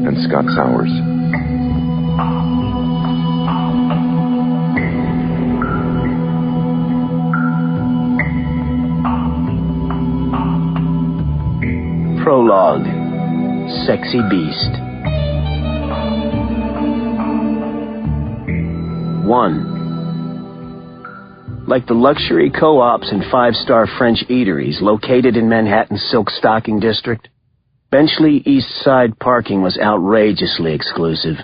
and Scott Sowers. Prologue. Sexy Beast. 1. Like the luxury co-ops and five-star French eateries located in Manhattan's Silk Stocking District, Benchley East Side parking was outrageously exclusive.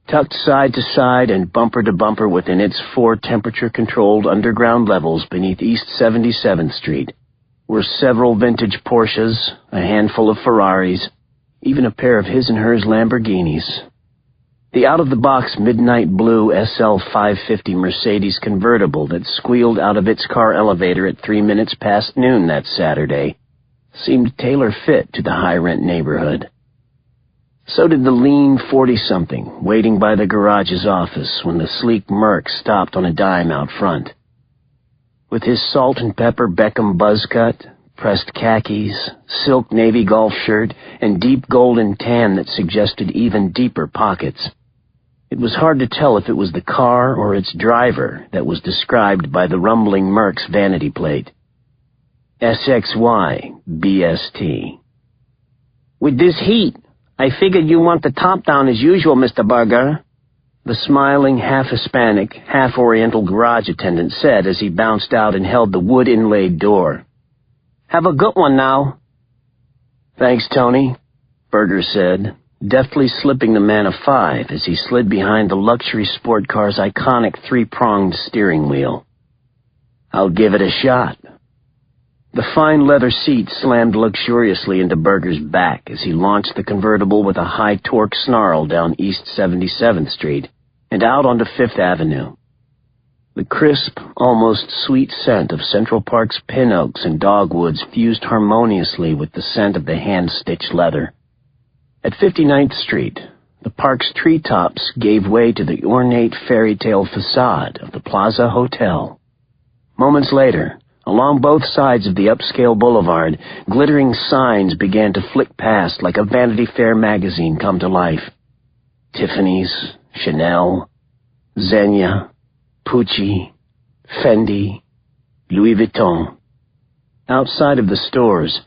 Tucked side to side and bumper to bumper within its 4 temperature-controlled underground levels beneath East 77th Street were several vintage Porsches, a handful of Ferraris, even a pair of his and hers Lamborghinis. The out-of-the-box midnight blue SL 550 Mercedes convertible that squealed out of its car elevator at 3 minutes past noon that Saturday seemed tailor-fit to the high-rent neighborhood. So did the lean 40-something waiting by the garage's office when the sleek Merc stopped on a dime out front. With his salt and pepper Beckham buzz cut, pressed khakis, silk navy golf shirt, and deep golden tan that suggested even deeper pockets, it was hard to tell if it was the car or its driver that was described by the rumbling Merc's vanity plate. SXY BST. "With this heat, I figured you want the top down as usual, Mr. Burger," the smiling, half-Hispanic, half-Oriental garage attendant said as he bounced out and held the wood-inlaid door. "Have a good one now." "Thanks, Tony," Burger said, deftly slipping the man a 5 as he slid behind the luxury sport car's iconic 3-pronged steering wheel. "I'll give it a shot." The fine leather seat slammed luxuriously into Burger's back as he launched the convertible with a high-torque snarl down East 77th Street and out onto 5th Avenue. The crisp, almost sweet scent of Central Park's pin oaks and dogwoods fused harmoniously with the scent of the hand-stitched leather. At 59th Street, the park's treetops gave way to the ornate fairy tale facade of the Plaza Hotel. Moments later, along both sides of the upscale boulevard, glittering signs began to flick past like a Vanity Fair magazine come to life. Tiffany's, Chanel, Zegna, Pucci, Fendi, Louis Vuitton. Outside of the stores,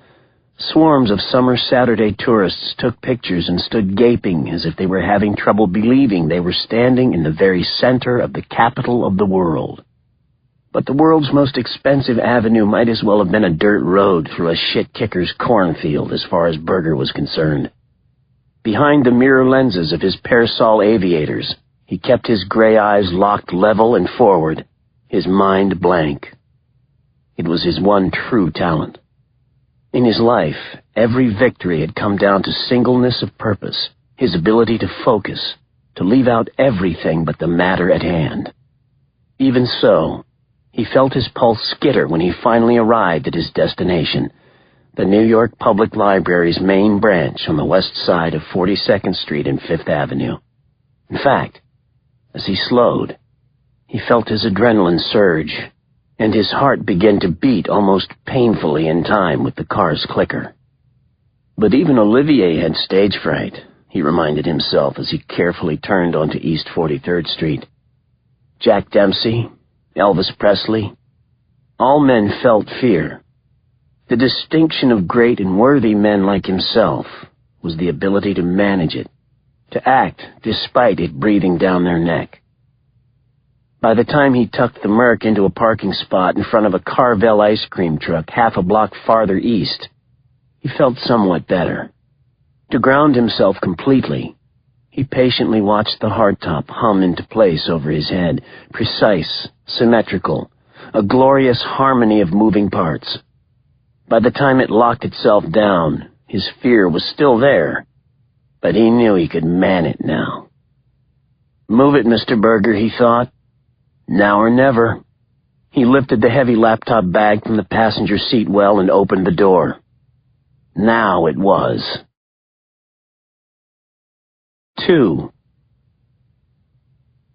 swarms of summer Saturday tourists took pictures and stood gaping as if they were having trouble believing they were standing in the very center of the capital of the world. But the world's most expensive avenue might as well have been a dirt road through a shit-kicker's cornfield as far as Burger was concerned. Behind the mirror lenses of his Persol aviators, he kept his gray eyes locked level and forward, his mind blank. It was his one true talent. In his life, every victory had come down to singleness of purpose, his ability to focus, to leave out everything but the matter at hand. Even so, he felt his pulse skitter when he finally arrived at his destination, the New York Public Library's main branch on the west side of 42nd Street and 5th Avenue. In fact, as he slowed, he felt his adrenaline surge, and his heart began to beat almost painfully in time with the car's clicker. But even Olivier had stage fright, he reminded himself as he carefully turned onto East 43rd Street. Jack Dempsey, Elvis Presley, all men felt fear. The distinction of great and worthy men like himself was the ability to manage it, to act despite it breathing down their neck. By the time he tucked the Merc into a parking spot in front of a Carvel ice cream truck half a block farther east, he felt somewhat better. To ground himself completely, he patiently watched the hardtop hum into place over his head, precise, symmetrical, a glorious harmony of moving parts. By the time it locked itself down, his fear was still there, but he knew he could man it now. "Move it, Mr. Burger," he thought. Now or never. He lifted the heavy laptop bag from the passenger seat well and opened the door. Now it was. 2.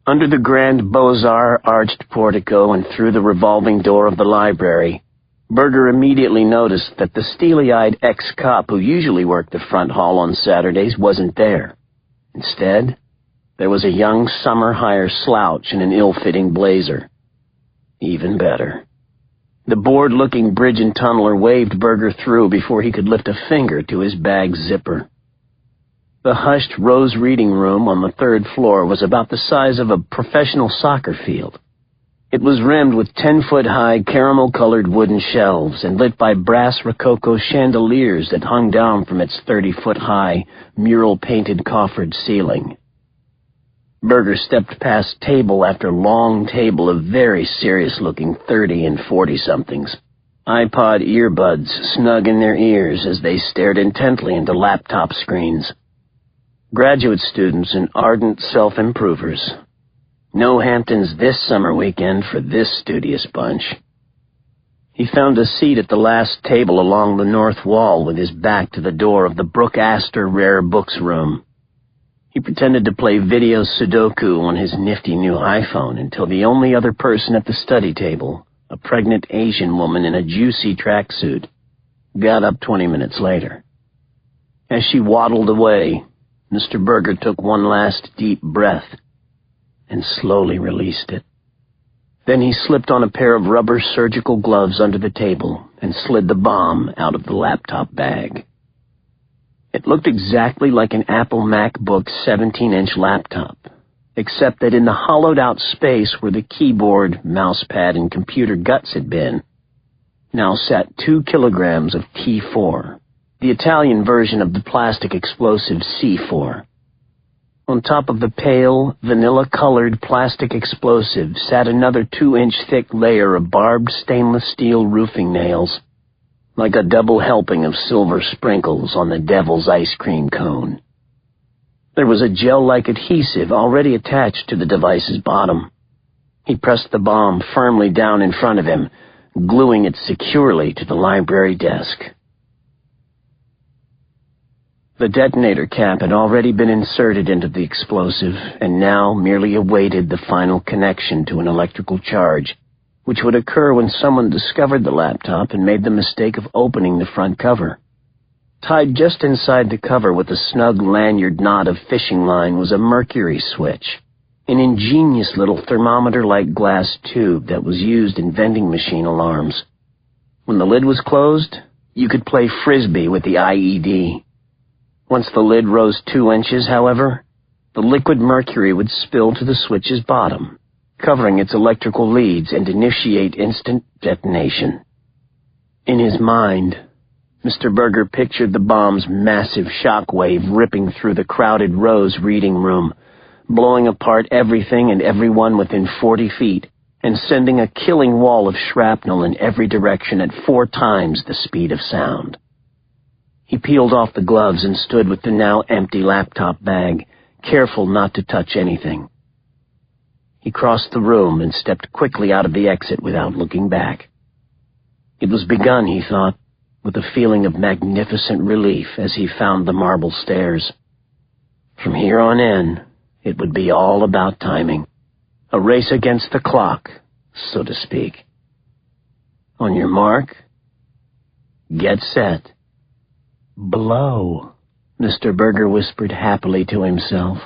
Under the grand Beaux-Arts arched portico and through the revolving door of the library, Berger immediately noticed that the steely-eyed ex-cop who usually worked the front hall on Saturdays wasn't there. Instead, there was a young summer-hire slouch in an ill-fitting blazer. Even better. The bored-looking bridge and tunneler waved Berger through before he could lift a finger to his bag zipper. The hushed rose reading room on the third floor was about the size of a professional soccer field. It was rimmed with 10-foot-high caramel-colored wooden shelves and lit by brass rococo chandeliers that hung down from its 30-foot-high, mural-painted coffered ceiling. Berger stepped past table after long table of very serious-looking 30- and 40-somethings, iPod earbuds snug in their ears as they stared intently into laptop screens. Graduate students and ardent self-improvers. No Hamptons this summer weekend for this studious bunch. He found a seat at the last table along the north wall with his back to the door of the Brooke Astor Rare Books room. He pretended to play video Sudoku on his nifty new iPhone until the only other person at the study table, a pregnant Asian woman in a juicy tracksuit, got up 20 minutes later. As she waddled away, Mr. Berger took one last deep breath and slowly released it. Then he slipped on a pair of rubber surgical gloves under the table and slid the bomb out of the laptop bag. It looked exactly like an Apple MacBook 17-inch laptop, except that in the hollowed-out space where the keyboard, mousepad, and computer guts had been, now sat 2 kilograms of T4, the Italian version of the plastic explosive C4. On top of the pale, vanilla-colored plastic explosive sat another 2-inch thick layer of barbed stainless steel roofing nails, like a double helping of silver sprinkles on the devil's ice cream cone. There was a gel-like adhesive already attached to the device's bottom. He pressed the bomb firmly down in front of him, gluing it securely to the library desk. The detonator cap had already been inserted into the explosive and now merely awaited the final connection to an electrical charge, which would occur when someone discovered the laptop and made the mistake of opening the front cover. Tied just inside the cover with a snug lanyard knot of fishing line was a mercury switch, an ingenious little thermometer-like glass tube that was used in vending machine alarms. When the lid was closed, you could play frisbee with the IED. Once the lid rose 2 inches, however, the liquid mercury would spill to the switch's bottom, covering its electrical leads and initiate instant detonation. In his mind, Mr. Berger pictured the bomb's massive shock wave ripping through the crowded Rose reading room, blowing apart everything and everyone within 40 feet, and sending a killing wall of shrapnel in every direction at 4 times the speed of sound. He peeled off the gloves and stood with the now empty laptop bag, careful not to touch anything. He crossed the room and stepped quickly out of the exit without looking back. It was begun, he thought, with a feeling of magnificent relief as he found the marble stairs. From here on in, it would be all about timing. A race against the clock, so to speak. On your mark, get set. Blow, Mr. Berger whispered happily to himself,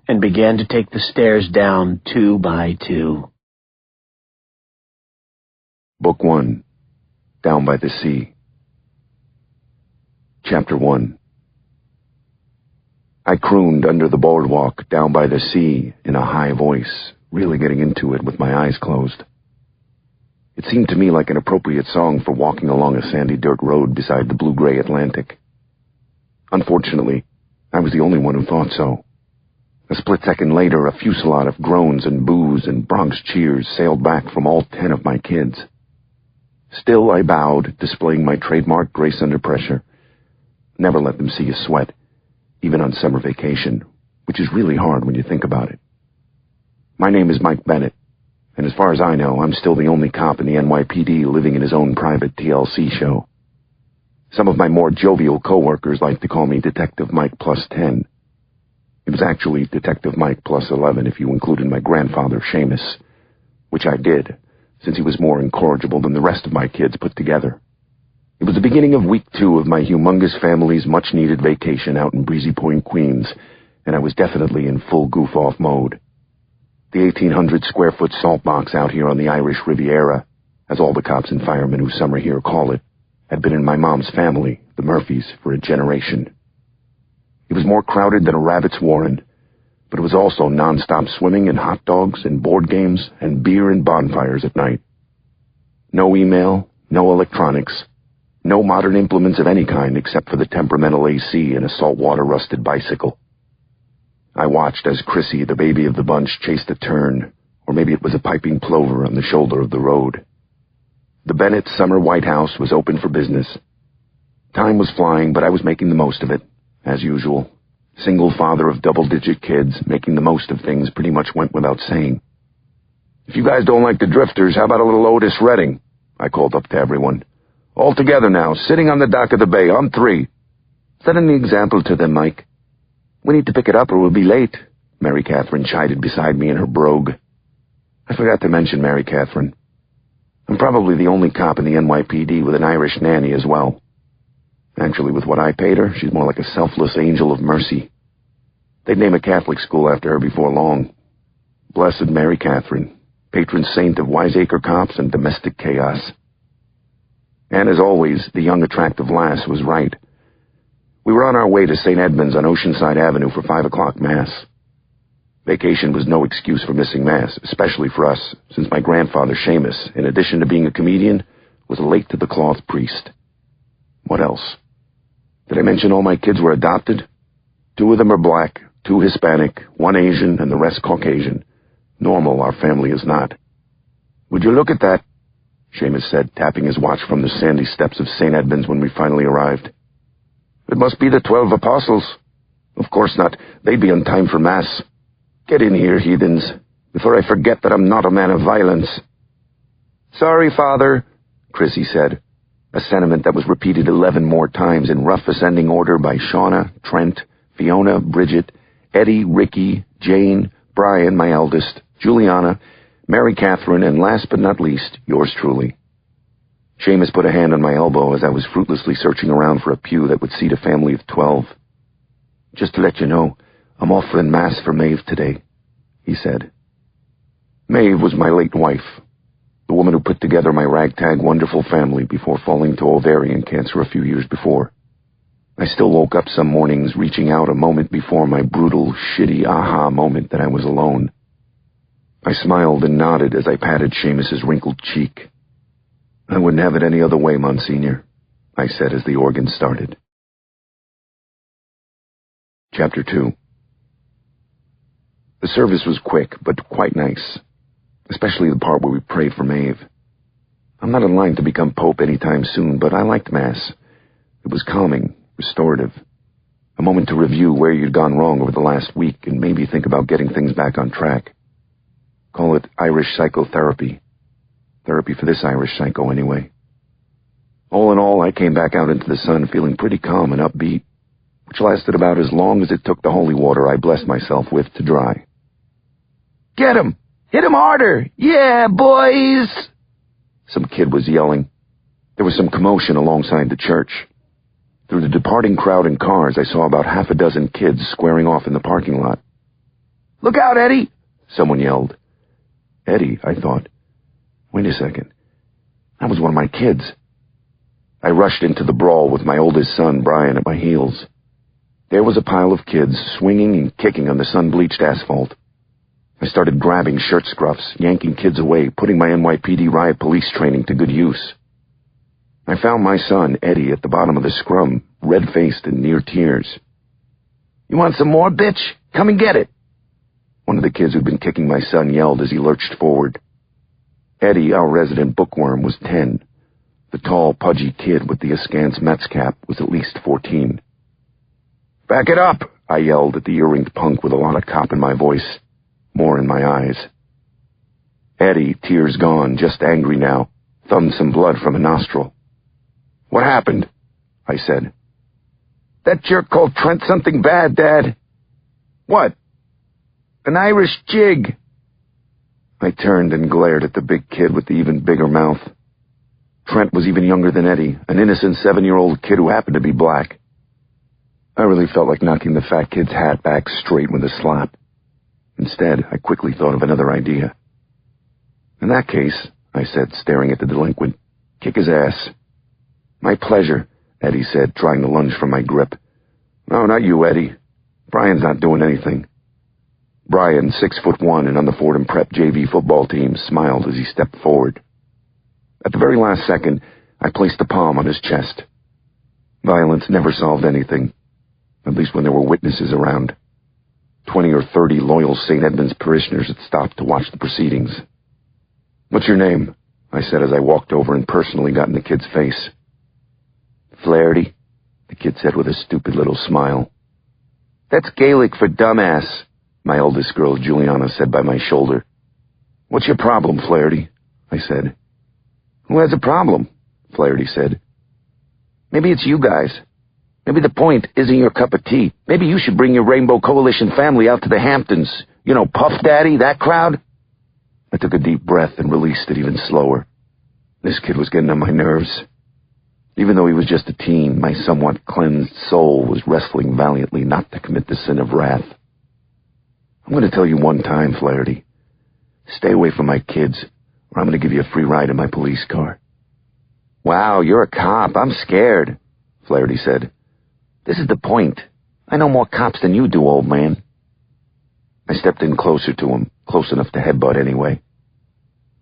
and began to take the stairs down 2 by 2. Book 1, Down by the Sea. Chapter 1. I crooned under the boardwalk down by the sea in a high voice, really getting into it with my eyes closed. It seemed to me like an appropriate song for walking along a sandy dirt road beside the blue-gray Atlantic. Unfortunately, I was the only one who thought so. A split second later, a fusillade of groans and boos and Bronx cheers sailed back from all 10 of my kids. Still, I bowed, displaying my trademark grace under pressure. Never let them see you sweat, even on summer vacation, which is really hard when you think about it. My name is Mike Bennett, and as far as I know, I'm still the only cop in the NYPD living in his own private TLC show. Some of my more jovial coworkers like to call me Detective Mike plus 10. It was actually Detective Mike plus 11 if you included my grandfather, Seamus, which I did, since he was more incorrigible than the rest of my kids put together. It was the beginning of week 2 of my humongous family's much-needed vacation out in Breezy Point, Queens, and I was definitely in full goof-off mode. The 1,800-square-foot salt box out here on the Irish Riviera, as all the cops and firemen who summer here call it, had been in my mom's family, the Murphys, for a generation. It was more crowded than a rabbit's warren, but it was also non-stop swimming and hot dogs and board games and beer and bonfires at night. No email, no electronics, no modern implements of any kind except for the temperamental AC and a saltwater-rusted bicycle. I watched as Chrissy, the baby of the bunch, chased a turn, or maybe it was a piping plover on the shoulder of the road. The Bennett summer White House was open for business. Time was flying, but I was making the most of it, as usual. Single father of double-digit kids, making the most of things pretty much went without saying. "If you guys don't like the Drifters, how about a little Otis Redding?" I called up to everyone. "All together now, sitting on the dock of the bay, on 3. Set an example to them, Mike." "We need to pick it up or we'll be late," Mary Catherine chided beside me in her brogue. I forgot to mention Mary Catherine. I'm probably the only cop in the NYPD with an Irish nanny as well. Actually, with what I paid her, she's more like a selfless angel of mercy. They'd name a Catholic school after her before long. Blessed Mary Catherine, patron saint of wiseacre cops and domestic chaos. And as always, the young attractive lass was right. We were on our way to St. Edmunds on Oceanside Avenue for 5 o'clock Mass. Vacation was no excuse for missing Mass, especially for us, since my grandfather, Seamus, in addition to being a comedian, was a late-to-the-cloth priest. What else? Did I mention all my kids were adopted? 2 of them are black, 2 Hispanic, 1 Asian, and the rest Caucasian. Normal, our family is not. "Would you look at that?" Seamus said, tapping his watch from the sandy steps of St. Edmunds when we finally arrived. "It must be the 12 apostles." "Of course not. They'd be on time for Mass. Get in here, heathens, before I forget that I'm not a man of violence." "Sorry, Father," Chrissy said, a sentiment that was repeated 11 more times in rough ascending order by Shauna, Trent, Fiona, Bridget, Eddie, Ricky, Jane, Brian, my eldest, Juliana, Mary Catherine, and last but not least, yours truly. Seamus put a hand on my elbow as I was fruitlessly searching around for a pew that would seat a family of 12. "Just to let you know, I'm offering Mass for Maeve today," he said. Maeve was my late wife, the woman who put together my ragtag wonderful family before falling to ovarian cancer a few years before. I still woke up some mornings reaching out a moment before my brutal, shitty aha moment that I was alone. I smiled and nodded as I patted Seamus's wrinkled cheek. "I wouldn't have it any other way, Monsignor," I said as the organ started. Chapter 2. The service was quick, but quite nice, especially the part where we prayed for Maeve. I'm not in line to become Pope anytime soon, but I liked Mass. It was calming, restorative, a moment to review where you'd gone wrong over the last week and maybe think about getting things back on track. Call it Irish psychotherapy. Therapy for this Irish psycho, anyway. All in all, I came back out into the sun feeling pretty calm and upbeat, which lasted about as long as it took the holy water I blessed myself with to dry. "Get him! Hit him harder! Yeah, boys!" Some kid was yelling. There was some commotion alongside the church. Through the departing crowd and cars, I saw about half a dozen kids squaring off in the parking lot. "Look out, Eddie!" someone yelled. Eddie, I thought. Wait a second. That was one of my kids. I rushed into the brawl with my oldest son, Brian, at my heels. There was a pile of kids swinging and kicking on the sun-bleached asphalt. I started grabbing shirt scruffs, yanking kids away, putting my NYPD riot police training to good use. I found my son, Eddie, at the bottom of the scrum, red-faced and near tears. "You want some more, bitch? Come and get it!" One of the kids who'd been kicking my son yelled as he lurched forward. Eddie, our resident bookworm, was 10. The tall, pudgy kid with the askance Mets cap was at least 14. "Back it up!" I yelled at the earringed punk with a lot of cop in my voice, more in my eyes. Eddie, tears gone, just angry now, thumbed some blood from a nostril. "What happened?" I said. "That jerk called Trent something bad, Dad." "What?" "An Irish jig." I turned and glared at the big kid with the even bigger mouth. Trent was even younger than Eddie, an innocent 7-year-old kid who happened to be black. I really felt like knocking the fat kid's hat back straight with a slap. Instead, I quickly thought of another idea. "In that case," I said, staring at the delinquent, "kick his ass." "My pleasure," Eddie said, trying to lunge from my grip. "No, not you, Eddie. Brian's not doing anything." Brian, 6'1" and on the Fordham Prep JV football team, smiled as he stepped forward. At the very last second, I placed a palm on his chest. Violence never solved anything, at least when there were witnesses around. 20 or 30 loyal St. Edmund's parishioners had stopped to watch the proceedings. "What's your name?" I said as I walked over and personally got in the kid's face. "Flaherty," the kid said with a stupid little smile. "That's Gaelic for dumbass," my oldest girl, Juliana, said by my shoulder. "What's your problem, Flaherty?" I said. "Who has a problem?" Flaherty said. "Maybe it's you guys. Maybe the point isn't your cup of tea. Maybe you should bring your Rainbow Coalition family out to the Hamptons. You know, Puff Daddy, that crowd." I took a deep breath and released it even slower. This kid was getting on my nerves. Even though he was just a teen, my somewhat cleansed soul was wrestling valiantly not to commit the sin of wrath. "I'm going to tell you one time, Flaherty. Stay away from my kids, or I'm going to give you a free ride in my police car." "Wow, you're a cop. I'm scared," Flaherty said. "This is the point. I know more cops than you do, old man." I stepped in closer to him, close enough to headbutt anyway.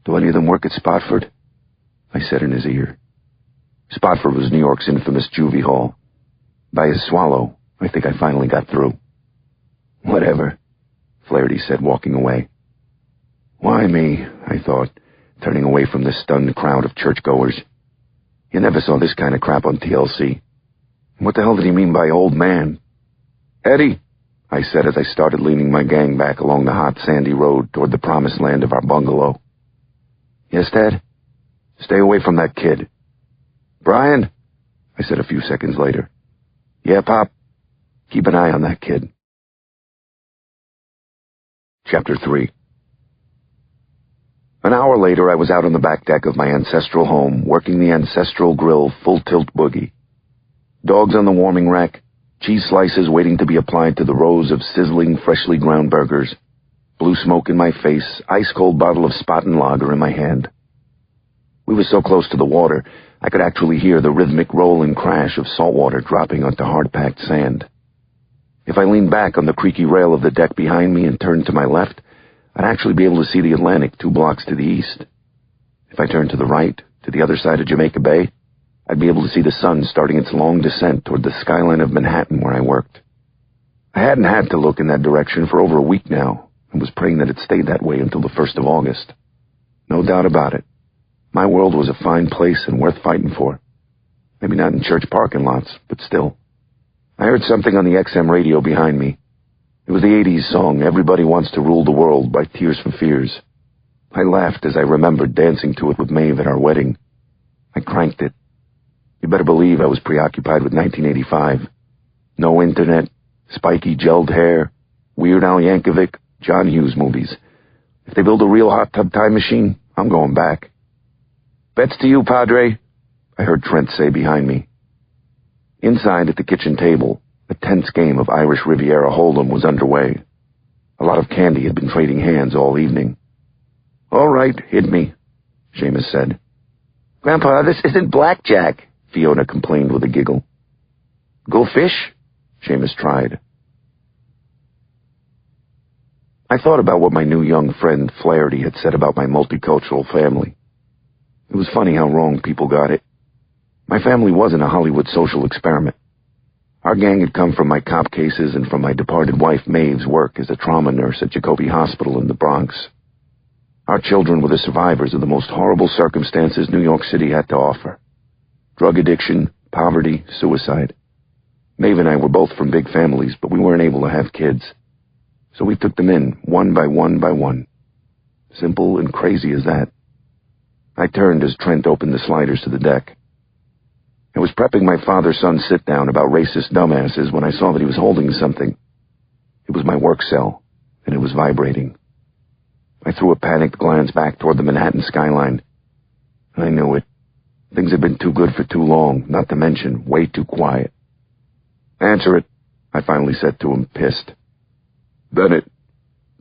"Do any of them work at Spofford?" I said in his ear. Spofford was New York's infamous juvie hall. By his swallow, I think I finally got through. "Whatever," Flaherty said, walking away. Why me, I thought, turning away from the stunned crowd of churchgoers. You never saw this kind of crap on TLC. What the hell did he mean by old man? "Eddie," I said as I started leaning my gang back along the hot, sandy road toward the promised land of our bungalow. "Yes, Dad?" "Stay away from that kid." "Brian," I said a few seconds later. "Yeah, Pop. Keep an eye on that kid." Chapter 3. An hour later, I was out on the back deck of my ancestral home, working the ancestral grill full-tilt boogie. Dogs on the warming rack, cheese slices waiting to be applied to the rows of sizzling, freshly ground burgers, blue smoke in my face, ice-cold bottle of Spaten lager in my hand. We were so close to the water, I could actually hear the rhythmic roll and crash of salt water dropping onto hard-packed sand. If I leaned back on the creaky rail of the deck behind me and turned to my left, I'd actually be able to see the Atlantic 2 blocks to the east. If I turned to the right, to the other side of Jamaica Bay, I'd be able to see the sun starting its long descent toward the skyline of Manhattan where I worked. I hadn't had to look in that direction for over a week now, and was praying that it stayed that way until the 1st of August. No doubt about it. My world was a fine place and worth fighting for. Maybe not in church parking lots, but still. I heard something on the XM radio behind me. It was the 80s song, Everybody Wants to Rule the World by Tears for Fears. I laughed as I remembered dancing to it with Maeve at our wedding. I cranked it. You better believe I was preoccupied with 1985. No internet, spiky gelled hair, Weird Al Yankovic, John Hughes movies. If they build a real hot tub time machine, I'm going back. "Bets to you, Padre," I heard Trent say behind me. Inside at the kitchen table, a tense game of Irish Riviera Hold'em was underway. A lot of candy had been trading hands all evening. "All right, hit me," Seamus said. "Grandpa, this isn't blackjack," Fiona complained with a giggle. "Go fish?" Seamus tried. I thought about what my new young friend Flaherty had said about my multicultural family. It was funny how wrong people got it. My family wasn't a Hollywood social experiment. Our gang had come from my cop cases and from my departed wife Maeve's work as a trauma nurse at Jacoby Hospital in the Bronx. Our children were the survivors of the most horrible circumstances New York City had to offer. Drug addiction, poverty, suicide. Maeve and I were both from big families, but we weren't able to have kids. So we took them in, one by one by one. Simple and crazy as that. I turned as Trent opened the sliders to the deck. I was prepping my father-son sit-down about racist dumbasses when I saw that he was holding something. It was my work cell, and it was vibrating. I threw a panicked glance back toward the Manhattan skyline. I knew it. Things had been too good for too long, not to mention way too quiet. "Answer it," I finally said to him, pissed. "Bennett,"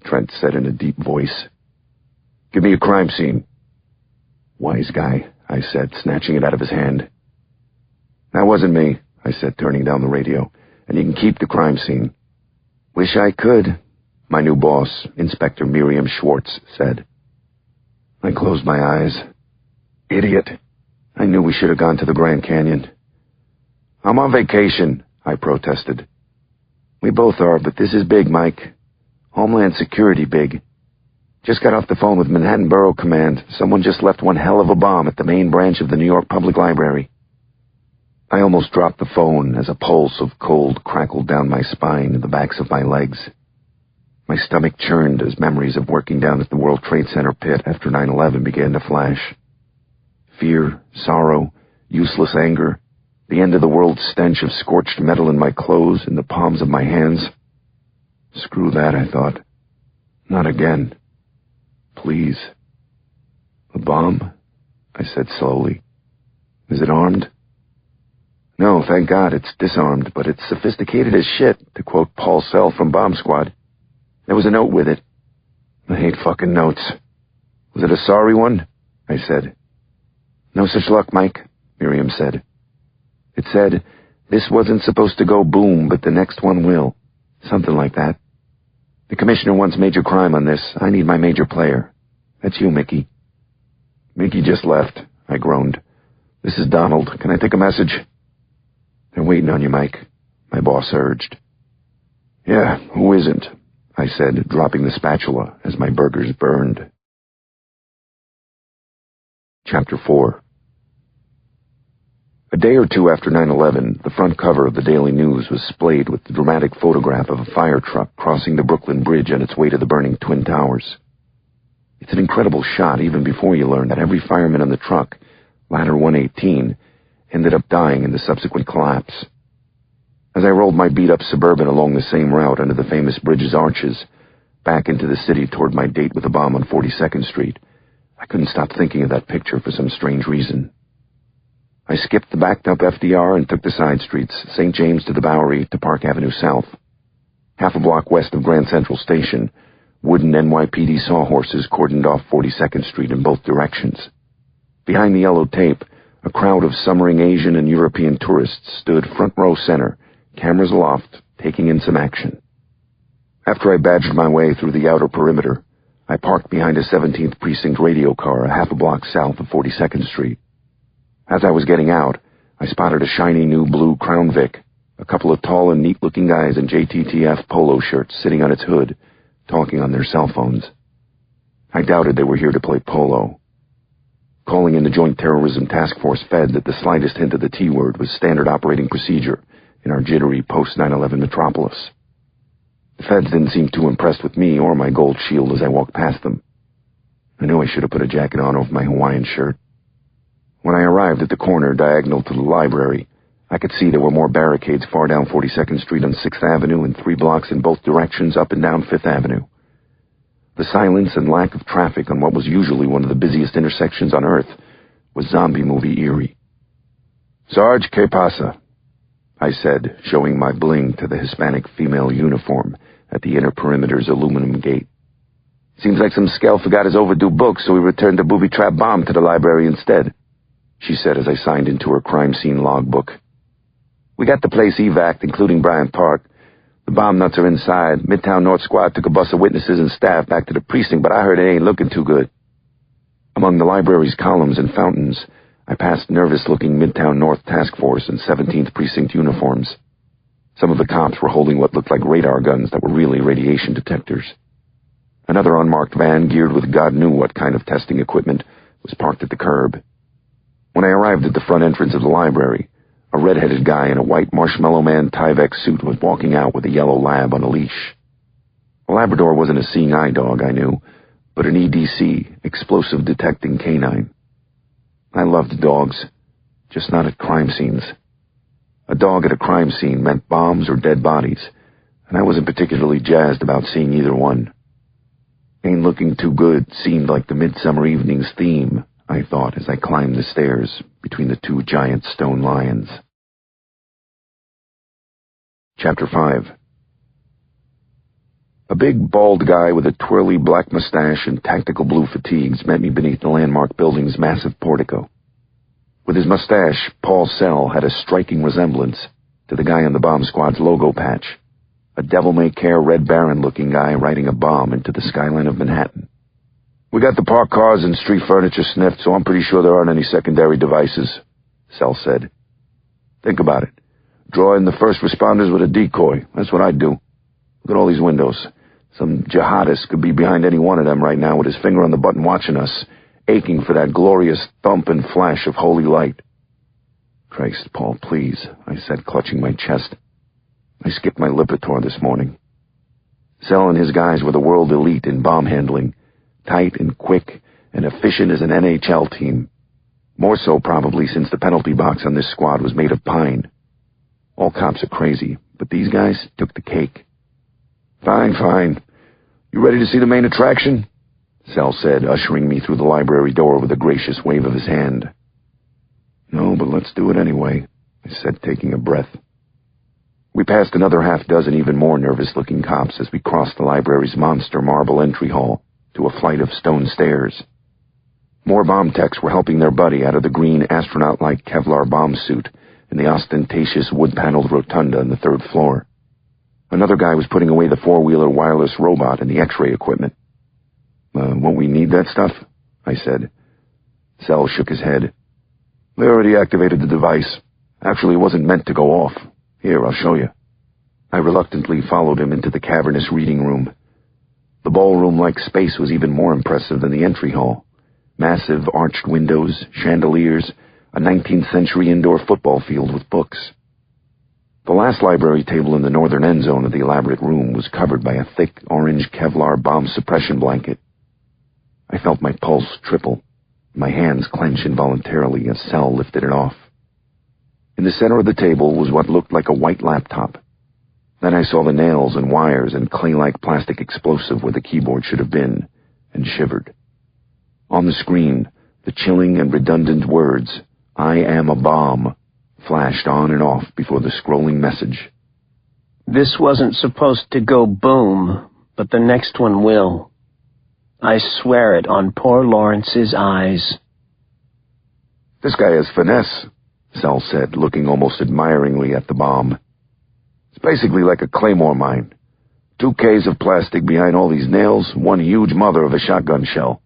Trent said in a deep voice. "Give me a crime scene." "Wise guy," I said, snatching it out of his hand. "That wasn't me," I said, turning down the radio, "and you can keep the crime scene." "Wish I could," my new boss, Inspector Miriam Schwartz, said. I closed my eyes. Idiot. I knew we should have gone to the Grand Canyon. "I'm on vacation," I protested. "We both are, but this is big, Mike. Homeland Security big. Just got off the phone with Manhattan Borough Command. Someone just left one hell of a bomb at the main branch of the New York Public Library." I almost dropped the phone as a pulse of cold crackled down my spine and the backs of my legs. My stomach churned as memories of working down at the World Trade Center pit after 9/11 began to flash. Fear, sorrow, useless anger, the end-of-the-world stench of scorched metal in my clothes and the palms of my hands. Screw that, I thought. Not again. Please. "A bomb?" I said slowly. "Is it armed?" "No, thank God it's disarmed, but it's sophisticated as shit," to quote Paul Sell from Bomb Squad. "There was a note with it." I hate fucking notes. "Was it a sorry one?" I said. "No such luck, Mike," Miriam said. "It said, 'This wasn't supposed to go boom, but the next one will.' Something like that. The commissioner wants major crime on this. I need my major player. That's you, Mickey." "Mickey just left," I groaned. "This is Donald. Can I take a message?" "They're waiting on you, Mike," my boss urged. "Yeah, who isn't?" I said, dropping the spatula as my burgers burned. Chapter 4. A day or two after 9/11, the front cover of the Daily News was splayed with the dramatic photograph of a fire truck crossing the Brooklyn Bridge on its way to the burning Twin Towers. It's an incredible shot even before you learn that every fireman on the truck, Ladder 118, ended up dying in the subsequent collapse. As I rolled my beat-up Suburban along the same route under the famous bridge's arches, back into the city toward my date with the bomb on 42nd Street, I couldn't stop thinking of that picture for some strange reason. I skipped the backed-up FDR and took the side streets, St. James to the Bowery to Park Avenue South. Half a block west of Grand Central Station, wooden NYPD sawhorses cordoned off 42nd Street in both directions. Behind the yellow tape, a crowd of summering Asian and European tourists stood front row center, cameras aloft, taking in some action. After I badgered my way through the outer perimeter, I parked behind a 17th Precinct radio car a half a block south of 42nd Street. As I was getting out, I spotted a shiny new blue Crown Vic, a couple of tall and neat-looking guys in JTTF polo shirts sitting on its hood, talking on their cell phones. I doubted they were here to play polo. Calling in the Joint Terrorism Task Force fed that the slightest hint of the T-word was standard operating procedure in our jittery post-9/11 metropolis. The feds didn't seem too impressed with me or my gold shield as I walked past them. I knew I should have put a jacket on over my Hawaiian shirt. When I arrived at the corner diagonal to the library, I could see there were more barricades far down 42nd Street on 6th Avenue and 3 blocks in both directions up and down 5th Avenue. The silence and lack of traffic on what was usually one of the busiest intersections on Earth was zombie movie eerie. "Sarge, que pasa?" I said, showing my bling to the Hispanic female uniform at the inner perimeter's aluminum gate. "Seems like some scale forgot his overdue book, so he returned a booby-trap bomb to the library instead," she said as I signed into her crime scene logbook. "We got the place evac'd, including Bryant Park. The bomb nuts are inside. Midtown North Squad took a bus of witnesses and staff back to the precinct, but I heard it ain't looking too good." Among the library's columns and fountains, I passed nervous-looking Midtown North Task Force and 17th Precinct uniforms. Some of the cops were holding what looked like radar guns that were really radiation detectors. Another unmarked van, geared with God knew what kind of testing equipment, was parked at the curb. When I arrived at the front entrance of the library, a red-headed guy in a white Marshmallow Man Tyvek suit was walking out with a yellow lab on a leash. A Labrador wasn't a seeing eye dog, I knew, but an EDC, explosive detecting canine. I loved dogs, just not at crime scenes. A dog at a crime scene meant bombs or dead bodies, and I wasn't particularly jazzed about seeing either one. Ain't looking too good seemed like the midsummer evening's theme, I thought as I climbed the stairs between the two giant stone lions. Chapter 5. A big, bald guy with a twirly black mustache and tactical blue fatigues met me beneath the landmark building's massive portico. With his mustache, Paul Sell had a striking resemblance to the guy on the bomb squad's logo patch, a devil-may-care Red Baron-looking guy riding a bomb into the skyline of Manhattan. "We got the parked cars and street furniture sniffed, so I'm pretty sure there aren't any secondary devices," Sell said. "Think about it. Draw in the first responders with a decoy. That's what I'd do. Look at all these windows. Some jihadist could be behind any one of them right now with his finger on the button watching us, aching for that glorious thump and flash of holy light." "Christ, Paul, please," I said, clutching my chest. I skipped my Lipitor this morning. Sell and his guys were the world elite in bomb handling, tight and quick and efficient as an NHL team. More so probably since the penalty box on this squad was made of pine. All cops are crazy, but these guys took the cake. Fine. You ready to see the main attraction?" Sal said, ushering me through the library door with a gracious wave of his hand. "No, but let's do it anyway," I said, taking a breath. We passed another half-dozen even more nervous-looking cops as we crossed the library's monster marble entry hall to a flight of stone stairs. More bomb techs were helping their buddy out of the green astronaut-like Kevlar bomb suit in the ostentatious wood-paneled rotunda on the third floor. Another guy was putting away the four-wheeler wireless robot and the X-ray equipment. Won't we need that stuff?" I said. Sal shook his head. "They already activated the device. Actually, it wasn't meant to go off. Here, I'll show you." I reluctantly followed him into the cavernous reading room. The ballroom-like space was even more impressive than the entry hall. Massive arched windows, chandeliers, a 19th century indoor football field with books. The last library table in the northern end zone of the elaborate room was covered by a thick orange Kevlar bomb suppression blanket. I felt my pulse triple, my hands clench involuntarily as Sal lifted it off. In the center of the table was what looked like a white laptop. Then I saw the nails and wires and clay-like plastic explosive where the keyboard should have been, and shivered. On the screen, the chilling and redundant words, "I am a bomb," flashed on and off before the scrolling message. "This wasn't supposed to go boom, but the next one will. I swear it on poor Lawrence's eyes." "This guy has finesse," Sal said, looking almost admiringly at the bomb. "It's basically like a claymore mine. 2 Ks of plastic behind all these nails, one huge mother of a shotgun shell.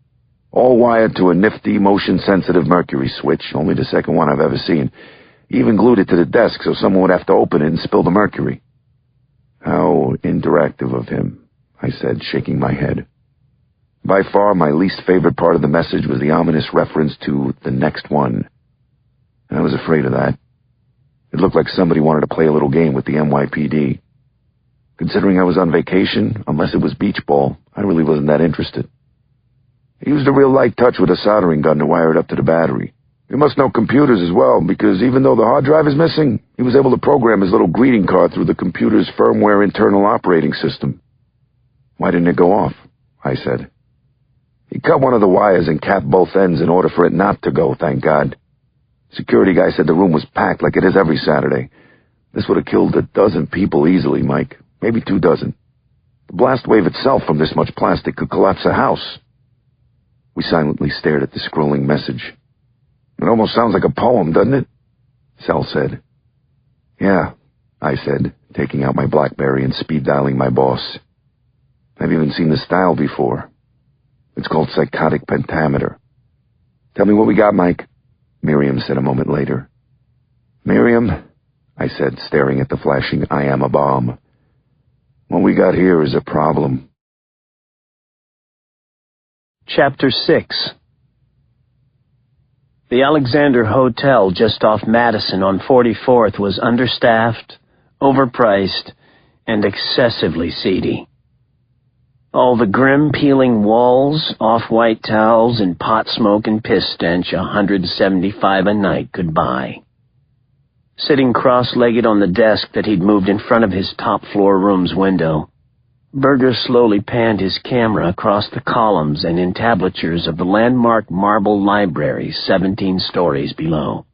All wired to a nifty, motion-sensitive mercury switch, only the second one I've ever seen. He even glued it to the desk so someone would have to open it and spill the mercury." "How interactive of him," I said, shaking my head. By far my least favorite part of the message was the ominous reference to the next one. I was afraid of that. It looked like somebody wanted to play a little game with the NYPD. Considering I was on vacation, unless it was beach ball, I really wasn't that interested. He used a real light touch with a soldering gun to wire it up to the battery. He must know computers as well, because even though the hard drive is missing, he was able to program his little greeting card through the computer's firmware internal operating system. "Why didn't it go off?" I said. "He cut one of the wires and capped both ends in order for it not to go, thank God. Security guy said the room was packed like it is every Saturday. This would have killed 12 people easily, Mike. Maybe 24. The blast wave itself from this much plastic could collapse a house." We silently stared at the scrolling message. "It almost sounds like a poem, doesn't it?" Sal said. "Yeah," I said, taking out my BlackBerry and speed-dialing my boss. "I've even seen the style before. It's called psychotic pentameter." "Tell me what we got, Mike," Miriam said a moment later. "Miriam," I said, staring at the flashing "I am a bomb," "what we got here is a problem." Chapter 6. The Alexander Hotel just off Madison on 44th was understaffed, overpriced, and excessively seedy. All the grim peeling walls, off-white towels, and pot smoke and piss stench $175 a night could buy. Sitting cross-legged on the desk that he'd moved in front of his top-floor room's window, Berger slowly panned his camera across the columns and entablatures of the landmark marble library 17 stories below.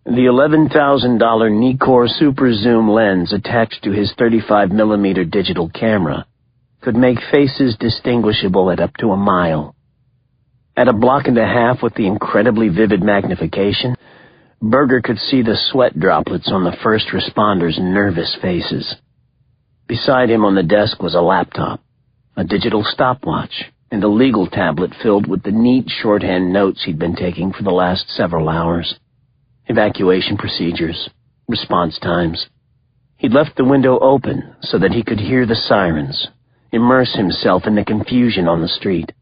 The $11,000 Nikkor Super Zoom lens attached to his 35mm digital camera could make faces distinguishable at up to a mile. At a block and a half with the incredibly vivid magnification, Berger could see the sweat droplets on the first responders' nervous faces. Beside him on the desk was a laptop, a digital stopwatch, and a legal tablet filled with the neat shorthand notes he'd been taking for the last several hours. Evacuation procedures, response times. He'd left the window open so that he could hear the sirens, immerse himself in the confusion on the street.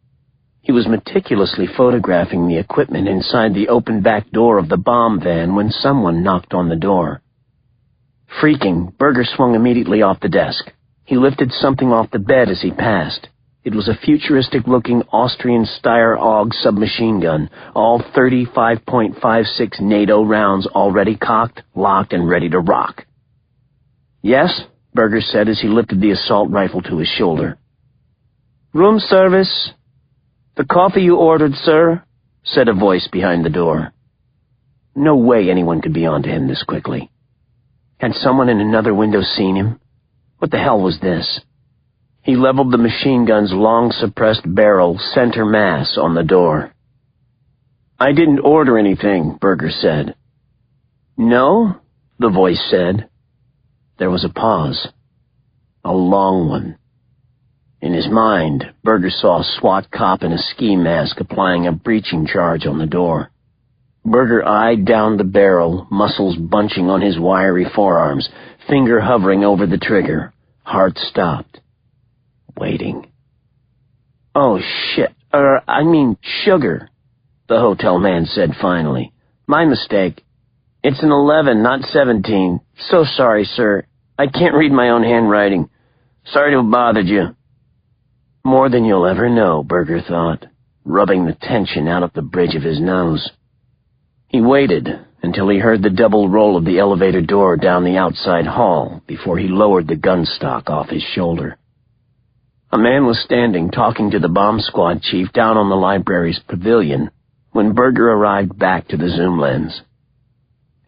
He was meticulously photographing the equipment inside the open back door of the bomb van when someone knocked on the door. Freaking, Berger swung immediately off the desk. He lifted something off the bed as he passed. It was a futuristic-looking Austrian Steyr AUG submachine gun, all 35.56 NATO rounds already cocked, locked, and ready to rock. "Yes?" Berger said as he lifted the assault rifle to his shoulder. "Room service." "The coffee you ordered, sir," said a voice behind the door. No way anyone could be onto him this quickly. Had someone in another window seen him? What the hell was this? He leveled the machine gun's long suppressed barrel center mass on the door. "I didn't order anything," Berger said. "No?" the voice said. There was a pause. A long one. In his mind, Berger saw a SWAT cop in a ski mask applying a breaching charge on the door. Berger eyed down the barrel, muscles bunching on his wiry forearms, finger hovering over the trigger, heart stopped. Waiting. "Oh, shit. I mean sugar," the hotel man said finally. "My mistake. It's an 11, not 17. So sorry, sir. I can't read my own handwriting. Sorry to have bothered you." More than you'll ever know, Berger thought, rubbing the tension out of the bridge of his nose. He waited until he heard the double roll of the elevator door down the outside hall before he lowered the gun stock off his shoulder. A man was standing talking to the bomb squad chief down on the library's pavilion when Berger arrived back to the zoom lens.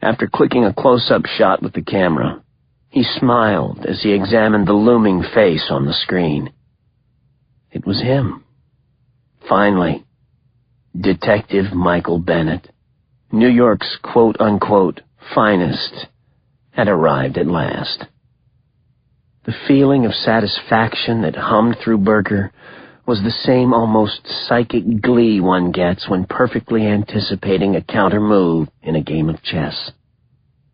After clicking a close-up shot with the camera, he smiled as he examined the looming face on the screen. It was him. Finally. Detective Michael Bennett, New York's quote-unquote finest, had arrived at last. The feeling of satisfaction that hummed through Berger was the same almost psychic glee one gets when perfectly anticipating a counter move in a game of chess.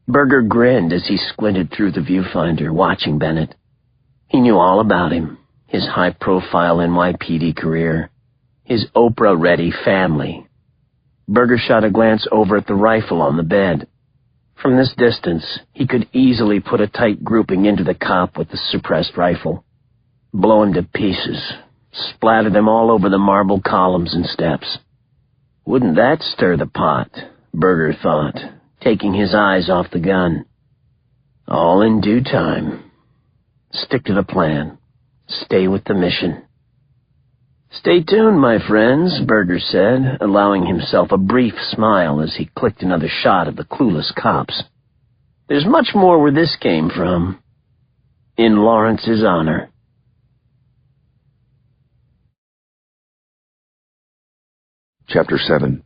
Berger grinned as he squinted through the viewfinder, watching Bennett. He knew all about him, his high-profile NYPD career, his Oprah-ready family. Berger shot a glance over at the rifle on the bed. From this distance, he could easily put a tight grouping into the cop with the suppressed rifle, blow him to pieces, splatter them all over the marble columns and steps. Wouldn't that stir the pot, Berger thought, taking his eyes off the gun. All in due time. Stick to the plan. Stay with the mission. "Stay tuned, my friends," Berger said, allowing himself a brief smile as he clicked another shot of the clueless cops. "There's much more where this came from. In Lawrence's honor." Chapter 7.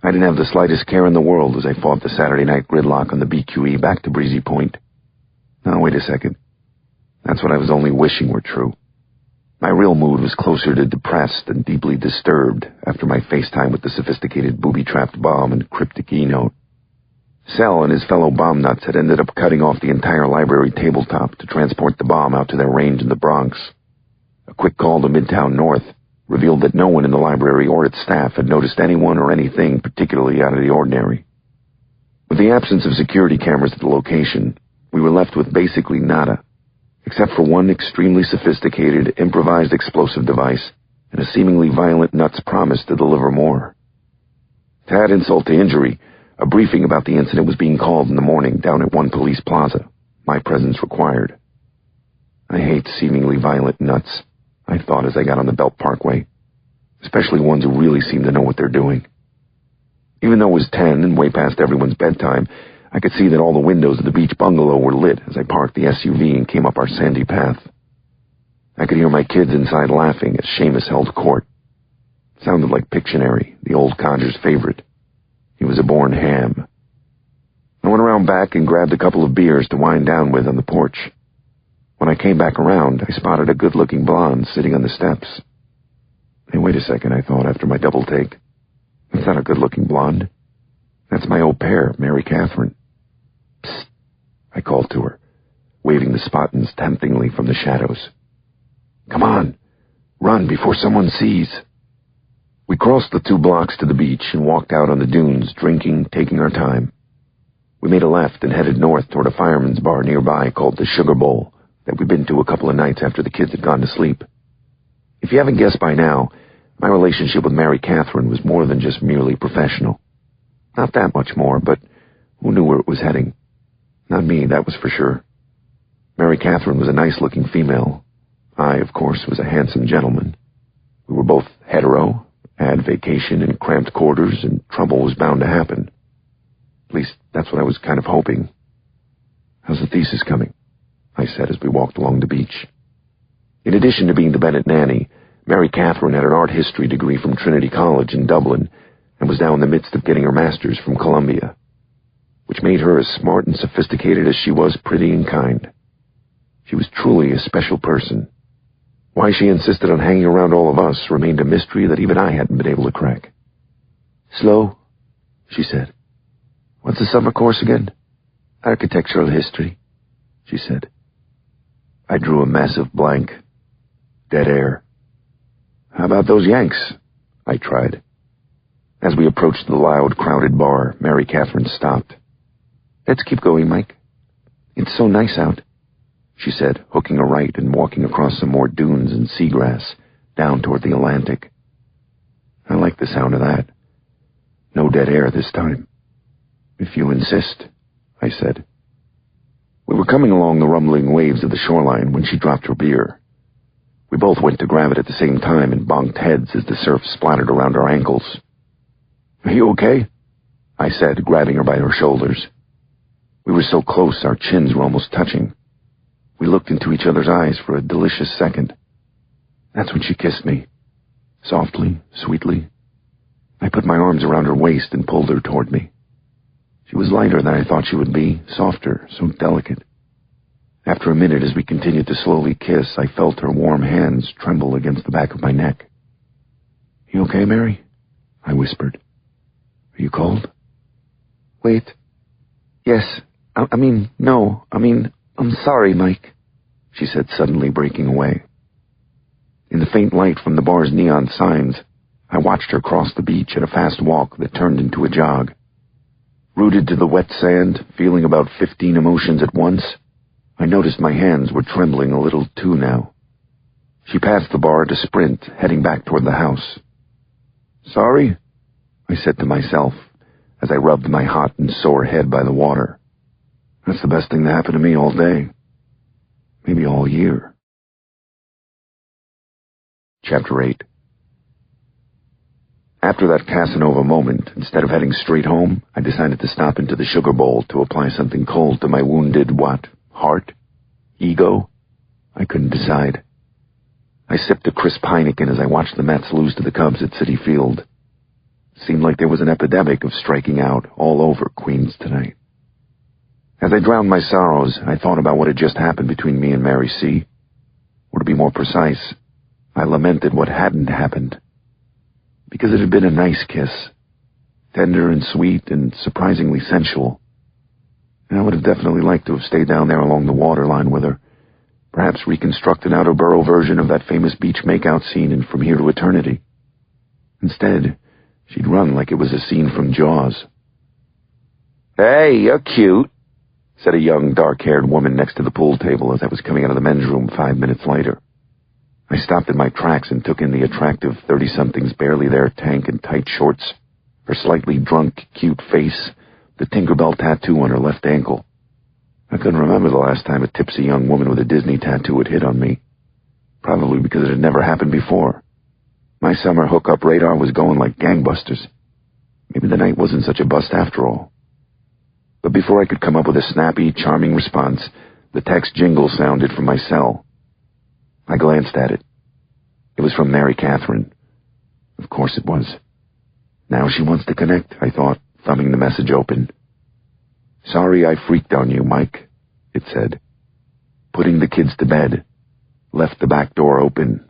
I didn't have the slightest care in the world as I fought the Saturday night gridlock on the BQE back to Breezy Point. Now, wait a second. That's what I was only wishing were true. My real mood was closer to depressed and deeply disturbed after my FaceTime with the sophisticated booby-trapped bomb and cryptic e-note. Sel and his fellow bomb nuts had ended up cutting off the entire library tabletop to transport the bomb out to their range in the Bronx. A quick call to Midtown North revealed that no one in the library or its staff had noticed anyone or anything particularly out of the ordinary. With the absence of security cameras at the location, we were left with basically nada, except for one extremely sophisticated, improvised explosive device and a seemingly violent nut's promise to deliver more. To add insult to injury, a briefing about the incident was being called in the morning down at One Police Plaza, my presence required. I hate seemingly violent nuts, I thought as I got on the Belt Parkway, especially ones who really seem to know what they're doing. Even though it was 10 and way past everyone's bedtime, I could see that all the windows of the beach bungalow were lit as I parked the SUV and came up our sandy path. I could hear my kids inside laughing as Seamus held court. It sounded like Pictionary, the old codger's favorite. He was a born ham. I went around back and grabbed a couple of beers to wind down with on the porch. When I came back around, I spotted a good-looking blonde sitting on the steps. Hey, wait a second, I thought after my double take. That's not a good-looking blonde. That's my au pair, Mary Catherine. Psst, I called to her, waving the spottons temptingly from the shadows. Come on, run before someone sees. We crossed the 2 blocks to the beach and walked out on the dunes, drinking, taking our time. We made a left and headed north toward a fireman's bar nearby called the Sugar Bowl that we'd been to a couple of nights after the kids had gone to sleep. If you haven't guessed by now, my relationship with Mary Catherine was more than just merely professional. Not that much more, but who knew where it was heading? Not me, that was for sure. Mary Catherine was a nice-looking female. I, of course, was a handsome gentleman. We were both hetero, had vacation in cramped quarters, and trouble was bound to happen. At least, that's what I was kind of hoping. How's the thesis coming? I said as we walked along the beach. In addition to being the Bennett nanny, Mary Catherine had an art history degree from Trinity College in Dublin and was now in the midst of getting her master's from Columbia, which made her as smart and sophisticated as she was pretty and kind. She was truly a special person. Why she insisted on hanging around all of us remained a mystery that even I hadn't been able to crack. Slow, she said. What's the summer course again? Architectural history, she said. I drew a massive blank. Dead air. How about those Yanks? I tried. As we approached the loud, crowded bar, Mary Catherine stopped. Let's keep going, Mike. It's so nice out, she said, hooking a right and walking across some more dunes and seagrass, down toward the Atlantic. I like the sound of that. No dead air this time. If you insist, I said. We were coming along the rumbling waves of the shoreline when she dropped her beer. We both went to grab it at the same time and bonked heads as the surf splattered around our ankles. Are you okay? I said, grabbing her by her shoulders. We were so close our chins were almost touching. We looked into each other's eyes for a delicious second. That's when she kissed me. Softly, sweetly. I put my arms around her waist and pulled her toward me. She was lighter than I thought she would be, softer, so delicate. After a minute, as we continued to slowly kiss, I felt her warm hands tremble against the back of my neck. You okay, Mary? I whispered. Are you cold? Wait. Yes. No. I'm sorry, Mike, she said, suddenly breaking away. In the faint light from the bar's neon signs, I watched her cross the beach at a fast walk that turned into a jog. Rooted to the wet sand, feeling about 15 emotions at once, I noticed my hands were trembling a little too now. She passed the bar to sprint, heading back toward the house. Sorry, I said to myself, as I rubbed my hot and sore head by the water. That's the best thing that happened to me all day. Maybe all year. Chapter 8. After that Casanova moment, instead of heading straight home, I decided to stop into the Sugar Bowl to apply something cold to my wounded, heart? Ego? I couldn't decide. I sipped a crisp Heineken as I watched the Mets lose to the Cubs at Citi Field. It seemed like there was an epidemic of striking out all over Queens tonight. As I drowned my sorrows, I thought about what had just happened between me and Mary C. Or to be more precise, I lamented what hadn't happened. Because it had been a nice kiss, tender and sweet and surprisingly sensual. And I would have definitely liked to have stayed down there along the waterline with her, perhaps reconstruct an outer borough version of that famous beach makeout scene in From Here to Eternity. Instead, she'd run like it was a scene from Jaws. Hey, you're cute, said a young, dark-haired woman next to the pool table as I was coming out of the men's room 5 minutes later. I stopped in my tracks and took in the attractive 30-something's barely there tank and tight shorts, her slightly drunk, cute face, the Tinkerbell tattoo on her left ankle. I couldn't remember the last time a tipsy young woman with a Disney tattoo had hit on me. Probably because it had never happened before. My summer hookup radar was going like gangbusters. Maybe the night wasn't such a bust after all. But before I could come up with a snappy, charming response, the text jingle sounded from my cell. I glanced at it. It was from Mary Catherine. Of course it was. Now she wants to connect, I thought, thumbing the message open. Sorry I freaked on you, Mike, it said. Putting the kids to bed. Left the back door open.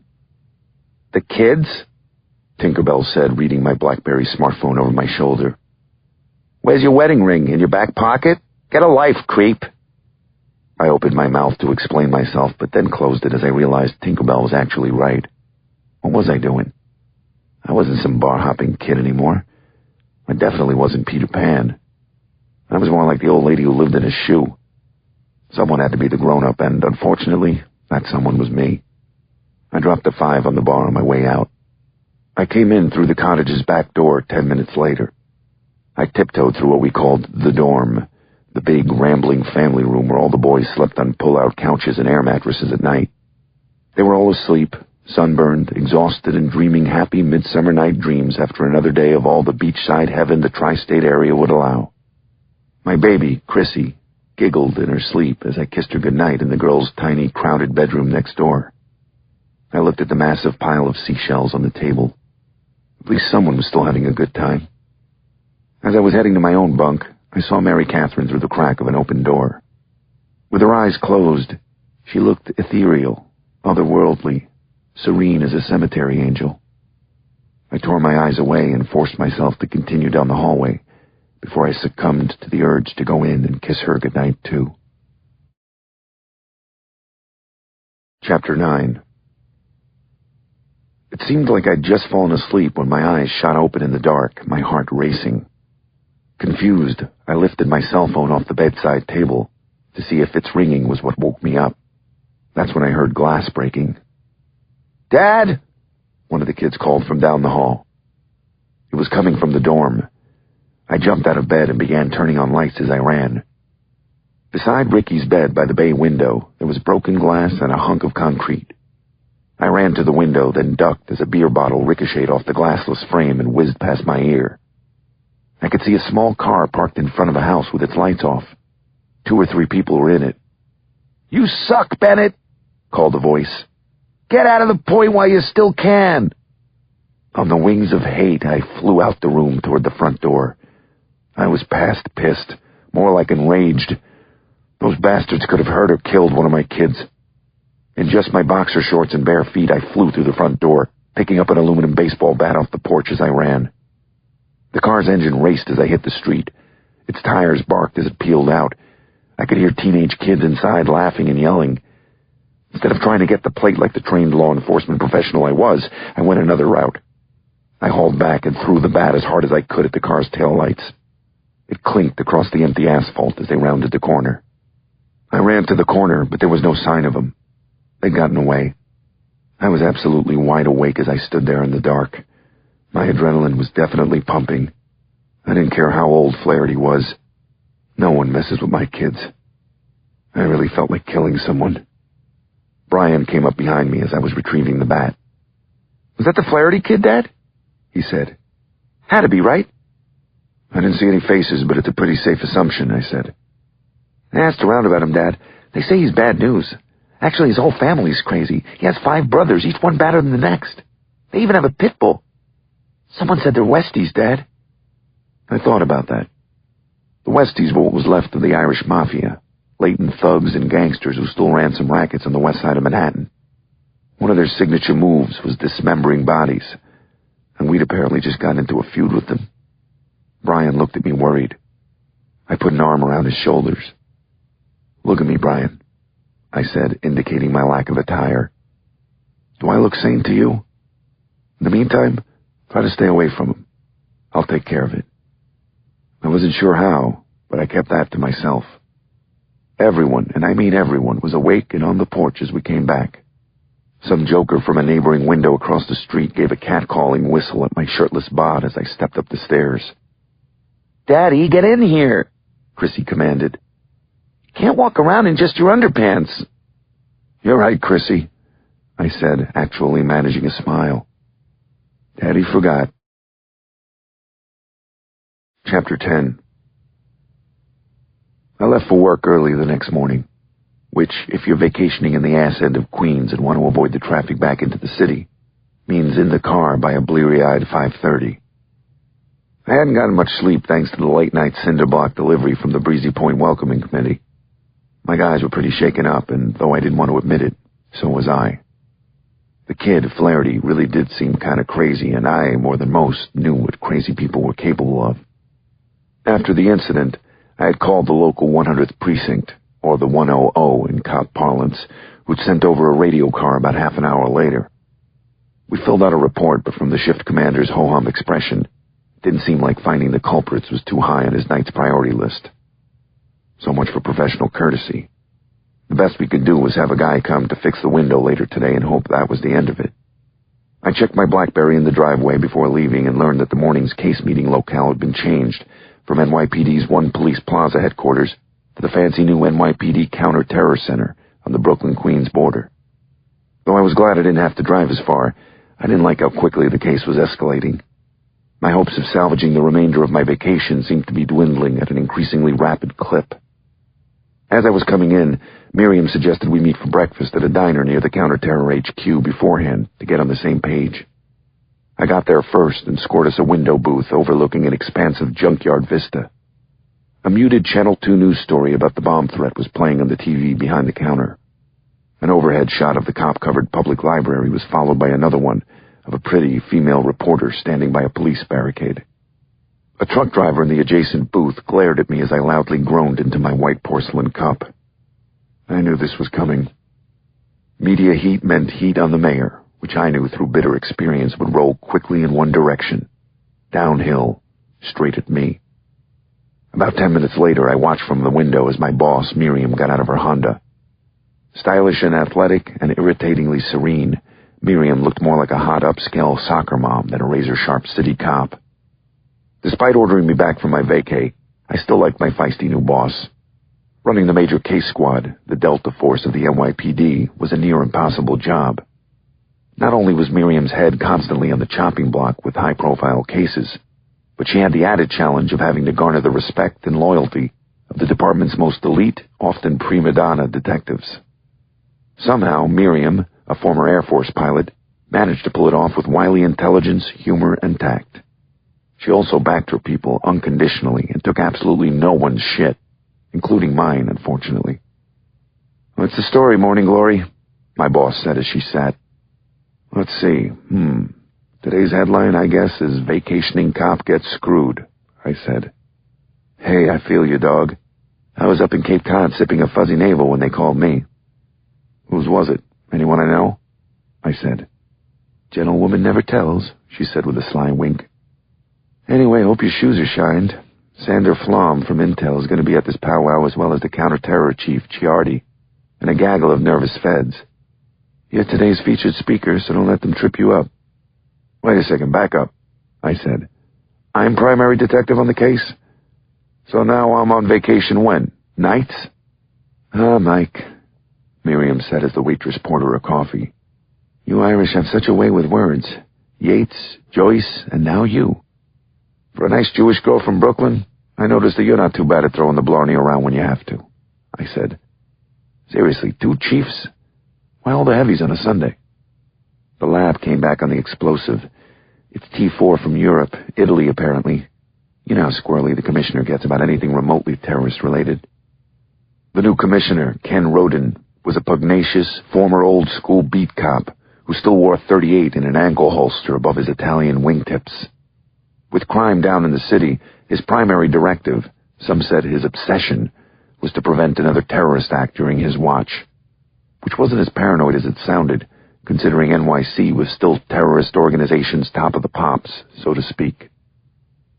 The kids? Tinkerbell said, reading my BlackBerry smartphone over my shoulder. Where's your wedding ring? In your back pocket? Get a life, creep. I opened my mouth to explain myself, but then closed it as I realized Tinkerbell was actually right. What was I doing? I wasn't some bar-hopping kid anymore. I definitely wasn't Peter Pan. I was more like the old lady who lived in a shoe. Someone had to be the grown-up, and unfortunately, that someone was me. I dropped a 5 on the bar on my way out. I came in through the cottage's back door 10 minutes later. I tiptoed through what we called the dorm, the big, rambling family room where all the boys slept on pull-out couches and air mattresses at night. They were all asleep, sunburned, exhausted, and dreaming happy midsummer night dreams after another day of all the beachside heaven the tri-state area would allow. My baby, Chrissy, giggled in her sleep as I kissed her goodnight in the girls' tiny, crowded bedroom next door. I looked at the massive pile of seashells on the table. At least someone was still having a good time. As I was heading to my own bunk, I saw Mary Catherine through the crack of an open door. With her eyes closed, she looked ethereal, otherworldly, serene as a cemetery angel. I tore my eyes away and forced myself to continue down the hallway before I succumbed to the urge to go in and kiss her goodnight, too. Chapter 9. It seemed like I'd just fallen asleep when my eyes shot open in the dark, my heart racing. Confused, I lifted my cell phone off the bedside table to see if its ringing was what woke me up. That's when I heard glass breaking. "Dad!" one of the kids called from down the hall. It was coming from the dorm. I jumped out of bed and began turning on lights as I ran. Beside Ricky's bed by the bay window, there was broken glass and a hunk of concrete. I ran to the window, then ducked as a beer bottle ricocheted off the glassless frame and whizzed past my ear. I could see a small car parked in front of a house with its lights off. 2 or 3 people were in it. "You suck, Bennett!" called a voice. "Get out of the point while you still can!" On the wings of hate, I flew out the room toward the front door. I was past pissed, more like enraged. Those bastards could have hurt or killed one of my kids. In just my boxer shorts and bare feet, I flew through the front door, picking up an aluminum baseball bat off the porch as I ran. The car's engine raced as I hit the street. Its tires barked as it peeled out. I could hear teenage kids inside laughing and yelling. Instead of trying to get the plate like the trained law enforcement professional I was, I went another route. I hauled back and threw the bat as hard as I could at the car's taillights. It clinked across the empty asphalt as they rounded the corner. I ran to the corner, but there was no sign of them. They'd gotten away. I was absolutely wide awake as I stood there in the dark. My adrenaline was definitely pumping. I didn't care how old Flaherty was. No one messes with my kids. I really felt like killing someone. Brian came up behind me as I was retrieving the bat. "Was that the Flaherty kid, Dad?" he said. "Had to be, right?" "I didn't see any faces, but it's a pretty safe assumption," I said. "I asked around about him, Dad. They say he's bad news. Actually, his whole family's crazy. He has 5 brothers, each one badder than the next. They even have a pit bull. Someone said they're Westies, Dad." I thought about that. The Westies were what was left of the Irish Mafia, latent thugs and gangsters who stole ransom rackets on the west side of Manhattan. One of their signature moves was dismembering bodies, and we'd apparently just gotten into a feud with them. Brian looked at me worried. I put an arm around his shoulders. "Look at me, Brian," I said, indicating my lack of attire. "Do I look sane to you? In the meantime, try to stay away from him. I'll take care of it." I wasn't sure how, but I kept that to myself. Everyone, and I mean everyone, was awake and on the porch as we came back. Some joker from a neighboring window across the street gave a cat-calling whistle at my shirtless bod as I stepped up the stairs. "Daddy, get in here," Chrissy commanded. Can't walk around in just your underpants. You're right, Chrissy, I said, actually managing a smile. Daddy forgot. Chapter 10. I left for work early the next morning, which, if you're vacationing in the ass end of Queens and want to avoid the traffic back into the city, means in the car by a bleary-eyed 5:30. I hadn't gotten much sleep thanks to the late-night cinder block delivery from the Breezy Point Welcoming Committee. My guys were pretty shaken up, and though I didn't want to admit it, so was I. The kid, Flaherty, really did seem kind of crazy, and I, more than most, knew what crazy people were capable of. After the incident, I had called the local 100th precinct, or the 100 in cop parlance, who'd sent over a radio car about half an hour later. We filled out a report, but from the shift commander's ho-hum expression, it didn't seem like finding the culprits was too high on his night's priority list. So much for professional courtesy. The best we could do was have a guy come to fix the window later today and hope that was the end of it. I checked my BlackBerry in the driveway before leaving and learned that the morning's case meeting locale had been changed from NYPD's One Police Plaza headquarters to the fancy new NYPD Counter-Terror Center on the Brooklyn-Queens border. Though I was glad I didn't have to drive as far, I didn't like how quickly the case was escalating. My hopes of salvaging the remainder of my vacation seemed to be dwindling at an increasingly rapid clip. As I was coming in, Miriam suggested we meet for breakfast at a diner near the Counter-Terror HQ beforehand to get on the same page. I got there first and scored us a window booth overlooking an expansive junkyard vista. A muted Channel 2 news story about the bomb threat was playing on the TV behind the counter. An overhead shot of the cop-covered public library was followed by another one of a pretty female reporter standing by a police barricade. A truck driver in the adjacent booth glared at me as I loudly groaned into my white porcelain cup. I knew this was coming. Media heat meant heat on the mayor, which I knew through bitter experience would roll quickly in one direction, downhill, straight at me. About 10 minutes later, I watched from the window as my boss, Miriam, got out of her Honda. Stylish and athletic and irritatingly serene, Miriam looked more like a hot upscale soccer mom than a razor-sharp city cop. Despite ordering me back from my vacay, I still liked my feisty new boss. Running the major case squad, the Delta Force of the NYPD, was a near-impossible job. Not only was Miriam's head constantly on the chopping block with high-profile cases, but she had the added challenge of having to garner the respect and loyalty of the department's most elite, often prima donna detectives. Somehow, Miriam, a former Air Force pilot, managed to pull it off with wily intelligence, humor, and tact. She also backed her people unconditionally and took absolutely no one's shit, including mine, unfortunately. "What's the story, Morning Glory?" my boss said as she sat. "Let's see. Today's headline, I guess, is Vacationing Cop Gets Screwed," I said. "Hey, I feel you, dog. I was up in Cape Cod sipping a fuzzy navel when they called me." "Whose was it? Anyone I know?" I said. "Gentlewoman never tells," she said with a sly wink. "Anyway, hope your shoes are shined. Sander Flom from Intel is going to be at this powwow as well as the counter-terror chief, Ciardi, and a gaggle of nervous feds. You're today's featured speaker, so don't let them trip you up." "Wait a second, back up," I said. "I'm primary detective on the case? So now I'm on vacation when? Nights?" Mike," Miriam said as the waitress poured her a coffee. "You Irish have such a way with words. Yates, Joyce, and now you. For a nice Jewish girl from Brooklyn, I noticed that you're not too bad at throwing the blarney around when you have to," I said. "Seriously, 2 chiefs? Why all the heavies on a Sunday?" The lab came back on the explosive. It's T4 from Europe, Italy apparently. You know how squirrely the commissioner gets about anything remotely terrorist-related. The new commissioner, Ken Roden, was a pugnacious, former old-school beat cop who still wore 38 in an ankle holster above his Italian wingtips. With crime down in the city, his primary directive, some said his obsession, was to prevent another terrorist act during his watch, which wasn't as paranoid as it sounded, considering NYC was still terrorist organization's top of the pops, so to speak.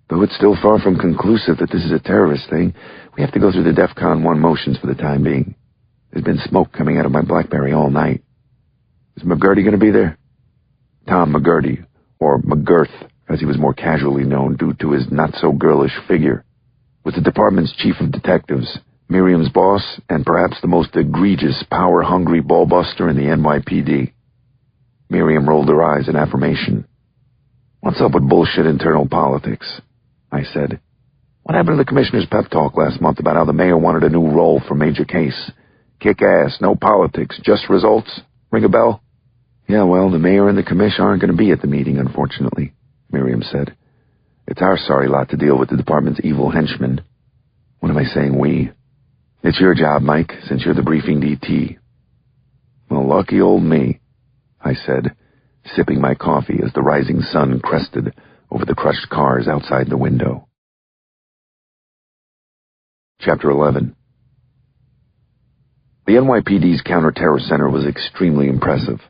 Though it's still far from conclusive that this is a terrorist thing, we have to go through the DEFCON 1 motions for the time being. There's been smoke coming out of my BlackBerry all night. Is McGurty going to be there? Tom McGurty, or McGirth, as he was more casually known due to his not-so-girlish figure, was the department's chief of detectives, Miriam's boss, and perhaps the most egregious, power-hungry ballbuster in the NYPD. Miriam rolled her eyes in affirmation. "What's up with bullshit internal politics?" I said. "What happened to the commissioner's pep talk last month about how the mayor wanted a new role for major case? Kick ass, no politics, just results? Ring a bell?" "Yeah, well, the mayor and the commish aren't going to be at the meeting, unfortunately," Miriam said. "It's our sorry lot to deal with the department's evil henchmen." "What am I saying, we?" "It's your job, Mike, since you're the briefing DT." "Well, lucky old me," I said, sipping my coffee as the rising sun crested over the crushed cars outside the window. Chapter 11. The NYPD's counter-terror center was extremely impressive.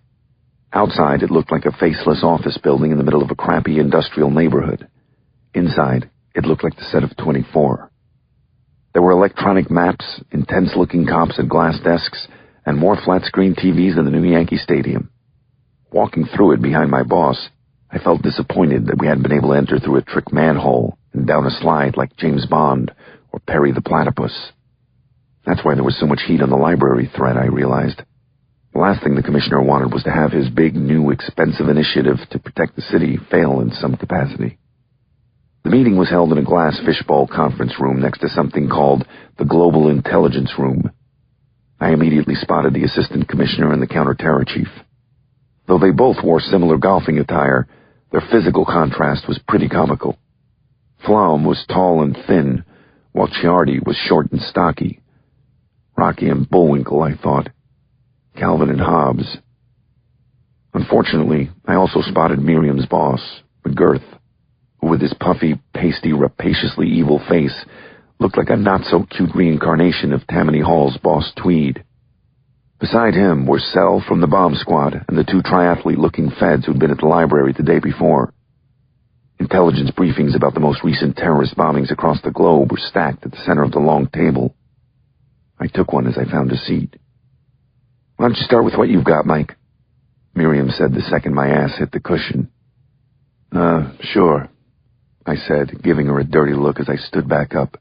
Outside, it looked like a faceless office building in the middle of a crappy industrial neighborhood. Inside, it looked like the set of 24. There were electronic maps, intense-looking cops at glass desks, and more flat-screen TVs than the new Yankee Stadium. Walking through it behind my boss, I felt disappointed that we hadn't been able to enter through a trick manhole and down a slide like James Bond or Perry the Platypus. That's why there was so much heat on the library thread, I realized. The last thing the commissioner wanted was to have his big, new, expensive initiative to protect the city fail in some capacity. The meeting was held in a glass fishbowl conference room next to something called the Global Intelligence Room. I immediately spotted the assistant commissioner and the counter-terror chief. Though they both wore similar golfing attire, their physical contrast was pretty comical. Flom was tall and thin, while Ciardi was short and stocky. Rocky and Bullwinkle, I thought. Calvin and Hobbes. Unfortunately, I also spotted Miriam's boss, McGirth, who with his puffy, pasty, rapaciously evil face looked like a not-so-cute reincarnation of Tammany Hall's boss Tweed. Beside him were Sel from the bomb squad and the two triathlete-looking feds who'd been at the library the day before. Intelligence briefings about the most recent terrorist bombings across the globe were stacked at the center of the long table. I took one as I found a seat. "Why don't you start with what you've got, Mike?" Miriam said the second my ass hit the cushion. Sure," I said, giving her a dirty look as I stood back up.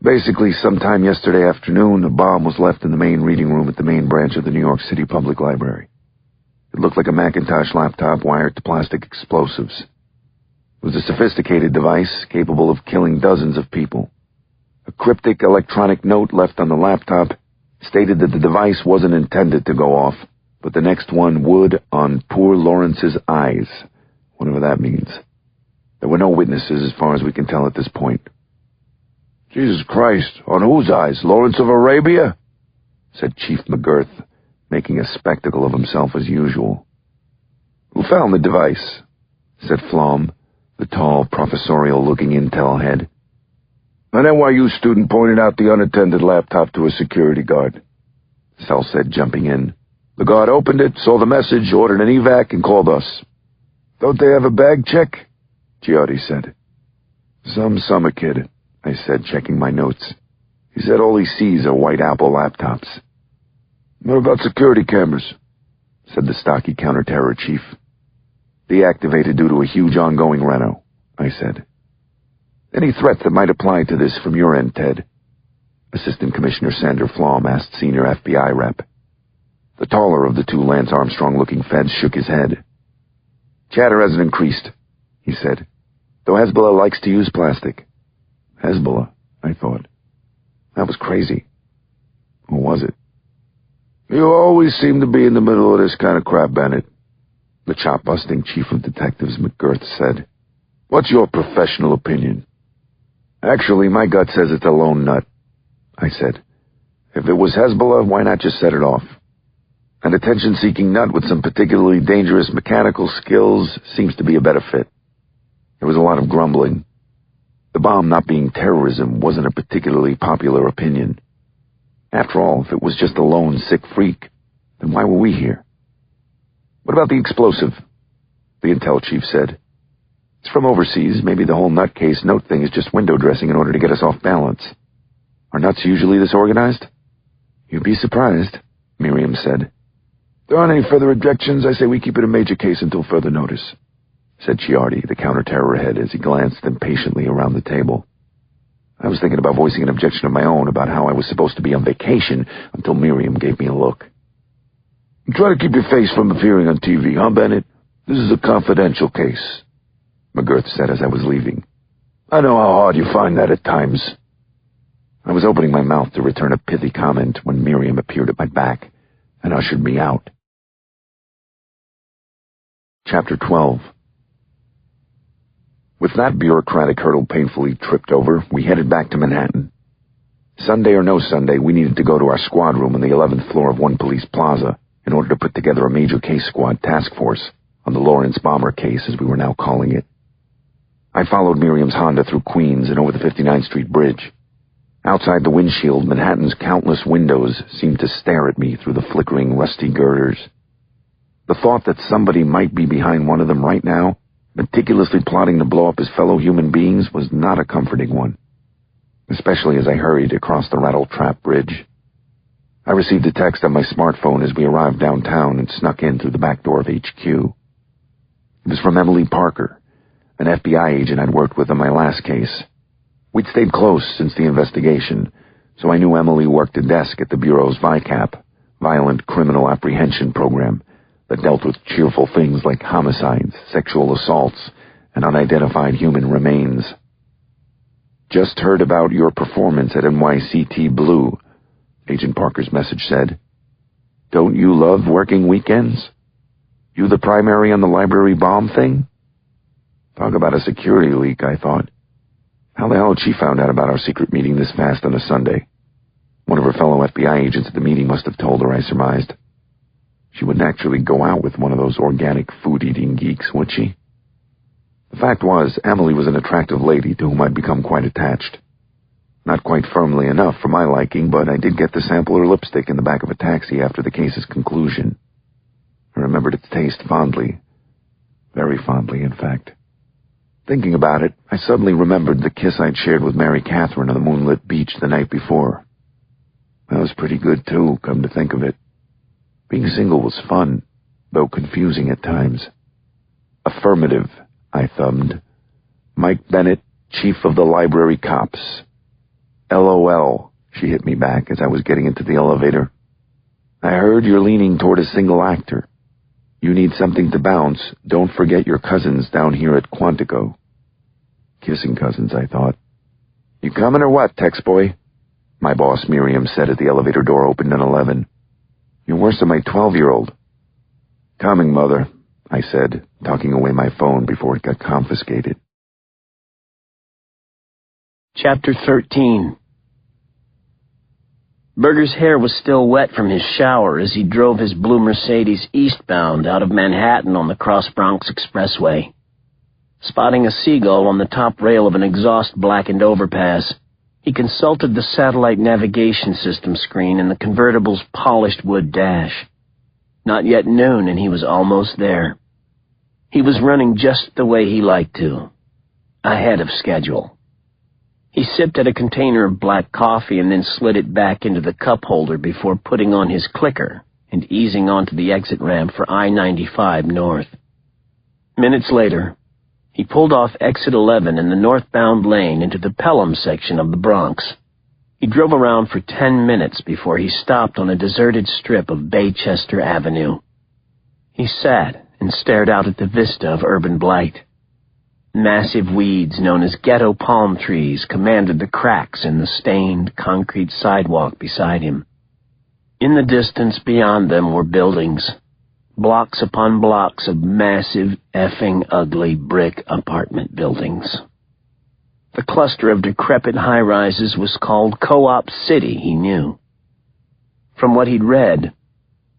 "Basically, sometime yesterday afternoon, a bomb was left in the main reading room at the main branch of the New York City Public Library. It looked like a Macintosh laptop wired to plastic explosives. It was a sophisticated device capable of killing dozens of people. A cryptic electronic note left on the laptop stated that the device wasn't intended to go off, but the next one would on poor Lawrence's eyes, whatever that means. There were no witnesses as far as we can tell at this point." "Jesus Christ, on whose eyes? Lawrence of Arabia?" said Chief McGirth, making a spectacle of himself as usual. "Who found the device?" said Flom, the tall, professorial-looking intel head. "An NYU student pointed out the unattended laptop to a security guard," Sel said, jumping in. "The guard opened it, saw the message, ordered an evac, and called us." "Don't they have a bag check?" Ciardi said. "Some summer kid," I said, checking my notes. "He said all he sees are white Apple laptops." "What about security cameras?" said the stocky counter-terror chief. "Deactivated due to a huge ongoing reno," I said. "Any threats that might apply to this from your end, Ted?" Assistant Commissioner Sander Flom asked senior FBI rep. The taller of the two Lance Armstrong-looking feds shook his head. "Chatter hasn't increased," he said, "though Hezbollah likes to use plastic." Hezbollah, I thought. That was crazy. Or was it? "You always seem to be in the middle of this kind of crap, Bennett," the chop-busting chief of detectives McGirth said. "What's your professional opinion?" "Actually, my gut says it's a lone nut," I said. "If it was Hezbollah, why not just set it off? An attention-seeking nut with some particularly dangerous mechanical skills seems to be a better fit." There was a lot of grumbling. The bomb not being terrorism wasn't a particularly popular opinion. After all, if it was just a lone sick freak, then why were we here? "What about the explosive?" the intel chief said. "It's from overseas. Maybe the whole nutcase note thing is just window dressing in order to get us off balance. Are nuts usually this organized?" "You'd be surprised," Miriam said. "If there aren't any further objections, I say we keep it a major case until further notice," said Ciardi, the counter-terror head, as he glanced impatiently around the table. I was thinking about voicing an objection of my own about how I was supposed to be on vacation until Miriam gave me a look. Try to keep your face from appearing on TV, huh, Bennett? This is a confidential case, McGirth said as I was leaving. I know how hard you find that at times. I was opening my mouth to return a pithy comment when Miriam appeared at my back and ushered me out. Chapter 12. With that bureaucratic hurdle painfully tripped over, we headed back to Manhattan. Sunday or no Sunday, we needed to go to our squad room on the 11th floor of One Police Plaza in order to put together a major case squad task force on the Lawrence bomber case, as we were now calling it. I followed Miriam's Honda through Queens and over the 59th Street Bridge. Outside the windshield, Manhattan's countless windows seemed to stare at me through the flickering, rusty girders. The thought that somebody might be behind one of them right now, meticulously plotting to blow up his fellow human beings, was not a comforting one, especially as I hurried across the Rattle-Trap Bridge. I received a text on my smartphone as we arrived downtown and snuck in through the back door of HQ. It was from Emily Parker, an FBI agent I'd worked with on my last case. We'd stayed close since the investigation, so I knew Emily worked a desk at the Bureau's VICAP, Violent Criminal Apprehension Program, that dealt with cheerful things like homicides, sexual assaults, and unidentified human remains. Just heard about your performance at NYCT Blue, Agent Parker's message said. Don't you love working weekends? You the primary on the library bomb thing? Talk about a security leak, I thought. How the hell had she found out about our secret meeting this fast on a Sunday? One of her fellow FBI agents at the meeting must have told her, I surmised. She wouldn't actually go out with one of those organic food-eating geeks, would she? The fact was, Emily was an attractive lady to whom I'd become quite attached. Not quite firmly enough for my liking, but I did get to sample her lipstick in the back of a taxi after the case's conclusion. I remembered its taste fondly. Very fondly, in fact. Thinking about it, I suddenly remembered the kiss I'd shared with Mary Catherine on the moonlit beach the night before. That was pretty good, too, come to think of it. Being single was fun, though confusing at times. Affirmative, I thumbed. Mike Bennett, Chief of the Library Cops. LOL, she hit me back as I was getting into the elevator. I heard you're leaning toward a single actor. You need something to bounce. Don't forget your cousins down here at Quantico. Kissing cousins, I thought. You coming or what, Tex boy? My boss Miriam said as the elevator door opened at 11. You're worse than my 12-year-old. Coming, Mother, I said, tucking away my phone before it got confiscated. Chapter 13. Berger's hair was still wet from his shower as he drove his blue Mercedes eastbound out of Manhattan on the Cross Bronx Expressway. Spotting a seagull on the top rail of an exhaust-blackened overpass, he consulted the satellite navigation system screen in the convertible's polished wood dash. Not yet noon, and he was almost there. He was running just the way he liked to, ahead of schedule. He sipped at a container of black coffee and then slid it back into the cup holder before putting on his clicker and easing onto the exit ramp for I-95 North. Minutes later, he pulled off exit 11 in the northbound lane into the Pelham section of the Bronx. He drove around for 10 minutes before he stopped on a deserted strip of Baychester Avenue. He sat and stared out at the vista of urban blight. Massive weeds known as ghetto palm trees commanded the cracks in the stained concrete sidewalk beside him. In the distance beyond them were buildings, blocks upon blocks of massive, effing ugly brick apartment buildings. The cluster of decrepit high-rises was called Co-op City, he knew. From what he'd read,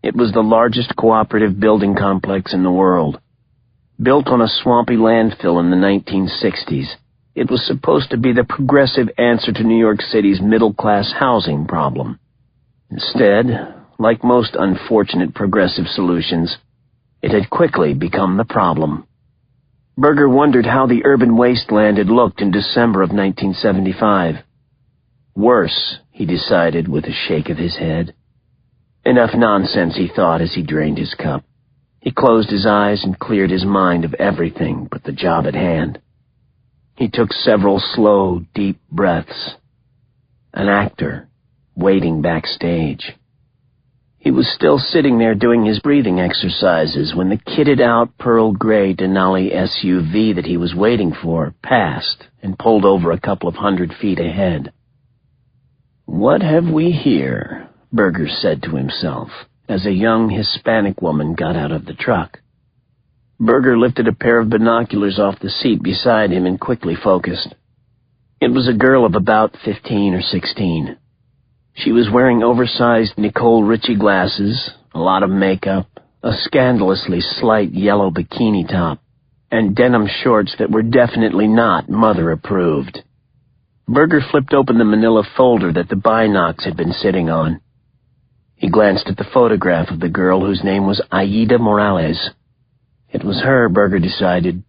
it was the largest cooperative building complex in the world. Built on a swampy landfill in the 1960s, it was supposed to be the progressive answer to New York City's middle-class housing problem. Instead, like most unfortunate progressive solutions, it had quickly become the problem. Berger wondered how the urban wasteland had looked in December of 1975. Worse, he decided with a shake of his head. Enough nonsense, he thought as he drained his cup. He closed his eyes and cleared his mind of everything but the job at hand. He took several slow, deep breaths. An actor, waiting backstage. He was still sitting there doing his breathing exercises when the kitted-out pearl-gray Denali SUV that he was waiting for passed and pulled over a couple of 100 feet ahead. "What have we here?" Berger said to himself, as a young Hispanic woman got out of the truck. Berger lifted a pair of binoculars off the seat beside him and quickly focused. It was a girl of about 15 or 16. She was wearing oversized Nicole Richie glasses, a lot of makeup, a scandalously slight yellow bikini top, and denim shorts that were definitely not mother-approved. Berger flipped open the manila folder that the binocs had been sitting on. He glanced at the photograph of the girl whose name was Aida Morales. It was her, Berger decided.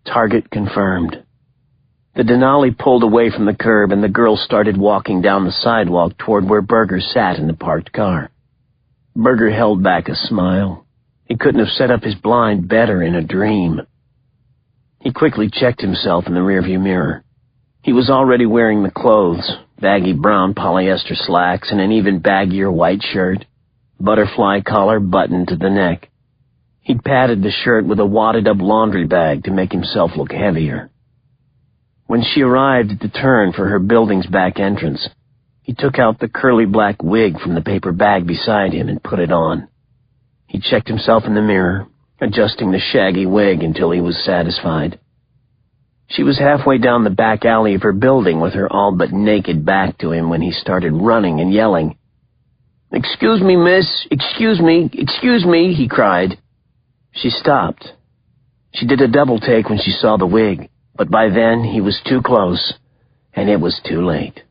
Target confirmed. The Denali pulled away from the curb and the girl started walking down the sidewalk toward where Berger sat in the parked car. Berger held back a smile. He couldn't have set up his blind better in a dream. He quickly checked himself in the rearview mirror. He was already wearing the clothes, baggy brown polyester slacks and an even baggier white shirt, butterfly collar buttoned to the neck. He'd padded the shirt with a wadded-up laundry bag to make himself look heavier. When she arrived at the turn for her building's back entrance, he took out the curly black wig from the paper bag beside him and put it on. He checked himself in the mirror, adjusting the shaggy wig until he was satisfied. She was halfway down the back alley of her building with her all but naked back to him when he started running and yelling. "Excuse me, miss, excuse me," he cried. She stopped. She did a double take when she saw the wig, but by then he was too close, and it was too late.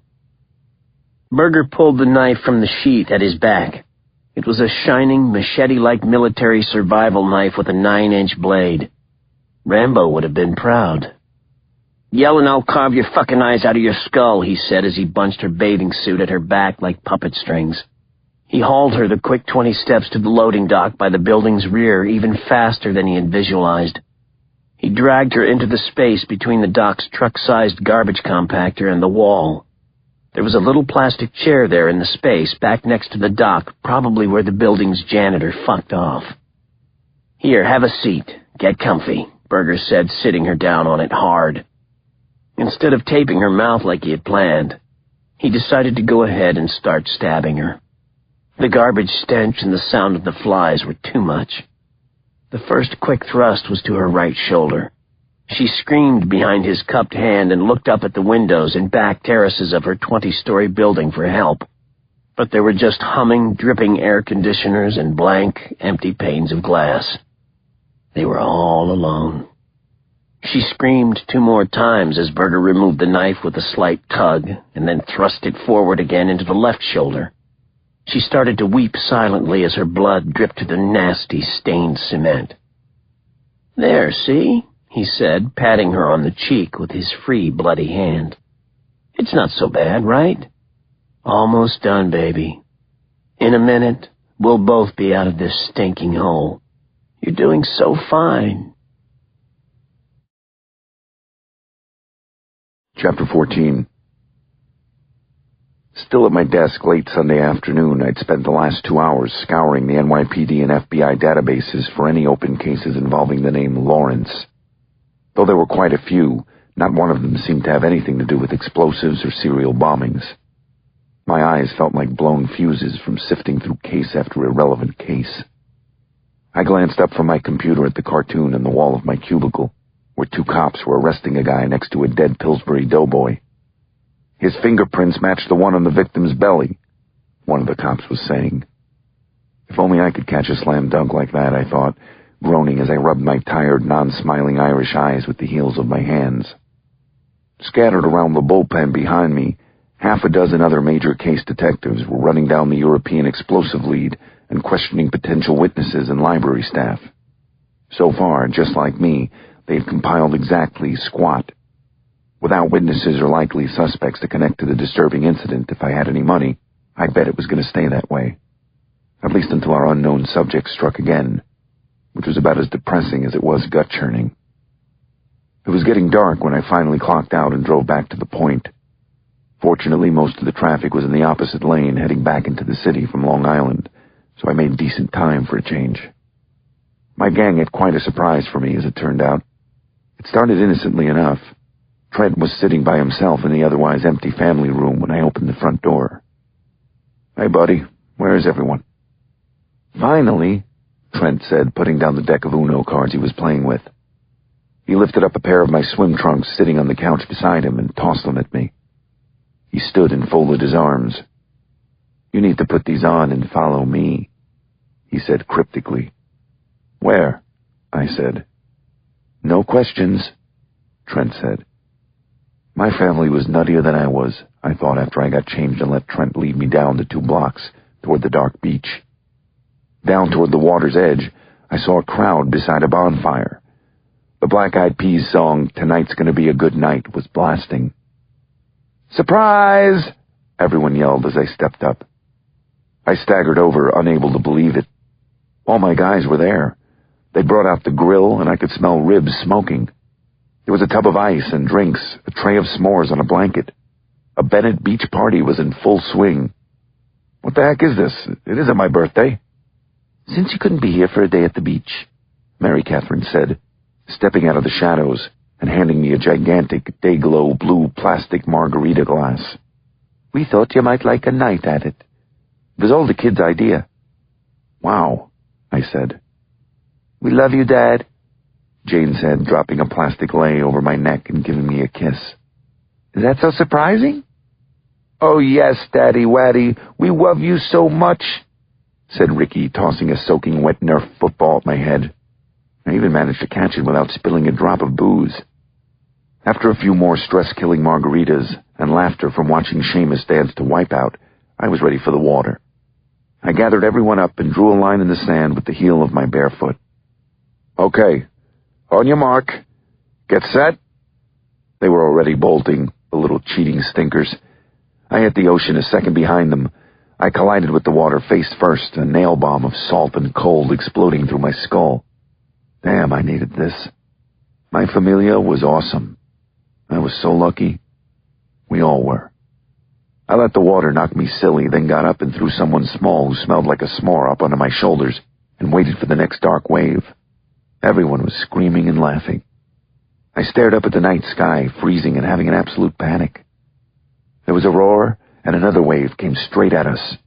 Berger pulled the knife from the sheath at his back. It was a shining, machete-like military survival knife with a 9-inch blade. Rambo would have been proud. "Yell and I'll carve your fucking eyes out of your skull," he said as he bunched her bathing suit at her back like puppet strings. He hauled her the quick 20 steps to the loading dock by the building's rear even faster than he had visualized. He dragged her into the space between the dock's truck-sized garbage compactor and the wall. There was a little plastic chair there in the space back next to the dock, probably where the building's janitor fucked off. "Here, have a seat. Get comfy," Berger said, sitting her down on it hard. Instead of taping her mouth like he had planned, he decided to go ahead and start stabbing her. The garbage stench and the sound of the flies were too much. The first quick thrust was to her right shoulder. She screamed behind his cupped hand and looked up at the windows and back terraces of her 20-story building for help. But there were just humming, dripping air conditioners and blank, empty panes of glass. They were all alone. She screamed 2 more times as Berger removed the knife with a slight tug and then thrust it forward again into the left shoulder. She started to weep silently as her blood dripped to the nasty, stained cement. "There, see?" he said, patting her on the cheek with his free, bloody hand. "It's not so bad, right? Almost done, baby. In a minute, we'll both be out of this stinking hole. You're doing so fine." Chapter 14. Still at my desk late Sunday afternoon, I'd spent the last 2 hours scouring the NYPD and FBI databases for any open cases involving the name Lawrence. Though there were quite a few, not one of them seemed to have anything to do with explosives or serial bombings. My eyes felt like blown fuses from sifting through case after irrelevant case. I glanced up from my computer at the cartoon on the wall of my cubicle, where 2 cops were arresting a guy next to a dead Pillsbury doughboy. "His fingerprints matched the one on the victim's belly," one of the cops was saying. If only I could catch a slam dunk like that, I thought, groaning as I rubbed my tired, non-smiling Irish eyes with the heels of my hands. Scattered around the bullpen behind me, 6 other major case detectives were running down the European explosive lead and questioning potential witnesses and library staff. So far, just like me, they'd compiled exactly squat. Without witnesses or likely suspects to connect to the disturbing incident, if I had any money, I'd bet it was going to stay that way. At least until our unknown subject struck again, which was about as depressing as it was gut-churning. It was getting dark when I finally clocked out and drove back to the point. Fortunately, most of the traffic was in the opposite lane, heading back into the city from Long Island, so I made decent time for a change. My gang had quite a surprise for me, as it turned out. It started innocently enough. Trent was sitting by himself in the otherwise empty family room when I opened the front door. "Hey, buddy, where is everyone?" "Finally," Trent said, putting down the deck of Uno cards he was playing with. He lifted up a pair of my swim trunks sitting on the couch beside him and tossed them at me. He stood and folded his arms. "You need to put these on and follow me," he said cryptically. "Where?" I said. "No questions," Trent said. My family was nuttier than I was, I thought, after I got changed and let Trent lead me down the 2 blocks toward the dark beach. Down toward the water's edge, I saw a crowd beside a bonfire. The Black Eyed Peas song, "Tonight's Gonna Be a Good Night," was blasting. "Surprise!" everyone yelled as I stepped up. I staggered over, unable to believe it. All my guys were there. They brought out the grill, and I could smell ribs smoking. There was a tub of ice and drinks, a tray of s'mores on a blanket. A Bennett beach party was in full swing. "What the heck is this? It isn't my birthday." "Since you couldn't be here for a day at the beach," Mary Catherine said, stepping out of the shadows and handing me a gigantic day-glow blue plastic margarita glass. "We thought you might like a night at it. It was all the kids' idea." "Wow," I said. "We love you, Dad," Jane said, dropping a plastic lei over my neck and giving me a kiss. "Is that so surprising?" "Oh, yes, Daddy Waddy, we love you so much," said Ricky, tossing a soaking wet Nerf football at my head. I even managed to catch it without spilling a drop of booze. After a few more stress-killing margaritas and laughter from watching Seamus dance to Wipeout, I was ready for the water. I gathered everyone up and drew a line in the sand with the heel of my bare foot. "Okay, on your mark. Get set." They were already bolting, the little cheating stinkers. I hit the ocean a second behind them. I collided with the water face first, a nail bomb of salt and cold exploding through my skull. Damn, I needed this. My familia was awesome. I was so lucky. We all were. I let the water knock me silly, then got up and threw someone small who smelled like a s'more up onto my shoulders and waited for the next dark wave. Everyone was screaming and laughing. I stared up at the night sky, freezing and having an absolute panic. There was a roar, and another wave came straight at us.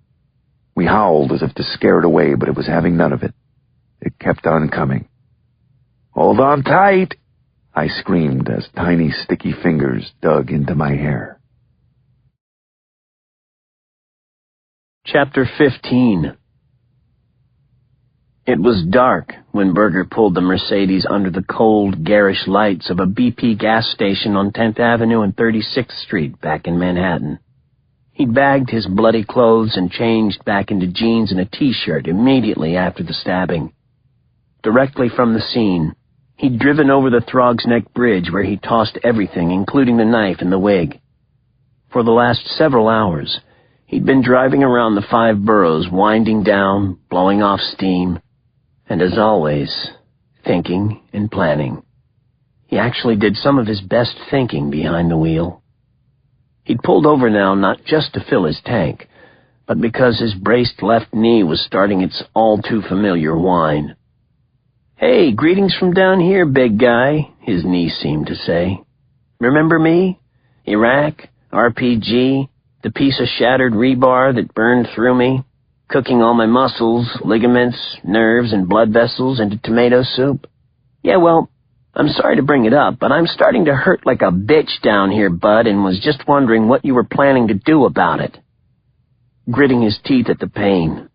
We howled as if to scare it away, but it was having none of it. It kept on coming. "Hold on tight," I screamed as tiny sticky fingers dug into my hair. Chapter 15. It was dark when Berger pulled the Mercedes under the cold, garish lights of a BP gas station on 10th Avenue and 36th Street back in Manhattan. He'd bagged his bloody clothes and changed back into jeans and a T-shirt immediately after the stabbing. Directly from the scene, he'd driven over the Throgs Neck Bridge where he tossed everything, including the knife and the wig. For the last several hours, he'd been driving around the 5 boroughs, winding down, blowing off steam, and as always, thinking and planning. He actually did some of his best thinking behind the wheel. He'd pulled over now not just to fill his tank, but because his braced left knee was starting its all-too-familiar whine. "Hey, greetings from down here, big guy," his knee seemed to say. "Remember me? Iraq, RPG, the piece of shattered rebar that burned through me, cooking all my muscles, ligaments, nerves, and blood vessels into tomato soup? Yeah, well, I'm sorry to bring it up, but I'm starting to hurt like a bitch down here, bud, and was just wondering what you were planning to do about it." Gritting his teeth at the pain,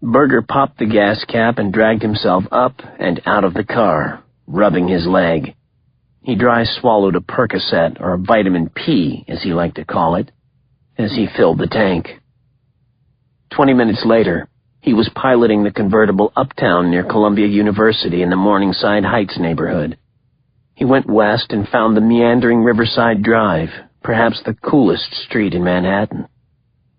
Berger popped the gas cap and dragged himself up and out of the car, rubbing his leg. He dry swallowed a Percocet, or a vitamin P, as he liked to call it, as he filled the tank. 20 minutes later, he was piloting the convertible uptown near Columbia University in the Morningside Heights neighborhood. He went west and found the meandering Riverside Drive, perhaps the coolest street in Manhattan.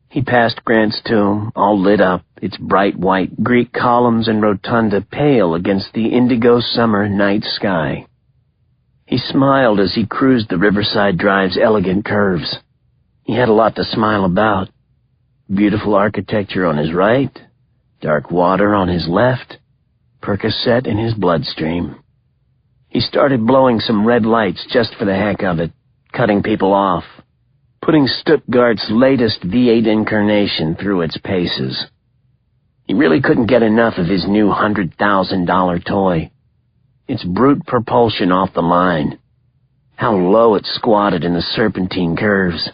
He passed Grant's tomb, all lit up, its bright white Greek columns and rotunda pale against the indigo summer night sky. He smiled as he cruised the Riverside Drive's elegant curves. He had a lot to smile about. Beautiful architecture on his right, dark water on his left, Percocet in his bloodstream. He started blowing some red lights just for the heck of it, cutting people off, putting Stuttgart's latest V8 incarnation through its paces. He really couldn't get enough of his new $100,000 toy. Its brute propulsion off the line. How low it squatted in the serpentine curves.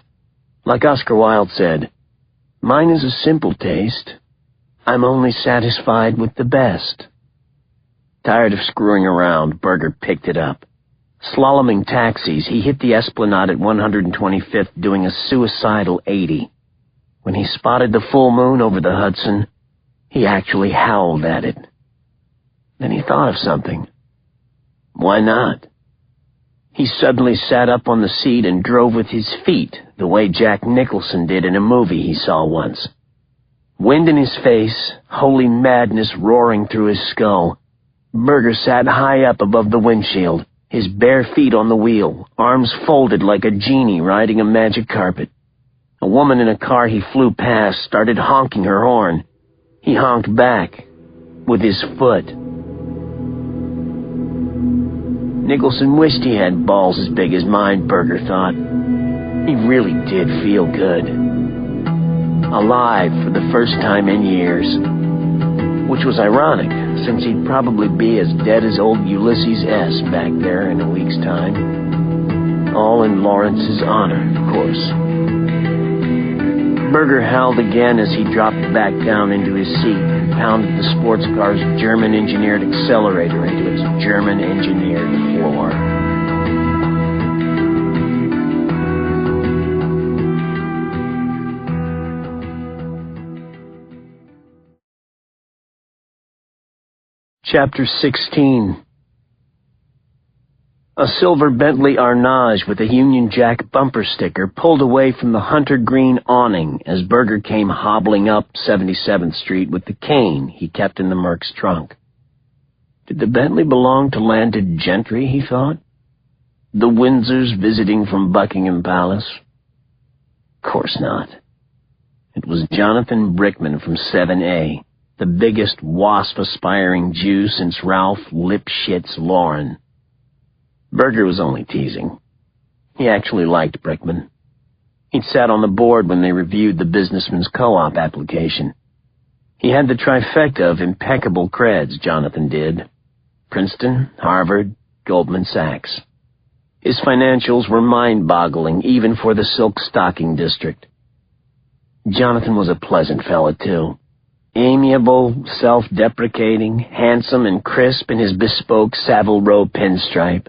Like Oscar Wilde said, "Mine is a simple taste. I'm only satisfied with the best." Tired of screwing around, Berger picked it up. Slaloming taxis, he hit the Esplanade at 125th doing a suicidal 80. When he spotted the full moon over the Hudson, he actually howled at it. Then he thought of something. Why not? He suddenly sat up on the seat and drove with his feet, the way Jack Nicholson did in a movie he saw once. Wind in his face, holy madness roaring through his skull. Berger sat high up above the windshield, his bare feet on the wheel, arms folded like a genie riding a magic carpet. A woman in a car he flew past started honking her horn. He honked back, with his foot. Nicholson wished he had balls as big as mine, Berger thought. He really did feel good. Alive for the first time in years. Which was ironic, since he'd probably be as dead as old Ulysses S. back there in a week's time. All in Lawrence's honor, of course. Berger howled again as he dropped back down into his seat and pounded the sports car's German-engineered accelerator into its German-engineered floor. Chapter 16. A silver Bentley Arnage with a Union Jack bumper sticker pulled away from the hunter green awning as Berger came hobbling up 77th Street with the cane he kept in the Merc's trunk. Did the Bentley belong to landed gentry, he thought? The Windsors visiting from Buckingham Palace? Of course not. It was Jonathan Brickman from 7A, the biggest wasp-aspiring Jew since Ralph Lipschitz Lauren. Berger was only teasing. He actually liked Brickman. He'd sat on the board when they reviewed the businessman's co-op application. He had the trifecta of impeccable creds, Jonathan did. Princeton, Harvard, Goldman Sachs. His financials were mind-boggling, even for the silk stocking district. Jonathan was a pleasant fellow, too. Amiable, self-deprecating, handsome and crisp in his bespoke Savile Row pinstripe.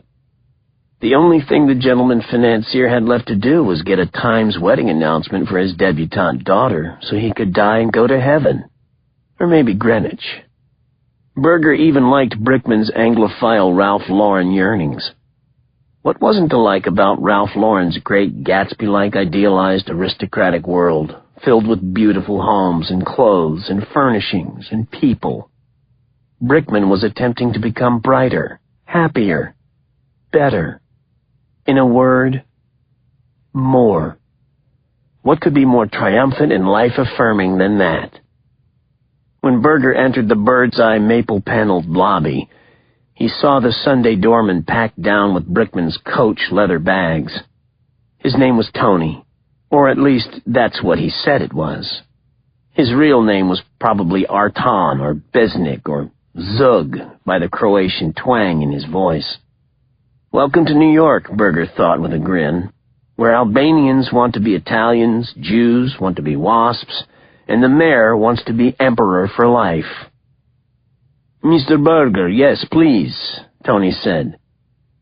The only thing the gentleman financier had left to do was get a Times wedding announcement for his debutante daughter so he could die and go to heaven. Or maybe Greenwich. Berger even liked Brickman's Anglophile Ralph Lauren yearnings. What wasn't to like about Ralph Lauren's great Gatsby-like idealized aristocratic world, filled with beautiful homes and clothes and furnishings and people? Brickman was attempting to become brighter, happier, better. In a word, more. What could be more triumphant and life-affirming than that? When Berger entered the bird's-eye maple-paneled lobby, he saw the Sunday doorman packed down with Brickman's Coach leather bags. His name was Tony, or at least that's what he said it was. His real name was probably Artan or Besnik or Zug by the Croatian twang in his voice. Welcome to New York, Berger thought with a grin, where Albanians want to be Italians, Jews want to be wasps, and the mayor wants to be emperor for life. Mr. Berger, yes, please, Tony said.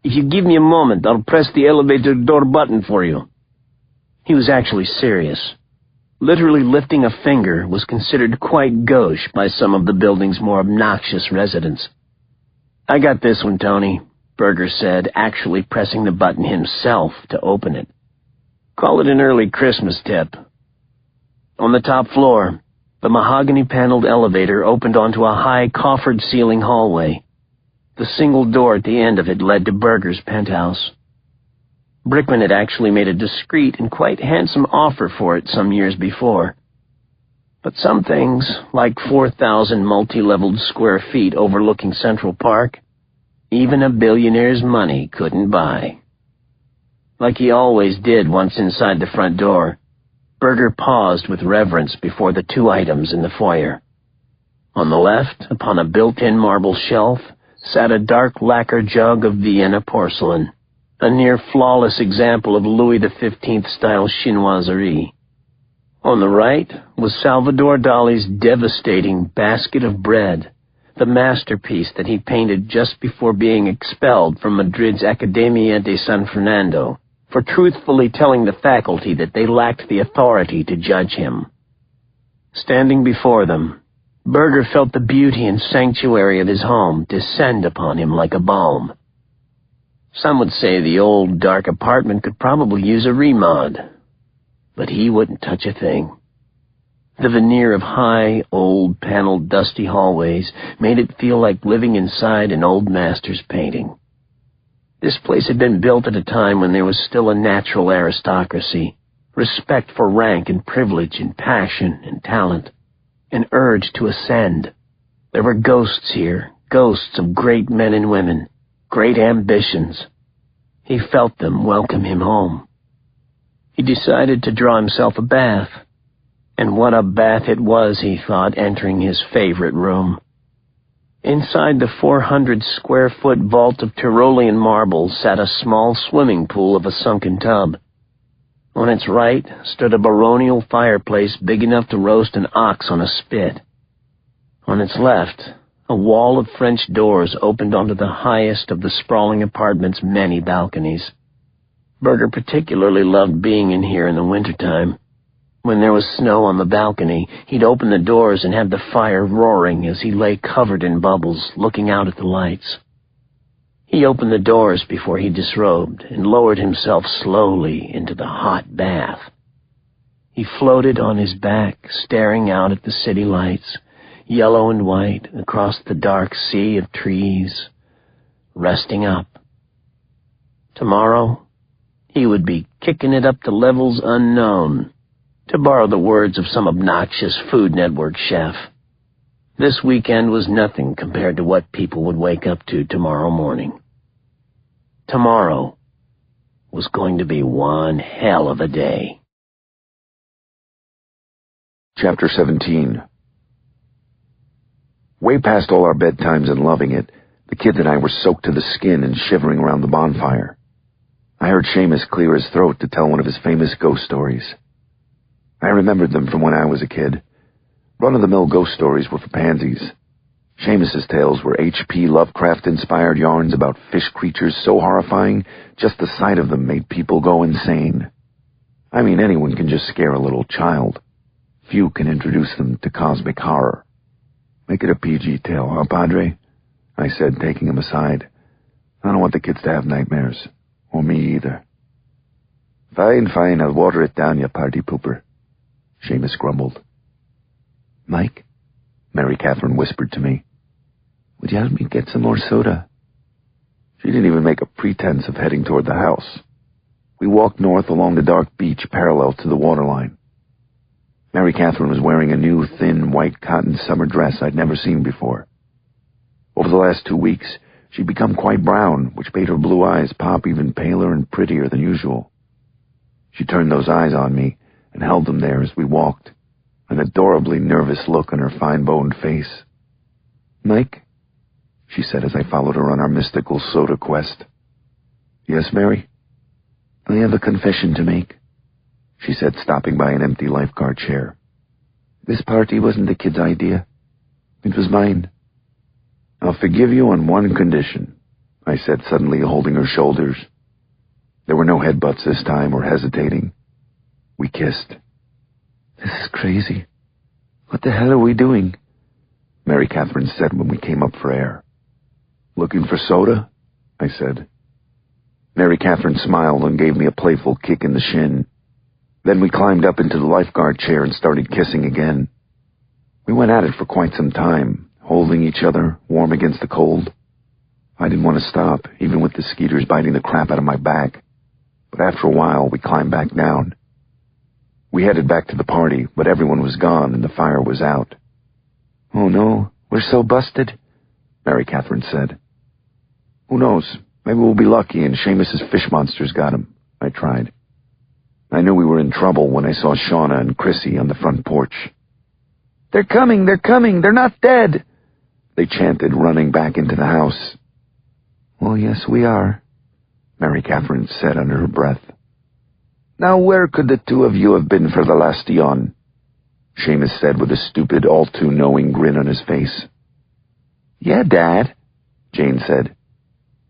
If you give me a moment, I'll press the elevator door button for you. He was actually serious. Literally lifting a finger was considered quite gauche by some of the building's more obnoxious residents. I got this one, Tony, Berger said, actually pressing the button himself to open it. Call it an early Christmas tip. On the top floor, the mahogany-paneled elevator opened onto a high coffered ceiling hallway. The single door at the end of it led to Berger's penthouse. Brickman had actually made a discreet and quite handsome offer for it some years before. But some things, like 4,000 multi-leveled square feet overlooking Central Park, even a billionaire's money couldn't buy. Like he always did once inside the front door, Berger paused with reverence before the two items in the foyer. On the left, upon a built-in marble shelf, sat a dark lacquer jug of Vienna porcelain, a near-flawless example of Louis XV-style chinoiserie. On the right was Salvador Dali's devastating Basket of Bread, the masterpiece that he painted just before being expelled from Madrid's Academia de San Fernando for truthfully telling the faculty that they lacked the authority to judge him. Standing before them, Berger felt the beauty and sanctuary of his home descend upon him like a balm. Some would say the old, dark apartment could probably use a remod, but he wouldn't touch a thing. The veneer of high, old, paneled, dusty hallways made it feel like living inside an old master's painting. This place had been built at a time when there was still a natural aristocracy, respect for rank and privilege and passion and talent, an urge to ascend. There were ghosts here, ghosts of great men and women, great ambitions. He felt them welcome him home. He decided to draw himself a bath. And what a bath it was, he thought, entering his favorite room. Inside the 400-square-foot vault of Tyrolean marble sat a small swimming pool of a sunken tub. On its right stood a baronial fireplace big enough to roast an ox on a spit. On its left, a wall of French doors opened onto the highest of the sprawling apartment's many balconies. Berger particularly loved being in here in the wintertime. When there was snow on the balcony, he'd open the doors and have the fire roaring as he lay covered in bubbles, looking out at the lights. He opened the doors before he disrobed and lowered himself slowly into the hot bath. He floated on his back, staring out at the city lights, yellow and white, across the dark sea of trees, resting up. Tomorrow, he would be kicking it up to levels unknown, to borrow the words of some obnoxious Food Network chef. This weekend was nothing compared to what people would wake up to tomorrow morning. Tomorrow was going to be one hell of a day. Chapter 17. Way past all our bedtimes and loving it, the kids and I were soaked to the skin and shivering around the bonfire. I heard Seamus clear his throat to tell one of his famous ghost stories. I remembered them from when I was a kid. Run-of-the-mill ghost stories were for pansies. Seamus's tales were H.P. Lovecraft-inspired yarns about fish creatures so horrifying, just the sight of them made people go insane. I mean, anyone can just scare a little child. Few can introduce them to cosmic horror. Make it a PG tale, huh, Padre? I said, taking him aside. I don't want the kids to have nightmares. Or me either. Fine, I'll water it down, you party pooper. Seamus grumbled. Mike, Mary Catherine whispered to me, would you help me get some more soda? She didn't even make a pretense of heading toward the house. We walked north along the dark beach parallel to the waterline. Mary Catherine was wearing a new, thin, white cotton summer dress I'd never seen before. Over the last 2 weeks, she'd become quite brown, which made her blue eyes pop even paler and prettier than usual. She turned those eyes on me and held them there as we walked, an adorably nervous look on her fine-boned face. Mike, she said as I followed her on our mystical soda quest. Yes, Mary? I have a confession to make, she said, stopping by an empty lifeguard chair. This party wasn't the kid's idea. It was mine. I'll forgive you on one condition, I said, suddenly holding her shoulders. There were no headbutts this time or hesitating. We kissed. This is crazy. What the hell are we doing? Mary Catherine said when we came up for air. Looking for soda? I said. Mary Catherine smiled and gave me a playful kick in the shin. Then we climbed up into the lifeguard chair and started kissing again. We went at it for quite some time, holding each other, warm against the cold. I didn't want to stop, even with the skeeters biting the crap out of my back. But after a while, we climbed back down. We headed back to the party, but everyone was gone and the fire was out. "Oh no, we're so busted," Mary Catherine said. "Who knows? Maybe we'll be lucky and Seamus's fish monsters got him," I tried. I knew we were in trouble when I saw Shauna and Chrissy on the front porch. They're coming, they're not dead," they chanted, running back into the house. "Well, yes, we are," Mary Catherine said under her breath. "Now where could the two of you have been for the last eon?" Seamus said with a stupid, all-too-knowing grin on his face. "Yeah, Dad," Jane said.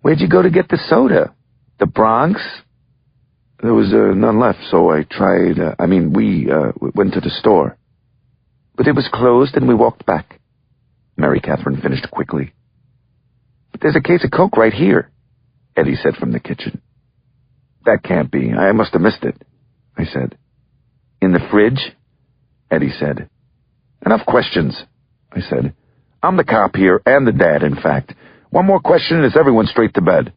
"Where'd you go to get the soda? The Bronx?" "There was none left, so I tried, we went to the store. But it was closed and we walked back," Mary Catherine finished quickly. "But there's a case of Coke right here," Eddie said from the kitchen. "That can't be. I must have missed it," I said. "In the fridge?" Eddie said. "Enough questions," I said. "I'm the cop here, and the dad, in fact. One more question and it's everyone straight to bed."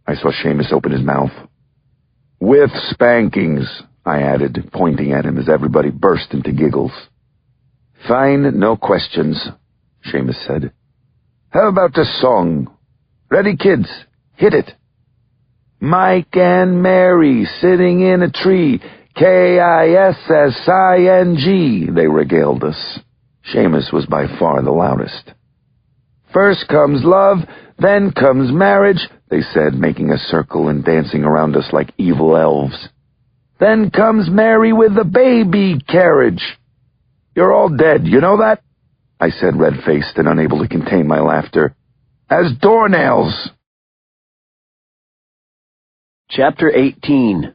I saw Seamus open his mouth. "With spankings," I added, pointing at him as everybody burst into giggles. "Fine, no questions," Seamus said. "How about the song? Ready, kids? Hit it." "Mike and Mary sitting in a tree, Kissing, they regaled us. Seamus was by far the loudest. "First comes love, then comes marriage," they said, making a circle and dancing around us like evil elves. "Then comes Mary with the baby carriage." "You're all dead, you know that?" I said, red-faced and unable to contain my laughter. "As doornails." Chapter 18.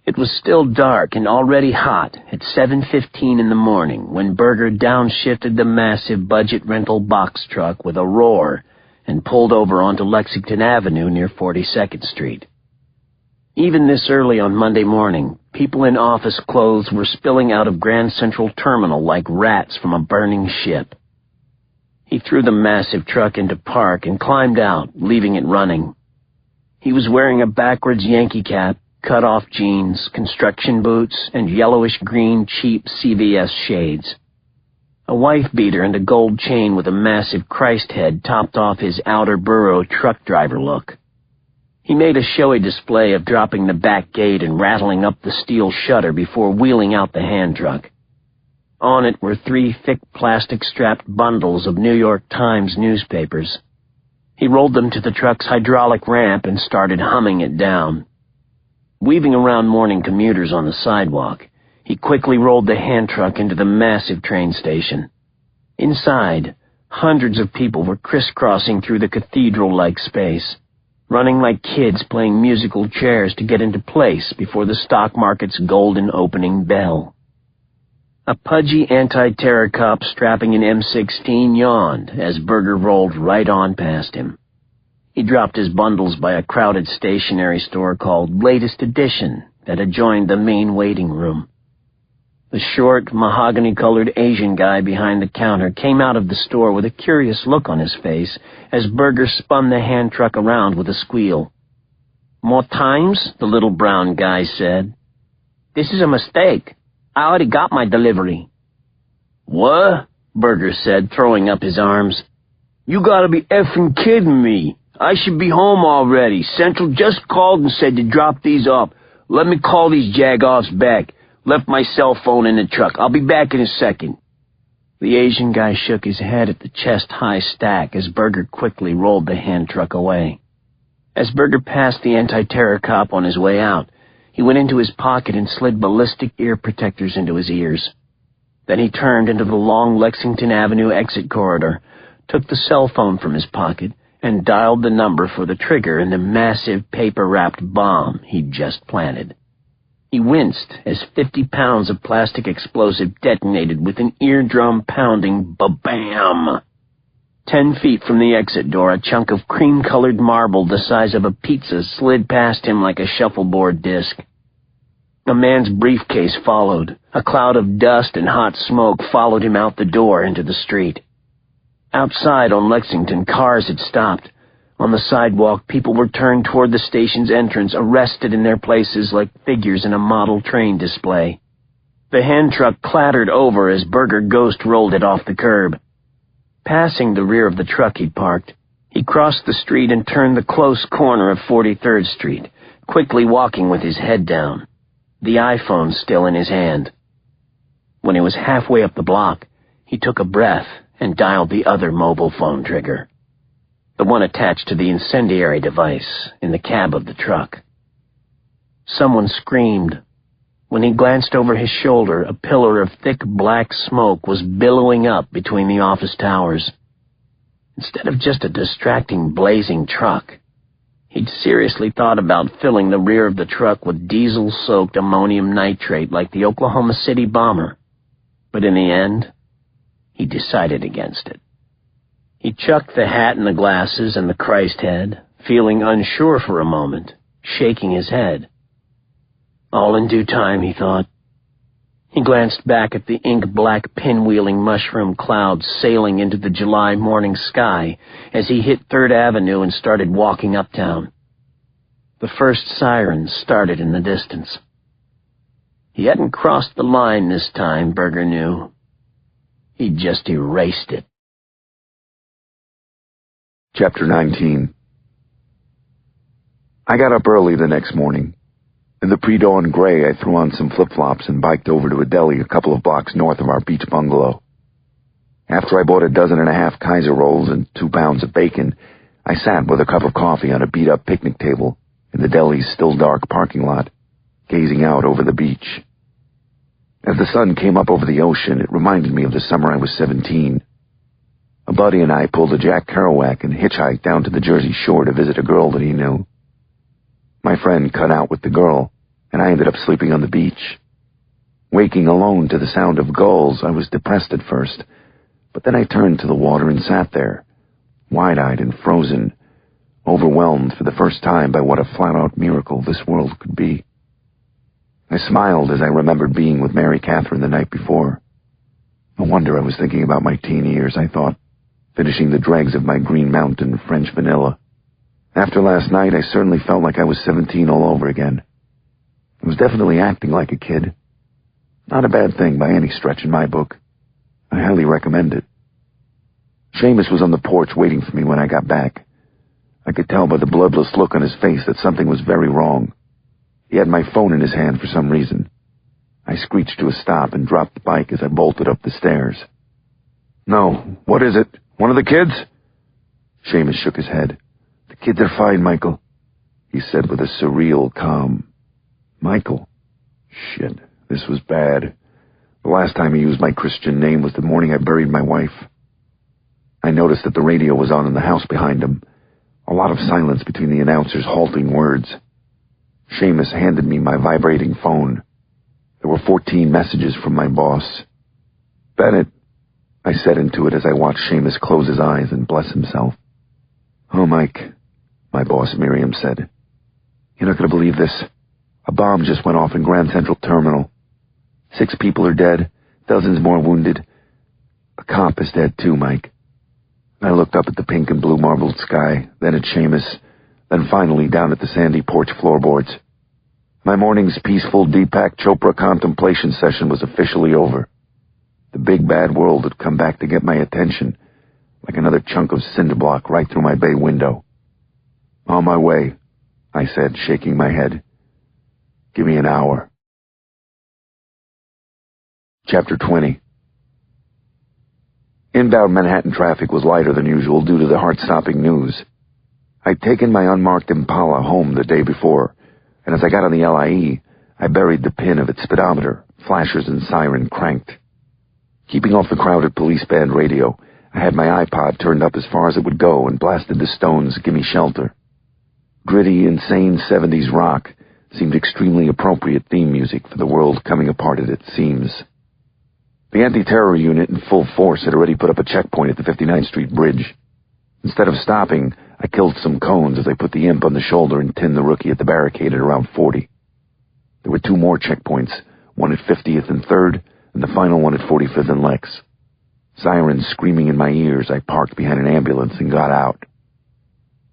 It was still dark and already hot at 7:15 in the morning when Berger downshifted the massive budget rental box truck with a roar and pulled over onto Lexington Avenue near 42nd Street. Even this early on Monday morning, people in office clothes were spilling out of Grand Central Terminal like rats from a burning ship. He threw the massive truck into park and climbed out, leaving it running. He was wearing a backwards Yankee cap, cut-off jeans, construction boots, and yellowish-green cheap CVS shades. A wife-beater and a gold chain with a massive Christ head topped off his outer borough truck driver look. He made a showy display of dropping the back gate and rattling up the steel shutter before wheeling out the hand truck. On it were 3 thick plastic-strapped bundles of New York Times newspapers. He rolled them to the truck's hydraulic ramp and started humming it down. Weaving around morning commuters on the sidewalk, he quickly rolled the hand truck into the massive train station. Inside, hundreds of people were crisscrossing through the cathedral-like space, running like kids playing musical chairs to get into place before the stock market's golden opening bell. A pudgy anti-terror cop strapping an M16 yawned as Berger rolled right on past him. He dropped his bundles by a crowded stationery store called Latest Edition that adjoined the main waiting room. The short, mahogany-colored Asian guy behind the counter came out of the store with a curious look on his face as Berger spun the hand truck around with a squeal. "More times?" the little brown guy said. "This is a mistake. I already got my delivery." "What?" Berger said, throwing up his arms. "You gotta be effing kidding me. I should be home already. Central just called and said to drop these off. Let me call these jag-offs back. Left my cell phone in the truck. I'll be back in a second." The Asian guy shook his head at the chest-high stack as Berger quickly rolled the hand truck away. As Berger passed the anti-terror cop on his way out, he went into his pocket and slid ballistic ear protectors into his ears. Then he turned into the long Lexington Avenue exit corridor, took the cell phone from his pocket, and dialed the number for the trigger in the massive paper-wrapped bomb he'd just planted. He winced as 50 pounds of plastic explosive detonated with an eardrum-pounding ba-bam. 10 feet from the exit door, a chunk of cream-colored marble the size of a pizza slid past him like a shuffleboard disc. A man's briefcase followed. A cloud of dust and hot smoke followed him out the door into the street. Outside on Lexington, cars had stopped. On the sidewalk, people were turned toward the station's entrance, arrested in their places like figures in a model train display. The hand truck clattered over as Burger Ghost rolled it off the curb. Passing the rear of the truck he'd parked, he crossed the street and turned the close corner of 43rd Street, quickly walking with his head down, the iPhone still in his hand. When he was halfway up the block, he took a breath and dialed the other mobile phone trigger, the one attached to the incendiary device in the cab of the truck. Someone screamed. When he glanced over his shoulder, a pillar of thick black smoke was billowing up between the office towers. Instead of just a distracting, blazing truck, he'd seriously thought about filling the rear of the truck with diesel-soaked ammonium nitrate like the Oklahoma City bomber. But in the end, he decided against it. He chucked the hat and the glasses and the Christ head, feeling unsure for a moment, shaking his head. All in due time, he thought. He glanced back at the ink-black pinwheeling mushroom clouds sailing into the July morning sky as he hit 3rd Avenue and started walking uptown. The first sirens started in the distance. He hadn't crossed the line this time, Burger knew. He'd just erased it. Chapter 19. I got up early the next morning. In the pre-dawn gray, I threw on some flip-flops and biked over to a deli a couple of blocks north of our beach bungalow. After I bought 12 Kaiser rolls and 2 pounds of bacon, I sat with a cup of coffee on a beat-up picnic table in the deli's still dark parking lot, gazing out over the beach. As the sun came up over the ocean, it reminded me of the summer I was 17. A buddy and I pulled a Jack Kerouac and hitchhiked down to the Jersey Shore to visit a girl that he knew. My friend cut out with the girl, and I ended up sleeping on the beach. Waking alone to the sound of gulls, I was depressed at first, but then I turned to the water and sat there, wide-eyed and frozen, overwhelmed for the first time by what a flat-out miracle this world could be. I smiled as I remembered being with Mary Catherine the night before. No wonder I was thinking about my teen years, I thought, finishing the dregs of my Green Mountain French vanilla. After last night, I certainly felt like I was 17 all over again. I was definitely acting like a kid. Not a bad thing by any stretch in my book. I highly recommend it. Seamus was on the porch waiting for me when I got back. I could tell by the bloodless look on his face that something was very wrong. He had my phone in his hand for some reason. I screeched to a stop and dropped the bike as I bolted up the stairs. "No, what is it? One of the kids?" Seamus shook his head. "The kids are fine, Michael," he said with a surreal calm. Michael? Shit, this was bad. The last time he used my Christian name was the morning I buried my wife. I noticed that the radio was on in the house behind him. A lot of silence between the announcer's halting words. Seamus handed me my vibrating phone. There were 14 messages from my boss. "Bennett," I said into it as I watched Seamus close his eyes and bless himself. "Oh, Mike," my boss Miriam said. "You're not going to believe this. A bomb just went off in Grand Central Terminal. 6 people are dead, dozens more wounded. A cop is dead too, Mike." I looked up at the pink and blue marbled sky, then at Seamus, then finally down at the sandy porch floorboards. My morning's peaceful Deepak Chopra contemplation session was officially over. The big bad world had come back to get my attention, like another chunk of cinder block right through my bay window. "On my way," I said, shaking my head. "Give me an hour." Chapter 20. Inbound Manhattan traffic was lighter than usual due to the heart-stopping news. I'd taken my unmarked Impala home the day before, and as I got on the LIE, I buried the pin of its speedometer, flashers and siren cranked. Keeping off the crowded police band radio, I had my iPod turned up as far as it would go and blasted the Stones' Gimme Shelter. Gritty, insane 70s rock seemed extremely appropriate theme music for the world coming apart at its seams. The anti-terror unit in full force had already put up a checkpoint at the 59th Street Bridge. Instead of stopping, I killed some cones as I put the imp on the shoulder and tinned the rookie at the barricade at around 40. There were 2 more checkpoints, one at 50th and 3rd, and the final one at 45th and Lex. Sirens screaming in my ears, I parked behind an ambulance and got out.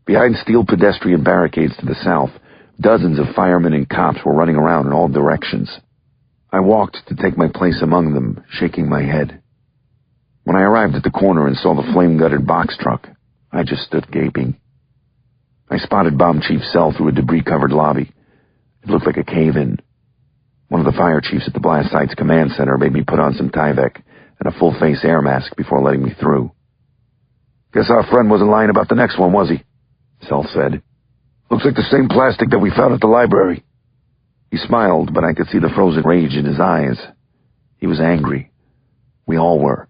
Behind steel pedestrian barricades to the south, dozens of firemen and cops were running around in all directions. I walked to take my place among them, shaking my head. When I arrived at the corner and saw the flame-gutted box truck, I just stood gaping. I spotted Bomb Chief Cell through a debris-covered lobby. It looked like a cave-in. One of the fire chiefs at the blast site's command center made me put on some Tyvek and a full-face air mask before letting me through. "Guess our friend wasn't lying about the next one, was he?" Cell said. "Looks like the same plastic that we found at the library." He smiled, but I could see the frozen rage in his eyes. He was angry. We all were.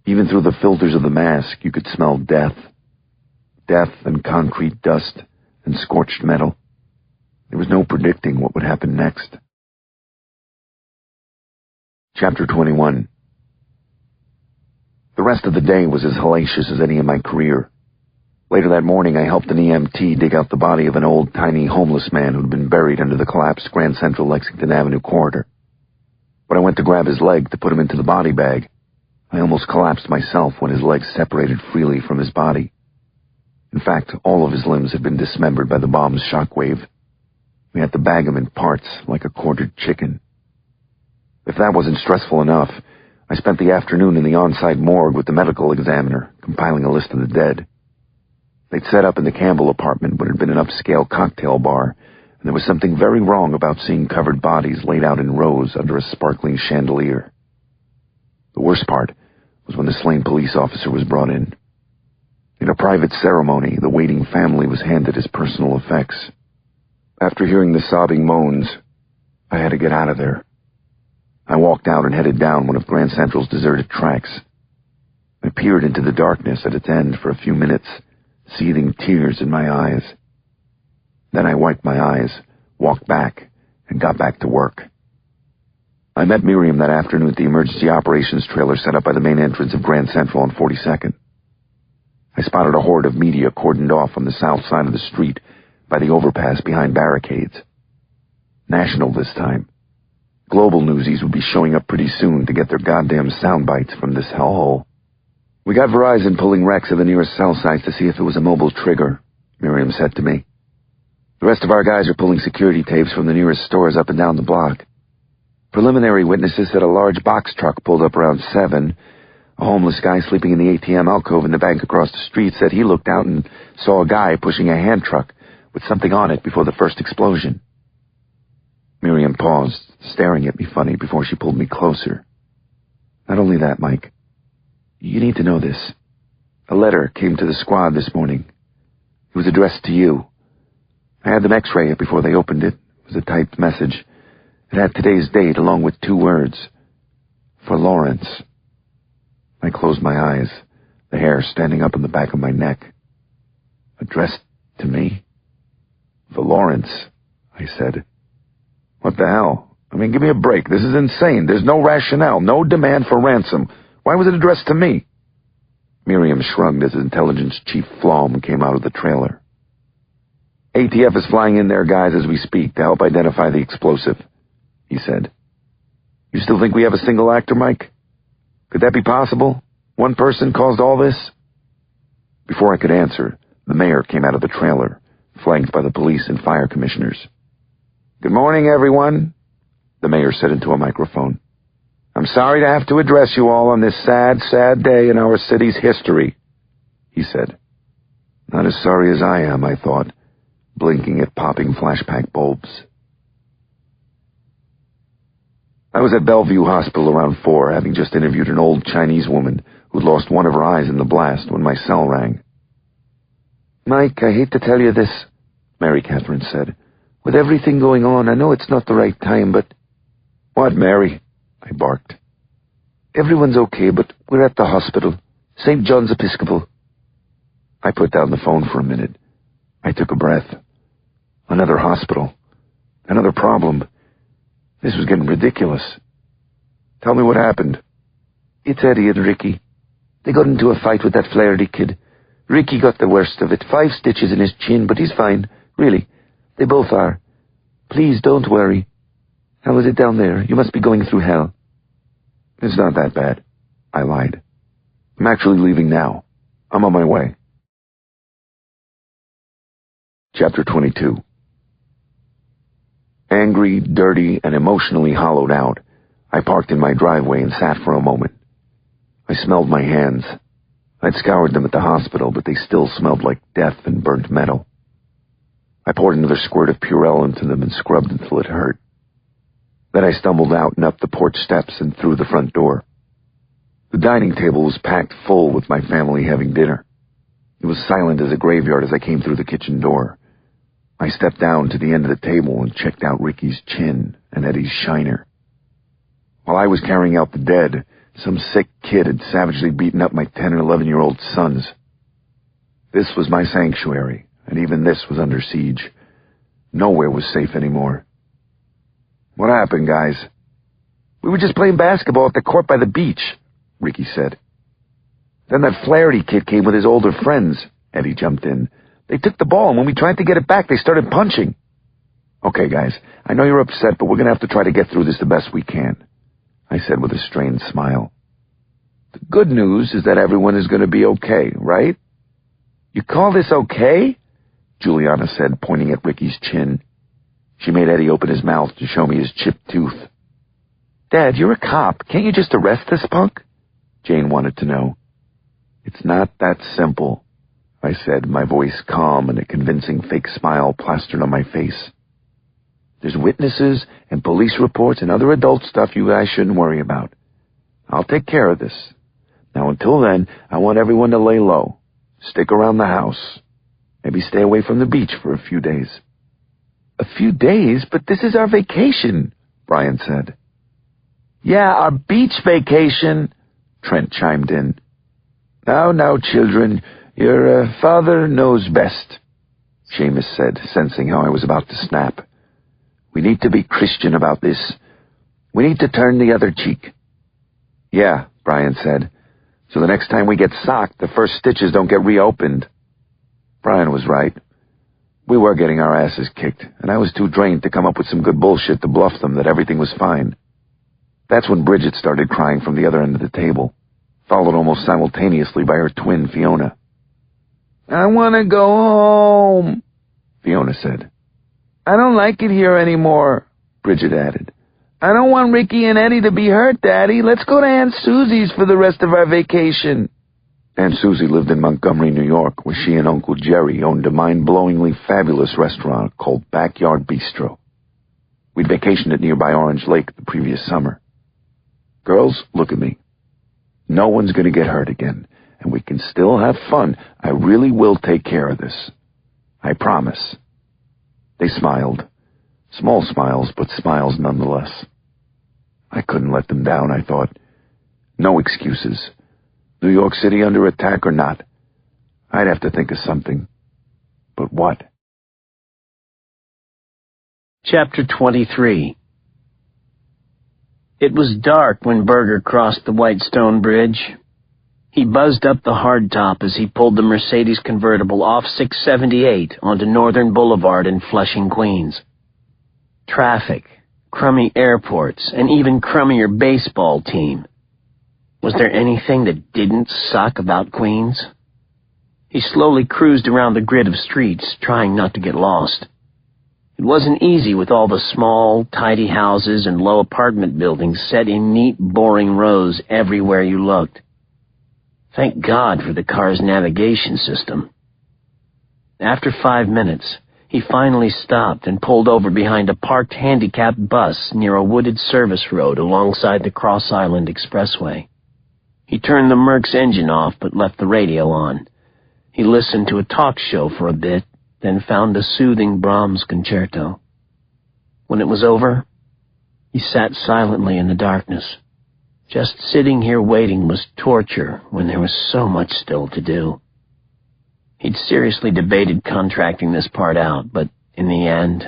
Even through the filters of the mask, you could smell death. Death and concrete dust and scorched metal. There was no predicting what would happen next. Chapter 21. The rest of the day was as hellacious as any in my career. Later that morning, I helped an EMT dig out the body of an old, tiny homeless man who'd been buried under the collapsed Grand Central Lexington Avenue corridor. When I went to grab his leg to put him into the body bag, I almost collapsed myself when his legs separated freely from his body. In fact, all of his limbs had been dismembered by the bomb's shockwave. We had to bag him in parts like a quartered chicken. If that wasn't stressful enough, I spent the afternoon in the on-site morgue with the medical examiner, compiling a list of the dead. They'd set up in the Campbell apartment what had been an upscale cocktail bar, and there was something very wrong about seeing covered bodies laid out in rows under a sparkling chandelier. The worst part was when the slain police officer was brought in. In a private ceremony, the waiting family was handed his personal effects. After hearing the sobbing moans, I had to get out of there. I walked out and headed down one of Grand Central's deserted tracks. I peered into the darkness at its end for a few minutes, seething tears in my eyes. Then I wiped my eyes, walked back, and got back to work. I met Miriam that afternoon at the emergency operations trailer set up by the main entrance of Grand Central on 42nd. I spotted a horde of media cordoned off on the south side of the street by the overpass behind barricades. National this time. Global newsies would be showing up pretty soon to get their goddamn sound bites from this hellhole. "We got Verizon pulling recs of the nearest cell sites to see if it was a mobile trigger," Miriam said to me. "The rest of our guys are pulling security tapes from the nearest stores up and down the block. Preliminary witnesses said a large box truck pulled up around 7. A homeless guy sleeping in the ATM alcove in the bank across the street said he looked out and saw a guy pushing a hand truck with something on it before the first explosion." Miriam paused, staring at me funny before she pulled me closer. "Not only that, Mike. You need to know this. A letter came to the squad this morning. It was addressed to you. I had them x-ray it before they opened it. It was a typed message. It had today's date along with 2 words. For Lawrence." I closed my eyes, the hair standing up on the back of my neck. "Addressed to me? For Lawrence," I said. "What the hell? I mean, give me a break. This is insane. There's no rationale, no demand for ransom. Why was it addressed to me?" Miriam shrugged as Intelligence Chief Flom came out of the trailer. "ATF is flying in there, guys, as we speak, to help identify the explosive," he said. "You still think we have a single actor, Mike? Could that be possible? One person caused all this?" Before I could answer, the mayor came out of the trailer, flanked by the police and fire commissioners. "Good morning, everyone," the mayor said into a microphone. "I'm sorry to have to address you all on this sad, sad day in our city's history," he said. Not as sorry as I am, I thought, blinking at popping flashpack bulbs. I was at Bellevue Hospital around 4, having just interviewed an old Chinese woman who'd lost one of her eyes in the blast when my cell rang. "Mike, I hate to tell you this," Mary Catherine said. "With everything going on, I know it's not the right time, but—" "What, Mary?" I barked. "Everyone's okay, but we're at the hospital. St. John's Episcopal." I put down the phone for a minute. I took a breath. Another hospital. Another problem. This was getting ridiculous. "Tell me what happened." "It's Eddie and Ricky. They got into a fight with that Flaherty kid. Ricky got the worst of it. 5 stitches in his chin, but he's fine. Really. They both are. Please don't worry. How is it down there? You must be going through hell." "It's not that bad," I lied. I'm actually leaving now. I'm on my way. Chapter 22. Angry, dirty, and emotionally hollowed out, I parked in my driveway and sat for a moment. I smelled my hands. I'd scoured them at the hospital, but they still smelled like death and burnt metal. I poured another squirt of Purell into them and scrubbed until it hurt. Then I stumbled out and up the porch steps and through the front door. The dining table was packed full with my family having dinner. It was silent as a graveyard as I came through the kitchen door. I stepped down to the end of the table and checked out Ricky's chin and Eddie's shiner. While I was carrying out the dead, some sick kid had savagely beaten up my 10 and 11-year-old sons. This was my sanctuary, and even this was under siege. Nowhere was safe anymore. What happened, guys? We were just playing basketball at the court by the beach, Ricky said. Then that Flaherty kid came with his older friends, Eddie jumped in. They took the ball, and when we tried to get it back, they started punching. Okay, guys, I know you're upset, but we're going to have to try to get through this the best we can, I said with a strained smile. The good news is that everyone is going to be okay, right? You call this okay? Juliana said, pointing at Ricky's chin. She made Eddie open his mouth to show me his chipped tooth. Dad, you're a cop. Can't you just arrest this punk? Jane wanted to know. It's not that simple, I said, my voice calm and a convincing fake smile plastered on my face. There's witnesses and police reports and other adult stuff you guys shouldn't worry about. I'll take care of this. Now, until then, I want everyone to lay low. Stick around the house. Maybe stay away from the beach for a few days. A few days? But this is our vacation, Brian said. Yeah, our beach vacation, Trent chimed in. Now, children, your father knows best, Seamus said, sensing how I was about to snap. We need to be Christian about this. We need to turn the other cheek. Yeah, Brian said. So the next time we get socked, the first stitches don't get reopened. Brian was right. We were getting our asses kicked, and I was too drained to come up with some good bullshit to bluff them that everything was fine. That's when Bridget started crying from the other end of the table, followed almost simultaneously by her twin, Fiona. I want to go home, Fiona said. I don't like it here anymore, Bridget added. I don't want Ricky and Eddie to be hurt, Daddy. Let's go to Aunt Susie's for the rest of our vacation. Aunt Susie lived in Montgomery, New York, where she and Uncle Jerry owned a mind-blowingly fabulous restaurant called Backyard Bistro. We'd vacationed at nearby Orange Lake the previous summer. Girls, look at me. No one's going to get hurt again, and we can still have fun. I really will take care of this. I promise. They smiled. Small smiles, but smiles nonetheless. I couldn't let them down, I thought. No excuses. New York City under attack or not, I'd have to think of something. But what? Chapter 23. It was dark when Berger crossed the White Stone Bridge. He buzzed up the hardtop as he pulled the Mercedes convertible off 678 onto Northern Boulevard in Flushing, Queens. Traffic, crummy airports, and even crummier baseball team. Was there anything that didn't suck about Queens? He slowly cruised around the grid of streets, trying not to get lost. It wasn't easy with all the small, tidy houses and low apartment buildings set in neat, boring rows everywhere you looked. Thank God for the car's navigation system. After 5 minutes, he finally stopped and pulled over behind a parked handicapped bus near a wooded service road alongside the Cross Island Expressway. He turned the Merc's engine off but left the radio on. He listened to a talk show for a bit, then found a soothing Brahms concerto. When it was over, he sat silently in the darkness. Just sitting here waiting was torture when there was so much still to do. He'd seriously debated contracting this part out, but in the end,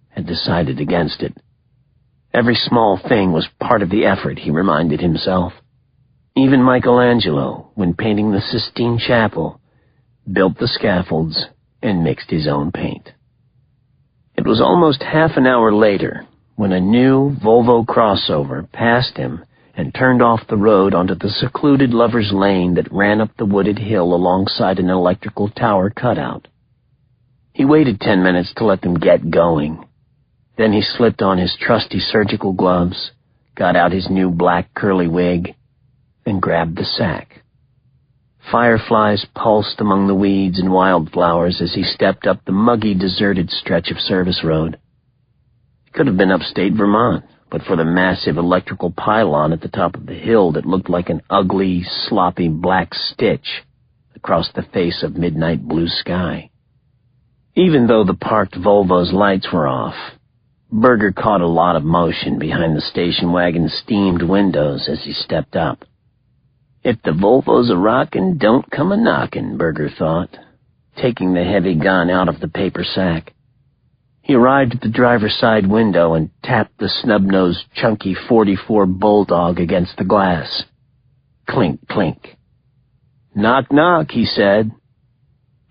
had decided against it. Every small thing was part of the effort, he reminded himself. Even Michelangelo, when painting the Sistine Chapel, built the scaffolds and mixed his own paint. It was almost half an hour later when a new Volvo crossover passed him and turned off the road onto the secluded lover's lane that ran up the wooded hill alongside an electrical tower cutout. He waited 10 minutes to let them get going. Then he slipped on his trusty surgical gloves, got out his new black curly wig, and grabbed the sack. Fireflies pulsed among the weeds and wildflowers as he stepped up the muggy, deserted stretch of service road. It could have been upstate Vermont, but for the massive electrical pylon at the top of the hill that looked like an ugly, sloppy black stitch across the face of midnight blue sky. Even though the parked Volvo's lights were off, Berger caught a lot of motion behind the station wagon's steamed windows as he stepped up. If the Volvo's a-rockin', don't come a-knockin', Berger thought, taking the heavy gun out of the paper sack. He arrived at the driver's side window and tapped the snub-nosed, chunky .44 Bulldog against the glass. Clink, clink. Knock, knock, he said.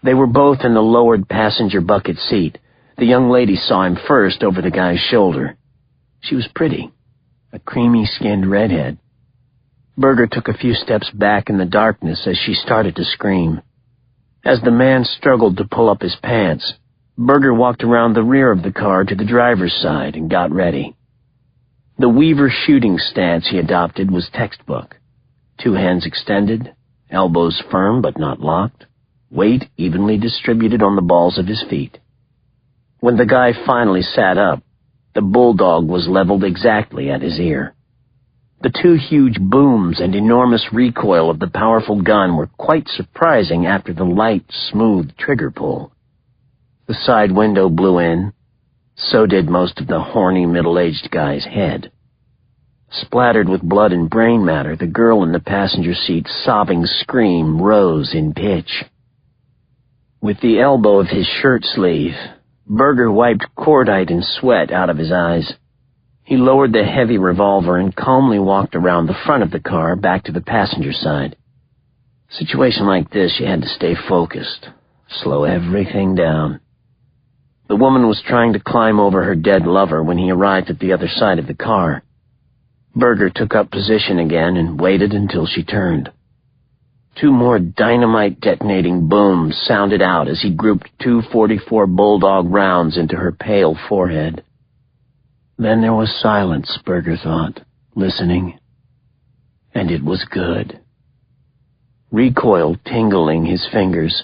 They were both in the lowered passenger bucket seat. The young lady saw him first over the guy's shoulder. She was pretty, a creamy-skinned redhead. Berger took a few steps back in the darkness as she started to scream. As the man struggled to pull up his pants, Berger walked around the rear of the car to the driver's side and got ready. The Weaver shooting stance he adopted was textbook. 2 hands extended, elbows firm but not locked, weight evenly distributed on the balls of his feet. When the guy finally sat up, the Bulldog was leveled exactly at his ear. The 2 huge booms and enormous recoil of the powerful gun were quite surprising after the light, smooth trigger pull. The side window blew in. So did most of the horny, middle-aged guy's head. Splattered with blood and brain matter, the girl in the passenger seat's sobbing scream rose in pitch. With the elbow of his shirt sleeve, Berger wiped cordite and sweat out of his eyes. He lowered the heavy revolver and calmly walked around the front of the car back to the passenger side. Situation like this, you had to stay focused, slow everything down. The woman was trying to climb over her dead lover when he arrived at the other side of the car. Berger took up position again and waited until she turned. 2 more dynamite-detonating booms sounded out as he grouped 2 .44 Bulldog rounds into her pale forehead. Then there was silence, Berger thought, listening. And it was good. Recoil tingling his fingers,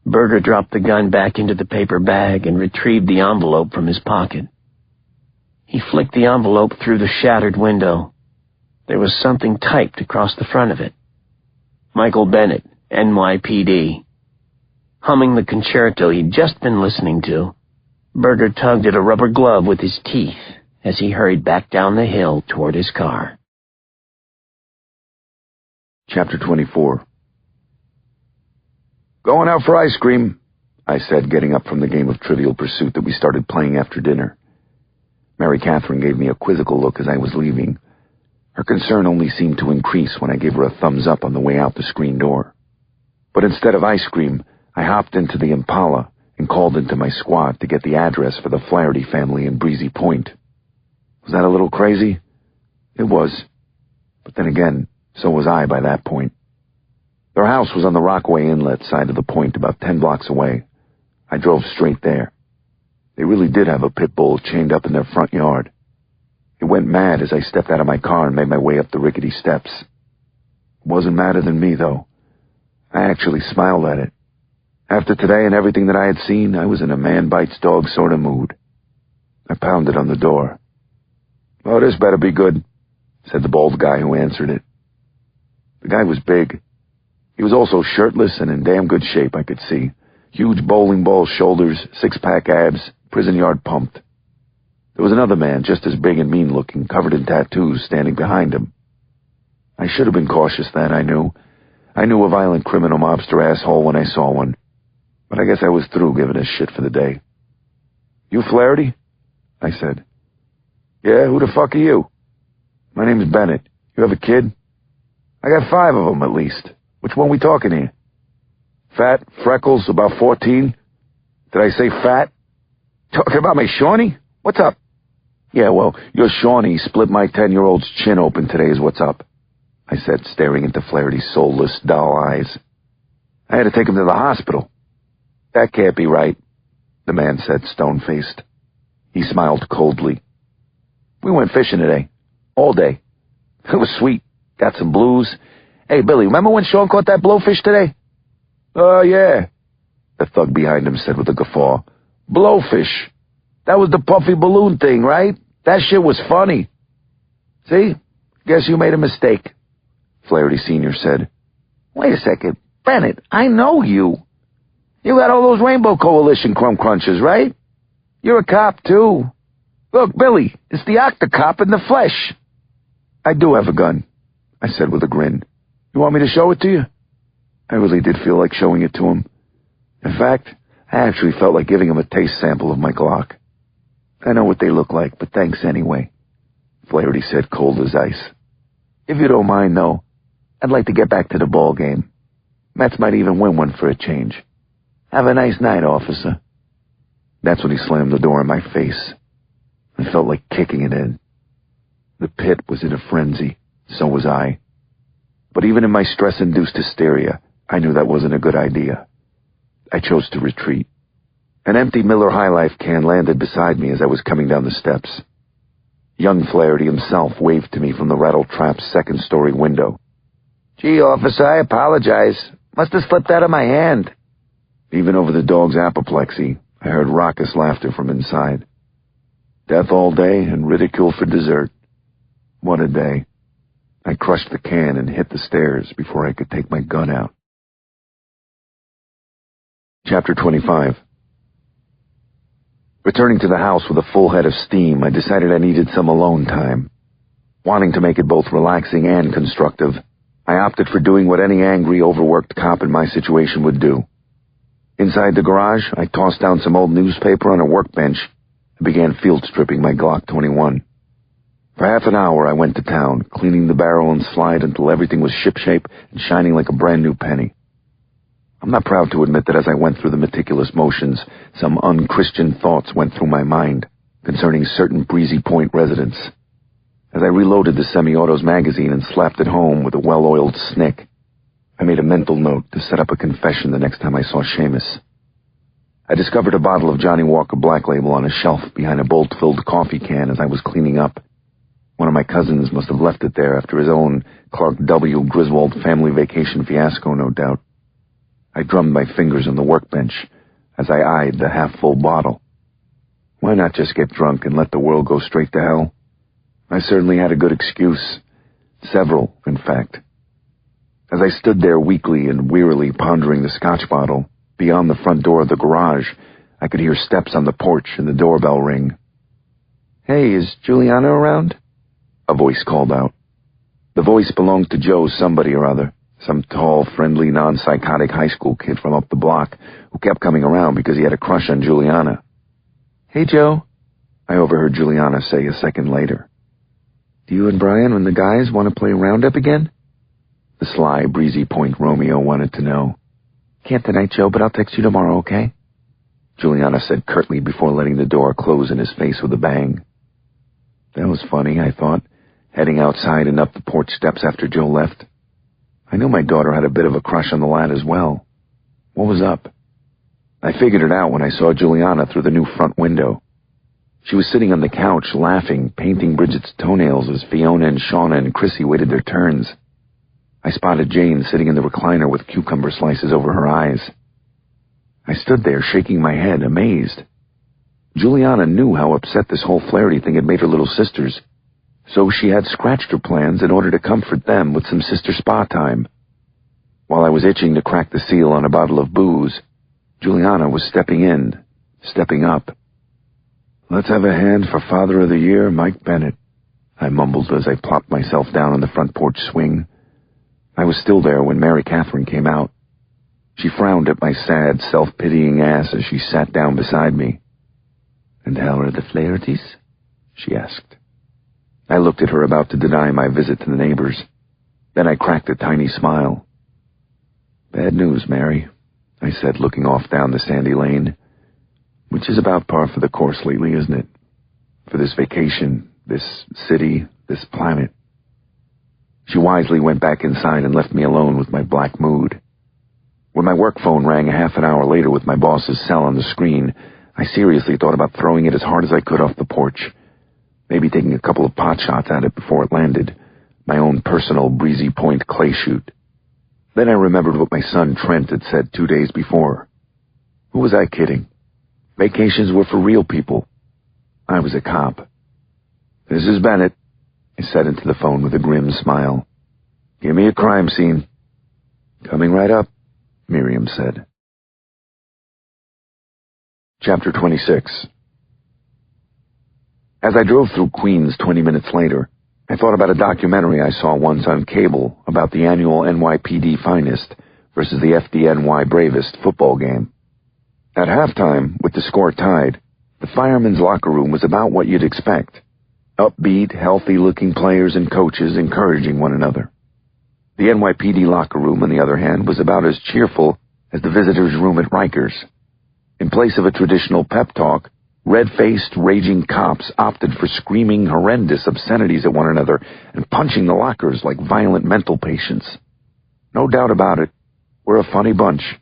Berger dropped the gun back into the paper bag and retrieved the envelope from his pocket. He flicked the envelope through the shattered window. There was something typed across the front of it. Michael Bennett, NYPD. Humming the concerto he'd just been listening to, Berger tugged at a rubber glove with his teeth as he hurried back down the hill toward his car. Chapter 24. Going out for ice cream, I said, getting up from the game of Trivial Pursuit that we started playing after dinner. Mary Catherine gave me a quizzical look as I was leaving. Her concern only seemed to increase when I gave her a thumbs up on the way out the screen door. But instead of ice cream, I hopped into the Impala and called into my squad to get the address for the Flaherty family in Breezy Point. Was that a little crazy? It was. But then again, so was I by that point. Their house was on the Rockaway Inlet side of the point, about 10 blocks away. I drove straight there. They really did have a pit bull chained up in their front yard. It went mad as I stepped out of my car and made my way up the rickety steps. It wasn't madder than me, though. I actually smiled at it. After today and everything that I had seen, I was in a man-bites-dog sort of mood. I pounded on the door. "Oh, this better be good," said the bald guy who answered it. The guy was big. He was also shirtless and in damn good shape, I could see. Huge bowling ball shoulders, 6-pack abs, prison yard pumped. There was another man, just as big and mean-looking, covered in tattoos, standing behind him. I should have been cautious then, I knew. I knew a violent criminal mobster asshole when I saw one. But I guess I was through giving a shit for the day. "You Flaherty?" I said. "Yeah, who the fuck are you?" "My name's Bennett. You have a kid?" "I got 5 of them, at least. Which one we talking here?" "Fat, freckles, about 14. Did I say fat?" "Talking about my Shawnee? What's up?" Yeah, well, your Shawnee split my 10-year-old's chin open today is what's up, I said, staring into Flaherty's soulless, dull eyes. I had to take him to the hospital. That can't be right, the man said, stone-faced. He smiled coldly. We went fishing today. All day. It was sweet. Got some blues. Hey, Billy, remember when Sean caught that blowfish today? Oh, yeah, the thug behind him said with a guffaw. Blowfish. That was the puffy balloon thing, right? That shit was funny. See? Guess you made a mistake, Flaherty Sr. said. Wait a second. Bennett, I know you. You got all those Rainbow Coalition crumb crunchers, right? You're a cop, too. Look, Billy, it's the Octocop in the flesh. I do have a gun, I said with a grin. You want me to show it to you? I really did feel like showing it to him. In fact, I actually felt like giving him a taste sample of my Glock. I know what they look like, but thanks anyway, Flaherty said, cold as ice. If you don't mind, though, I'd like to get back to the ball game. Mets might even win one for a change. Have a nice night, officer. That's when he slammed the door in my face. I felt like kicking it in. The pit was in a frenzy. So was I. But even in my stress-induced hysteria, I knew that wasn't a good idea. I chose to retreat. An empty Miller High Life can landed beside me as I was coming down the steps. Young Flaherty himself waved to me from the rattle-trap's second-story window. Gee, officer, I apologize. Must have slipped out of my hand. Even over the dog's apoplexy, I heard raucous laughter from inside. Death all day and ridicule for dessert. What a day. I crushed the can and hit the stairs before I could take my gun out. Chapter 25. Returning to the house with a full head of steam, I decided I needed some alone time. Wanting to make it both relaxing and constructive, I opted for doing what any angry, overworked cop in my situation would do. Inside the garage, I tossed down some old newspaper on a workbench and began field stripping my Glock 21. For half an hour, I went to town, cleaning the barrel and slide until everything was shipshape and shining like a brand-new penny. I'm not proud to admit that as I went through the meticulous motions, some unchristian thoughts went through my mind concerning certain Breezy Point residents. As I reloaded the Semi-Autos magazine and slapped it home with a well-oiled snick, I made a mental note to set up a confession the next time I saw Seamus. I discovered a bottle of Johnny Walker Black Label on a shelf behind a bolt-filled coffee can as I was cleaning up. One of my cousins must have left it there after his own Clark W. Griswold family vacation fiasco, no doubt. I drummed my fingers on the workbench as I eyed the half-full bottle. Why not just get drunk and let the world go straight to hell? I certainly had a good excuse. Several, in fact. As I stood there weakly and wearily pondering the scotch bottle, beyond the front door of the garage, I could hear steps on the porch and the doorbell ring. Hey, is Juliana around? A voice called out. The voice belonged to Joe somebody or other, some tall, friendly, non-psychotic high school kid from up the block who kept coming around because he had a crush on Juliana. Hey, Joe, I overheard Juliana say a second later. Do you and Brian and the guys want to play Roundup again? The sly, Breezy Point Romeo wanted to know. Can't tonight, Joe, but I'll text you tomorrow, okay? Juliana said curtly before letting the door close in his face with a bang. That was funny, I thought, heading outside and up the porch steps after Joe left. I knew my daughter had a bit of a crush on the lad as well. What was up? I figured it out when I saw Juliana through the new front window. She was sitting on the couch, laughing, painting Bridget's toenails as Fiona and Shauna and Chrissy waited their turns. I spotted Jane sitting in the recliner with cucumber slices over her eyes. I stood there, shaking my head, amazed. Juliana knew how upset this whole Flaherty thing had made her little sisters, so she had scratched her plans in order to comfort them with some sister spa time. While I was itching to crack the seal on a bottle of booze, Juliana was stepping up. Let's have a hand for Father of the Year, Mike Bennett, I mumbled as I plopped myself down on the front porch swing. I was still there when Mary Catherine came out. She frowned at my sad, self-pitying ass as she sat down beside me. And how are the Flahertys? She asked. I looked at her, about to deny my visit to the neighbors. Then I cracked a tiny smile. Bad news, Mary, I said, looking off down the sandy lane. Which is about par for the course lately, isn't it? for this vacation, this city, this planet. She wisely went back inside and left me alone with my black mood. When my work phone rang a half an hour later with my boss's cell on the screen, I seriously thought about throwing it as hard as I could off the porch, maybe taking a couple of pot shots at it before it landed, my own personal Breezy Point clay shoot. Then I remembered what my son Trent had said 2 days before. Who was I kidding? Vacations were for real people. I was a cop. "This is Bennett," I said into the phone with a grim smile. "Give me a crime scene." "Coming right up," Miriam said. Chapter 26. As I drove through Queens 20 minutes later, I thought about a documentary I saw once on cable about the annual NYPD Finest versus the FDNY Bravest football game. At halftime, with the score tied, the firemen's locker room was about what you'd expect. Upbeat, healthy-looking players and coaches encouraging one another. The NYPD locker room, on the other hand, was about as cheerful as the visitors' room at Rikers. In place of a traditional pep talk, red-faced, raging cops opted for screaming horrendous obscenities at one another and punching the lockers like violent mental patients. No doubt about it, we're a funny bunch.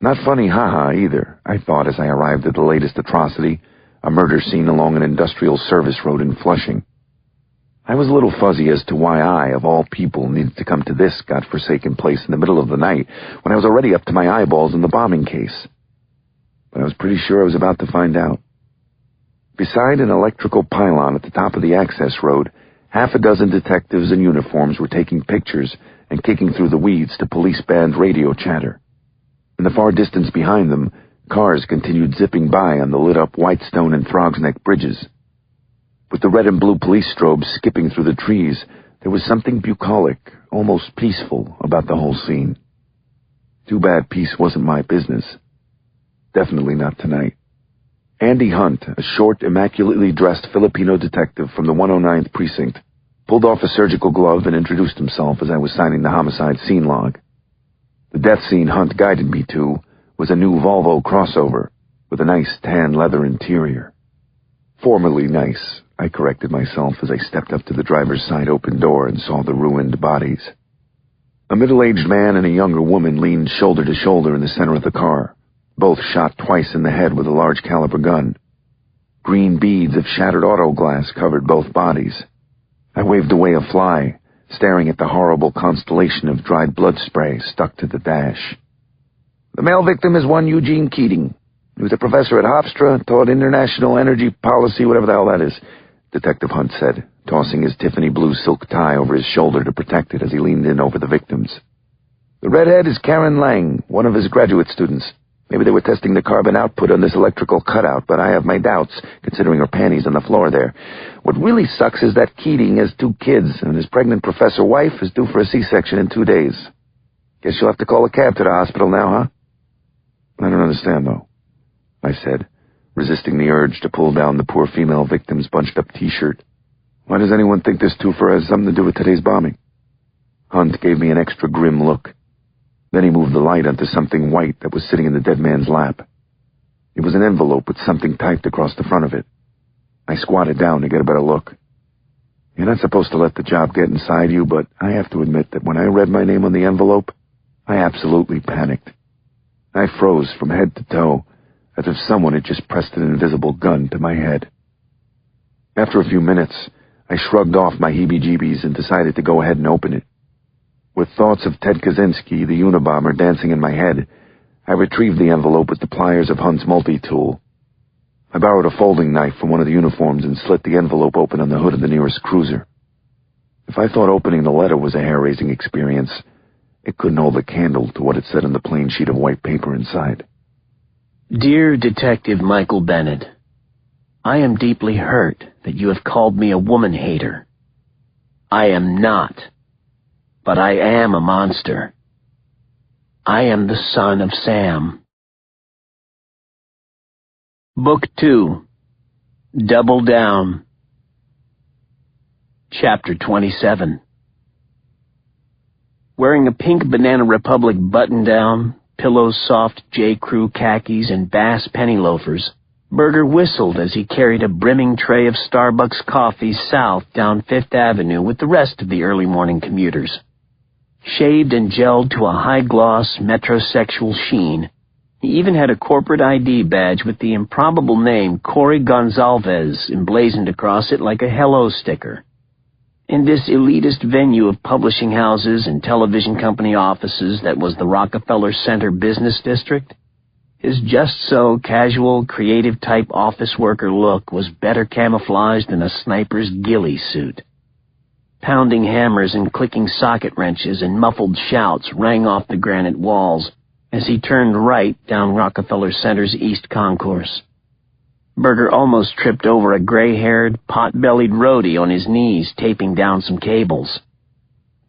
Not funny haha either, I thought as I arrived at the latest atrocity, a murder scene along an industrial service road in Flushing. I was a little fuzzy as to why I, of all people, needed to come to this godforsaken place in the middle of the night when I was already up to my eyeballs in the bombing case. But I was pretty sure I was about to find out. Beside an electrical pylon at the top of the access road, half a dozen detectives in uniforms were taking pictures and kicking through the weeds to police band radio chatter. In the far distance behind them, cars continued zipping by on the lit-up Whitestone and Throgs Neck bridges. With the red and blue police strobes skipping through the trees, there was something bucolic, almost peaceful, about the whole scene. Too bad peace wasn't my business. Definitely not tonight. Andy Hunt, a short, immaculately dressed Filipino detective from the 109th Precinct, pulled off a surgical glove and introduced himself as I was signing the homicide scene log. The death scene Hunt guided me to was a new Volvo crossover with a nice tan leather interior. Formerly nice, I corrected myself as I stepped up to the driver's side open door and saw the ruined bodies. A middle-aged man and a younger woman leaned shoulder to shoulder in the center of the car, both shot twice in the head with a large-caliber gun. Green beads of shattered auto glass covered both bodies. I waved away a fly, staring at the horrible constellation of dried blood spray stuck to the dash. "The male victim is one Eugene Keating. He was a professor at Hofstra, taught international energy policy, whatever the hell that is," Detective Hunt said, tossing his Tiffany blue silk tie over his shoulder to protect it as he leaned in over the victims. "The redhead is Karen Lang, one of his graduate students. Maybe they were testing the carbon output on this electrical cutout, but I have my doubts, considering her panties on the floor there. What really sucks is that Keating has 2 kids, and his pregnant professor wife is due for a C-section in 2 days. Guess you'll have to call a cab to the hospital now, huh?" "I don't understand, though," I said, resisting the urge to pull down the poor female victim's bunched-up T-shirt. "Why does anyone think this twofer has something to do with today's bombing?" Hunt gave me an extra grim look. Then he moved the light onto something white that was sitting in the dead man's lap. It was an envelope with something typed across the front of it. I squatted down to get a better look. You're not supposed to let the job get inside you, but I have to admit that when I read my name on the envelope, I absolutely panicked. I froze from head to toe, as if someone had just pressed an invisible gun to my head. After a few minutes, I shrugged off my heebie-jeebies and decided to go ahead and open it. With thoughts of Ted Kaczynski, the Unabomber, dancing in my head, I retrieved the envelope with the pliers of Hunt's multi-tool. I borrowed a folding knife from one of the uniforms and slit the envelope open on the hood of the nearest cruiser. If I thought opening the letter was a hair-raising experience, it couldn't hold a candle to what it said on the plain sheet of white paper inside. "Dear Detective Michael Bennett, I am deeply hurt that you have called me a woman-hater. I am not. But I am a monster. I am the son of Sam." Book 2. Double Down. Chapter 27. Wearing a pink Banana Republic button-down, Pillows soft J. Crew khakis, and Bass penny loafers, Berger whistled as he carried a brimming tray of Starbucks coffee south down Fifth Avenue with the rest of the early morning commuters. Shaved and gelled to a high-gloss, metrosexual sheen, he even had a corporate ID badge with the improbable name Corey Gonzalez emblazoned across it like a hello sticker. In this elitist venue of publishing houses and television company offices that was the Rockefeller Center Business District, his just-so casual, creative-type office worker look was better camouflaged than a sniper's ghillie suit. Pounding hammers and clicking socket wrenches and muffled shouts rang off the granite walls as he turned right down Rockefeller Center's East Concourse. Berger almost tripped over a gray-haired, pot-bellied roadie on his knees taping down some cables.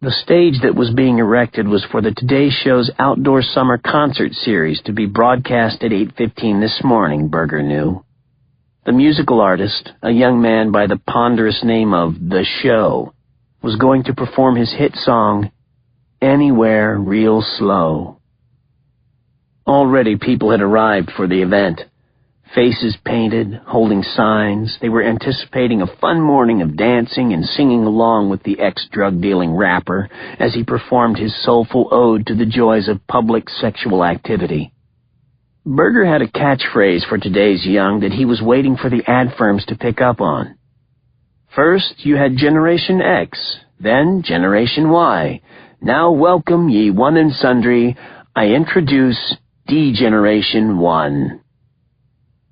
The stage that was being erected was for the Today Show's outdoor summer concert series to be broadcast at 8:15 this morning, Berger knew. The musical artist, a young man by the ponderous name of The Show, was going to perform his hit song, Anywhere Real Slow. Already people had arrived for the event. Faces painted, holding signs, they were anticipating a fun morning of dancing and singing along with the ex-drug-dealing rapper as he performed his soulful ode to the joys of public sexual activity. Berger had a catchphrase for today's young that he was waiting for the ad firms to pick up on. First, you had Generation X, then Generation Y. Now welcome ye one and sundry, I introduce D-Generation 1.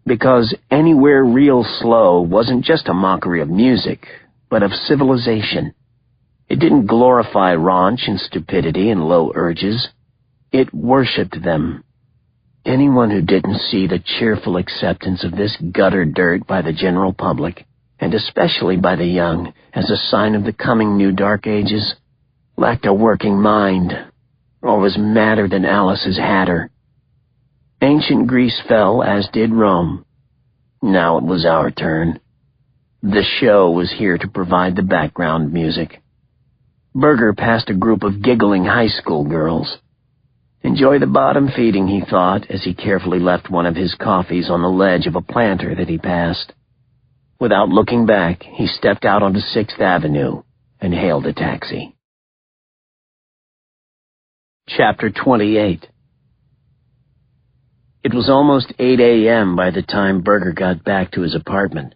Because Anywhere Real Slow wasn't just a mockery of music, but of civilization. It didn't glorify raunch and stupidity and low urges. It worshipped them. Anyone who didn't see the cheerful acceptance of this gutter dirt by the general public, and especially by the young, as a sign of the coming new dark ages, lacked a working mind, or was madder than Alice's hatter. Ancient Greece fell, as did Rome. Now it was our turn. The Show was here to provide the background music. Berger passed a group of giggling high school girls. Enjoy the bottom feeding, he thought, as he carefully left one of his coffees on the ledge of a planter that he passed. Without looking back, he stepped out onto 6th Avenue and hailed a taxi. Chapter 28. It was almost 8 a.m. by the time Berger got back to his apartment.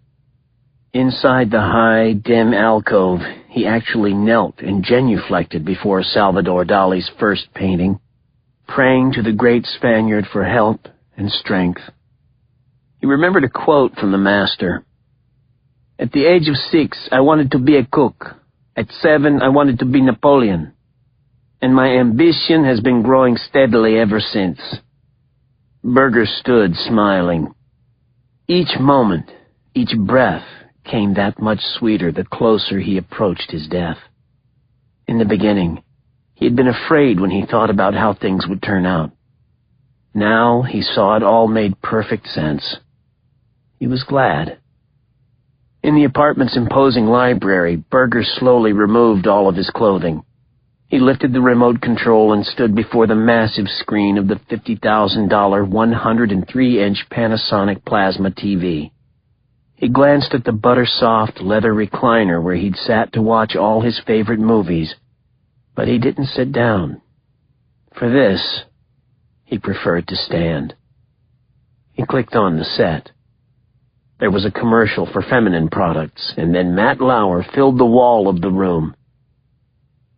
Inside the high, dim alcove, he actually knelt and genuflected before Salvador Dali's first painting, praying to the great Spaniard for help and strength. He remembered a quote from the master. At the age of 6, I wanted to be a cook. At 7, I wanted to be Napoleon. And my ambition has been growing steadily ever since. Berger stood smiling. Each moment, each breath came that much sweeter the closer he approached his death. In the beginning, he had been afraid when he thought about how things would turn out. Now he saw it all made perfect sense. He was glad. In the apartment's imposing library, Berger slowly removed all of his clothing. He lifted the remote control and stood before the massive screen of the $50,000 103-inch Panasonic plasma TV. He glanced at the butter-soft leather recliner where he'd sat to watch all his favorite movies, but he didn't sit down. For this, he preferred to stand. He clicked on the set. There was a commercial for feminine products, and then Matt Lauer filled the wall of the room.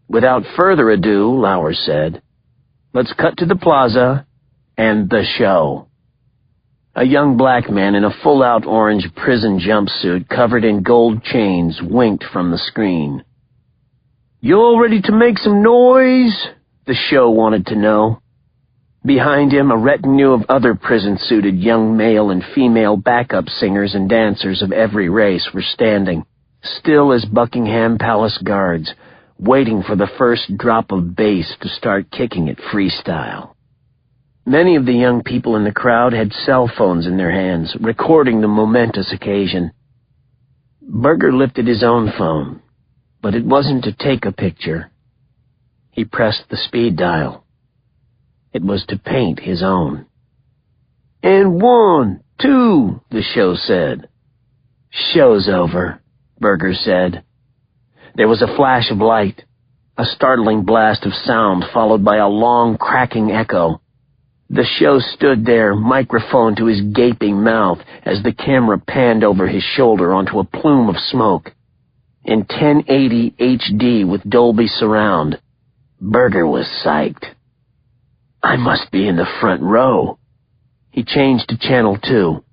Without further ado, Lauer said, let's cut to the plaza and the show. A young black man in a full-out orange prison jumpsuit covered in gold chains winked from the screen. You all ready to make some noise? The show wanted to know. Behind him, a retinue of other prison-suited young male and female backup singers and dancers of every race were standing, still as Buckingham Palace guards, waiting for the first drop of bass to start kicking it freestyle. Many of the young people in the crowd had cell phones in their hands, recording the momentous occasion. Berger lifted his own phone, but it wasn't to take a picture. He pressed the speed dial. It was to paint his own. And 1, 2, the show said. Show's over, Berger said. There was a flash of light, a startling blast of sound followed by a long, cracking echo. The show stood there, microphone to his gaping mouth, as the camera panned over his shoulder onto a plume of smoke. In 1080 HD with Dolby Surround, Berger was psyched. I must be in the front row. He changed to Channel 2.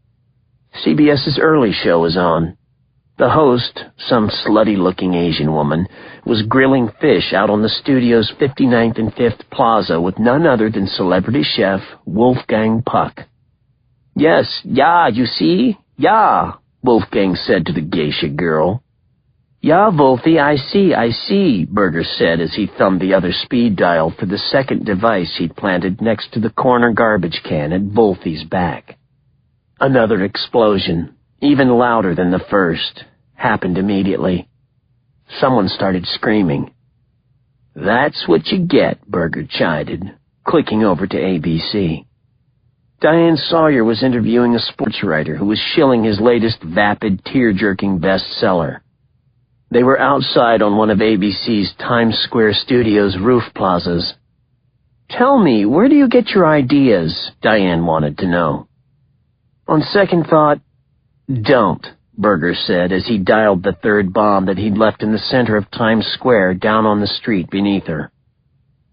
CBS's early show was on. The host, some slutty-looking Asian woman, was grilling fish out on the studio's 59th and 5th Plaza with none other than celebrity chef Wolfgang Puck. Yes, yeah, you see? Yeah, Wolfgang said to the geisha girl. Yeah, Wolfie, I see, Berger said as he thumbed the other speed dial for the second device he'd planted next to the corner garbage can at Wolfie's back. Another explosion, even louder than the first, happened immediately. Someone started screaming. That's what you get, Berger chided, clicking over to ABC. Diane Sawyer was interviewing a sports writer who was shilling his latest vapid, tear-jerking bestseller. They were outside on one of ABC's Times Square Studios roof plazas. Tell me, where do you get your ideas? Diane wanted to know. On second thought, don't, Berger said as he dialed the third bomb that he'd left in the center of Times Square down on the street beneath her.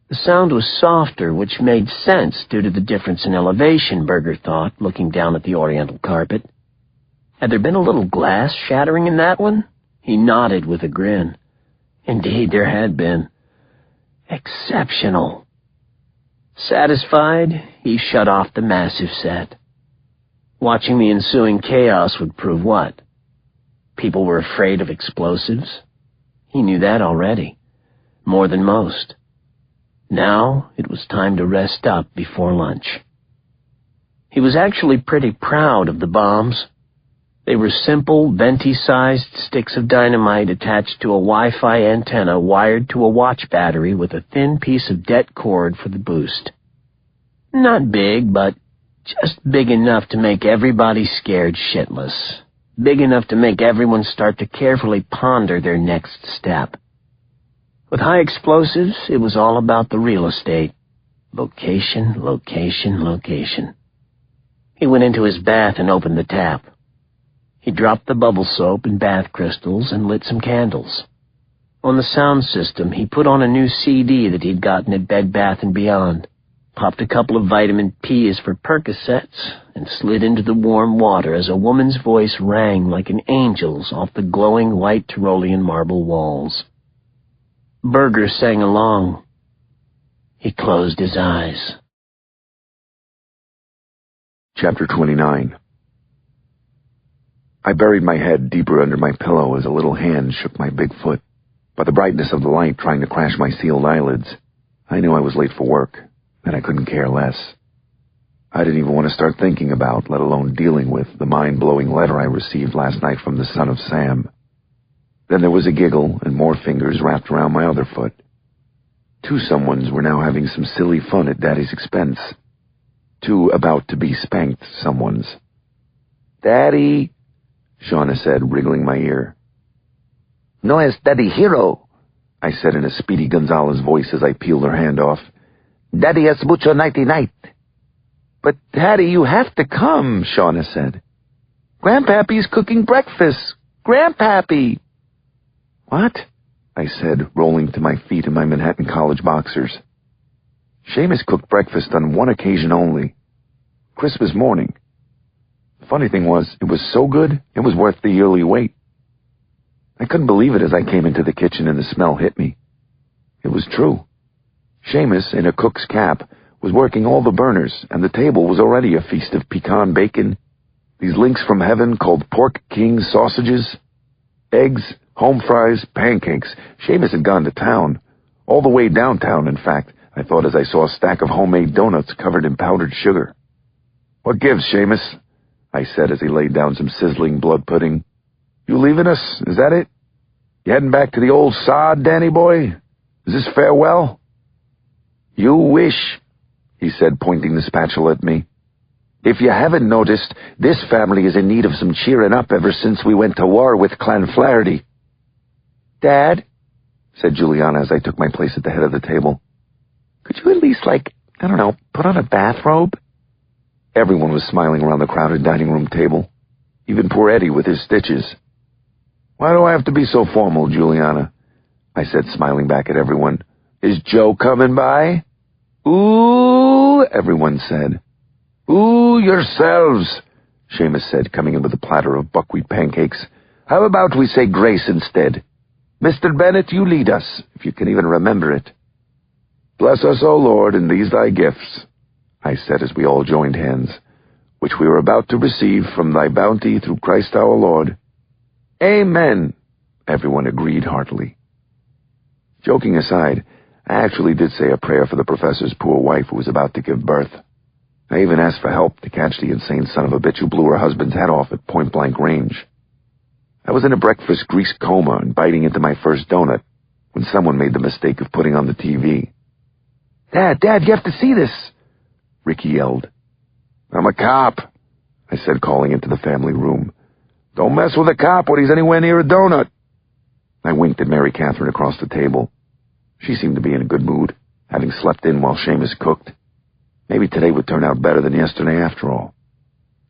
The sound was softer, which made sense due to the difference in elevation, Berger thought, looking down at the oriental carpet. Had there been a little glass shattering in that one? He nodded with a grin. Indeed, there had been. Exceptional. Satisfied, he shut off the massive set. Watching the ensuing chaos would prove what? People were afraid of explosives? He knew that already. More than most. Now it was time to rest up before lunch. He was actually pretty proud of the bombs. They were simple, venti-sized sticks of dynamite attached to a Wi-Fi antenna wired to a watch battery with a thin piece of det cord for the boost. Not big, but just big enough to make everybody scared shitless. Big enough to make everyone start to carefully ponder their next step. With high explosives, it was all about the real estate. Location, location, location. He went into his bath and opened the tap. He dropped the bubble soap and bath crystals and lit some candles. On the sound system, he put on a new CD that he'd gotten at Bed Bath & Beyond, popped a couple of vitamin P's for Percocets, and slid into the warm water as a woman's voice rang like an angel's off the glowing white Tyrolean marble walls. Berger sang along. He closed his eyes. Chapter 29. I buried my head deeper under my pillow as a little hand shook my big foot. By the brightness of the light trying to crash my sealed eyelids, I knew I was late for work, and I couldn't care less. I didn't even want to start thinking about, let alone dealing with, the mind-blowing letter I received last night from the son of Sam. Then there was a giggle and more fingers wrapped around my other foot. Two someones were now having some silly fun at Daddy's expense. Two about-to-be spanked someones. "Daddy," Shauna said, wriggling my ear. "No es Daddy Hero," I said in a Speedy Gonzales voice as I peeled her hand off. "Daddy es mucho nighty-night." "But, Daddy, you have to come," Shauna said. "Grandpappy's cooking breakfast. Grandpappy." "What?" I said, rolling to my feet in my Manhattan College boxers. Seamus cooked breakfast on one occasion only. Christmas morning. The funny thing was, it was so good, it was worth the yearly wait. I couldn't believe it as I came into the kitchen and the smell hit me. It was true. Seamus, in a cook's cap, was working all the burners, and the table was already a feast of pecan bacon, these links from heaven called pork king sausages, eggs, home fries, pancakes. Seamus had gone to town. All the way downtown, in fact, I thought as I saw a stack of homemade donuts covered in powdered sugar. "What gives, Seamus?" I said as he laid down some sizzling blood pudding. "You leaving us? Is that it? You heading back to the old sod, Danny boy? Is this farewell?" "You wish," he said, pointing the spatula at me. If you haven't noticed, this family is in need of some cheering up ever since we went to war with Clan Flaherty." "Dad," said Juliana as I took my place at the head of the table, "could you at least, put on a bathrobe?" Everyone was smiling around the crowded dining room table, even poor Eddie with his stitches. "Why do I have to be so formal, Juliana?" I said, smiling back at everyone. "Is Joe coming by?" "Ooh," everyone said. "Ooh, yourselves," Seamus said, coming in with a platter of buckwheat pancakes. "How about we say grace instead? Mr. Bennett, you lead us, if you can even remember it." "Bless us, O Lord, in these thy gifts," I said as we all joined hands, "which we are about to receive from thy bounty through Christ our Lord." "Amen," everyone agreed heartily. Joking aside, I actually did say a prayer for the professor's poor wife who was about to give birth. I even asked for help to catch the insane son of a bitch who blew her husband's head off at point-blank range. I was in a breakfast grease coma and biting into my first donut when someone made the mistake of putting on the TV. Dad, you have to see this," Ricky yelled. "I'm a cop," I said, calling into the family room. "Don't mess with a cop when he's anywhere near a donut." I winked at Mary Catherine across the table. She seemed to be in a good mood, having slept in while Seamus cooked. Maybe today would turn out better than yesterday after all.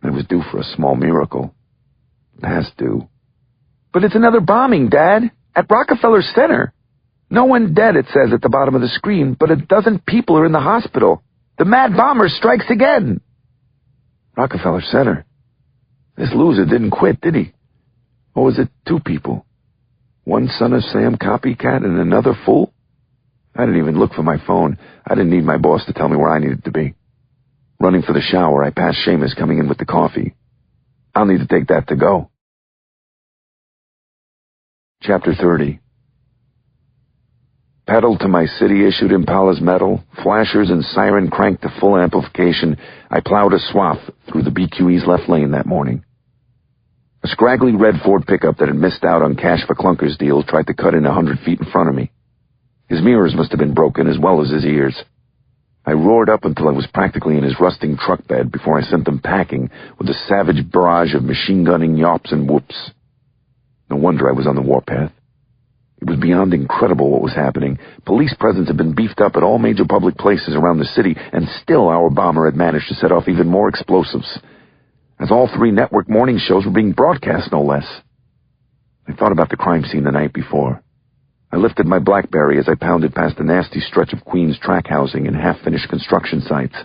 I was due for a small miracle. Past due. "But it's another bombing, Dad, at Rockefeller Center. No one dead, it says at the bottom of the screen, but 12 people are in the hospital. The mad bomber strikes again." Rockefeller Center? This loser didn't quit, did he? Or was it 2 people? One son of Sam copycat and another fool? I didn't even look for my phone. I didn't need my boss to tell me where I needed to be. Running for the shower, I passed Seamus coming in with the coffee. "I'll need to take that to go." Chapter 30. Pedaled to my city-issued Impala's metal, flashers and siren cranked to full amplification, I plowed a swath through the BQE's left lane that morning. A scraggly red Ford pickup that had missed out on cash for clunkers deals tried to cut in 100 feet in front of me. His mirrors must have been broken as well as his ears. I roared up until I was practically in his rusting truck bed before I sent them packing with a savage barrage of machine-gunning yops and whoops. No wonder I was on the warpath. It was beyond incredible what was happening. Police presence had been beefed up at all major public places around the city, and still our bomber had managed to set off even more explosives, as all 3 network morning shows were being broadcast, no less. I thought about the crime scene the night before. I lifted my BlackBerry as I pounded past a nasty stretch of Queens track housing and half-finished construction sites.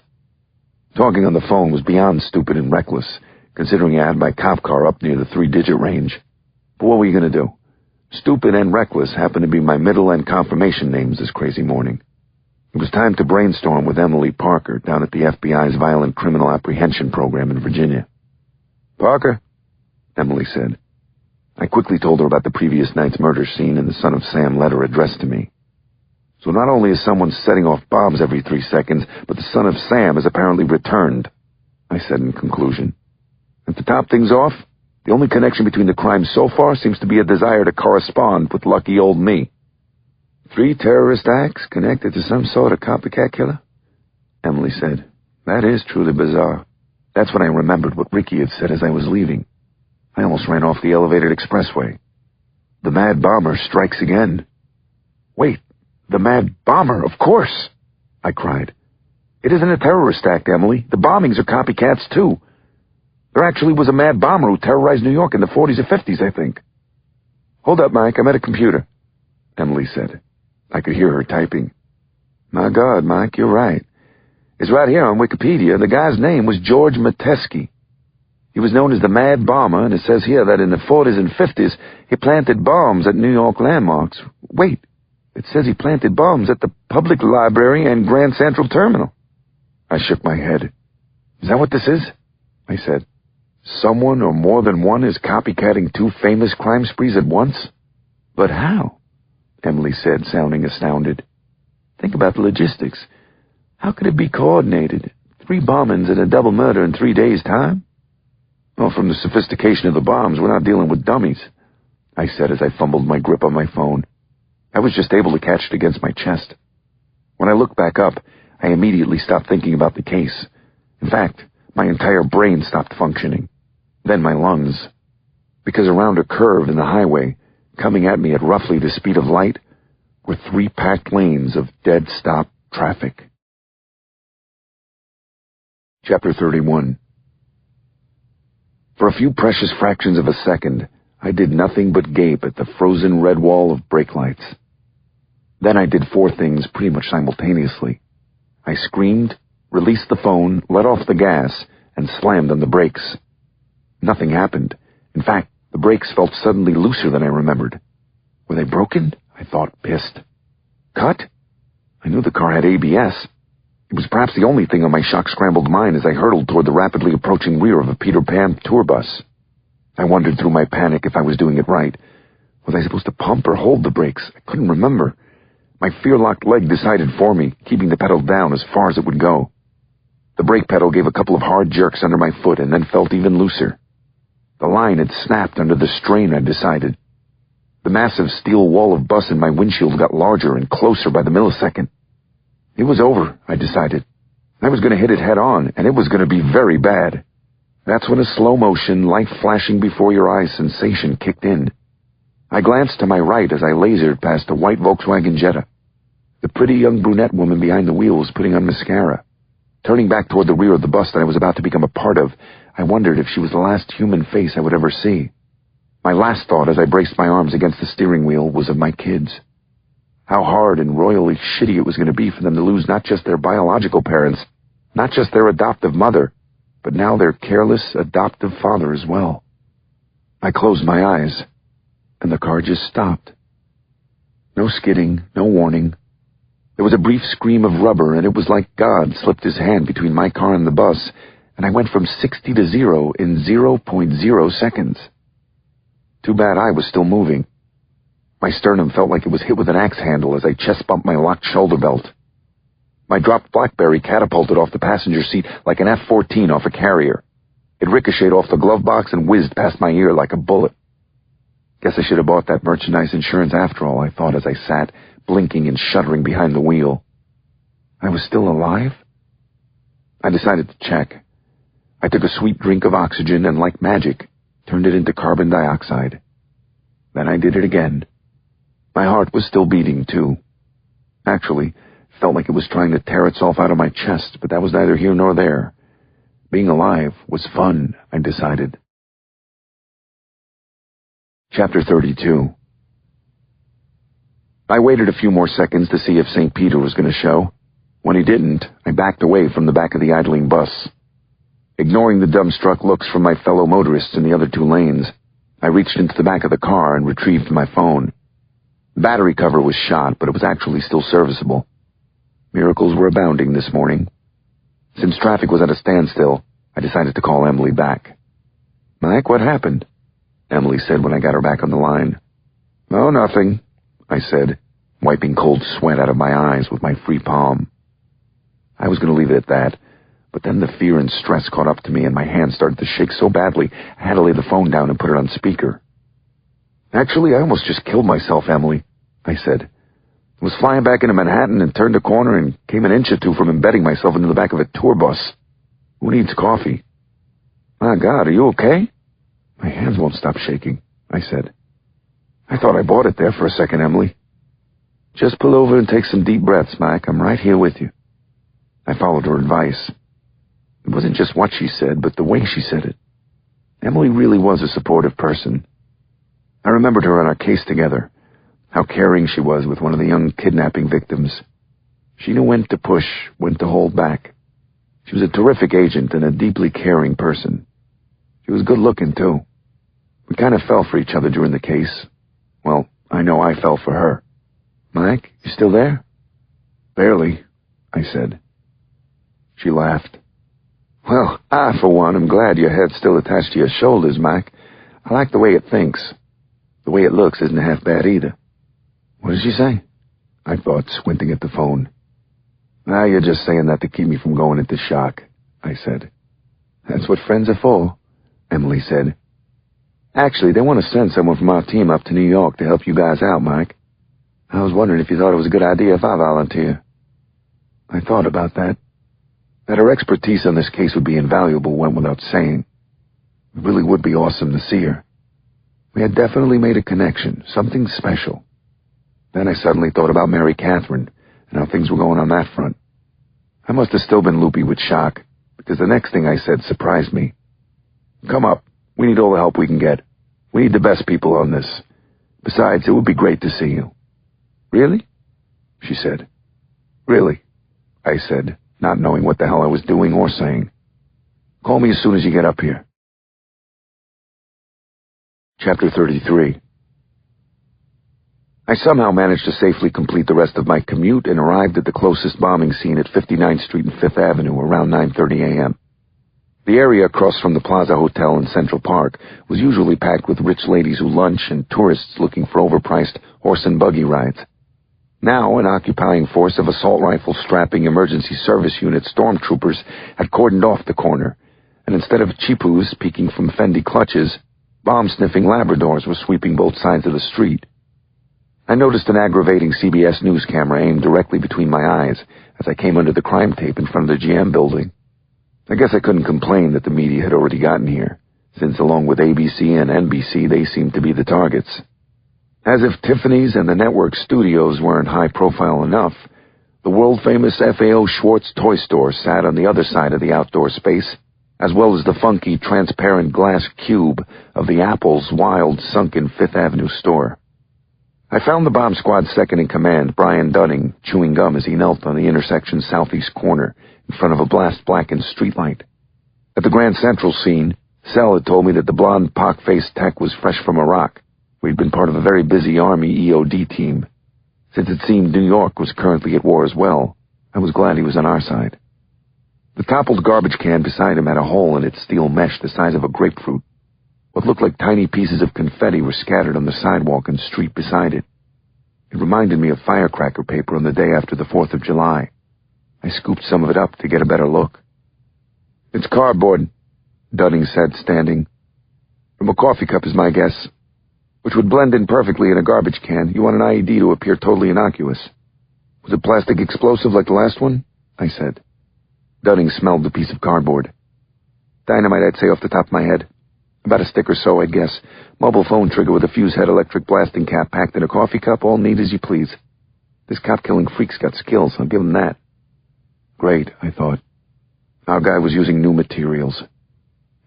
Talking on the phone was beyond stupid and reckless, considering I had my cop car up near the 3-digit range. But what were you going to do? Stupid and reckless happened to be my middle and confirmation names this crazy morning. It was time to brainstorm with Emily Parker down at the FBI's Violent Criminal Apprehension Program in Virginia. "Parker," Emily said. I quickly told her about the previous night's murder scene and the Son of Sam letter addressed to me. "So not only is someone setting off bombs every 3 seconds, but the Son of Sam has apparently returned," I said in conclusion. "And to top things off, the only connection between the crimes so far seems to be a desire to correspond with lucky old me." 3 terrorist acts connected to some sort of copycat killer?" Emily said. "That is truly bizarre." That's when I remembered what Ricky had said as I was leaving. I almost ran off the elevated expressway. The mad bomber strikes again. "Wait, the mad bomber, of course," I cried. "It isn't a terrorist act, Emily. The bombings are copycats, too. There actually was a mad bomber who terrorized New York in the 40s or 50s, I think." "Hold up, Mike, I'm at a computer," Emily said. I could hear her typing. "My God, Mike, you're right. It's right here on Wikipedia. The guy's name was George Metesky. He was known as the Mad Bomber, and it says here that in the 40s and 50s he planted bombs at New York landmarks. Wait, it says he planted bombs at the Public Library and Grand Central Terminal." I shook my head. "Is that what this is?" I said. "Someone or more than one is copycatting 2 famous crime sprees at once?" "But how?" Emily said, sounding astounded. "Think about the logistics. How could it be coordinated? 3 bombings and a double murder in 3 days' time?" "Well, from the sophistication of the bombs, we're not dealing with dummies," I said as I fumbled my grip on my phone. I was just able to catch it against my chest. When I looked back up, I immediately stopped thinking about the case. In fact, My entire brain stopped functioning. Then my lungs. Because around a curve in the highway, coming at me at roughly the speed of light, were 3 packed lanes of dead-stop traffic. Chapter 31. For a few precious fractions of a second, I did nothing but gape at the frozen red wall of brake lights. Then I did 4 things pretty much simultaneously. I screamed, released the phone, let off the gas, and slammed on the brakes. Nothing happened. In fact, the brakes felt suddenly looser than I remembered. Were they broken? I thought, pissed. Cut? I knew the car had ABS. It was perhaps the only thing on my shock-scrambled mind as I hurtled toward the rapidly approaching rear of a Peter Pan tour bus. I wondered through my panic if I was doing it right. Was I supposed to pump or hold the brakes? I couldn't remember. My fear-locked leg decided for me, keeping the pedal down as far as it would go. The brake pedal gave a couple of hard jerks under my foot and then felt even looser. The line had snapped under the strain, I decided. The massive steel wall of bus in my windshield got larger and closer by the millisecond. It was over, I decided. I was going to hit it head-on, and it was going to be very bad. That's when a slow-motion, light-flashing before your eyes sensation kicked in. I glanced to my right as I lasered past a white Volkswagen Jetta. The pretty young brunette woman behind the wheel was putting on mascara. Turning back toward the rear of the bus that I was about to become a part of, I wondered if she was the last human face I would ever see. My last thought as I braced my arms against the steering wheel was of my kids. How hard and royally shitty it was going to be for them to lose not just their biological parents, not just their adoptive mother, but now their careless adoptive father as well. I closed my eyes, and the car just stopped. No skidding, no warning. There was a brief scream of rubber, and it was like God slipped his hand between my car and the bus, and I went from 60 to 0 in 0.0 seconds. Too bad I was still moving. My sternum felt like it was hit with an axe handle as I chest-bumped my locked shoulder belt. My dropped BlackBerry catapulted off the passenger seat like an F-14 off a carrier. It ricocheted off the glove box and whizzed past my ear like a bullet. Guess I should have bought that merchandise insurance after all, I thought as I sat, blinking and shuddering behind the wheel. I was still alive? I decided to check. I took a sweet drink of oxygen and, like magic, turned it into carbon dioxide. Then I did it again. My heart was still beating, too. Actually, it felt like it was trying to tear itself out of my chest, but that was neither here nor there. Being alive was fun, I decided. Chapter 32. I waited a few more seconds to see if St. Peter was going to show. When he didn't, I backed away from the back of the idling bus. Ignoring the dumbstruck looks from my fellow motorists in the other 2 lanes, I reached into the back of the car and retrieved my phone. The battery cover was shot, but it was actually still serviceable. Miracles were abounding this morning. Since traffic was at a standstill, I decided to call Emily back. "Mike, what happened?" Emily said when I got her back on the line. "Oh, nothing," I said, wiping cold sweat out of my eyes with my free palm. I was going to leave it at that, but then the fear and stress caught up to me and my hands started to shake so badly I had to lay the phone down and put it on speaker. "Actually, I almost just killed myself, Emily," I said. I was flying back into Manhattan and turned a corner and came an inch or 2 from embedding myself into the back of a tour bus. Who needs coffee? "My God, are you okay?" "My hands won't stop shaking," I said. "I thought I bought it there for a second, Emily." "Just pull over and take some deep breaths, Mike. I'm right here with you." I followed her advice. It wasn't just what she said, but the way she said it. Emily really was a supportive person. I remembered her on our case together, how caring she was with one of the young kidnapping victims. She knew when to push, when to hold back. She was a terrific agent and a deeply caring person. She was good-looking, too. We kind of fell for each other during the case. Well, I know I fell for her. "Mike, you still there?" "Barely," I said. She laughed. "Well, I, for one, am glad your head's still attached to your shoulders, Mike. I like the way it thinks. The way it looks isn't half bad either." "What did she say?" I thought, squinting at the phone. "Ah, you're just saying that to keep me from going into shock," I said. "That's what friends are for," Emily said. "Actually, they want to send someone from our team up to New York to help you guys out, Mike. I was wondering if you thought it was a good idea if I volunteer." I thought about that. That her expertise on this case would be invaluable went without saying. It really would be awesome to see her. We had definitely made a connection, something special. Then I suddenly thought about Mary Catherine and how things were going on that front. I must have still been loopy with shock, because the next thing I said surprised me. Come up. We need all the help we can get. We need the best people on this. Besides, it would be great to see you. Really? She said. Really, I said, not knowing what the hell I was doing or saying. Call me as soon as you get up here. Chapter 33. I somehow managed to safely complete the rest of my commute and arrived at the closest bombing scene at 59th Street and 5th Avenue around 9:30 a.m. The area across from the Plaza Hotel in Central Park was usually packed with rich ladies who lunch and tourists looking for overpriced horse and buggy rides. Now, an occupying force of assault rifle-strapping emergency service unit stormtroopers had cordoned off the corner, and instead of cheapoos peeking from Fendi clutches, bomb-sniffing Labradors were sweeping both sides of the street. I noticed an aggravating CBS News camera aimed directly between my eyes as I came under the crime tape in front of the GM building. I guess I couldn't complain that the media had already gotten here, since along with ABC and NBC they seemed to be the targets. As if Tiffany's and the network studios weren't high-profile enough, the world-famous FAO Schwartz toy store sat on the other side of the outdoor space, as well as the funky, transparent glass cube of the Apple's wild, sunken Fifth Avenue store. I found the bomb squad's second-in-command, Brian Dunning, chewing gum as he knelt on the intersection's southeast corner in front of a blast-blackened streetlight. At the Grand Central scene, Sel had told me that the blonde, pock-faced tech was fresh from Iraq, where he'd been part of a very busy Army EOD team. Since it seemed New York was currently at war as well, I was glad he was on our side. The toppled garbage can beside him had a hole in its steel mesh the size of a grapefruit. What looked like tiny pieces of confetti were scattered on the sidewalk and street beside it. It reminded me of firecracker paper on the day after the 4th of July. I scooped some of it up to get a better look. It's cardboard, Dunning said, standing. From a coffee cup is my guess, which would blend in perfectly in a garbage can. You want an IED to appear totally innocuous. Was it plastic explosive like the last one? I said. Dunning smelled the piece of cardboard. Dynamite, I'd say off the top of my head. About a stick or so, I'd guess. Mobile phone trigger with a fuse-head electric blasting cap packed in a coffee cup, all neat as you please. This cop-killing freak's got skills, I'll give him that. Great, I thought. Our guy was using new materials.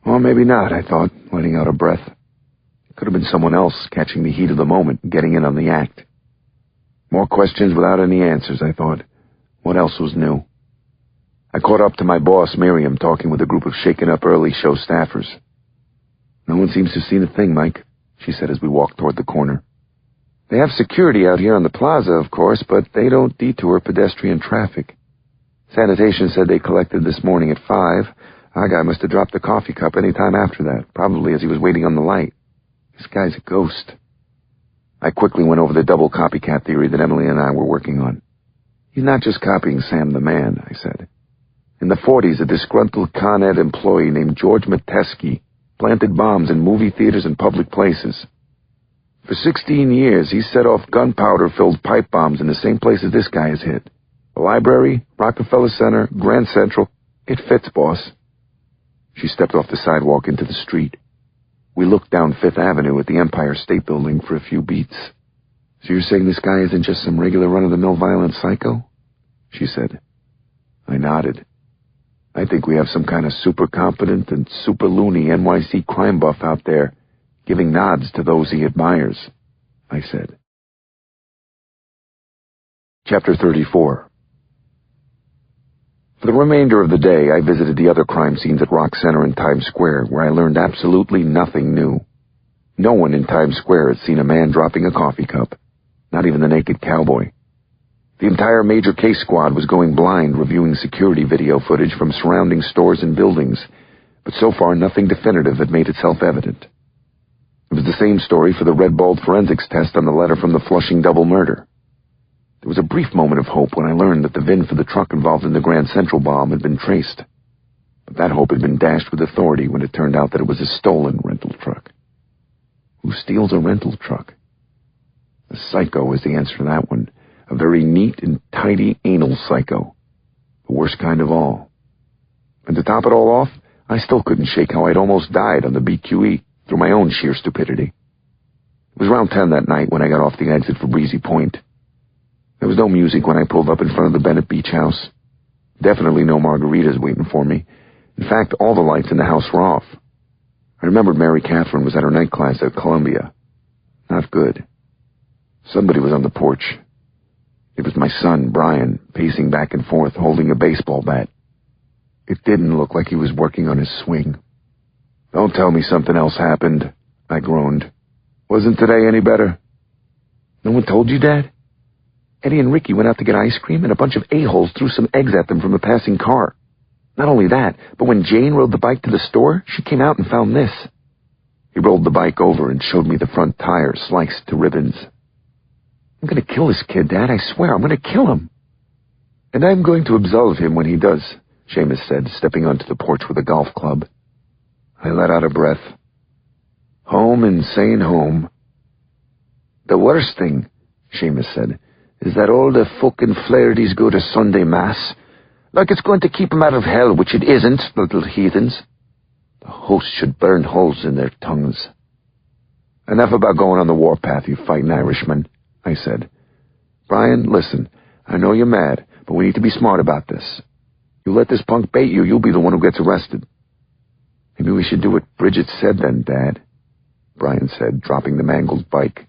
Or maybe not, I thought, letting out a breath. It could have been someone else catching the heat of the moment and getting in on the act. More questions without any answers, I thought. What else was new? I caught up to my boss, Miriam, talking with a group of shaken-up early show staffers. No one seems to have seen a thing, Mike, she said as we walked toward the corner. They have security out here on the plaza, of course, but they don't detour pedestrian traffic. Sanitation said they collected this morning at 5. Our guy must have dropped the coffee cup any time after that, probably as he was waiting on the light. This guy's a ghost. I quickly went over the double copycat theory that Emily and I were working on. He's not just copying Sam the Man, I said. In the 40s, a disgruntled Con Ed employee named George Metesky planted bombs in movie theaters and public places. For 16 years, he set off gunpowder-filled pipe bombs in the same places this guy has hit. The library, Rockefeller Center, Grand Central. It fits, boss. She stepped off the sidewalk into the street. We looked down Fifth Avenue at the Empire State Building for a few beats. So you're saying this guy isn't just some regular run-of-the-mill violent psycho? She said. I nodded. I think we have some kind of super competent and super loony NYC crime buff out there, giving nods to those he admires, I said. Chapter 34. For the remainder of the day, I visited the other crime scenes at Rock Center and Times Square, where I learned absolutely nothing new. No one in Times Square had seen a man dropping a coffee cup, not even the naked cowboy. The entire major case squad was going blind reviewing security video footage from surrounding stores and buildings, but so far nothing definitive had made itself evident. It was the same story for the red-balled forensics test on the letter from the Flushing double murder. There was a brief moment of hope when I learned that the VIN for the truck involved in the Grand Central bomb had been traced, but that hope had been dashed with authority when it turned out that it was a stolen rental truck. Who steals a rental truck? A psycho is the answer to that one. A very neat and tidy anal psycho. The worst kind of all. And to top it all off, I still couldn't shake how I'd almost died on the BQE through my own sheer stupidity. It was around 10 that night when I got off the exit for Breezy Point. There was no music when I pulled up in front of the Bennett Beach House. Definitely no margaritas waiting for me. In fact, all the lights in the house were off. I remembered Mary Catherine was at her night class at Columbia. Not good. Somebody was on the porch. It was my son, Brian, pacing back and forth, holding a baseball bat. It didn't look like he was working on his swing. "Don't tell me something else happened," I groaned. "Wasn't today any better?" "No one told you, Dad? Eddie and Ricky went out to get ice cream, and a bunch of a-holes threw some eggs at them from a passing car. Not only that, but when Jane rode the bike to the store, she came out and found this." He rolled the bike over and showed me the front tire sliced to ribbons. "I'm going to kill this kid, Dad. I swear, I'm going to kill him." "And I'm going to absolve him when he does," Seamus said, stepping onto the porch with a golf club. I let out a breath. Home, insane home. "The worst thing," Seamus said, "is that all the fucking Flahertys go to Sunday Mass. Like it's going to keep them out of hell, which it isn't, little heathens. The hosts should burn holes in their tongues." "Enough about going on the warpath, you fighting Irishman," I said. "Brian, listen, I know you're mad, but we need to be smart about this. You let this punk bait you, you'll be the one who gets arrested." "Maybe we should do what Bridget said then, Dad," Brian said, dropping the mangled bike.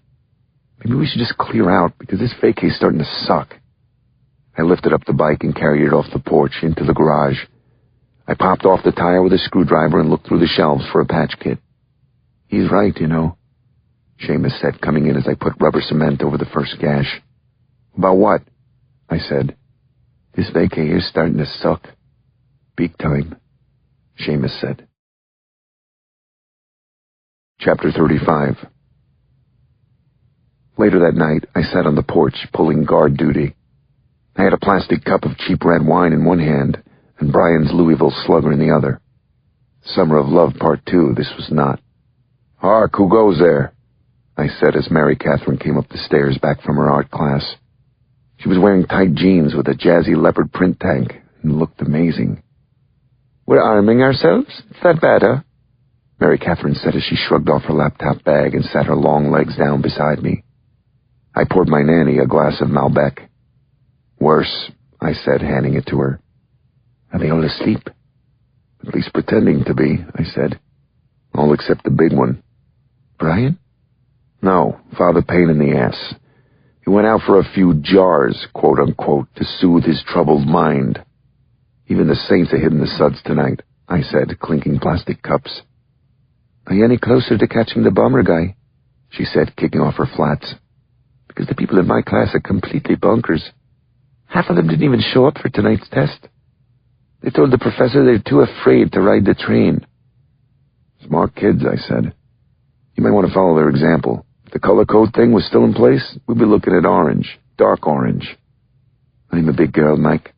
"Maybe we should just clear out, because this vacay's starting to suck." I lifted up the bike and carried it off the porch into the garage. I popped off the tire with a screwdriver and looked through the shelves for a patch kit. "He's right, you know," Seamus said, coming in as I put rubber cement over the first gash. "About what?" I said. "This vacay is starting to suck. Big time," Seamus said. Chapter 35. Later that night, I sat on the porch, pulling guard duty. I had a plastic cup of cheap red wine in one hand, and Brian's Louisville Slugger in the other. Summer of Love Part 2, this was not. "Hark, who goes there?" I said as Mary Catherine came up the stairs back from her art class. She was wearing tight jeans with a jazzy leopard print tank and looked amazing. "We're arming ourselves? Is that bad, huh?" Mary Catherine said as she shrugged off her laptop bag and sat her long legs down beside me. I poured my nanny a glass of Malbec. "Worse," I said, handing it to her. "Are they all asleep?" "At least pretending to be," I said. "All except the big one." "Brian?" "No, Father Pain in the ass. He went out for a few jars, quote-unquote, to soothe his troubled mind. Even the saints are hitting the suds tonight," I said, clinking plastic cups. "Are you any closer to catching the bomber guy?" she said, kicking off her flats. "Because the people in my class are completely bonkers. Half of them didn't even show up for tonight's test. They told the professor they're too afraid to ride the train." "Smart kids," I said. "You might want to follow their example. If the color code thing was still in place, we'd be looking at orange, dark orange." "I'm a big girl, Mike.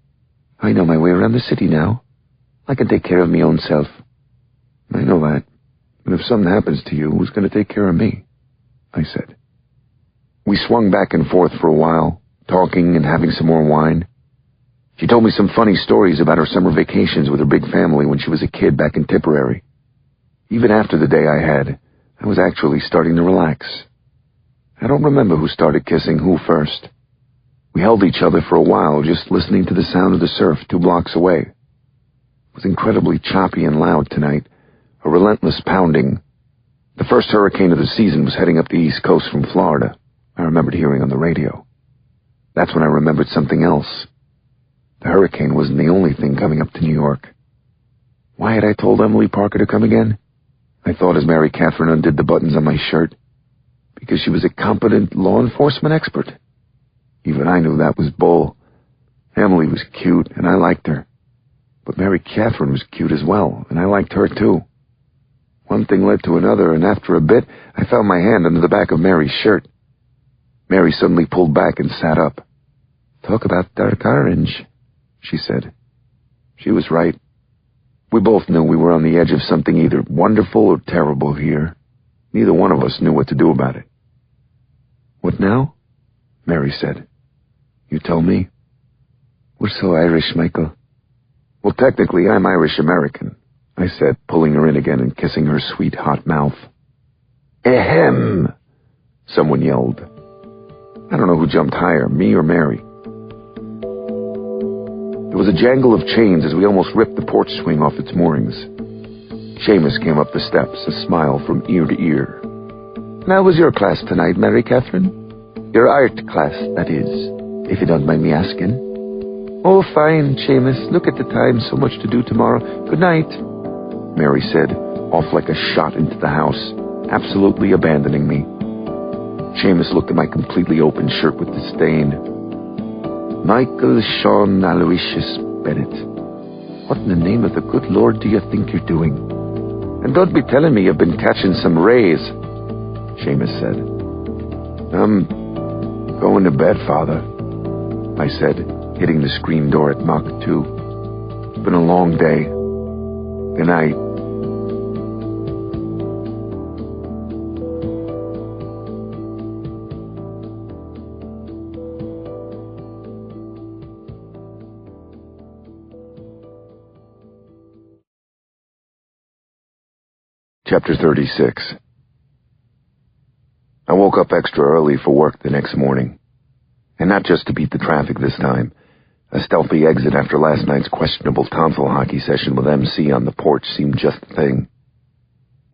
I know my way around the city now. I can take care of me own self." "I know that. But if something happens to you, who's going to take care of me?" I said. We swung back and forth for a while, talking and having some more wine. She told me some funny stories about her summer vacations with her big family when she was a kid back in Tipperary. Even after the day I had, I was actually starting to relax. I don't remember who started kissing who first. We held each other for a while, just listening to the sound of the surf 2 blocks away. It was incredibly choppy and loud tonight, a relentless pounding. The first hurricane of the season was heading up the East Coast from Florida, I remembered hearing on the radio. That's when I remembered something else. The hurricane wasn't the only thing coming up to New York. Why had I told Emily Parker to come again? I thought as Mary Catherine undid the buttons on my shirt. Because she was a competent law enforcement expert. Even I knew that was bull. Emily was cute, and I liked her. But Mary Catherine was cute as well, and I liked her too. One thing led to another, and after a bit, I found my hand under the back of Mary's shirt. Mary suddenly pulled back and sat up. "Talk about dark orange," she said. She was right. We both knew we were on the edge of something either wonderful or terrible here. Neither one of us knew what to do about it. "What now?" Mary said. "You tell me." "We're so Irish, Michael. Well, technically, I'm Irish-American, I said, pulling her in again and kissing her sweet, hot mouth. Ahem! Someone yelled. I don't know who jumped higher, me or Mary. There was a jangle of chains as we almost ripped the porch swing off its moorings. Seamus came up the steps, a smile from ear to ear. How was your class tonight, Mary Catherine? Your art class, that is, if you don't mind me asking. Oh, fine, Seamus. Look at the time. So much to do tomorrow. Good night, Mary said, off like a shot into the house, absolutely abandoning me. Seamus looked at my completely open shirt with disdain. Michael Sean Aloysius Bennett. What in the name of the good Lord do you think you're doing? And don't be telling me you've been catching some rays, Seamus said. I'm going to bed, Father, I said, hitting the screen door at Mach 2. It's been a long day. Good night. Chapter 36. I woke up extra early for work the next morning. And not just to beat the traffic this time. A stealthy exit after last night's questionable tonsil hockey session with MC on the porch seemed just the thing.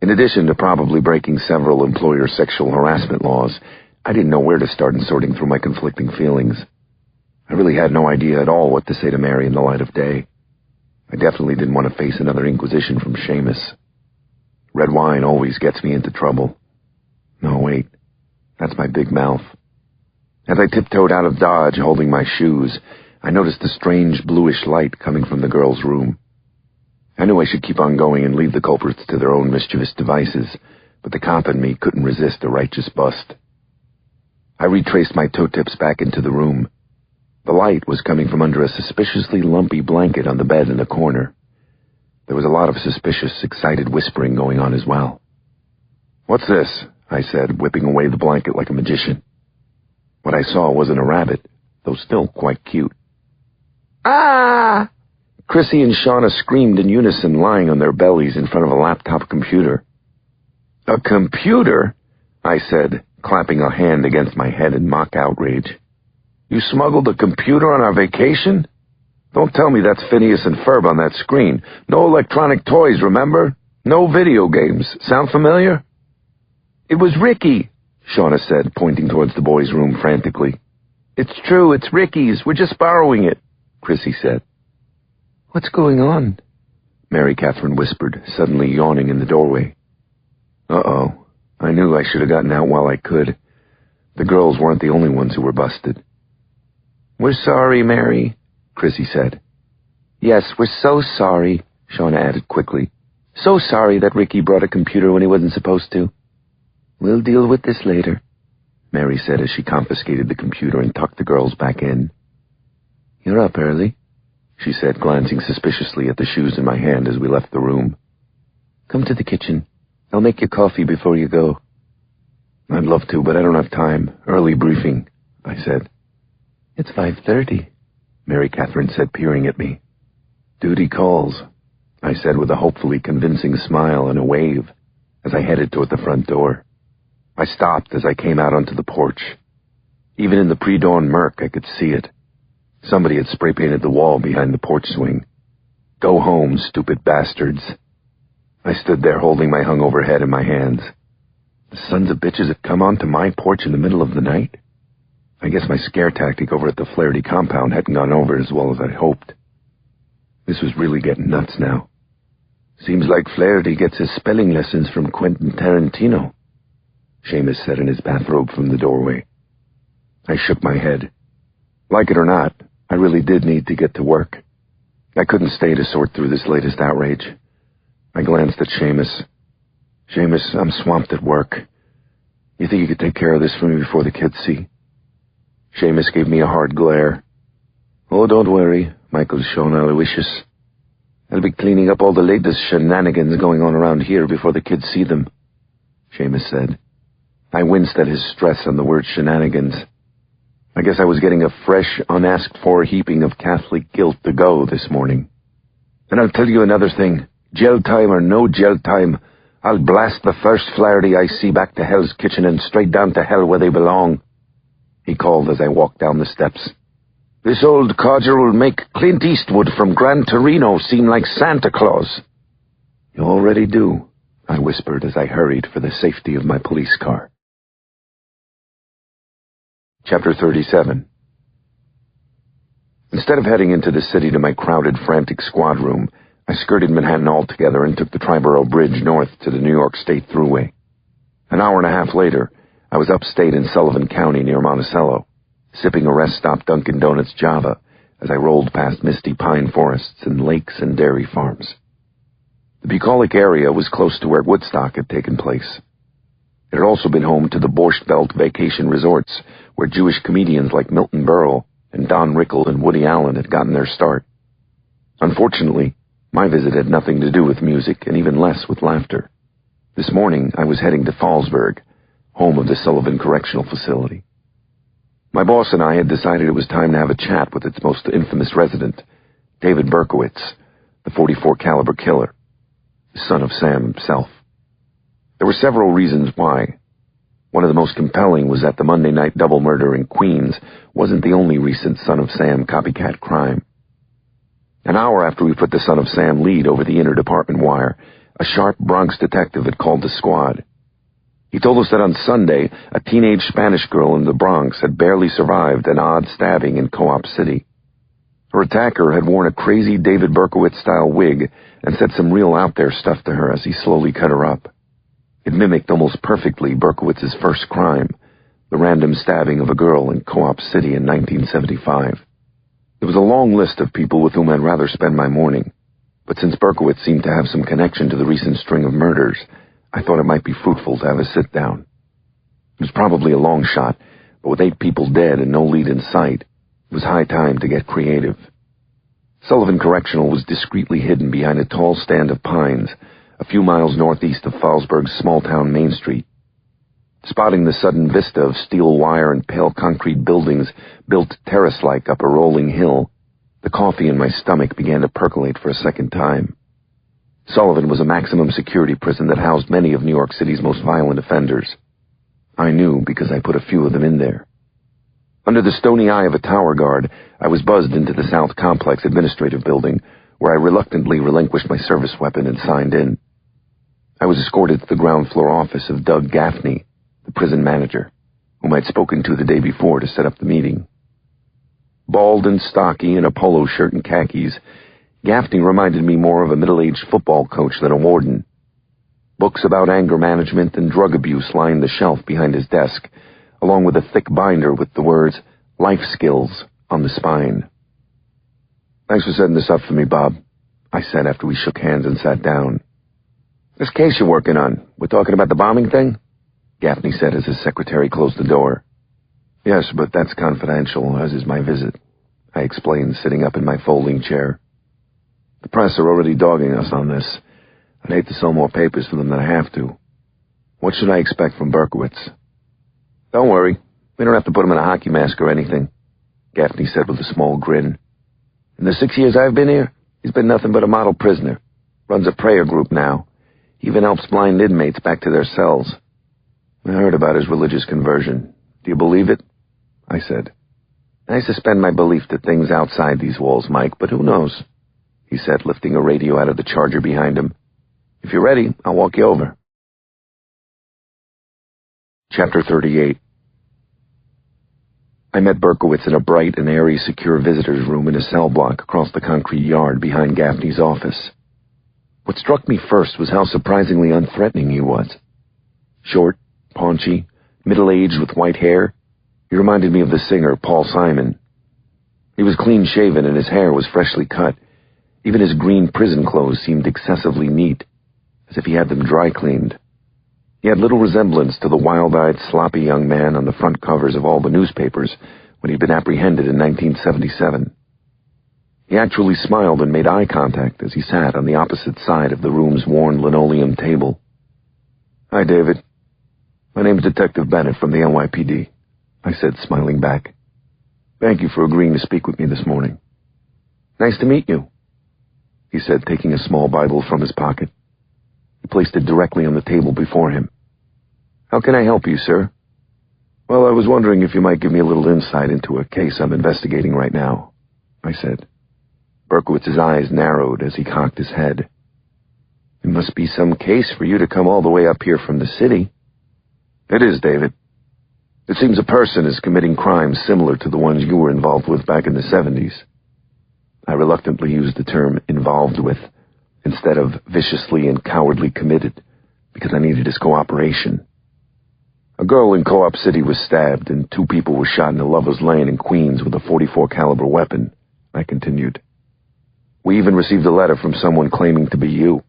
In addition to probably breaking several employer sexual harassment laws, I didn't know where to start in sorting through my conflicting feelings. I really had no idea at all what to say to Mary in the light of day. I definitely didn't want to face another inquisition from Seamus. Red wine always gets me into trouble. No, wait. That's my big mouth. As I tiptoed out of Dodge, holding my shoes, I noticed a strange bluish light coming from the girl's room. I knew I should keep on going and leave the culprits to their own mischievous devices, but the cop in me couldn't resist a righteous bust. I retraced my toe tips back into the room. The light was coming from under a suspiciously lumpy blanket on the bed in the corner. There was a lot of suspicious, excited whispering going on as well. What's this? I said, whipping away the blanket like a magician. What I saw wasn't a rabbit, though still quite cute. Ah! Chrissy and Shauna screamed in unison, lying on their bellies in front of a laptop computer. A computer? I said, clapping a hand against my head in mock outrage. You smuggled a computer on our vacation? Don't tell me that's Phineas and Ferb on that screen. No electronic toys, remember? No video games. Sound familiar? It was Ricky, Shauna said, pointing towards the boys' room frantically. It's true, it's Ricky's. We're just borrowing it, Chrissy said. What's going on? Mary Catherine whispered, suddenly yawning in the doorway. Uh-oh. I knew I should have gotten out while I could. The girls weren't the only ones who were busted. We're sorry, Mary, Chrissy said. Yes, we're so sorry, Shauna added quickly. So sorry that Ricky brought a computer when he wasn't supposed to. We'll deal with this later, Mary said as she confiscated the computer and tucked the girls back in. You're up early, she said, glancing suspiciously at the shoes in my hand as we left the room. Come to the kitchen. I'll make you coffee before you go. I'd love to, but I don't have time. Early briefing, I said. It's 5:30, Mary Catherine said, peering at me. Duty calls, I said with a hopefully convincing smile and a wave as I headed toward the front door. I stopped as I came out onto the porch. Even in the pre-dawn murk, I could see it. Somebody had spray-painted the wall behind the porch swing. Go home, stupid bastards. I stood there holding my hungover head in my hands. The sons of bitches had come onto my porch in the middle of the night. I guess my scare tactic over at the Flaherty compound hadn't gone over as well as I'd hoped. This was really getting nuts now. Seems like Flaherty gets his spelling lessons from Quentin Tarantino, Seamus said in his bathrobe from the doorway. I shook my head. Like it or not, I really did need to get to work. I couldn't stay to sort through this latest outrage. I glanced at Seamus. Seamus, I'm swamped at work. You think you could take care of this for me before the kids see? Seamus gave me a hard glare. Oh, don't worry, Michael Sean Aloysius. I'll be cleaning up all the latest shenanigans going on around here before the kids see them, Seamus said. I winced at his stress on the word shenanigans. I guess I was getting a fresh, unasked-for heaping of Catholic guilt to go this morning. And I'll tell you another thing. Jail time or no jail time, I'll blast the first Flaherty I see back to Hell's Kitchen and straight down to hell where they belong," he called as I walked down the steps. "This old codger will make Clint Eastwood from Gran Torino seem like Santa Claus." "You already do," I whispered as I hurried for the safety of my police car. Chapter 37. Instead of heading into the city to my crowded, frantic squad room, I skirted Manhattan altogether and took the Triborough Bridge north to the New York State Thruway. An hour and a half later, I was upstate in Sullivan County near Monticello, sipping a rest stop Dunkin' Donuts Java as I rolled past misty pine forests and lakes and dairy farms. The bucolic area was close to where Woodstock had taken place. It had also been home to the Borscht Belt vacation resorts, where Jewish comedians like Milton Berle and Don Rickles and Woody Allen had gotten their start. Unfortunately, my visit had nothing to do with music and even less with laughter. This morning, I was heading to Fallsburg, home of the Sullivan Correctional Facility. My boss and I had decided it was time to have a chat with its most infamous resident, David Berkowitz, the .44 caliber killer, the son of Sam himself. There were several reasons why. One of the most compelling was that the Monday night double murder in Queens wasn't the only recent Son of Sam copycat crime. An hour after we put the Son of Sam lead over the inter-department wire, a sharp Bronx detective had called the squad. He told us that on Sunday, a teenage Spanish girl in the Bronx had barely survived an odd stabbing in Co-op City. Her attacker had worn a crazy David Berkowitz-style wig and said some real out-there stuff to her as he slowly cut her up. It mimicked almost perfectly Berkowitz's first crime, the random stabbing of a girl in Co-op City in 1975. There was a long list of people with whom I'd rather spend my morning, but since Berkowitz seemed to have some connection to the recent string of murders, I thought it might be fruitful to have a sit-down. It was probably a long shot, but with 8 people dead and no lead in sight, it was high time to get creative. Sullivan Correctional was discreetly hidden behind a tall stand of pines, a few miles northeast of Fallsburg's small-town Main Street. Spotting the sudden vista of steel wire and pale concrete buildings built terrace-like up a rolling hill, the coffee in my stomach began to percolate for a second time. Sullivan was a maximum security prison that housed many of New York City's most violent offenders. I knew because I put a few of them in there. Under the stony eye of a tower guard, I was buzzed into the South Complex Administrative Building, where I reluctantly relinquished my service weapon and signed in. I was escorted to the ground floor office of Doug Gaffney, the prison manager, whom I'd spoken to the day before to set up the meeting. Bald and stocky in a polo shirt and khakis, Gaffney reminded me more of a middle-aged football coach than a warden. Books about anger management and drug abuse lined the shelf behind his desk, along with a thick binder with the words, "Life Skills," on the spine. "Thanks for setting this up for me, Bob," I said after we shook hands and sat down. "This case you're working on, we're talking about the bombing thing?" Gaffney said as his secretary closed the door. "Yes, but that's confidential, as is my visit," I explained, sitting up in my folding chair. "The press are already dogging us on this. I'd hate to sell more papers for them than I have to. What should I expect from Berkowitz?" "Don't worry. We don't have to put him in a hockey mask or anything," Gaffney said with a small grin. "In the 6 years I've been here, he's been nothing but a model prisoner. Runs a prayer group now. He even helps blind inmates back to their cells. I heard about his religious conversion. Do you believe it?" I said. "I suspend my belief to things outside these walls, Mike, but who knows?" he said, lifting a radio out of the charger behind him. "If you're ready, I'll walk you over." Chapter 38. I met Berkowitz in a bright and airy secure visitor's room in a cell block across the concrete yard behind Gaffney's office. What struck me first was how surprisingly unthreatening he was. Short, paunchy, middle-aged with white hair, he reminded me of the singer Paul Simon. He was clean-shaven and his hair was freshly cut. Even his green prison clothes seemed excessively neat, as if he had them dry-cleaned. He had little resemblance to the wild-eyed, sloppy young man on the front covers of all the newspapers when he'd been apprehended in 1977. He actually smiled and made eye contact as he sat on the opposite side of the room's worn linoleum table. "Hi, David. My name's Detective Bennett from the NYPD, I said, smiling back. "Thank you for agreeing to speak with me this morning." "Nice to meet you." he said, taking a small Bible from his pocket. He placed it directly on the table before him. How can I help you, sir? Well, I was wondering if you might give me a little insight into a case I'm investigating right now, I said. Berkowitz's eyes narrowed as he cocked his head. It must be some case for you to come all the way up here from the city. It is, David. It seems a person is committing crimes similar to the ones you were involved with back in the 70s. I reluctantly used the term involved with instead of viciously and cowardly committed because I needed his cooperation. A girl in Co-op City was stabbed and 2 people were shot in a lover's lane in Queens with a .44 caliber weapon, I continued. We even received a letter from someone claiming to be you.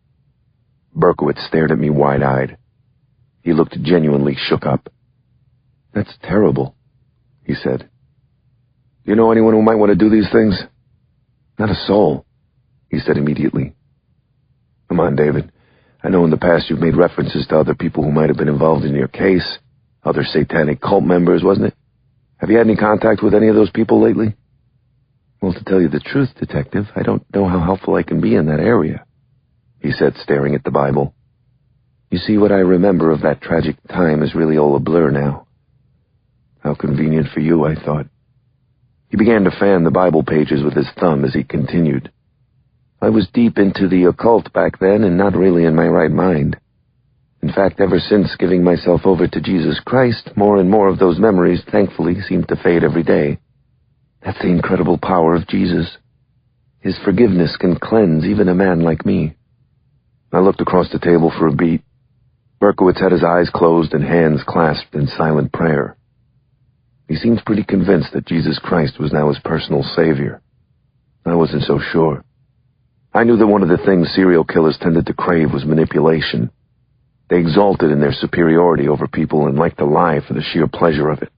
Berkowitz stared at me wide-eyed. He looked genuinely shook up. That's terrible, he said. Do you know anyone who might want to do these things? Not a soul, he said immediately. Come on, David. I know in the past you've made references to other people who might have been involved in your case. Other satanic cult members, wasn't it? Have you had any contact with any of those people lately? Well, to tell you the truth, Detective, I don't know how helpful I can be in that area, he said, staring at the Bible. You see, what I remember of that tragic time is really all a blur now. How convenient for you, I thought. He began to fan the Bible pages with his thumb as he continued. I was deep into the occult back then and not really in my right mind. In fact, ever since giving myself over to Jesus Christ, more and more of those memories, thankfully, seem to fade every day. That's the incredible power of Jesus. His forgiveness can cleanse even a man like me. I looked across the table for a beat. Berkowitz had his eyes closed and hands clasped in silent prayer. He seemed pretty convinced that Jesus Christ was now his personal savior. I wasn't so sure. I knew that one of the things serial killers tended to crave was manipulation. They exulted in their superiority over people and liked to lie for the sheer pleasure of it.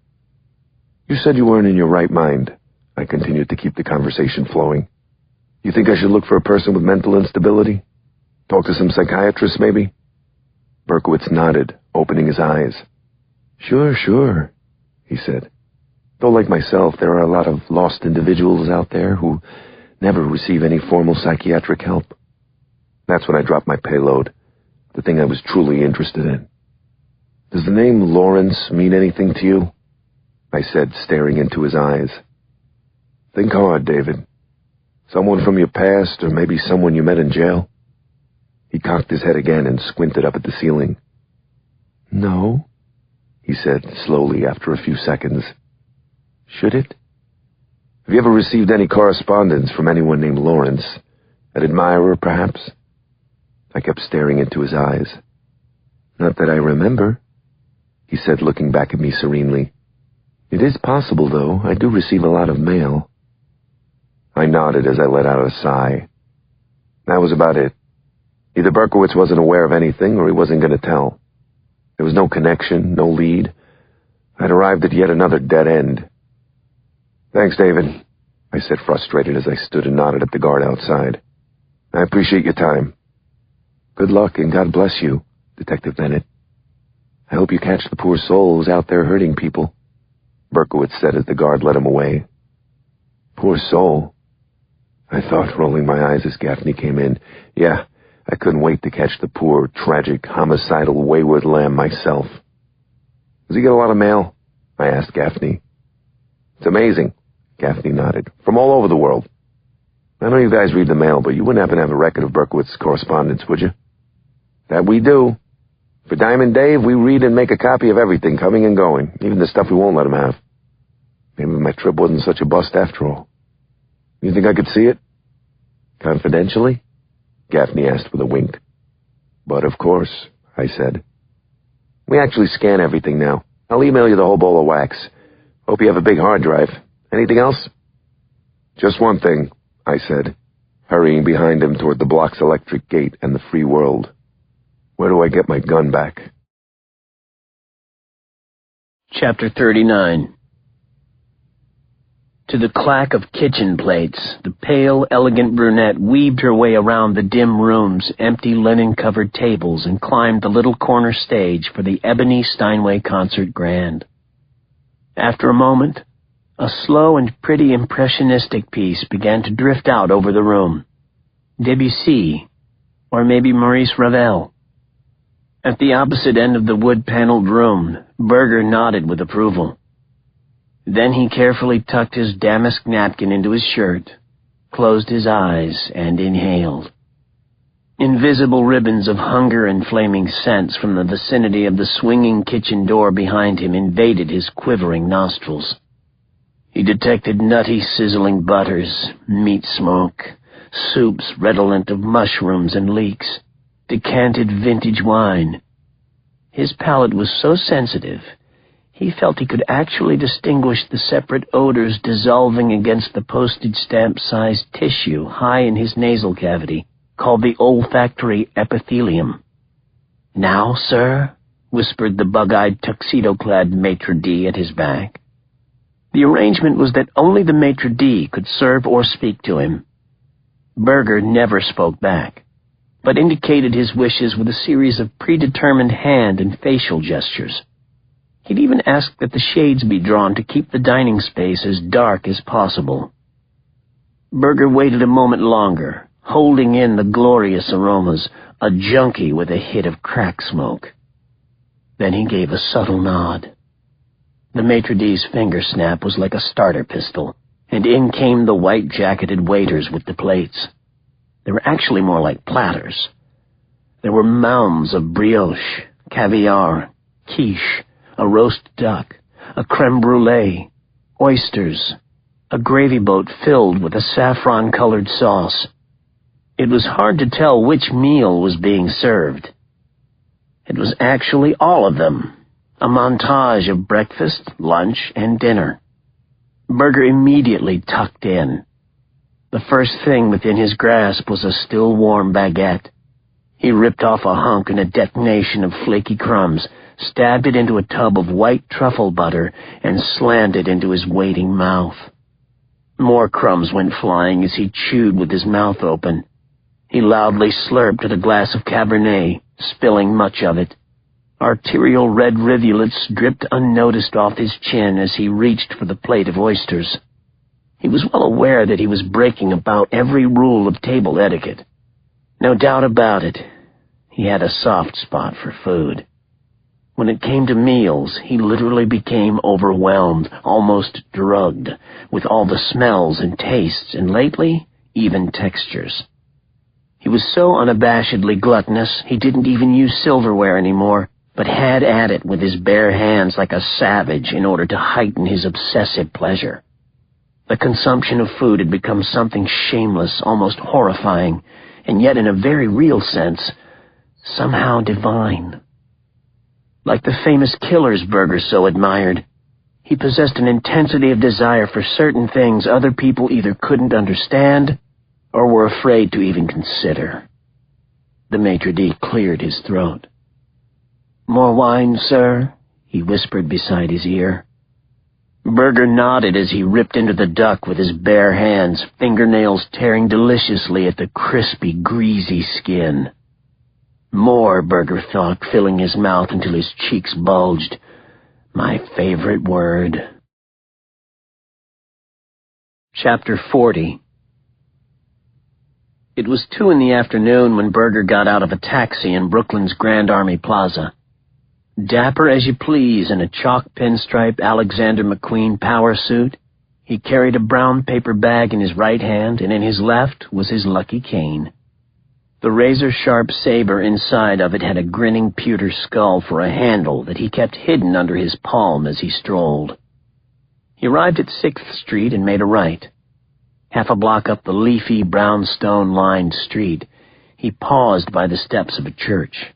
You said you weren't in your right mind. I continued to keep the conversation flowing. You think I should look for a person with mental instability? Talk to some psychiatrist, maybe? Berkowitz nodded, opening his eyes. Sure, he said. Though like myself, there are a lot of lost individuals out there who never receive any formal psychiatric help. That's when I dropped my payload, the thing I was truly interested in. Does the name Lawrence mean anything to you? I said, staring into his eyes. Think hard, David. Someone from your past, or maybe someone you met in jail? He cocked his head again and squinted up at the ceiling. No, he said slowly after a few seconds. Should it? Have you ever received any correspondence from anyone named Lawrence? An admirer, perhaps? I kept staring into his eyes. Not that I remember, he said, looking back at me serenely. It is possible, though. I do receive a lot of mail. I nodded as I let out a sigh. That was about it. Either Berkowitz wasn't aware of anything or he wasn't going to tell. There was no connection, no lead. I'd arrived at yet another dead end. Thanks, David, I said, frustrated as I stood and nodded at the guard outside. I appreciate your time. Good luck and God bless you, Detective Bennett. I hope you catch the poor soul who's out there hurting people, Berkowitz said as the guard led him away. Poor soul, I thought, rolling my eyes as Gaffney came in. Yeah, I couldn't wait to catch the poor, tragic, homicidal, wayward lamb myself. Does he get a lot of mail? I asked Gaffney. It's amazing, Gaffney nodded. From all over the world. I know you guys read the mail, but you wouldn't happen to have a record of Berkowitz's correspondence, would you? That we do. For Diamond Dave, we read and make a copy of everything, coming and going, even the stuff we won't let him have. Maybe my trip wasn't such a bust after all. You think I could see it? Confidentially? Gaffney asked with a wink. But of course, I said. We actually scan everything now. I'll email you the whole bowl of wax. Hope you have a big hard drive. Anything else? Just one thing, I said, hurrying behind him toward the block's electric gate and the free world. Where do I get my gun back? Chapter 39. To the clack of kitchen plates, the pale, elegant brunette weaved her way around the dim room's empty linen-covered tables and climbed the little corner stage for the Ebony Steinway Concert Grand. After a moment, a slow and pretty impressionistic piece began to drift out over the room. Debussy, or maybe Maurice Ravel. At the opposite end of the wood-paneled room, Berger nodded with approval. Then he carefully tucked his damask napkin into his shirt, closed his eyes, and inhaled. Invisible ribbons of hunger and flaming scents from the vicinity of the swinging kitchen door behind him invaded his quivering nostrils. He detected nutty, sizzling butters, meat smoke, soups redolent of mushrooms and leeks, decanted vintage wine. His palate was so sensitive, he felt he could actually distinguish the separate odors dissolving against the postage stamp-sized tissue high in his nasal cavity, called the olfactory epithelium. "Now, sir?" whispered the bug-eyed, tuxedo-clad maitre d' at his back. The arrangement was that only the maitre d' could serve or speak to him. Berger never spoke back, but indicated his wishes with a series of predetermined hand and facial gestures. He'd even asked that the shades be drawn to keep the dining space as dark as possible. Berger waited a moment longer, holding in the glorious aromas, a junkie with a hit of crack smoke. Then he gave a subtle nod. The maitre d's finger snap was like a starter pistol, and in came the white-jacketed waiters with the plates. They were actually more like platters. There were mounds of brioche, caviar, quiche, a roast duck, a creme brulee, oysters, a gravy boat filled with a saffron-colored sauce. It was hard to tell which meal was being served. It was actually all of them, a montage of breakfast, lunch, and dinner. Berger immediately tucked in. The first thing within his grasp was a still-warm baguette. He ripped off a hunk in a detonation of flaky crumbs, stabbed it into a tub of white truffle butter, and slammed it into his waiting mouth. More crumbs went flying as he chewed with his mouth open. He loudly slurped at a glass of Cabernet, spilling much of it. Arterial red rivulets dripped unnoticed off his chin as he reached for the plate of oysters. He was well aware that he was breaking about every rule of table etiquette. No doubt about it, he had a soft spot for food. When it came to meals, he literally became overwhelmed, almost drugged, with all the smells and tastes, and lately, even textures. He was so unabashedly gluttonous, he didn't even use silverware anymore, but had at it with his bare hands like a savage in order to heighten his obsessive pleasure. The consumption of food had become something shameless, almost horrifying, and yet in a very real sense, somehow divine. Like the famous killers Berger so admired, he possessed an intensity of desire for certain things other people either couldn't understand or were afraid to even consider. The maitre d' cleared his throat. "More wine, sir?" he whispered beside his ear. Berger nodded as he ripped into the duck with his bare hands, fingernails tearing deliciously at the crispy, greasy skin. More, Berger thought, filling his mouth until his cheeks bulged. My favorite word. Chapter 40. It was 2 p.m. when Berger got out of a taxi in Brooklyn's Grand Army Plaza. Dapper as you please in a chalk pinstripe Alexander McQueen power suit, he carried a brown paper bag in his right hand, and in his left was his lucky cane. The razor-sharp saber inside of it had a grinning pewter skull for a handle that he kept hidden under his palm as he strolled. He arrived at 6th Street and made a right. Half a block up the leafy, brownstone-lined street, he paused by the steps of a church.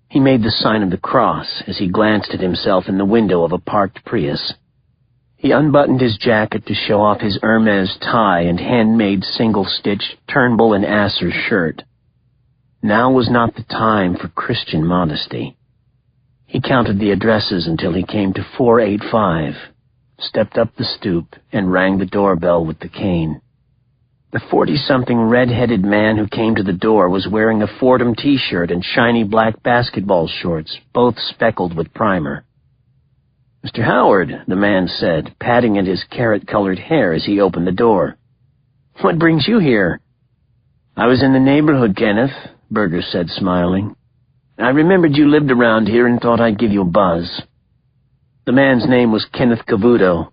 He made the sign of the cross as he glanced at himself in the window of a parked Prius. He unbuttoned his jacket to show off his Hermes tie and handmade single-stitched Turnbull and Asser shirt. Now was not the time for Christian modesty. He counted the addresses until he came to 485, stepped up the stoop, and rang the doorbell with the cane. The 40-something red-headed man who came to the door was wearing a Fordham T-shirt and shiny black basketball shorts, both speckled with primer. "Mr. Howard," the man said, patting at his carrot-colored hair as he opened the door. "What brings you here?" "I was in the neighborhood, Kenneth," Berger said, smiling. "I remembered you lived around here and thought I'd give you a buzz." The man's name was Kenneth Cavuto.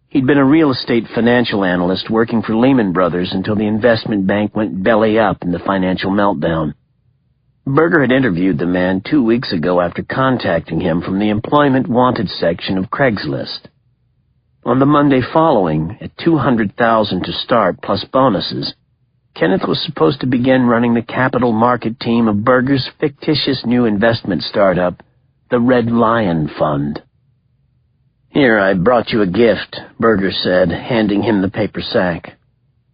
He'd been a real estate financial analyst working for Lehman Brothers until the investment bank went belly up in the financial meltdown. Berger had interviewed the man 2 weeks ago after contacting him from the employment wanted section of Craigslist. On the Monday following, at $200,000 to start plus bonuses, Kenneth was supposed to begin running the capital market team of Berger's fictitious new investment startup, the Red Lion Fund. "Here, I brought you a gift," Berger said, handing him the paper sack.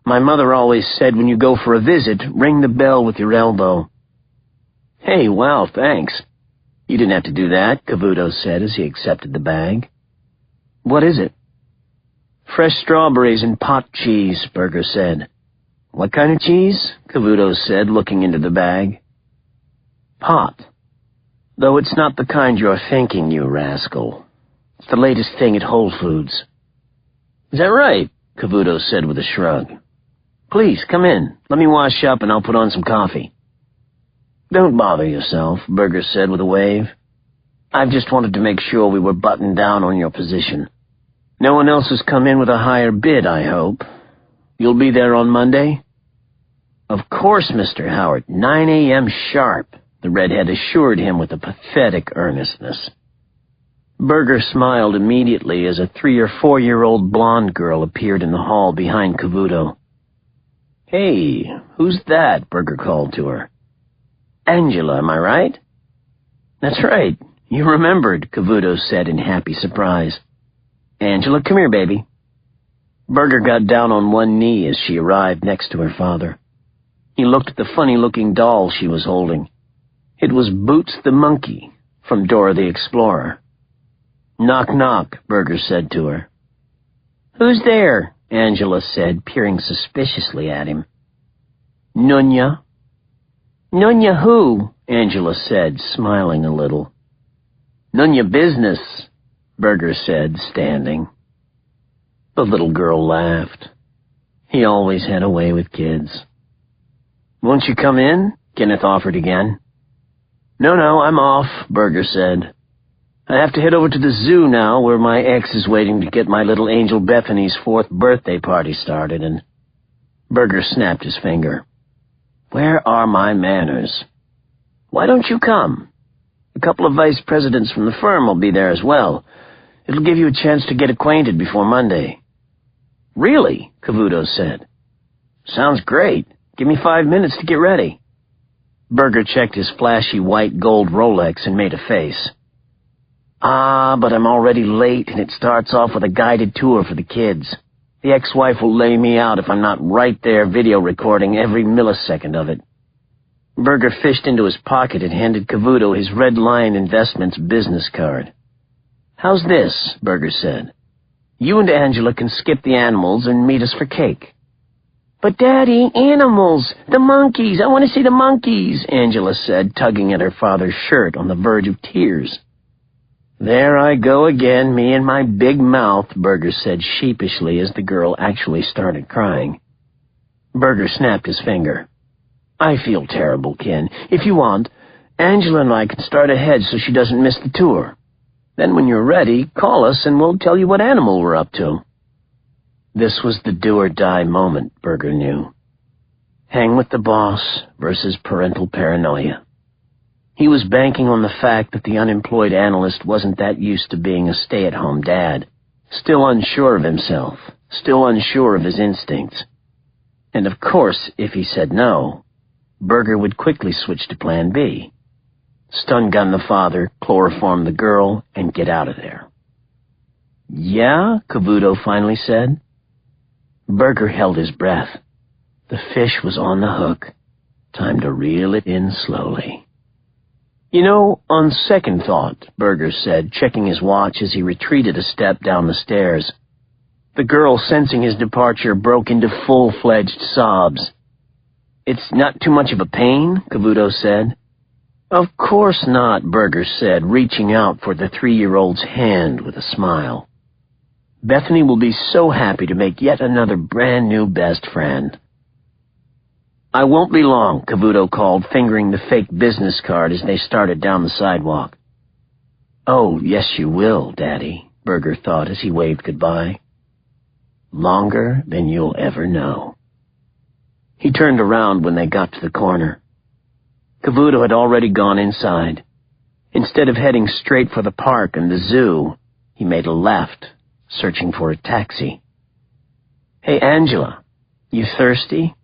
"My mother always said when you go for a visit, ring the bell with your elbow." "Hey, wow, thanks. You didn't have to do that," Cavuto said as he accepted the bag. "What is it?" "Fresh strawberries and pot cheese," Berger said. "What kind of cheese?" Cavuto said, looking into the bag. "Pot. Though it's not the kind you're thinking, you rascal. It's the latest thing at Whole Foods." "Is that right?" Cavuto said with a shrug. "Please, come in. Let me wash up and I'll put on some coffee." "Don't bother yourself," Berger said with a wave. "I've just wanted to make sure we were buttoned down on your position. No one else has come in with a higher bid, I hope. You'll be there on Monday?" "Of course, Mr. Howard, 9 a.m. sharp," the redhead assured him with a pathetic earnestness. Berger smiled immediately as a 3- or 4-year-old blonde girl appeared in the hall behind Cavuto. "Hey, who's that?" Berger called to her. "Angela, am I right?" "That's right. You remembered," Cavuto said in happy surprise. "Angela, come here, baby." Berger got down on one knee as she arrived next to her father. He looked at the funny-looking doll she was holding. It was Boots the monkey from Dora the Explorer. "Knock, knock," Berger said to her. "Who's there?" Angela said, peering suspiciously at him. "Nunya." "Nunya who?" Angela said, smiling a little. "Nunya business," Berger said, standing. The little girl laughed. He always had a way with kids. "Won't you come in?" Kenneth offered again. No, I'm off," Berger said. "I have to head over to the zoo now, where my ex is waiting to get my little angel Bethany's 4th birthday party started," and Berger snapped his finger. "Where are my manners? Why don't you come? A couple of vice presidents from the firm will be there as well. It'll give you a chance to get acquainted before Monday." "Really?" Cavuto said. "Sounds great. Give me 5 minutes to get ready." Berger checked his flashy white gold Rolex and made a face. But I'm already late, and it starts off with a guided tour for the kids. The ex-wife will lay me out if I'm not right there video recording every millisecond of it." Berger fished into his pocket and handed Cavuto his Red Lion Investments business card. "How's this?" Berger said. "You and Angela can skip the animals and meet us for cake." "But, Daddy, animals! The monkeys! I want to see the monkeys!" Angela said, tugging at her father's shirt on the verge of tears. "There I go again, me and my big mouth," Berger said sheepishly as the girl actually started crying. Berger snapped his finger. "I feel terrible, Ken. If you want, Angela and I can start ahead so she doesn't miss the tour. Then when you're ready, call us and we'll tell you what animal we're up to." This was the do-or-die moment, Berger knew. Hang with the boss versus parental paranoia. He was banking on the fact that the unemployed analyst wasn't that used to being a stay-at-home dad, still unsure of himself, still unsure of his instincts. And of course, if he said no, Berger would quickly switch to Plan B. Stun-gun the father, chloroform the girl, and get out of there. "Yeah?" Cavuto finally said. Berger held his breath. The fish was on the hook. Time to reel it in slowly. "You know, on second thought," Berger said, checking his watch as he retreated a step down the stairs. The girl, sensing his departure, broke into full-fledged sobs. "It's not too much of a pain?" Cavuto said. "Of course not," Berger said, reaching out for the 3-year-old's hand with a smile. "Bethany will be so happy to make yet another brand-new best friend." "I won't be long," Cavuto called, fingering the fake business card as they started down the sidewalk. "Oh, yes you will, Daddy," Berger thought as he waved goodbye. "Longer than you'll ever know." He turned around when they got to the corner. Cavuto had already gone inside. Instead of heading straight for the park and the zoo, he made a left, searching for a taxi. "Hey, Angela, you thirsty?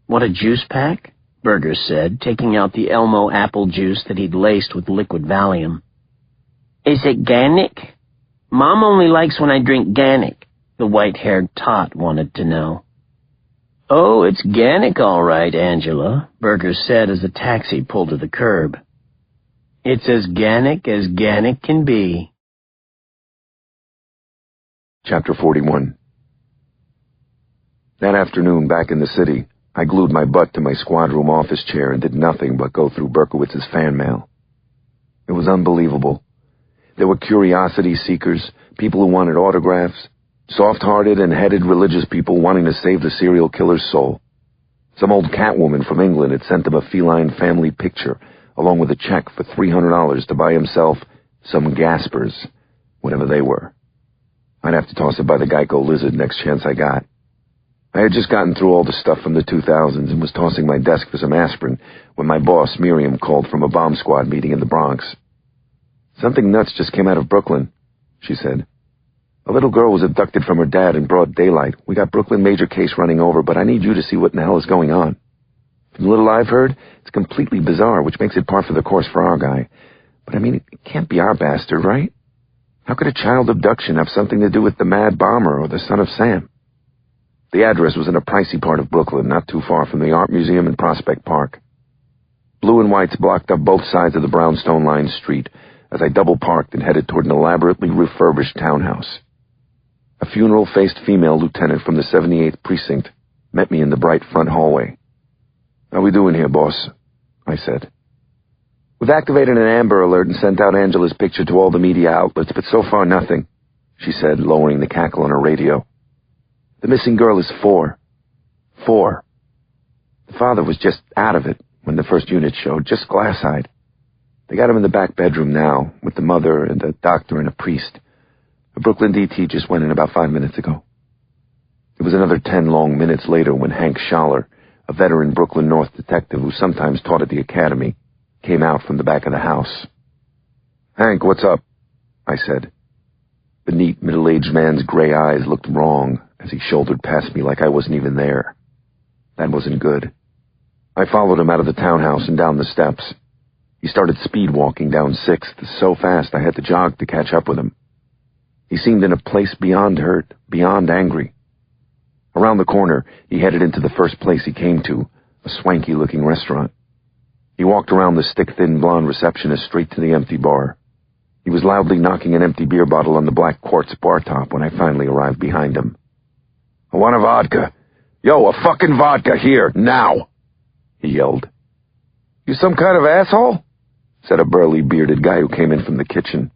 Want a juice pack?" Berger said, taking out the Elmo apple juice that he'd laced with liquid Valium. "Is it Ganic? Mom only likes when I drink Ganic," the white-haired tot wanted to know. "Oh, it's Ganic all right, Angela," Berger said as the taxi pulled to the curb. "It's as Ganic can be." Chapter 41. That afternoon, back in the city, I glued my butt to my squad room office chair and did nothing but go through Berkowitz's fan mail. It was unbelievable. There were curiosity seekers, people who wanted autographs, soft-hearted and headed religious people wanting to save the serial killer's soul. Some old catwoman from England had sent him a feline family picture, along with a check for $300 to buy himself some Gaspers, whatever they were. I'd have to toss it by the Geico Lizard next chance I got. I had just gotten through all the stuff from the 2000s and was tossing my desk for some aspirin when my boss, Miriam, called from a bomb squad meeting in the Bronx. "Something nuts just came out of Brooklyn," she said. "A little girl was abducted from her dad in broad daylight. We got Brooklyn major case running over, but I need you to see what in the hell is going on. From the little I've heard, it's completely bizarre, which makes it par for the course for our guy. But I mean, it can't be our bastard, right? How could a child abduction have something to do with the Mad Bomber or the Son of Sam?" The address was in a pricey part of Brooklyn, not too far from the Art Museum and Prospect Park. Blue and whites blocked up both sides of the brownstone-lined street as I double-parked and headed toward an elaborately refurbished townhouse. A funeral-faced female lieutenant from the 78th Precinct met me in the bright front hallway. "How we doing here, boss?" I said. "We've activated an Amber Alert and sent out Angela's picture to all the media outlets, but so far nothing," she said, lowering the cackle on her radio. "The missing girl is 4. 4. The father was just out of it when the first unit showed, just glass-eyed. They got him in the back bedroom now, with the mother and a doctor and a priest. A Brooklyn DT just went in about 5 minutes ago." It was another 10 long minutes later when Hank Schaller, a veteran Brooklyn North detective who sometimes taught at the academy, came out from the back of the house. "Hank, what's up?" I said. The neat, middle-aged man's gray eyes looked wrong as he shouldered past me like I wasn't even there. That wasn't good. I followed him out of the townhouse and down the steps. He started speed-walking down 6th, so fast I had to jog to catch up with him. He seemed in a place beyond hurt, beyond angry. Around the corner, he headed into the first place he came to, a swanky-looking restaurant. He walked around the stick-thin blonde receptionist straight to the empty bar. He was loudly knocking an empty beer bottle on the black quartz bar top when I finally arrived behind him. "I want a vodka. Yo, a fucking vodka here, now!" he yelled. "You some kind of asshole?" said a burly, bearded guy who came in from the kitchen.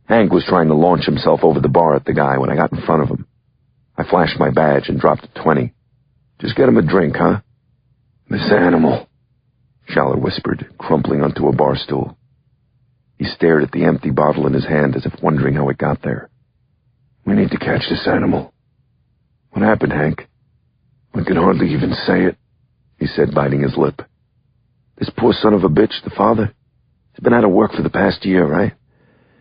Hank was trying to launch himself over the bar at the guy when I got in front of him. I flashed my badge and dropped a 20. "Just get him a drink, huh?" "This animal," Schaller whispered, crumpling onto a bar stool. He stared at the empty bottle in his hand as if wondering how it got there. "We need to catch this animal." "What happened, Hank?" "I can hardly even say it," he said, biting his lip. "This poor son of a bitch, the father, has been out of work for the past year, right?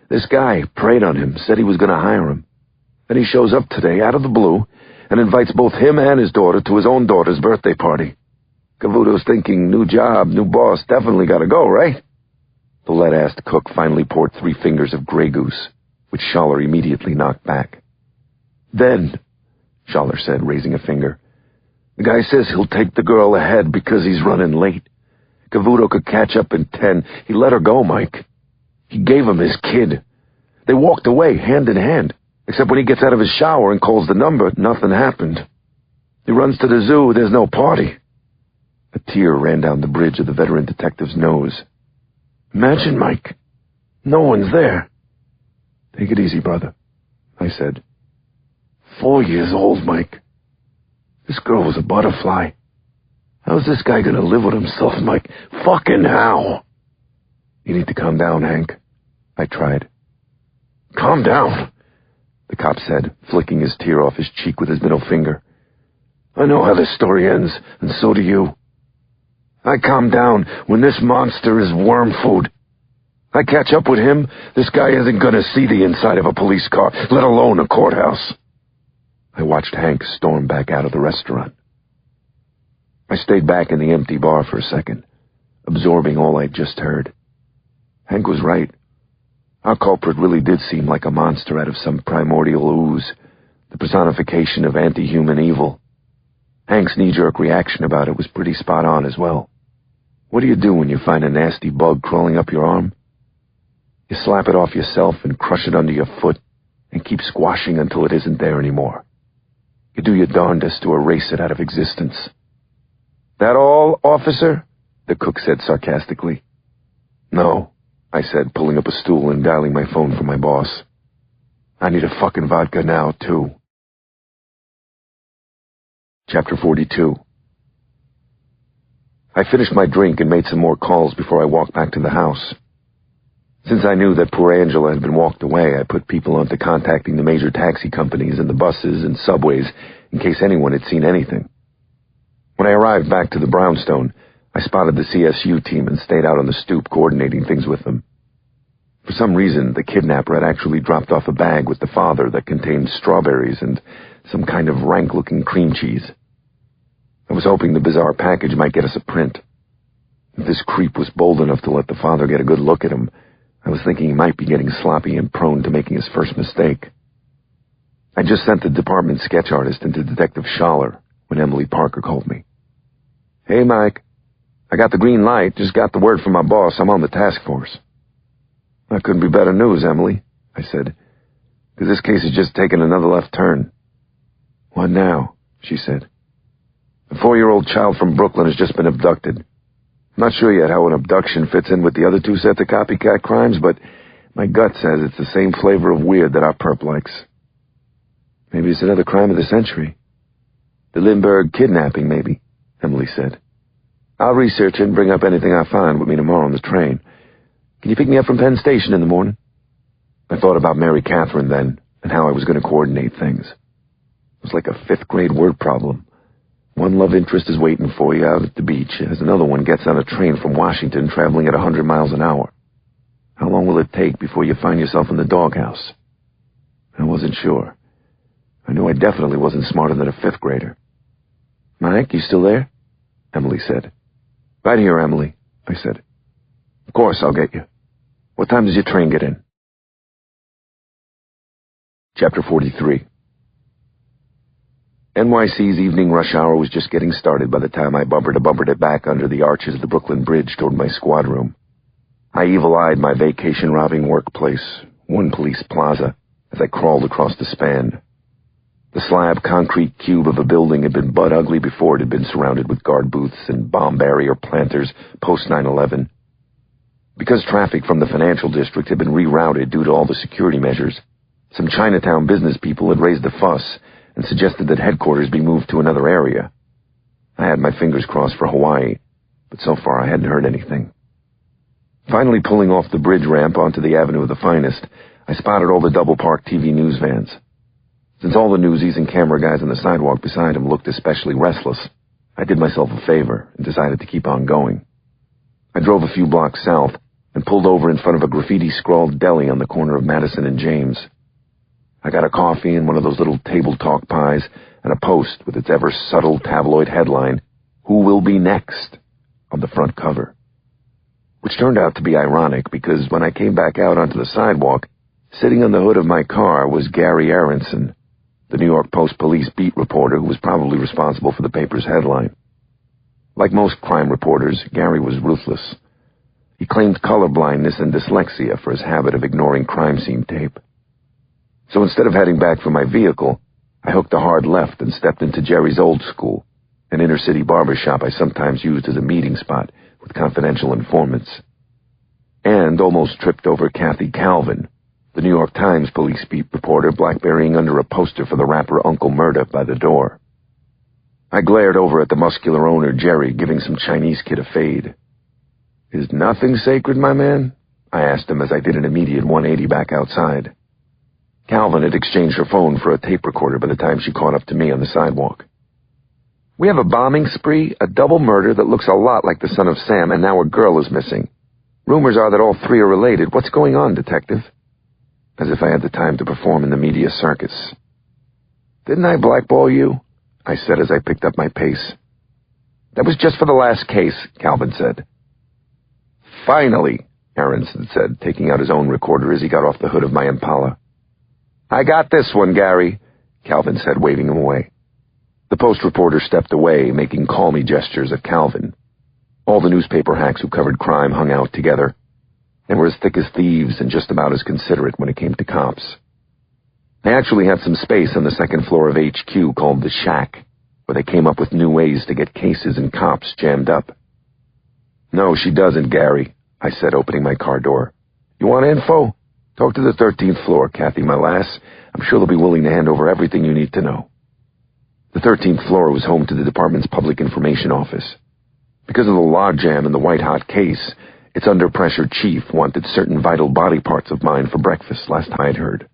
This guy preyed on him, said he was going to hire him. Then he shows up today, out of the blue, and invites both him and his daughter to his own daughter's birthday party. Cavuto's thinking, new job, new boss, definitely got to go, right?" The lead-assed cook finally poured 3 fingers of Grey Goose, which Schaller immediately knocked back. "Then," Schaller said, raising a finger, "the guy says he'll take the girl ahead because he's running late. Cavuto could catch up in 10. He let her go, Mike. He gave him his kid. They walked away, hand in hand, except when he gets out of his shower and calls the number, nothing happened. He runs to the zoo, there's no party." A tear ran down the bridge of the veteran detective's nose. "Imagine, Mike. No one's there." "Take it easy, brother," I said. 4 years old, Mike. This girl was a butterfly. How's this guy gonna live with himself, Mike? Fucking how? You need to calm down, Hank. I tried. Calm down, the cop said, flicking his tear off his cheek with his middle finger. I know how this story ends, and so do you. I calm down when this monster is worm food. I catch up with him, this guy isn't gonna see the inside of a police car, let alone a courthouse. I watched Hank storm back out of the restaurant. I stayed back in the empty bar for a second, absorbing all I'd just heard. Hank was right. Our culprit really did seem like a monster out of some primordial ooze, the personification of anti-human evil. Hank's knee-jerk reaction about it was pretty spot on as well. What do you do when you find a nasty bug crawling up your arm? You slap it off yourself and crush it under your foot and keep squashing until it isn't there anymore. You do your darndest to erase it out of existence. That all, officer? The cook said sarcastically. No, I said, pulling up a stool and dialing my phone for my boss. I need a fucking vodka now, too. Chapter 42. I finished my drink and made some more calls before I walked back to the house. Since I knew that poor Angela had been walked away, I put people onto contacting the major taxi companies and the buses and subways in case anyone had seen anything. When I arrived back to the brownstone, I spotted the CSU team and stayed out on the stoop coordinating things with them. For some reason, the kidnapper had actually dropped off a bag with the father that contained strawberries and some kind of rank-looking cream cheese. I was hoping the bizarre package might get us a print. If this creep was bold enough to let the father get a good look at him, I was thinking he might be getting sloppy and prone to making his first mistake. I just sent the department sketch artist into Detective Schaller when Emily Parker called me. Hey, Mike. I got the green light, just got the word from my boss. I'm on the task force. That couldn't be better news, Emily, I said, because this case has just taken another left turn. What now? She said. A 4-year-old child from Brooklyn has just been abducted. I'm not sure yet how an abduction fits in with the other two sets of copycat crimes, but my gut says it's the same flavor of weird that our perp likes. Maybe it's another crime of the century. The Lindbergh kidnapping, maybe, Emily said. I'll research it and bring up anything I find with me tomorrow on the train. Can you pick me up from Penn Station in the morning? I thought about Mary Catherine then, and how I was going to coordinate things. It was like a 5th-grade word problem. One love interest is waiting for you out at the beach as another one gets on a train from Washington traveling at 100 miles an hour. How long will it take before you find yourself in the doghouse? I wasn't sure. I knew I definitely wasn't smarter than a 5th grader. Mike, you still there? Emily said. Right here, Emily, I said. Of course, I'll get you. What time does your train get in? Chapter 43. NYC's evening rush hour was just getting started by the time I bumpered it back under the arches of the Brooklyn Bridge toward my squad room. I evil-eyed my vacation-robbing workplace, One Police Plaza, as I crawled across the span. The slab concrete cube of a building had been butt ugly before it had been surrounded with guard booths and bomb barrier planters post 9/11. Because traffic from the financial district had been rerouted due to all the security measures, some Chinatown business people had raised a fuss and suggested that headquarters be moved to another area. I had my fingers crossed for Hawaii, but so far I hadn't heard anything. Finally pulling off the bridge ramp onto the Avenue of the Finest, I spotted all the double-parked TV news vans. Since all the newsies and camera guys on the sidewalk beside him looked especially restless, I did myself a favor and decided to keep on going. I drove a few blocks south and pulled over in front of a graffiti-scrawled deli on the corner of Madison and James. I got a coffee and one of those little table talk pies and a post with its ever-subtle tabloid headline, "Who Will Be Next?" on the front cover. Which turned out to be ironic because when I came back out onto the sidewalk, sitting on the hood of my car was Gary Aronson, the New York Post police beat reporter who was probably responsible for the paper's headline. Like most crime reporters, Gary was ruthless. He claimed colorblindness and dyslexia for his habit of ignoring crime scene tape. So instead of heading back for my vehicle, I hooked a hard left and stepped into Jerry's Old School, an inner-city barbershop I sometimes used as a meeting spot with confidential informants. And almost tripped over Kathy Calvin, the New York Times police beat reporter blackberrying under a poster for the rapper Uncle Murda by the door. I glared over at the muscular owner, Jerry, giving some Chinese kid a fade. "Is nothing sacred, my man?" I asked him as I did an immediate 180 back outside. Calvin had exchanged her phone for a tape recorder by the time she caught up to me on the sidewalk. "We have a bombing spree, a double murder that looks a lot like the son of Sam, and now a girl is missing. Rumors are that all three are related. What's going on, detective?" As if I had the time to perform in the media circus. "Didn't I blackball you?" I said as I picked up my pace. "That was just for the last case," Calvin said. "Finally," Aronson said, taking out his own recorder as he got off the hood of my Impala. "I got this one, Gary," Calvin said, waving him away. The Post reporter stepped away, making call-me gestures at Calvin. All the newspaper hacks who covered crime hung out together. They were as thick as thieves and just about as considerate when it came to cops. They actually had some space on the second floor of HQ called the Shack, where they came up with new ways to get cases and cops jammed up. "No, she doesn't, Gary," I said, opening my car door. "You want info? Talk to the 13th floor, Kathy, my lass. I'm sure they'll be willing to hand over everything you need to know." The 13th floor was home to the department's public information office. Because of the logjam in the white-hot case, its under-pressure chief wanted certain vital body parts of mine for breakfast, last I'd heard.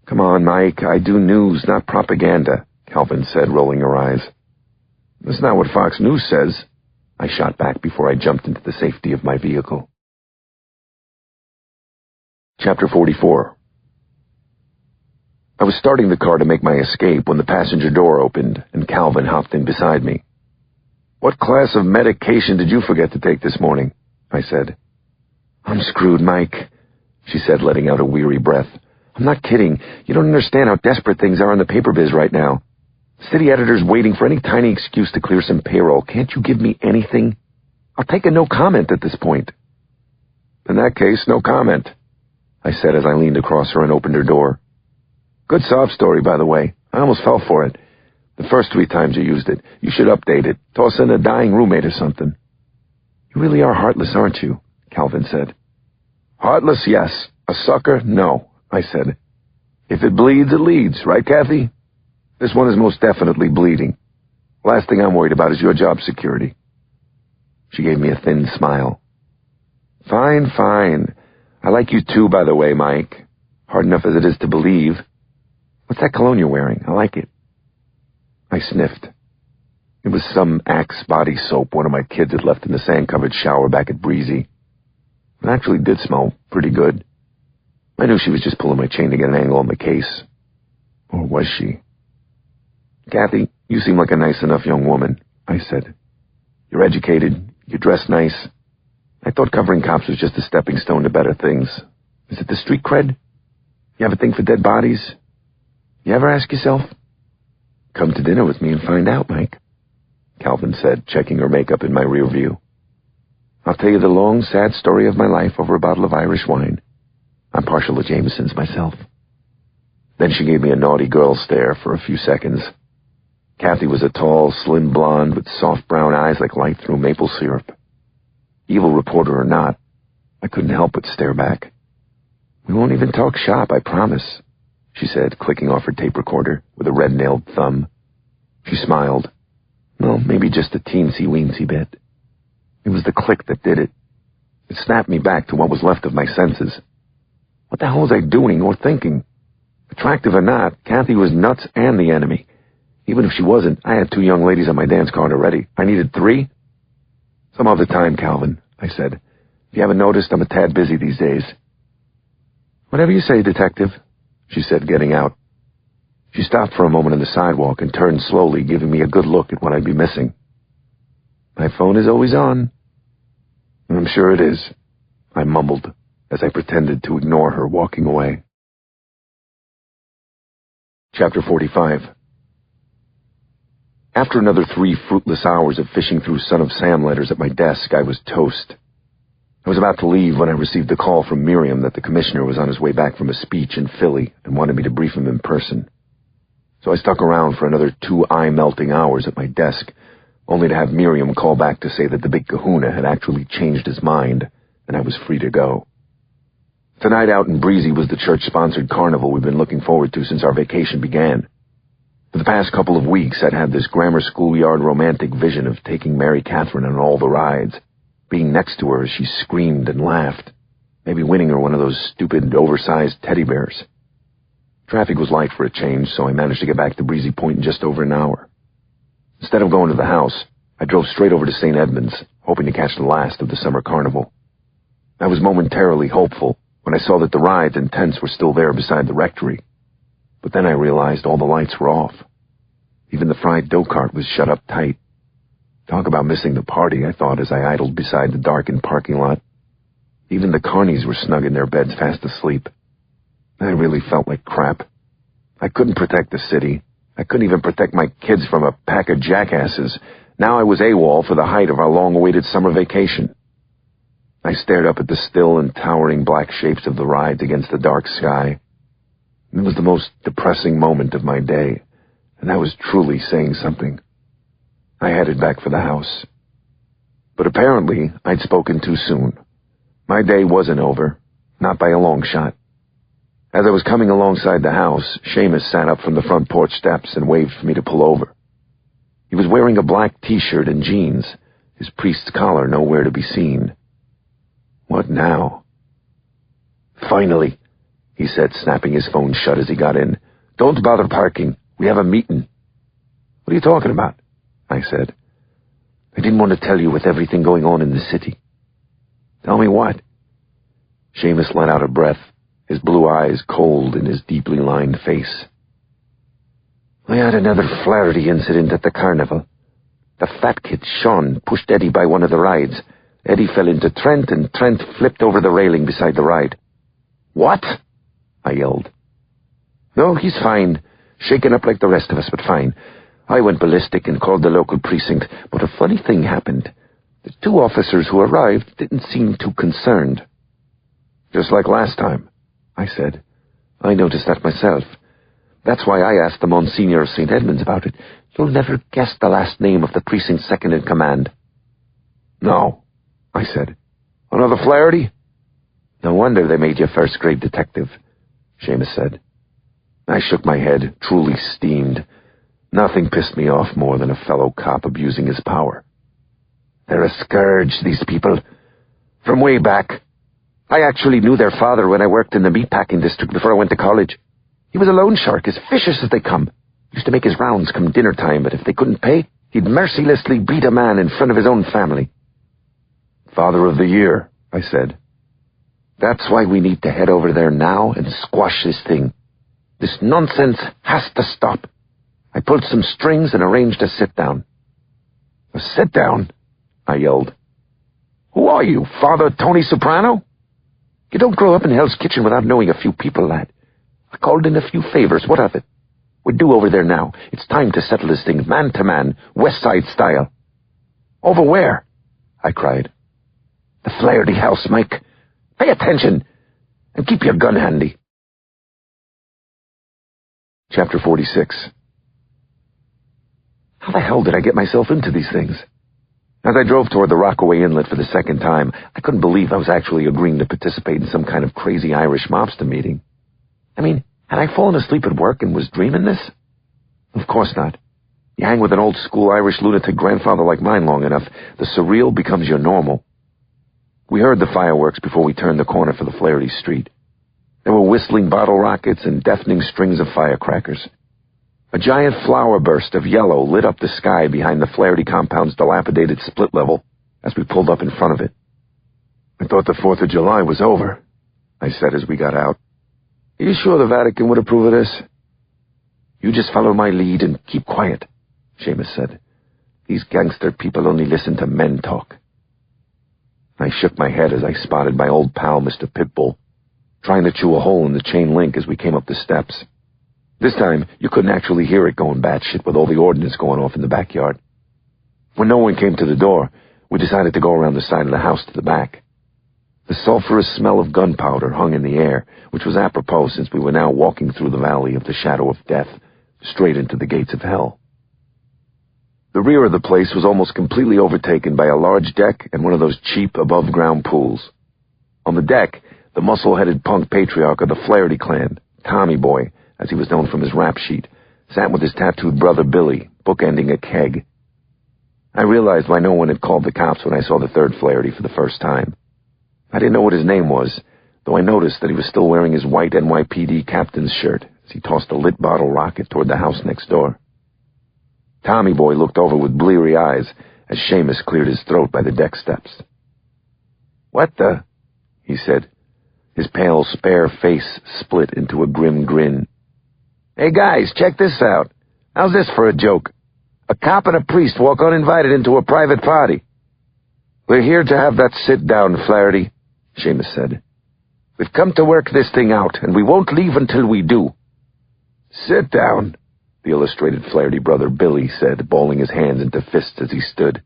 "Come on, Mike, I do news, not propaganda," Calvin said, rolling her eyes. "That's not what Fox News says," I shot back before I jumped into the safety of my vehicle. Chapter 44. I was starting the car to make my escape when the passenger door opened and Calvin hopped in beside me. "What class of medication did you forget to take this morning?" I said. "I'm screwed, Mike," she said, letting out a weary breath. "I'm not kidding. You don't understand how desperate things are in the paper biz right now. City editor's waiting for any tiny excuse to clear some payroll. Can't you give me anything? I'll take a no comment at this point." "In that case, no comment," I said as I leaned across her and opened her door. "Good sob story, by the way. I almost fell for it. The first 3 times you used it. You should update it. Toss in a dying roommate or something." "You really are heartless, aren't you?" Calvin said. "Heartless, yes. A sucker, no," I said. "If it bleeds, it leads, right, Kathy? This one is most definitely bleeding. Last thing I'm worried about is your job security." She gave me a thin smile. "Fine, fine. I like you too, by the way, Mike. Hard enough as it is to believe. What's that cologne you're wearing? I like it." I sniffed. It was some Axe body soap one of my kids had left in the sand-covered shower back at Breezy. It actually did smell pretty good. I knew she was just pulling my chain to get an angle on the case. Or was she? "Kathy, you seem like a nice enough young woman," I said. "You're educated. You dress nice. I thought covering cops was just a stepping stone to better things. Is it the street cred? You have a thing for dead bodies? You ever ask yourself?" "Come to dinner with me and find out, Mike," Calvin said, checking her makeup in my rear view. "I'll tell you the long, sad story of my life over a bottle of Irish wine. I'm partial to Jameson's myself." Then she gave me a naughty girl stare for a few seconds. Kathy was a tall, slim blonde with soft brown eyes like light through maple syrup. Evil reporter or not, I couldn't help but stare back. "We won't even talk shop, I promise," she said, clicking off her tape recorder with a red-nailed thumb. She smiled. Well, maybe just a teensy-weensy bit. It was the click that did it. It snapped me back to what was left of my senses. What the hell was I doing or thinking? Attractive or not, Kathy was nuts and the enemy. Even if she wasn't, I had 2 young ladies on my dance card already. I needed 3? "Some other time, Calvin," I said. "If you haven't noticed, I'm a tad busy these days." "Whatever you say, detective," she said, getting out. She stopped for a moment on the sidewalk and turned slowly, giving me a good look at what I'd be missing. "My phone is always on." "I'm sure it is," I mumbled as I pretended to ignore her walking away. Chapter 45. After another 3 fruitless hours of fishing through Son of Sam letters at my desk, I was toast. I was about to leave when I received a call from Miriam that the commissioner was on his way back from a speech in Philly and wanted me to brief him in person. So I stuck around for another 2 eye-melting hours at my desk, only to have Miriam call back to say that the big kahuna had actually changed his mind, and I was free to go. Tonight out in Breezy was the church-sponsored carnival we've been looking forward to since our vacation began. For the past couple of weeks, I'd had this grammar schoolyard romantic vision of taking Mary Catherine on all the rides, being next to her as she screamed and laughed, maybe winning her one of those stupid, oversized teddy bears. Traffic was light for a change, so I managed to get back to Breezy Point in just over an hour. Instead of going to the house, I drove straight over to St. Edmunds, hoping to catch the last of the summer carnival. I was momentarily hopeful when I saw that the rides and tents were still there beside the rectory. But then I realized all the lights were off. Even the fried dough cart was shut up tight. Talk about missing the party, I thought as I idled beside the darkened parking lot. Even the carnies were snug in their beds fast asleep. I really felt like crap. I couldn't protect the city. I couldn't even protect my kids from a pack of jackasses. Now I was AWOL for the height of our long-awaited summer vacation. I stared up at the still and towering black shapes of the rides against the dark sky. It was the most depressing moment of my day, and that was truly saying something. I headed back for the house. But apparently, I'd spoken too soon. My day wasn't over, not by a long shot. As I was coming alongside the house, Seamus sat up from the front porch steps and waved for me to pull over. He was wearing a black t-shirt and jeans, his priest's collar nowhere to be seen. What now? "Finally," he said, snapping his phone shut as he got in. "Don't bother parking. We have a meeting." "What are you talking about?" I said. "I didn't want to tell you with everything going on in the city." "Tell me what?" Seamus let out a breath, his blue eyes cold in his deeply lined face. "I had another Flaherty incident at the carnival. The fat kid, Sean, pushed Eddie by one of the rides. Eddie fell into Trent, and Trent flipped over the railing beside the ride." "What?" I yelled. "No, he's fine. Shaken up like the rest of us, but fine. I went ballistic and called the local precinct, but a funny thing happened. The two officers who arrived didn't seem too concerned." "Just like last time," I said. "I noticed that myself. That's why I asked the Monsignor of St. Edmunds about it. You'll never guess the last name of the precinct's second-in-command." "No," I said. "Another Flaherty?" "No wonder they made you first-grade detective," Seamus said. I shook my head, truly steamed. Nothing pissed me off more than a fellow cop abusing his power. "They're a scourge, these people. From way back. I actually knew their father when I worked in the meatpacking district before I went to college. He was a loan shark, as vicious as they come. Used to make his rounds come dinner time, but if they couldn't pay, he'd mercilessly beat a man in front of his own family." "Father of the Year," I said. "That's why we need to head over there now and squash this thing. This nonsense has to stop." I pulled some strings and arranged a sit-down. "A sit-down?" I yelled. "Who are you, Father Tony Soprano? You don't grow up in Hell's Kitchen without knowing a few people, lad. I called in a few favors. What of it? We're due over there now. It's time to settle this thing man to man, West Side style." "Over where?" I cried. "The Flaherty house, Mike. Pay attention, and keep your gun handy." Chapter 46. How the hell did I get myself into these things? As I drove toward the Rockaway Inlet for the second time, I couldn't believe I was actually agreeing to participate in some kind of crazy Irish mobster meeting. I mean, had I fallen asleep at work and was dreaming this? Of course not. You hang with an old-school Irish lunatic grandfather like mine long enough, the surreal becomes your normal. We heard the fireworks before we turned the corner for the Flaherty street. There were whistling bottle rockets and deafening strings of firecrackers. A giant flower burst of yellow lit up the sky behind the Flaherty compound's dilapidated split level as we pulled up in front of it. "I thought the 4th of July was over," I said as we got out. "Are you sure the Vatican would approve of this?" "You just follow my lead and keep quiet," Seamus said. "These gangster people only listen to men talk." I shook my head as I spotted my old pal, Mr. Pitbull, trying to chew a hole in the chain link as we came up the steps. This time, you couldn't actually hear it going batshit with all the ordnance going off in the backyard. When no one came to the door, we decided to go around the side of the house to the back. The sulphurous smell of gunpowder hung in the air, which was apropos since we were now walking through the valley of the shadow of death, straight into the gates of hell. The rear of the place was almost completely overtaken by a large deck and one of those cheap above-ground pools. On the deck, the muscle-headed punk patriarch of the Flaherty clan, Tommy Boy, as he was known from his rap sheet, sat with his tattooed brother Billy, bookending a keg. I realized why no one had called the cops when I saw the third Flaherty for the first time. I didn't know what his name was, though I noticed that he was still wearing his white NYPD captain's shirt as he tossed a lit bottle rocket toward the house next door. Tommy Boy looked over with bleary eyes as Seamus cleared his throat by the deck steps. "What the?" he said. His pale, spare face split into a grim grin. "Hey guys, check this out. How's this for a joke? A cop and a priest walk uninvited into a private party." "We're here to have that sit-down, Flaherty," Seamus said. "We've come to work this thing out, and we won't leave until we do." "Sit down," the illustrated Flaherty brother Billy said, balling his hands into fists as he stood.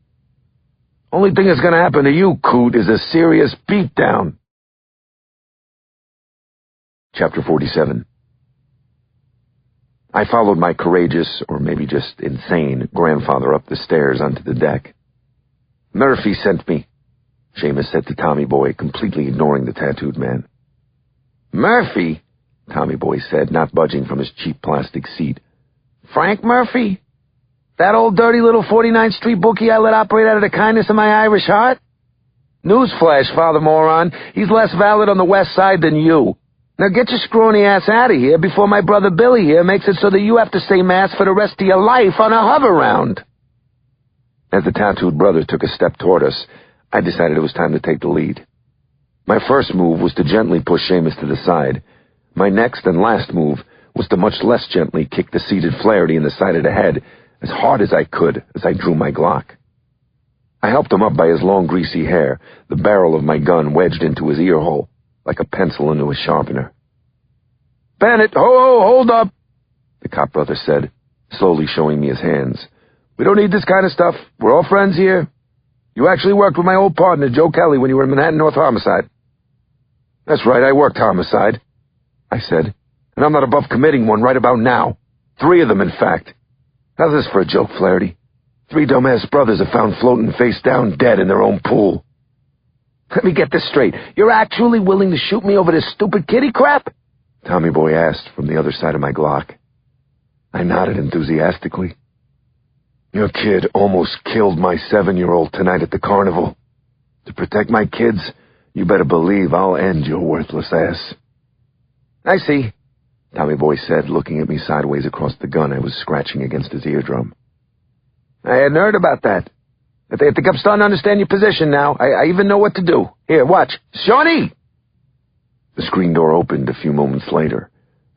"Only thing that's going to happen to you, coot, is a serious beatdown." Chapter 47. I followed my courageous, or maybe just insane, grandfather up the stairs onto the deck. "Murphy sent me," Seamus said to Tommy Boy, completely ignoring the tattooed man. "Murphy?" Tommy Boy said, not budging from his cheap plastic seat. "Frank Murphy? That old dirty little 49th Street bookie I let operate out of the kindness of my Irish heart? Newsflash, Father Moron, he's less valid on the west side than you. Now get your scrawny ass out of here before my brother Billy here makes it so that you have to say mass for the rest of your life on a hover-round." As the tattooed brother took a step toward us, I decided it was time to take the lead. My first move was to gently push Seamus to the side. My next and last move was to much less gently kick the seated Flaherty in the side of the head as hard as I could as I drew my Glock. I helped him up by his long greasy hair, the barrel of my gun wedged into his ear hole, like a pencil into a sharpener. "Bennett, hold up," the cop brother said, slowly showing me his hands. "We don't need this kind of stuff. We're all friends here. You actually worked with my old partner, Joe Kelly, when you were in Manhattan North Homicide." "That's right, I worked homicide," I said, "and I'm not above committing one right about now. 3 of them, in fact. How's this for a joke, Flaherty? 3 dumbass brothers are found floating face down dead in their own pool. Let me get this straight. You're actually willing to shoot me over this stupid kitty crap?" Tommy Boy asked from the other side of my Glock. I nodded enthusiastically. "Your kid almost killed my 7-year-old tonight at the carnival. To protect my kids, you better believe I'll end your worthless ass." "I see," Tommy Boy said, looking at me sideways across the gun I was scratching against his eardrum. "I hadn't heard about that. I think I'm starting to understand your position now. I even know what to do. Here, watch. Shawnee!" The screen door opened a few moments later,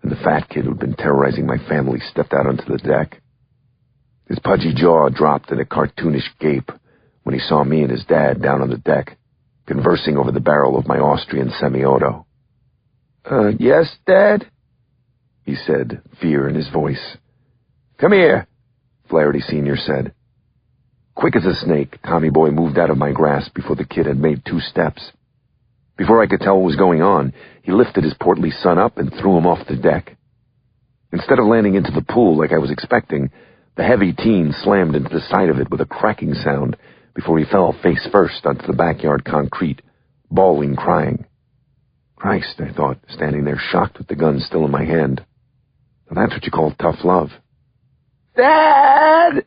and the fat kid who'd been terrorizing my family stepped out onto the deck. His pudgy jaw dropped in a cartoonish gape when he saw me and his dad down on the deck, conversing over the barrel of my Austrian semi-auto. "Yes, Dad?" he said, fear in his voice. "Come here," Flaherty Sr. said. Quick as a snake, Tommy Boy moved out of my grasp before the kid had made 2 steps. Before I could tell what was going on, he lifted his portly son up and threw him off the deck. Instead of landing into the pool like I was expecting, the heavy teen slammed into the side of it with a cracking sound before he fell face first onto the backyard concrete, bawling, crying. Christ, I thought, standing there shocked with the gun still in my hand. Now that's what you call tough love. "Dad!"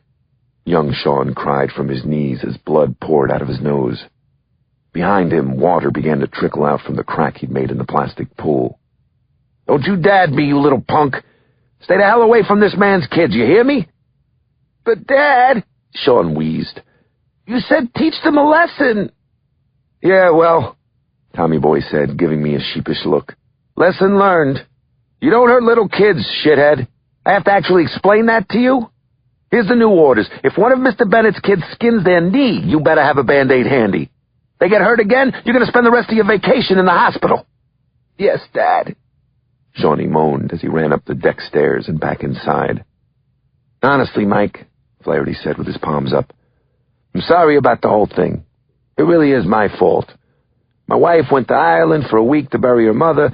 young Sean cried from his knees as blood poured out of his nose. Behind him, water began to trickle out from the crack he'd made in the plastic pool. "Don't you dad me, you little punk! Stay the hell away from this man's kids, you hear me?" "But, Dad," Sean wheezed, "you said teach them a lesson." "Yeah, well," Tommy Boy said, giving me a sheepish look. "Lesson learned. You don't hurt little kids, shithead. I have to actually explain that to you? Here's the new orders. If one of Mr. Bennett's kids skins their knee, you better have a Band-Aid handy. They get hurt again, you're going to spend the rest of your vacation in the hospital." "Yes, Dad," Shawnee moaned as he ran up the deck stairs and back inside. "Honestly, Mike," Flaherty said with his palms up, "I'm sorry about the whole thing. It really is my fault. My wife went to Ireland for a week to bury her mother.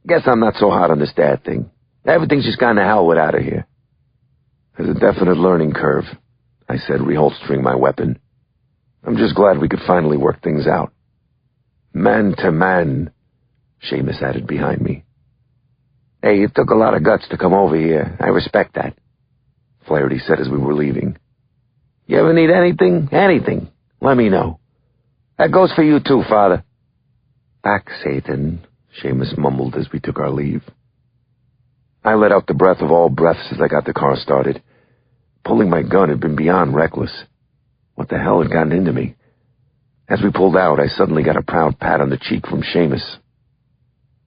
Guess I'm not so hot on this dad thing. Everything's just gone to hell with out of here." "There's a definite learning curve," I said, reholstering my weapon. "I'm just glad we could finally work things out." "Man to man," Seamus added behind me. "Hey, it took a lot of guts to come over here. I respect that. Flaherty said as we were leaving. "You ever need anything? Anything? Let me know. That goes for you too, Father." "Back, Satan," Seamus mumbled as we took our leave. I let out the breath of all breaths as I got the car started. Pulling my gun had been beyond reckless. What the hell had gotten into me? As we pulled out, I suddenly got a proud pat on the cheek from Seamus.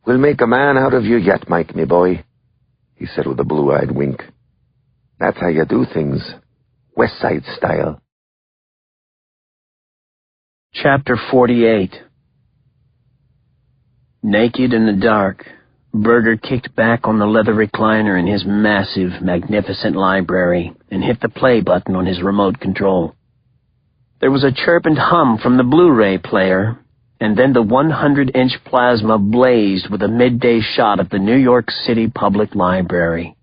"We'll make a man out of you yet, Mike, me boy," he said with a blue-eyed wink. "That's how you do things, West Side style." Chapter 48. Naked in the dark, Berger kicked back on the leather recliner in his massive, magnificent library and hit the play button on his remote control. There was a chirp and hum from the Blu-ray player, and then the 100-inch plasma blazed with a midday shot of the New York City Public Library.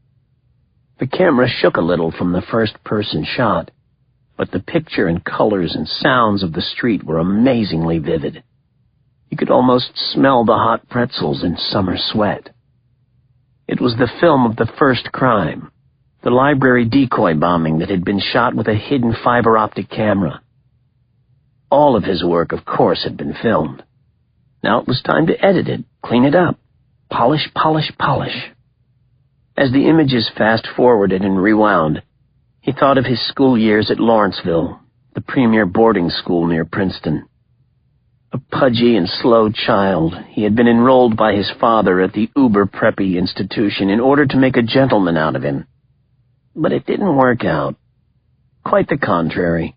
The camera shook a little from the first-person shot, but the picture and colors and sounds of the street were amazingly vivid. You could almost smell the hot pretzels in summer sweat. It was the film of the first crime, the library decoy bombing that had been shot with a hidden fiber-optic camera. All of his work, of course, had been filmed. Now it was time to edit it, clean it up, polish, polish, polish. As the images fast-forwarded and rewound, he thought of his school years at Lawrenceville, the premier boarding school near Princeton. A pudgy and slow child, he had been enrolled by his father at the uber-preppy institution in order to make a gentleman out of him. But it didn't work out. Quite the contrary.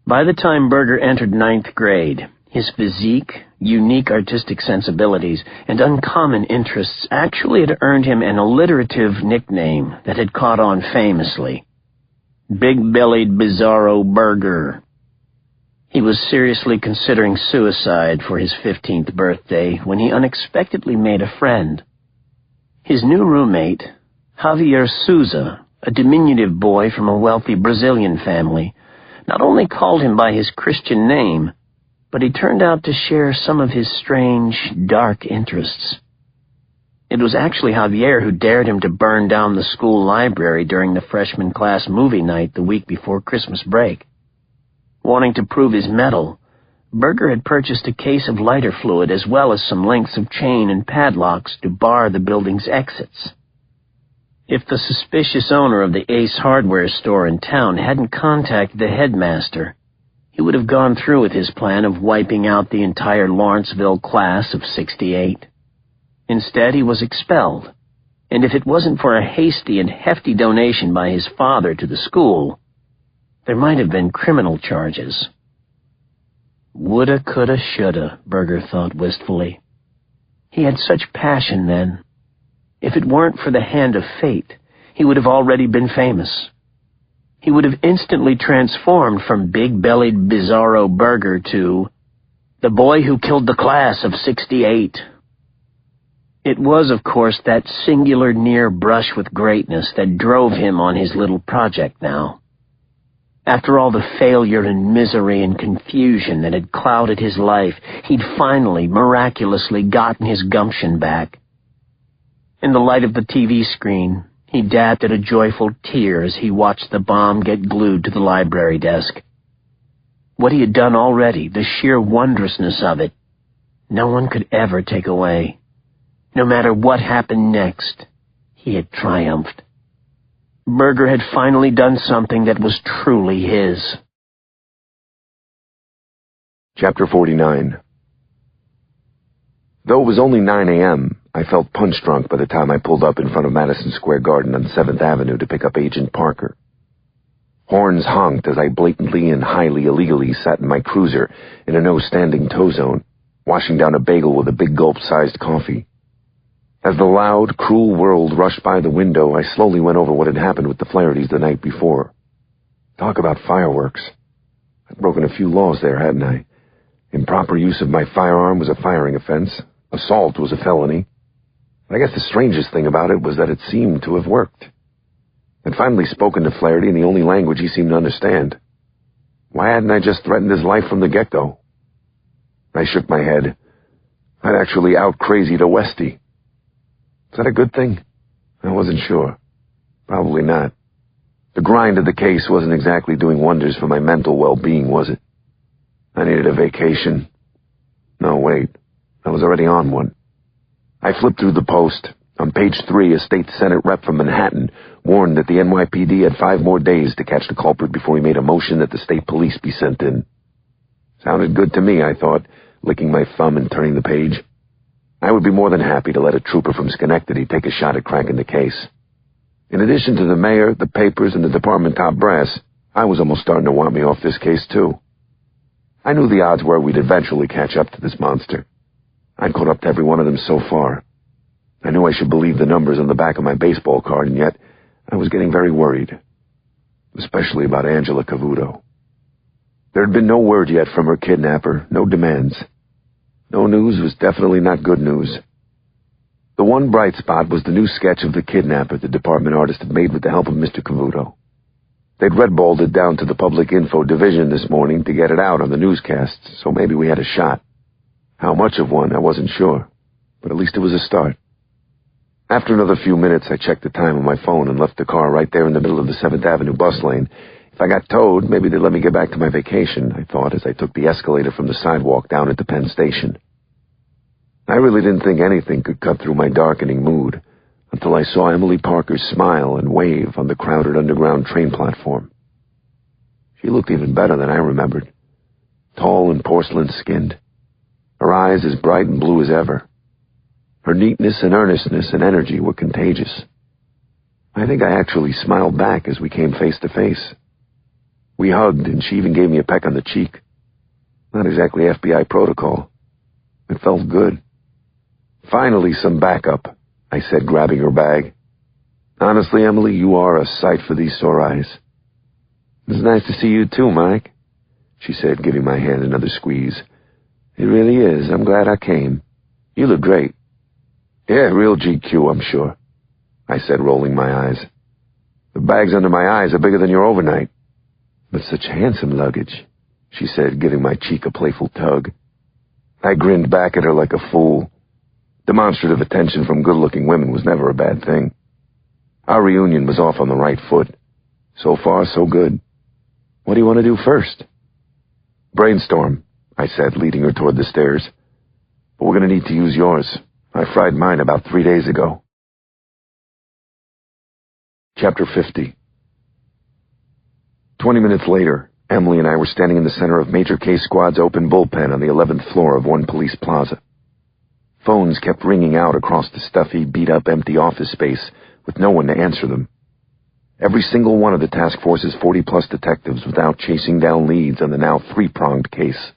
By the time Berger entered 9th grade, his physique, unique artistic sensibilities, and uncommon interests actually had earned him an alliterative nickname that had caught on famously. Big-bellied Bizarro Berger. He was seriously considering suicide for his 15th birthday when he unexpectedly made a friend. His new roommate, Javier Souza, a diminutive boy from a wealthy Brazilian family, not only called him by his Christian name, but he turned out to share some of his strange, dark interests. It was actually Javier who dared him to burn down the school library during the freshman class movie night the week before Christmas break. Wanting to prove his mettle, Berger had purchased a case of lighter fluid as well as some lengths of chain and padlocks to bar the building's exits. If the suspicious owner of the Ace hardware store in town hadn't contacted the headmaster, he would have gone through with his plan of wiping out the entire Lawrenceville class of 68. Instead, he was expelled, and if it wasn't for a hasty and hefty donation by his father to the school, there might have been criminal charges. Woulda, coulda, shoulda, Berger thought wistfully. He had such passion then. If it weren't for the hand of fate, he would have already been famous. He would have instantly transformed from big-bellied Bizarro Berger to the boy who killed the class of 68. It was, of course, that singular near brush with greatness that drove him on his little project now. After all the failure and misery and confusion that had clouded his life, he'd finally, miraculously gotten his gumption back. In the light of the TV screen, he dabbed at a joyful tear as he watched the bomb get glued to the library desk. What he had done already, the sheer wondrousness of it, no one could ever take away. No matter what happened next, he had triumphed. Berger had finally done something that was truly his. Chapter 49. Though it was only 9 a.m., I felt punch-drunk by the time I pulled up in front of Madison Square Garden on 7th Avenue to pick up Agent Parker. Horns honked as I blatantly and highly illegally sat in my cruiser in a no-standing tow zone, washing down a bagel with a big gulp-sized coffee. As the loud, cruel world rushed by the window, I slowly went over what had happened with the Flahertys the night before. Talk about fireworks. I'd broken a few laws there, hadn't I? Improper use of my firearm was a firing offense. Assault was a felony. I guess the strangest thing about it was that it seemed to have worked. I'd finally spoken to Flaherty in the only language he seemed to understand. Why hadn't I just threatened his life from the get-go? I shook my head. I'd actually out-crazied a Westie. Was that a good thing? I wasn't sure. Probably not. The grind of the case wasn't exactly doing wonders for my mental well-being, was it? I needed a vacation. No, wait. I was already on one. I flipped through the Post. On page 3, a state Senate rep from Manhattan warned that the NYPD had 5 more days to catch the culprit before he made a motion that the state police be sent in. Sounded good to me, I thought, licking my thumb and turning the page. I would be more than happy to let a trooper from Schenectady take a shot at cracking the case. In addition to the mayor, the papers, and the department top brass, I was almost starting to want me off this case, too. I knew the odds were we'd eventually catch up to this monster. I'd caught up to every one of them so far. I knew I should believe the numbers on the back of my baseball card, and yet I was getting very worried, especially about Angela Cavuto. There had been no word yet from her kidnapper, no demands. No news was definitely not good news. The one bright spot was the new sketch of the kidnapper the department artist had made with the help of Mr. Cavuto. They'd redballed it down to the public info division this morning to get it out on the newscasts, so maybe we had a shot. How much of one, I wasn't sure, but at least it was a start. After another few minutes, I checked the time on my phone and left the car right there in the middle of the 7th Avenue bus lane. If I got towed, maybe they'd let me get back to my vacation, I thought as I took the escalator from the sidewalk down at the Penn Station. I really didn't think anything could cut through my darkening mood until I saw Emily Parker smile and wave on the crowded underground train platform. She looked even better than I remembered, tall and porcelain-skinned, her eyes as bright and blue as ever. Her neatness and earnestness and energy were contagious. I think I actually smiled back as we came face to face. We hugged, and she even gave me a peck on the cheek. Not exactly FBI protocol. It felt good. Finally, some backup, I said, grabbing her bag. Honestly, Emily, you are a sight for these sore eyes. It's nice to see you too, Mike, she said, giving my hand another squeeze. It really is. I'm glad I came. You look great. Yeah, real GQ, I'm sure, I said, rolling my eyes. The bags under my eyes are bigger than your overnight. But such handsome luggage, she said, giving my cheek a playful tug. I grinned back at her like a fool. Demonstrative attention from good-looking women was never a bad thing. Our reunion was off on the right foot. So far, so good. What do you want to do first? Brainstorm, I said, leading her toward the stairs. But we're going to need to use yours. I fried mine about 3 days ago. Chapter 50. 20 minutes later, Emily and I were standing in the center of Major K Squad's open bullpen on the 11th floor of One Police Plaza. Phones kept ringing out across the stuffy, beat-up, empty office space, with no one to answer them. Every single one of the task force's 40-plus detectives was out chasing down leads on the now 3-pronged case.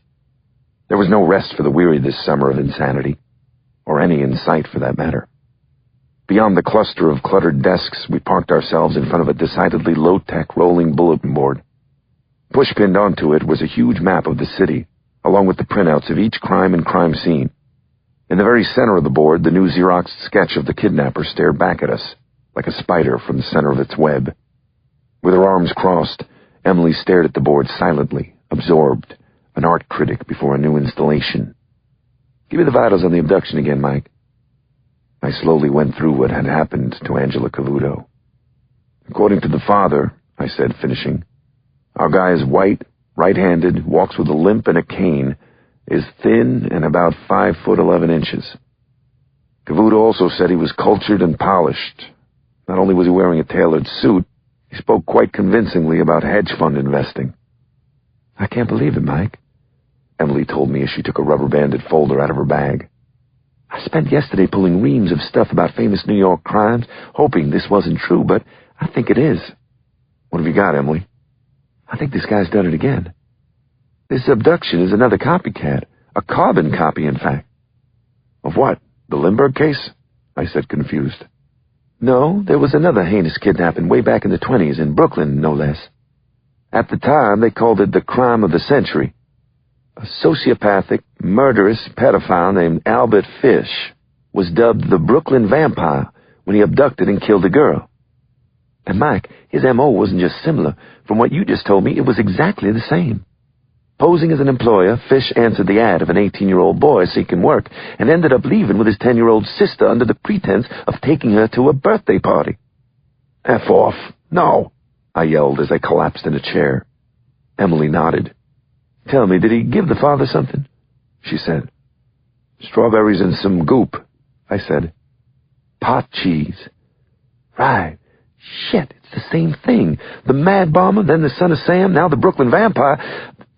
There was no rest for the weary this summer of insanity, or any in sight for that matter. Beyond the cluster of cluttered desks, we parked ourselves in front of a decidedly low-tech rolling bulletin board. Push-pinned onto it was a huge map of the city, along with the printouts of each crime and crime scene. In the very center of the board, the new Xeroxed sketch of the kidnapper stared back at us, like a spider from the center of its web. With her arms crossed, Emily stared at the board silently, absorbed, an art critic before a new installation. Give me the vitals on the abduction again, Mike. I slowly went through what had happened to Angela Cavuto. According to the father, I said, finishing, our guy is white, right-handed, walks with a limp and a cane, is thin and about 5'11". Cavuto also said he was cultured and polished. Not only was he wearing a tailored suit, he spoke quite convincingly about hedge fund investing. I can't believe it, Mike, Emily told me as she took a rubber-banded folder out of her bag. I spent yesterday pulling reams of stuff about famous New York crimes, hoping this wasn't true, but I think it is. What have you got, Emily? I think this guy's done it again. This abduction is another copycat, a carbon copy, in fact. Of what? The Lindbergh case? I said, confused. No, there was another heinous kidnapping way back in the 1920s in Brooklyn, no less. At the time, they called it the crime of the century. A sociopathic, murderous pedophile named Albert Fish was dubbed the Brooklyn Vampire when he abducted and killed a girl. And Mike, his M.O. wasn't just similar. From what you just told me, it was exactly the same. Posing as an employer, Fish answered the ad of an 18-year-old boy seeking work and ended up leaving with his 10-year-old sister under the pretense of taking her to a birthday party. F off. No. I yelled as I collapsed in a chair. Emily nodded. "Tell me, did he give the father something?" she said. "Strawberries and some goop," I said. "Pot cheese." "Right. Shit, it's the same thing. The Mad Bomber, then the Son of Sam, now the Brooklyn Vampire.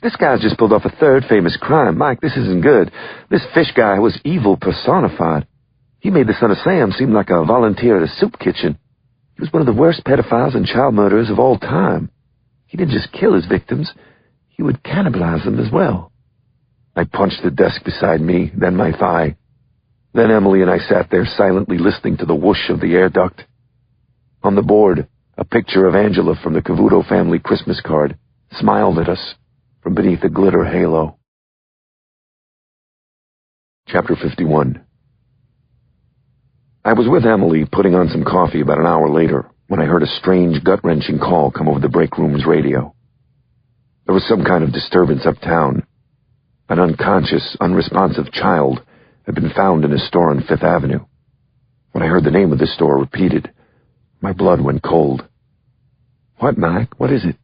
This guy's just pulled off a third famous crime. Mike, this isn't good. This fish guy was evil personified. He made the Son of Sam seem like a volunteer at a soup kitchen. He was one of the worst pedophiles and child murderers of all time. He didn't just kill his victims, he would cannibalize them as well." I punched the desk beside me, then my thigh. Then Emily and I sat there silently listening to the whoosh of the air duct. On the board, a picture of Angela from the Cavuto family Christmas card smiled at us from beneath a glitter halo. Chapter 51. I was with Emily putting on some coffee about an hour later when I heard a strange, gut-wrenching call come over the break room's radio. There was some kind of disturbance uptown. An unconscious, unresponsive child had been found in a store on Fifth Avenue. When I heard the name of the store repeated, my blood went cold. "What, Mike? What is it?"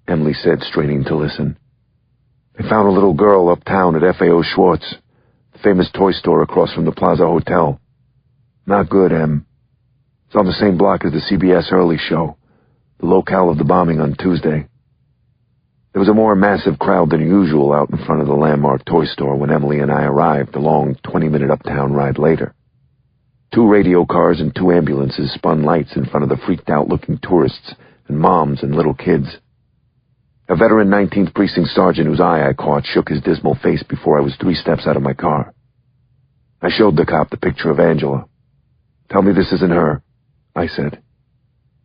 Emily said, straining to listen. "They found a little girl uptown at FAO Schwartz, the famous toy store across from the Plaza Hotel. Not good, Em. It's on the same block as the CBS Early Show, the locale of the bombing on Tuesday." There was a more massive crowd than usual out in front of the landmark toy store when Emily and I arrived a long 20-minute uptown ride later. 2 radio cars and 2 ambulances spun lights in front of the freaked-out-looking tourists and moms and little kids. A veteran 19th Precinct sergeant whose eye I caught shook his dismal face before I was 3 steps out of my car. I showed the cop the picture of Angela. "Tell me this isn't her," I said.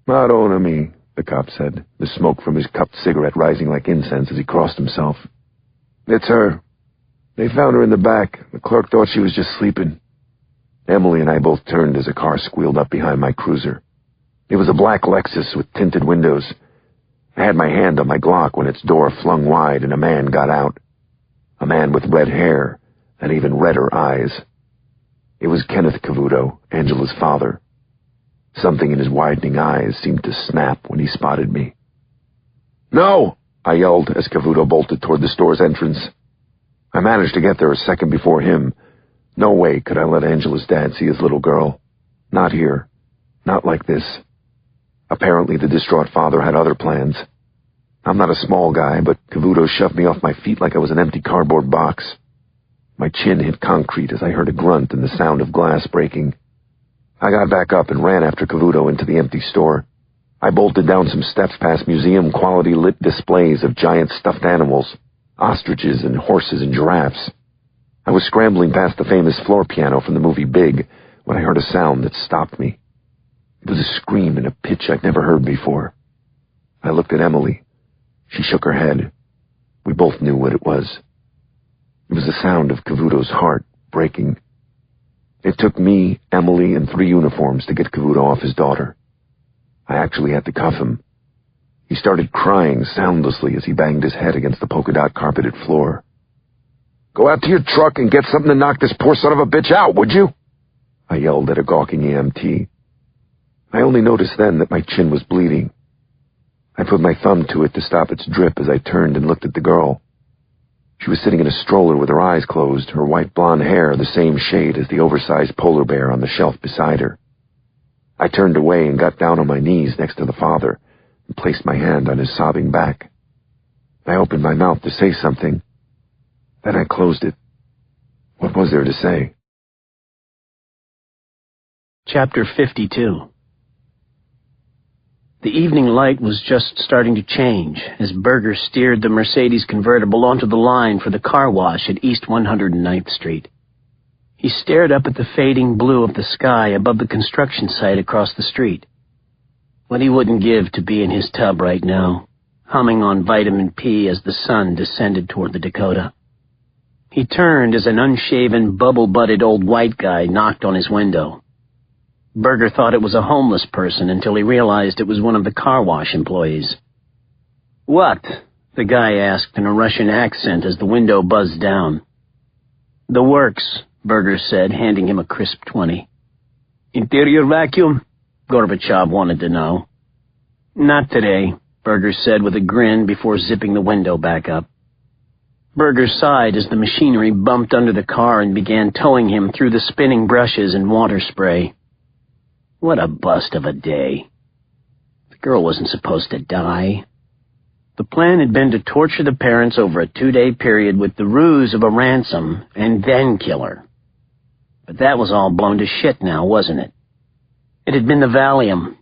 "Madonna me," the cop said, the smoke from his cupped cigarette rising like incense as he crossed himself. "It's her. They found her in the back. The clerk thought she was just sleeping." Emily and I both turned as a car squealed up behind my cruiser. It was a black Lexus with tinted windows. I had my hand on my Glock when its door flung wide and a man got out. A man with red hair and even redder eyes. It was Kenneth Cavuto, Angela's father. Something in his widening eyes seemed to snap when he spotted me. "No!" I yelled as Cavuto bolted toward the store's entrance. I managed to get there a second before him. No way could I let Angela's dad see his little girl. Not here. Not like this. Apparently the distraught father had other plans. I'm not a small guy, but Cavuto shoved me off my feet like I was an empty cardboard box. My chin hit concrete as I heard a grunt and the sound of glass breaking. I got back up and ran after Cavuto into the empty store. I bolted down some steps past museum-quality lit displays of giant stuffed animals, ostriches and horses and giraffes. I was scrambling past the famous floor piano from the movie Big when I heard a sound that stopped me. It was a scream in a pitch I'd never heard before. I looked at Emily. She shook her head. We both knew what it was. It was the sound of Cavuto's heart breaking. It took me, Emily, and 3 uniforms to get Cavuto off his daughter. I actually had to cuff him. He started crying soundlessly as he banged his head against the polka-dot carpeted floor. "Go out to your truck and get something to knock this poor son of a bitch out, would you?" I yelled at a gawking EMT. I only noticed then that my chin was bleeding. I put my thumb to it to stop its drip as I turned and looked at the girl. She was sitting in a stroller with her eyes closed, her white blonde hair the same shade as the oversized polar bear on the shelf beside her. I turned away and got down on my knees next to the father and placed my hand on his sobbing back. I opened my mouth to say something. Then I closed it. What was there to say? Chapter 52. The evening light was just starting to change as Berger steered the Mercedes convertible onto the line for the car wash at East 109th Street. He stared up at the fading blue of the sky above the construction site across the street. What he wouldn't give to be in his tub right now, humming on vitamin P as the sun descended toward the Dakota. He turned as an unshaven, bubble-butted old white guy knocked on his window. Berger thought it was a homeless person until he realized it was one of the car wash employees. "What?" the guy asked in a Russian accent as the window buzzed down. "The works," Berger said, handing him a crisp 20. "Interior vacuum?" Gorbachev wanted to know. Not today, Berger said with a grin before zipping the window back up. Berger sighed as the machinery bumped under the car and began towing him through the spinning brushes and water spray. What a bust of a day. The girl wasn't supposed to die. The plan had been to torture the parents over a 2-day period with the ruse of a ransom and then kill her. But that was all blown to shit now, wasn't it? It had been the Valium.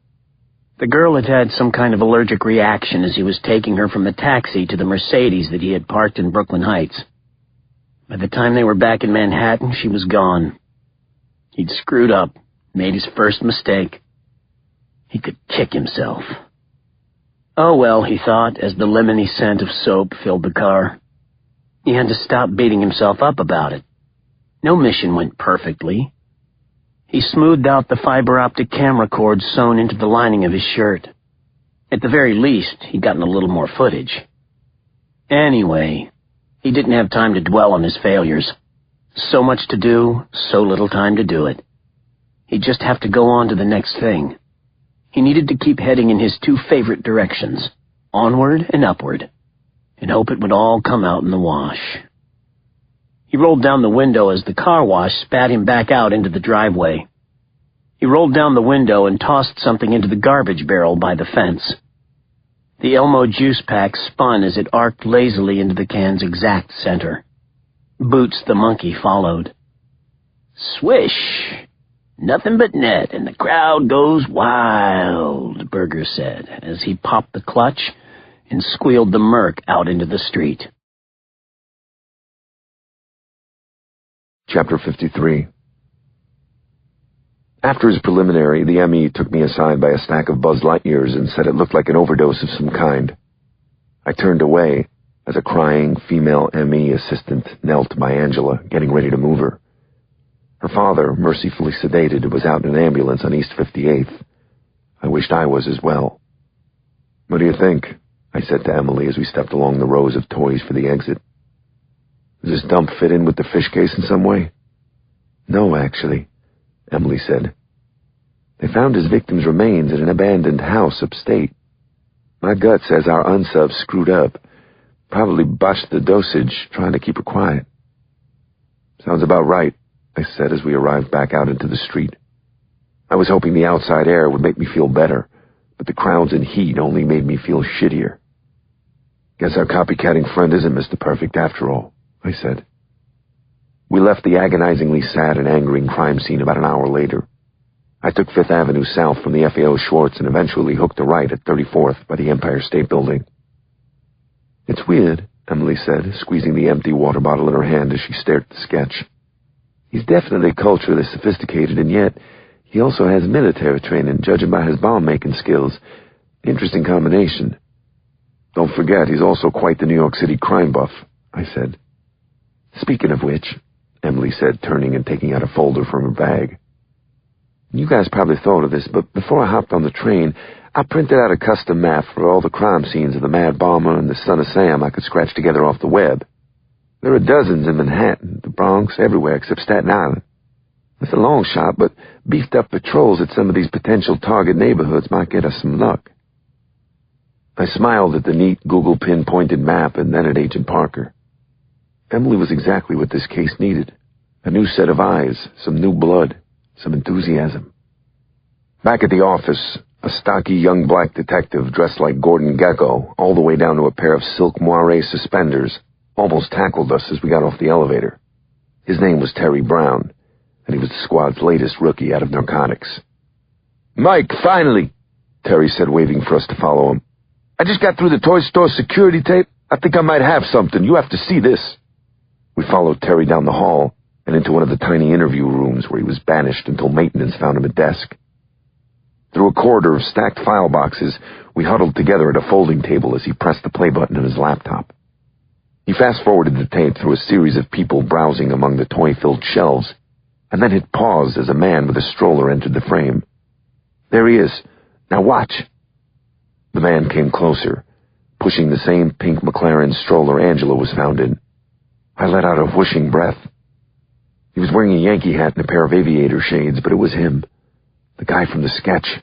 The girl had had some kind of allergic reaction as he was taking her from the taxi to the Mercedes that he had parked in Brooklyn Heights. By the time they were back in Manhattan, she was gone. He'd screwed up, made his first mistake. He could kick himself. Oh well, he thought, as the lemony scent of soap filled the car. He had to stop beating himself up about it. No mission went perfectly. He smoothed out the fiber-optic camera cord sewn into the lining of his shirt. At the very least, he'd gotten a little more footage. Anyway, he didn't have time to dwell on his failures. So much to do, so little time to do it. He'd just have to go on to the next thing. He needed to keep heading in his 2 favorite directions, onward and upward, and hope it would all come out in the wash. He rolled down the window as the car wash spat him back out into the driveway. He rolled down the window and tossed something into the garbage barrel by the fence. The Elmo juice pack spun as it arced lazily into the can's exact center. Boots the monkey followed. Swish! Nothing but net, and the crowd goes wild, Berger said, as he popped the clutch and squealed the Merc out into the street. Chapter 53. After his preliminary, the ME took me aside by a stack of Buzz Lightyears and said it looked like an overdose of some kind. I turned away as a crying female ME assistant knelt by Angela, getting ready to move her. Her father, mercifully sedated, was out in an ambulance on East 58th. I wished I was as well. "What do you think?" I said to Emily as we stepped along the rows of toys for the exit. "Does this dump fit in with the fish case in some way?" "No, actually," Emily said. "They found his victim's remains in an abandoned house upstate. My gut says our unsub screwed up. Probably botched the dosage, trying to keep her quiet." "Sounds about right," I said as we arrived back out into the street. I was hoping the outside air would make me feel better, but the crowds and heat only made me feel shittier. "Guess our copycatting friend isn't Mr. Perfect after all," I said. We left the agonizingly sad and angering crime scene about an hour later. I took 5th Avenue south from the FAO Schwartz and eventually hooked a right at 34th by the Empire State Building. "It's weird," Emily said, squeezing the empty water bottle in her hand as she stared at the sketch. "He's definitely culturally sophisticated, and yet he also has military training, judging by his bomb-making skills. Interesting combination." "Don't forget, he's also quite the New York City crime buff," I said. "Speaking of which," Emily said, turning and taking out a folder from her bag. "You guys probably thought of this, but before I hopped on the train, I printed out a custom map for all the crime scenes of the Mad Bomber and the Son of Sam I could scratch together off the web. There are dozens in Manhattan, the Bronx, everywhere except Staten Island. It's a long shot, but beefed-up patrols at some of these potential target neighborhoods might get us some luck." I smiled at the neat Google pinpointed map and then at Agent Parker. Emily was exactly what this case needed. A new set of eyes, some new blood, some enthusiasm. Back at the office, a stocky young black detective dressed like Gordon Gekko, all the way down to a pair of silk moire suspenders, almost tackled us as we got off the elevator. His name was Terry Brown, and he was the squad's latest rookie out of narcotics. "Mike, finally," Terry said, waving for us to follow him. "I just got through the toy store security tape. I think I might have something. You have to see this." We followed Terry down the hall and into one of the tiny interview rooms where he was banished until maintenance found him a desk. Through a corridor of stacked file boxes, we huddled together at a folding table as he pressed the play button on his laptop. He fast-forwarded the tape through a series of people browsing among the toy-filled shelves, and then hit pause as a man with a stroller entered the frame. "There he is. Now watch." The man came closer, pushing the same pink McLaren stroller Angela was found in. I let out a whooshing breath. He was wearing a Yankee hat and a pair of aviator shades, but it was him, the guy from the sketch.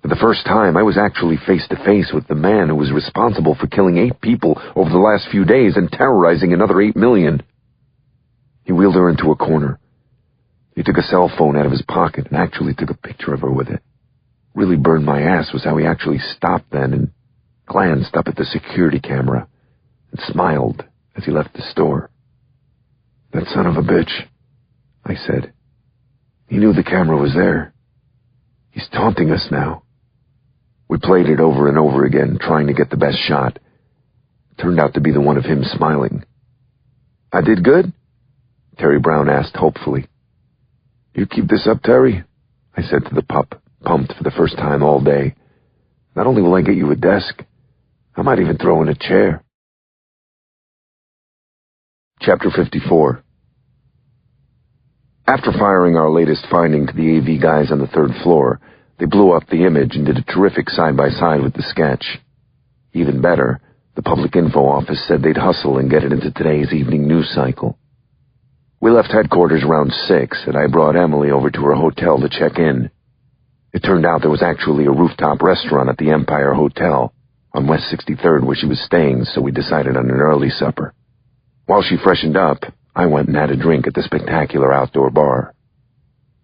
For the first time, I was actually face to face with the man who was responsible for killing 8 people over the last few days and terrorizing another 8 million. He wheeled her into a corner. He took a cell phone out of his pocket and actually took a picture of her with it. Really burned my ass was how he actually stopped then and glanced up at the security camera and smiled as he left the store. "That son of a bitch," I said. He knew the camera was there. He's taunting us now. We played it over and over again, trying to get the best shot. It turned out to be the one of him smiling. "I did good?" Terry Brown asked hopefully. "You keep this up, Terry," I said to the pup, pumped for the first time all day. "Not only will I get you a desk, I might even throw in a chair." Chapter 54. After firing our latest finding to the AV guys on the 3rd floor, they blew up the image and did a terrific side-by-side with the sketch. Even better, the public info office said they'd hustle and get it into today's evening news cycle. We left headquarters around 6, and I brought Emily over to her hotel to check in. It turned out there was actually a rooftop restaurant at the Empire Hotel on West 63rd where she was staying, so we decided on an early supper. While she freshened up, I went and had a drink at the spectacular outdoor bar.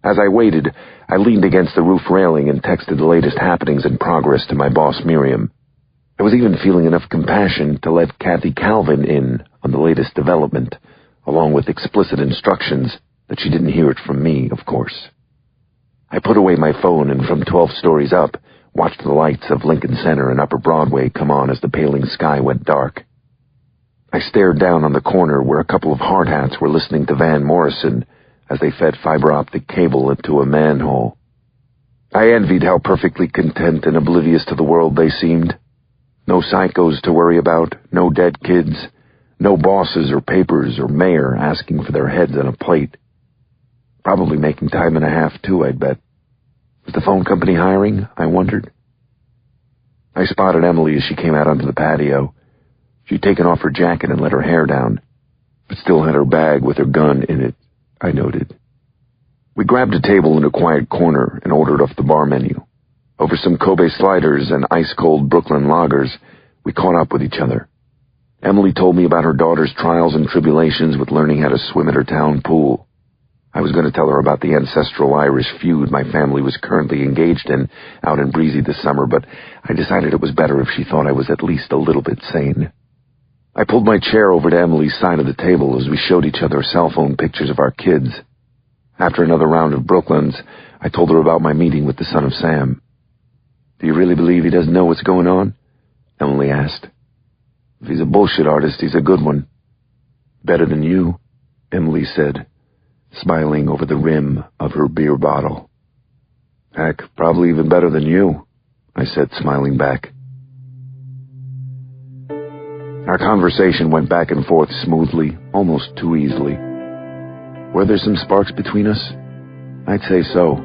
As I waited, I leaned against the roof railing and texted the latest happenings and progress to my boss, Miriam. I was even feeling enough compassion to let Kathy Calvin in on the latest development, along with explicit instructions that she didn't hear it from me, of course. I put away my phone and from 12 stories up, watched the lights of Lincoln Center and Upper Broadway come on as the paling sky went dark. I stared down on the corner where a couple of hard hats were listening to Van Morrison as they fed fiber optic cable into a manhole. I envied how perfectly content and oblivious to the world they seemed. No psychos to worry about, no dead kids, no bosses or papers or mayor asking for their heads on a plate. Probably making time and a half, too, I'd bet. Was the phone company hiring? I wondered. I spotted Emily as she came out onto the patio. She'd taken off her jacket and let her hair down, but still had her bag with her gun in it, I noted. We grabbed a table in a quiet corner and ordered off the bar menu. Over some Kobe sliders and ice-cold Brooklyn lagers, we caught up with each other. Emily told me about her daughter's trials and tribulations with learning how to swim at her town pool. I was going to tell her about the ancestral Irish feud my family was currently engaged in out in Breezy this summer, but I decided it was better if she thought I was at least a little bit sane. I pulled my chair over to Emily's side of the table as we showed each other cell phone pictures of our kids. After another round of Brooklyns, I told her about my meeting with the son of Sam. "Do you really believe he doesn't know what's going on?" Emily asked. "If he's a bullshit artist, he's a good one." "Better than you," Emily said, smiling over the rim of her beer bottle. "Heck, probably even better than you," I said, smiling back. Our conversation went back and forth smoothly, almost too easily. Were there some sparks between us? I'd say so,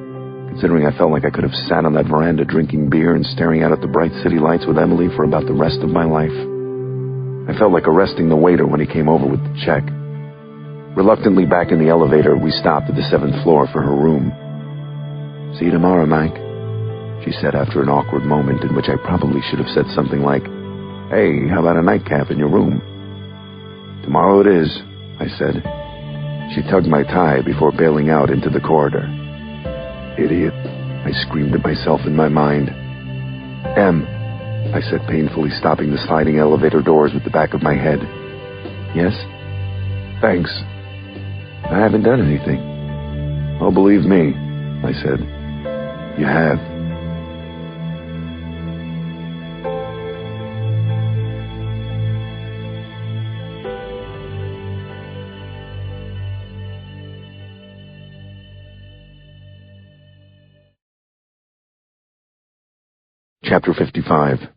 considering I felt like I could have sat on that veranda drinking beer and staring out at the bright city lights with Emily for about the rest of my life. I felt like arresting the waiter when he came over with the check. Reluctantly back in the elevator, we stopped at the 7th floor for her room. "See you tomorrow, Mike," she said after an awkward moment in which I probably should have said something like, "Hey, how about a nightcap in your room?" "Tomorrow it is," I said. She tugged my tie before bailing out into the corridor. "Idiot," I screamed at myself in my mind. "Em," I said painfully, stopping the sliding elevator doors with the back of my head. "Yes?" "Thanks. I haven't done anything." "Oh, believe me," I said. "You have." Chapter 55.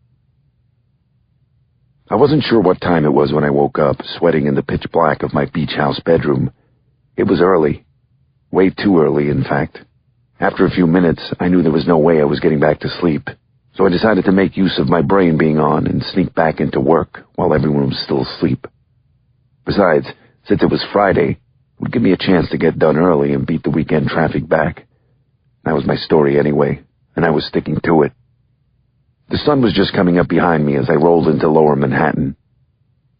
I wasn't sure what time it was when I woke up, sweating in the pitch black of my beach house bedroom. It was early. Way too early, in fact. After a few minutes, I knew there was no way I was getting back to sleep, so I decided to make use of my brain being on and sneak back into work while everyone was still asleep. Besides, since it was Friday, it would give me a chance to get done early and beat the weekend traffic back. That was my story anyway, and I was sticking to it. The sun was just coming up behind me as I rolled into lower Manhattan.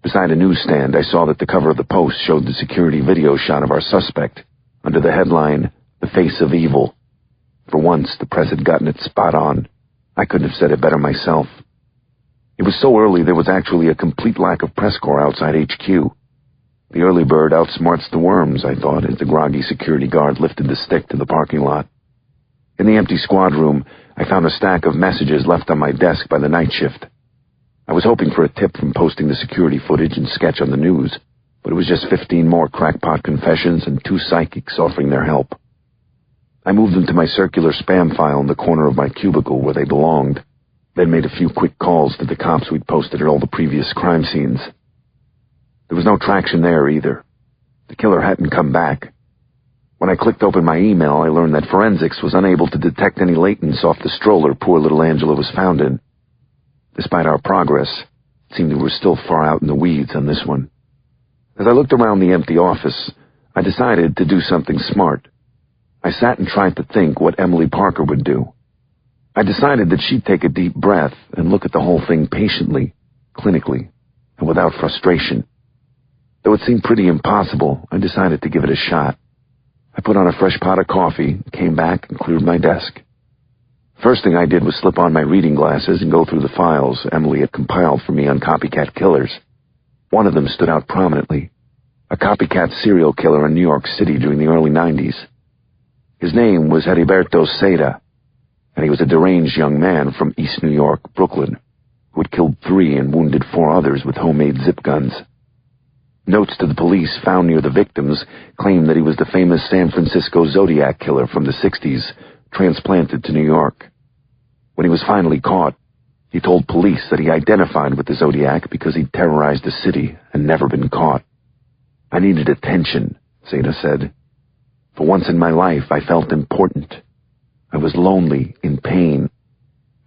Beside a newsstand, I saw that the cover of the Post showed the security video shot of our suspect, under the headline, "The Face of Evil." For once, the press had gotten it spot on. I couldn't have said it better myself. It was so early there was actually a complete lack of press corps outside HQ. The early bird outsmarts the worms, I thought, as the groggy security guard lifted the stick to the parking lot. In the empty squad room, I found a stack of messages left on my desk by the night shift. I was hoping for a tip from posting the security footage and sketch on the news, but it was just 15 more crackpot confessions and 2 psychics offering their help. I moved them to my circular spam file in the corner of my cubicle where they belonged, then made a few quick calls to the cops we'd posted at all the previous crime scenes. There was no traction there either. The killer hadn't come back. When I clicked open my email, I learned that forensics was unable to detect any latents off the stroller poor little Angela was found in. Despite our progress, it seemed we were still far out in the weeds on this one. As I looked around the empty office, I decided to do something smart. I sat and tried to think what Emily Parker would do. I decided that she'd take a deep breath and look at the whole thing patiently, clinically, and without frustration. Though it seemed pretty impossible, I decided to give it a shot. I put on a fresh pot of coffee, came back, and cleared my desk. First thing I did was slip on my reading glasses and go through the files Emily had compiled for me on copycat killers. One of them stood out prominently, a copycat serial killer in New York City during the early 90s. His name was Heriberto Seda, and he was a deranged young man from East New York, Brooklyn, who had killed 3 and wounded 4 others with homemade zip guns. Notes to the police found near the victims claimed that he was the famous San Francisco Zodiac killer from the 60s, transplanted to New York. When he was finally caught, he told police that he identified with the Zodiac because he'd terrorized the city and never been caught. "I needed attention," Seda said. "For once in my life, I felt important. I was lonely, in pain.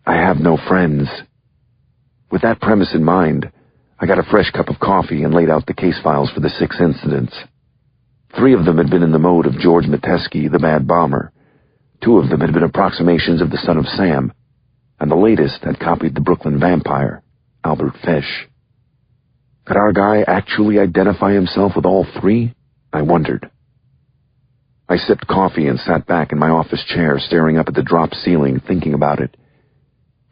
I have no friends." With that premise in mind, I got a fresh cup of coffee and laid out the case files for the 6 incidents. 3 of them had been in the mode of George Metesky, the Mad Bomber. 2 of them had been approximations of the Son of Sam, and the latest had copied the Brooklyn vampire, Albert Fish. Could our guy actually identify himself with all 3? I wondered. I sipped coffee and sat back in my office chair, staring up at the dropped ceiling, thinking about it.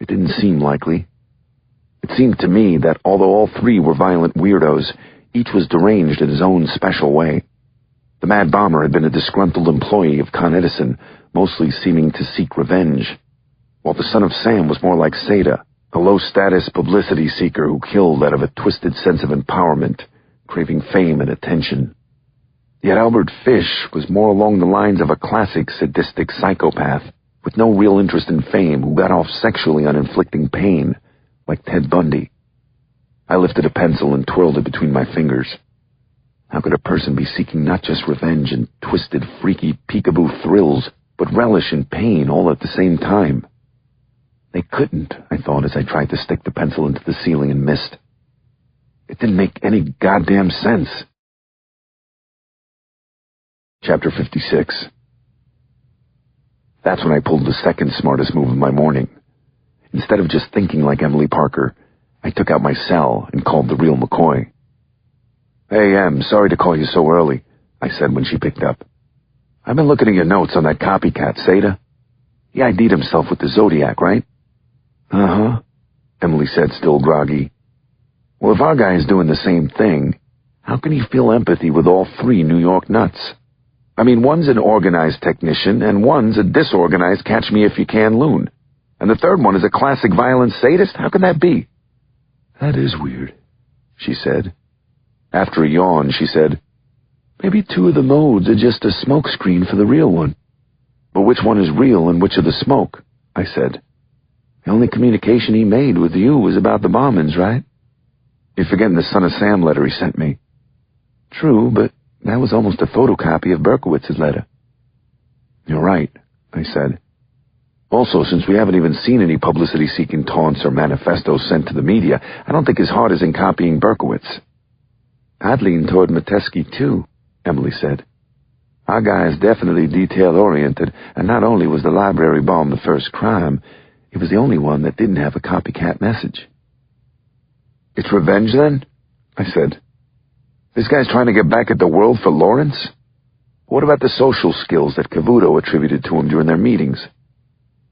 It didn't seem likely. It seemed to me that although all 3 were violent weirdos, each was deranged in his own special way. The Mad Bomber had been a disgruntled employee of Con Edison, mostly seeming to seek revenge, while the Son of Sam was more like Seda, a low-status publicity seeker who killed out of a twisted sense of empowerment, craving fame and attention. Yet Albert Fish was more along the lines of a classic sadistic psychopath, with no real interest in fame, who got off sexually on inflicting pain, like Ted Bundy. I lifted a pencil and twirled it between my fingers. How could a person be seeking not just revenge and twisted, freaky, peekaboo thrills, but relish in pain all at the same time? They couldn't, I thought as I tried to stick the pencil into the ceiling and missed. It didn't make any goddamn sense. Chapter 56. That's when I pulled the second smartest move of my morning. Instead of just thinking like Emily Parker, I took out my cell and called the real McCoy. "Hey, Em, sorry to call you so early," I said when she picked up. "I've been looking at your notes on that copycat, Seda. He ID'd himself with the Zodiac, right?" "Uh-huh," Emily said, still groggy. "Well, if our guy is doing the same thing, how can he feel empathy with all 3 New York nuts? I mean, one's an organized technician, and one's a disorganized catch-me-if-you-can loon. And the third one is a classic violent sadist? How can that be?" "That is weird," she said. After a yawn, she said, "Maybe 2 of the modes are just a smokescreen for the real one." "But which one is real and which are the smoke?" I said. "The only communication he made with you was about the bombings, right?" "You're forgetting the Son of Sam letter he sent me." "True, but that was almost a photocopy of Berkowitz's letter." "You're right," I said. "Also, since we haven't even seen any publicity-seeking taunts or manifestos sent to the media, I don't think his heart is in copying Berkowitz." "I'd lean toward Metesky, too," Emily said. "Our guy is definitely detail-oriented, and not only was the library bomb the first crime, He was the only one that didn't have a copycat message. "It's revenge, then?" I said. "This guy's trying to get back at the world for Lawrence? What about the social skills that Cavuto attributed to him during their meetings?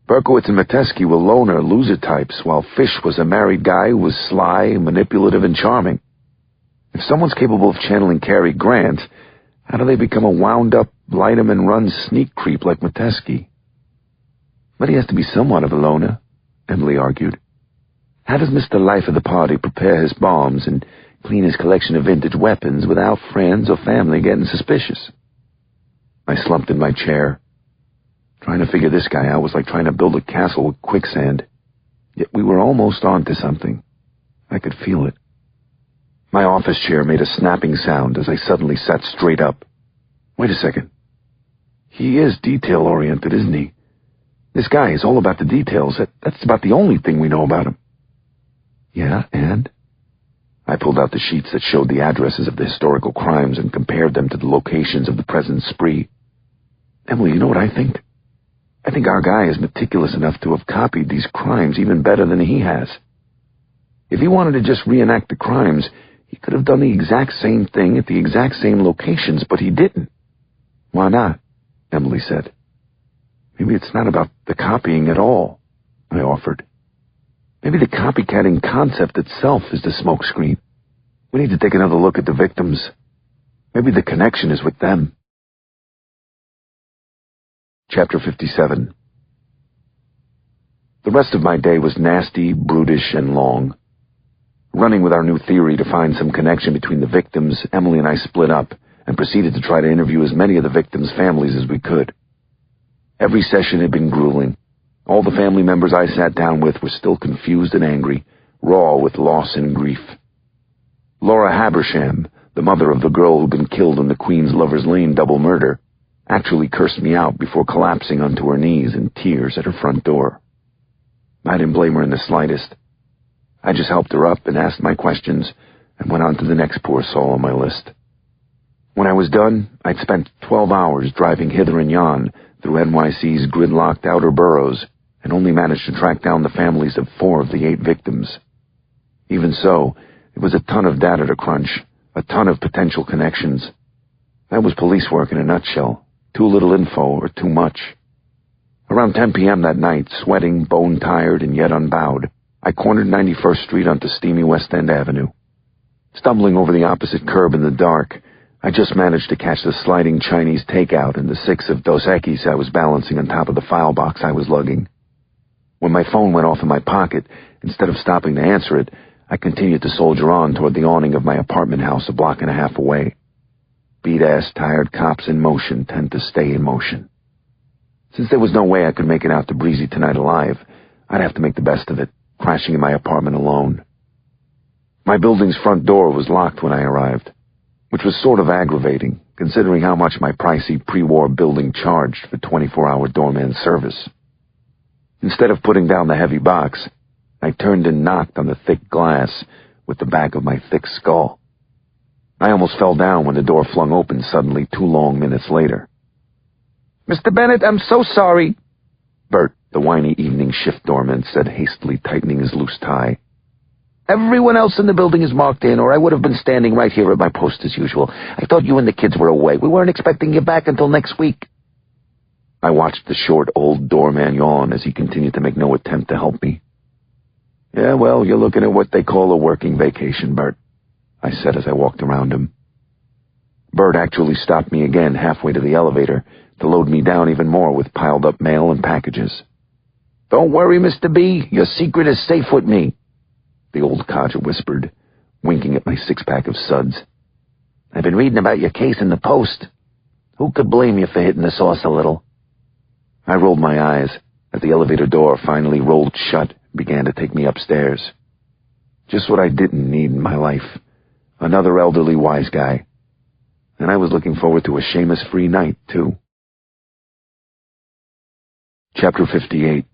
Berkowitz and Metesky were loner, loser types, while Fish was a married guy who was sly, manipulative, and charming. If someone's capable of channeling Cary Grant, how do they become a wound-up, light-em-and-run sneak creep like Metesky?" "But he has to be somewhat of a loner," Emily argued. "How does Mr. Life of the Party prepare his bombs and clean his collection of vintage weapons without friends or family getting suspicious?" I slumped in my chair. Trying to figure this guy out was like trying to build a castle with quicksand. Yet we were almost on to something. I could feel it. My office chair made a snapping sound as I suddenly sat straight up. Wait a second. He is detail-oriented, isn't he? This guy is all about the details. That's about the only thing we know about him. Yeah, and? I pulled out the sheets that showed the addresses of the historical crimes and compared them to the locations of the present spree. Emily, you know what I think? I think our guy is meticulous enough to have copied these crimes even better than he has. If he wanted to just reenact the crimes, he could have done the exact same thing at the exact same locations, but he didn't. Why not? Emily said. Maybe it's not about the copying at all, I offered. Maybe the copycatting concept itself is the smokescreen. We need to take another look at the victims. Maybe the connection is with them. Chapter 57. The rest of my day was nasty, brutish, and long. Running with our new theory to find some connection between the victims, Emily and I split up and proceeded to try to interview as many of the victims' families as we could. Every session had been grueling. All the family members I sat down with were still confused and angry, raw with loss and grief. Laura Habersham, the mother of the girl who'd been killed in the Queen's Lover's Lane double murder, actually cursed me out before collapsing onto her knees in tears at her front door. I didn't blame her in the slightest. I just helped her up and asked my questions and went on to the next poor soul on my list. When I was done, I'd spent 12 hours driving hither and yon through NYC's gridlocked outer boroughs and only managed to track down the families of 4 of the 8 victims. Even so, it was a ton of data to crunch, a ton of potential connections. That was police work in a nutshell. Too little info or too much. Around 10 p.m. that night, sweating, bone-tired, and yet unbowed, I cornered 91st Street onto steamy West End Avenue. Stumbling over the opposite curb in the dark, I just managed to catch the sliding Chinese takeout and the 6 of Dos Equis I was balancing on top of the file box I was lugging. When my phone went off in my pocket, instead of stopping to answer it, I continued to soldier on toward the awning of my apartment house a block and a half away. Beat-ass, tired cops in motion tend to stay in motion. Since there was no way I could make it out to Breezy tonight alive, I'd have to make the best of it, crashing in my apartment alone. My building's front door was locked when I arrived, which was sort of aggravating, considering how much my pricey pre-war building charged for 24-hour doorman service. Instead of putting down the heavy box, I turned and knocked on the thick glass with the back of my thick skull. I almost fell down when the door flung open suddenly 2 long minutes later. "Mr. Bennett, I'm so sorry," Bert, the whiny evening shift doorman, said, hastily tightening his loose tie. "Everyone else in the building is marked in, or I would have been standing right here at my post as usual. I thought you and the kids were away. We weren't expecting you back until next week." I watched the short old doorman yawn as he continued to make no attempt to help me. "Yeah, well, you're looking at what they call a working vacation, Bert," I said as I walked around him. Bert actually stopped me again halfway to the elevator to load me down even more with piled-up mail and packages. "Don't worry, Mr. B. Your secret is safe with me," the old codger whispered, winking at my 6-pack of suds. "I've been reading about your case in the Post. Who could blame you for hitting the sauce a little?" I rolled my eyes as the elevator door finally rolled shut and began to take me upstairs. Just what I didn't need in my life. Another elderly wise guy. And I was looking forward to a Seamus-free night, too. Chapter 58.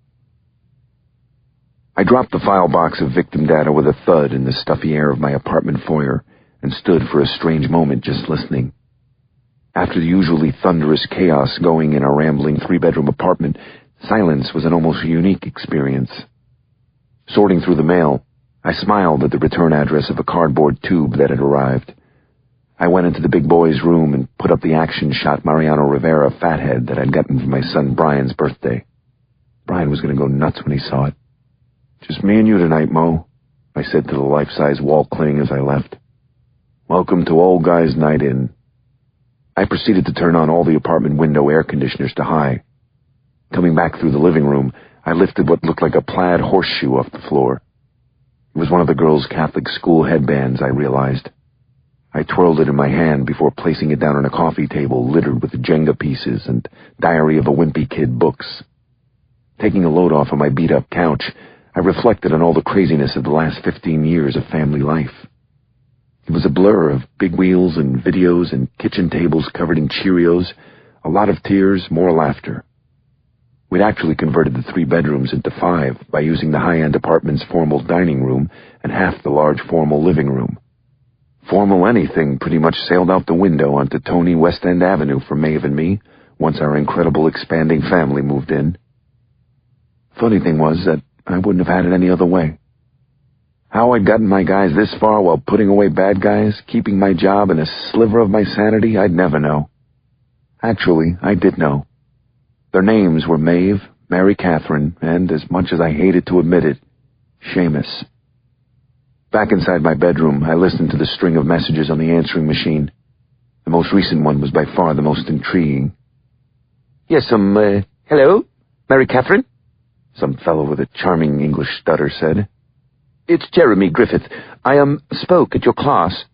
I dropped the file box of victim data with a thud in the stuffy air of my apartment foyer and stood for a strange moment just listening. After the usually thunderous chaos going in a rambling 3-bedroom apartment, Silence was an almost unique experience. Sorting through the mail, I smiled at the return address of a cardboard tube that had arrived. I went into the big boy's room and put up the action shot Mariano Rivera fathead that I'd gotten for my son Brian's birthday. Brian was going to go nuts when he saw it. "Just me and you tonight, Mo," I said to the life-size wall cling as I left. "Welcome to Old Guy's Night In." I proceeded to turn on all the apartment window air conditioners to high. Coming back through the living room, I lifted what looked like a plaid horseshoe off the floor. It was one of the girls' Catholic school headbands, I realized. I twirled it in my hand before placing it down on a coffee table littered with Jenga pieces and Diary of a Wimpy Kid books. Taking a load off of my beat-up couch, I reflected on all the craziness of the last 15 years of family life. It was a blur of big wheels and videos and kitchen tables covered in Cheerios, a lot of tears, more laughter. We'd actually converted the 3 bedrooms into 5 by using the high-end apartment's formal dining room and half the large formal living room. Formal anything pretty much sailed out the window onto Tony West End Avenue for Maeve and me once our incredible expanding family moved in. Funny thing was that I wouldn't have had it any other way. How I'd gotten my guys this far while putting away bad guys, keeping my job and a sliver of my sanity, I'd never know. Actually, I did know. Their names were Maeve, Mary Catherine, and, as much as I hated to admit it, Seamus. Back inside my bedroom, I listened to the string of messages on the answering machine. The most recent one was by far the most intriguing. "Yes, hello? Mary Catherine?" some fellow with a charming English stutter said. "It's Jeremy Griffith. I spoke at your class.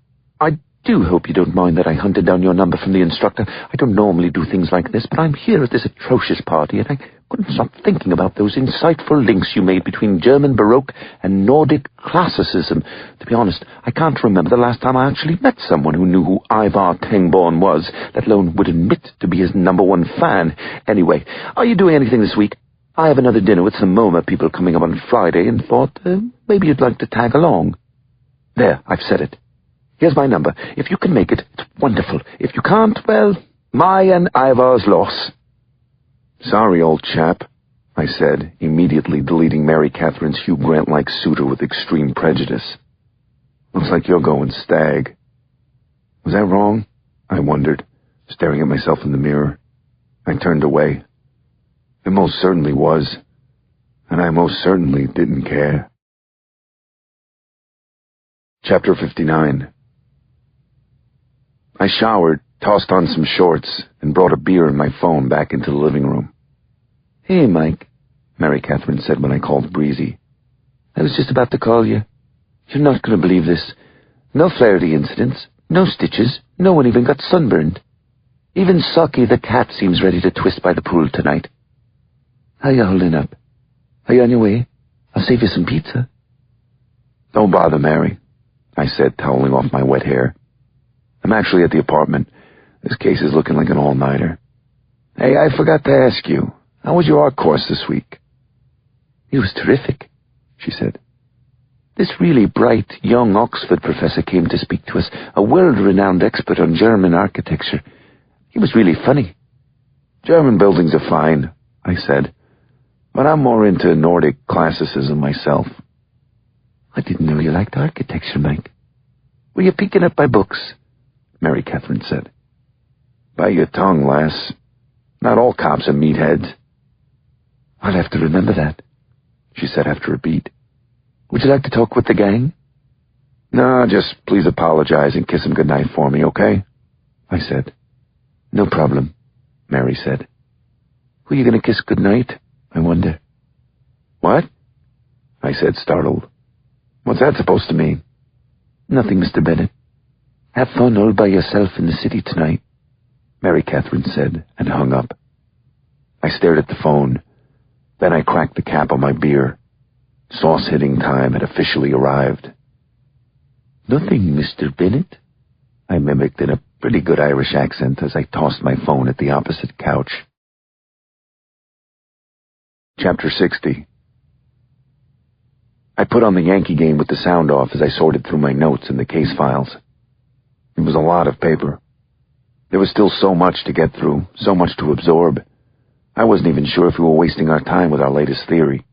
I do hope you don't mind that I hunted down your number from the instructor. I don't normally do things like this, but I'm here at this atrocious party, and I couldn't stop thinking about those insightful links you made between German Baroque and Nordic classicism. To be honest, I can't remember the last time I actually met someone who knew who Ivar Tengborn was, let alone would admit to be his #1 fan. Anyway, are you doing anything this week? I have another dinner with some MoMA people coming up on Friday and thought maybe you'd like to tag along. There, I've said it. Here's my number. If you can make it, it's wonderful. If you can't, well, my and Ivar's loss." "Sorry, old chap," I said, immediately deleting Mary Catherine's Hugh Grant-like suitor with extreme prejudice. "Looks like you're going stag." Was that wrong? I wondered, staring at myself in the mirror. I turned away. It most certainly was, and I most certainly didn't care. Chapter 59. I showered, tossed on some shorts, and brought a beer and my phone back into the living room. "Hey, Mike," Mary Catherine said when I called Breezy. "I was just about to call you. You're not going to believe this. No Flaherty incidents, no stitches, no one even got sunburned. Even Socky the cat seems ready to twist by the pool tonight. How you holding up? Are you on your way? I'll save you some pizza." "Don't bother, Mary," I said, toweling off my wet hair. "I'm actually at the apartment. This case is looking like an all-nighter. Hey, I forgot to ask you, how was your art course this week?" "It was terrific," she said. "This really bright, young Oxford professor came to speak to us, a world-renowned expert on German architecture. He was really funny." "German buildings are fine," I said, "but I'm more into Nordic classicism myself." "I didn't know you liked architecture, Mike. Were you picking up my books?" Mary Catherine said. "By your tongue, lass. Not all cops are meatheads." "I'll have to remember that," she said after a beat. "Would you like to talk with the gang?" "No, just please apologize and kiss him goodnight for me, okay?" I said. "No problem," Mary said. "Who are you going to kiss goodnight, I wonder?" "What?" I said, startled. "What's that supposed to mean?" "Nothing, Mr. Bennett. Have fun all by yourself in the city tonight," Mary Catherine said, and hung up. I stared at the phone. Then I cracked the cap on my beer. Sauce-hitting time had officially arrived. "Nothing, Mr. Bennett," I mimicked in a pretty good Irish accent as I tossed my phone at the opposite couch. Chapter 60. I put on the Yankee game with the sound off as I sorted through my notes and the case files. It was a lot of paper. There was still so much to get through, so much to absorb. I wasn't even sure if we were wasting our time with our latest theory.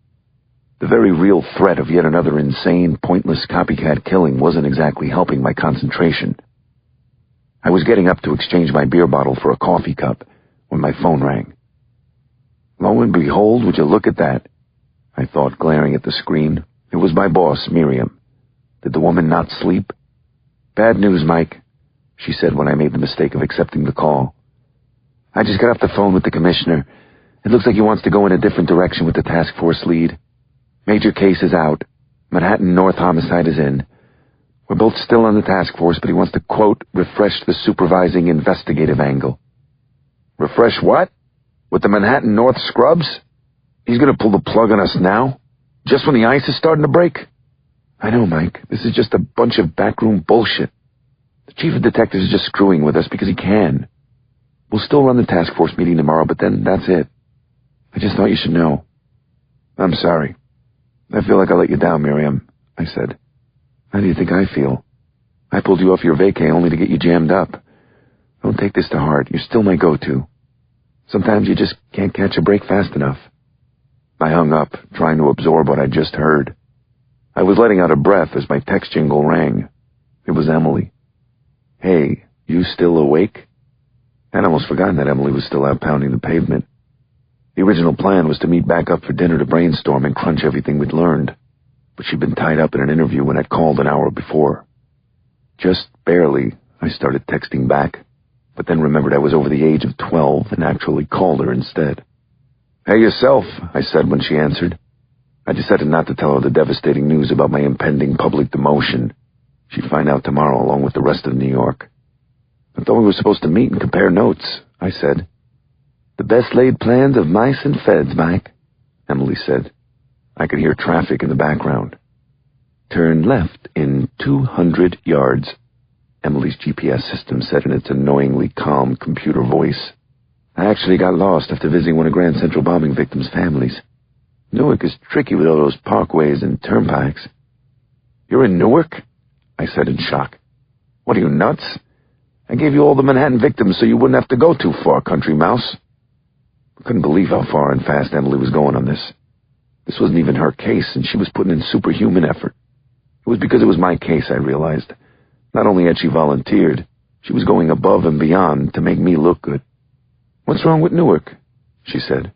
The very real threat of yet another insane, pointless copycat killing wasn't exactly helping my concentration. I was getting up to exchange my beer bottle for a coffee cup when my phone rang. Lo and behold, would you look at that? I thought, glaring at the screen. It was my boss, Miriam. Did the woman not sleep? Bad news, Mike, she said when I made the mistake of accepting the call. I just got off the phone with the commissioner. It looks like he wants to go in a different direction with the task force lead. Major case is out. Manhattan North homicide is in. We're both still on the task force, but he wants to, quote, refresh the supervising investigative angle. Refresh what? With the Manhattan North scrubs? He's going to pull the plug on us now? Just when the ice is starting to break? I know, Mike. This is just a bunch of backroom bullshit. The chief of detectives is just screwing with us because he can. We'll still run the task force meeting tomorrow, but then that's it. I just thought you should know. I'm sorry. I feel like I let you down, Miriam, I said. How do you think I feel? I pulled you off your vacay only to get you jammed up. Don't take this to heart. You're still my go-to. Sometimes you just can't catch a break fast enough. I hung up, trying to absorb what I'd just heard. I was letting out a breath as my text jingle rang. It was Emily. Hey, you still awake? I'd almost forgotten that Emily was still out pounding the pavement. The original plan was to meet back up for dinner to brainstorm and crunch everything we'd learned, but she'd been tied up in an interview when I'd called an hour before. Just barely, I started texting back, but then remembered I was over the age of 12 and actually called her instead. Hey yourself, I said when she answered. I decided not to tell her the devastating news about my impending public demotion. She'd find out tomorrow along with the rest of New York. I thought we were supposed to meet and compare notes, I said. The best laid plans of mice and feds, Mike, Emily said. I could hear traffic in the background. Turn left in 200 yards, Emily's GPS system said in its annoyingly calm computer voice. I actually got lost after visiting one of Grand Central bombing victims' families. Newark is tricky with all those parkways and turnpikes. You're in Newark? I said in shock. What are you, nuts? I gave you all the Manhattan victims so you wouldn't have to go too far, country mouse. I couldn't believe how far and fast Emily was going on this. This wasn't even her case, and she was putting in superhuman effort. It was because it was my case, I realized. Not only had she volunteered, she was going above and beyond to make me look good. What's wrong with Newark? She said.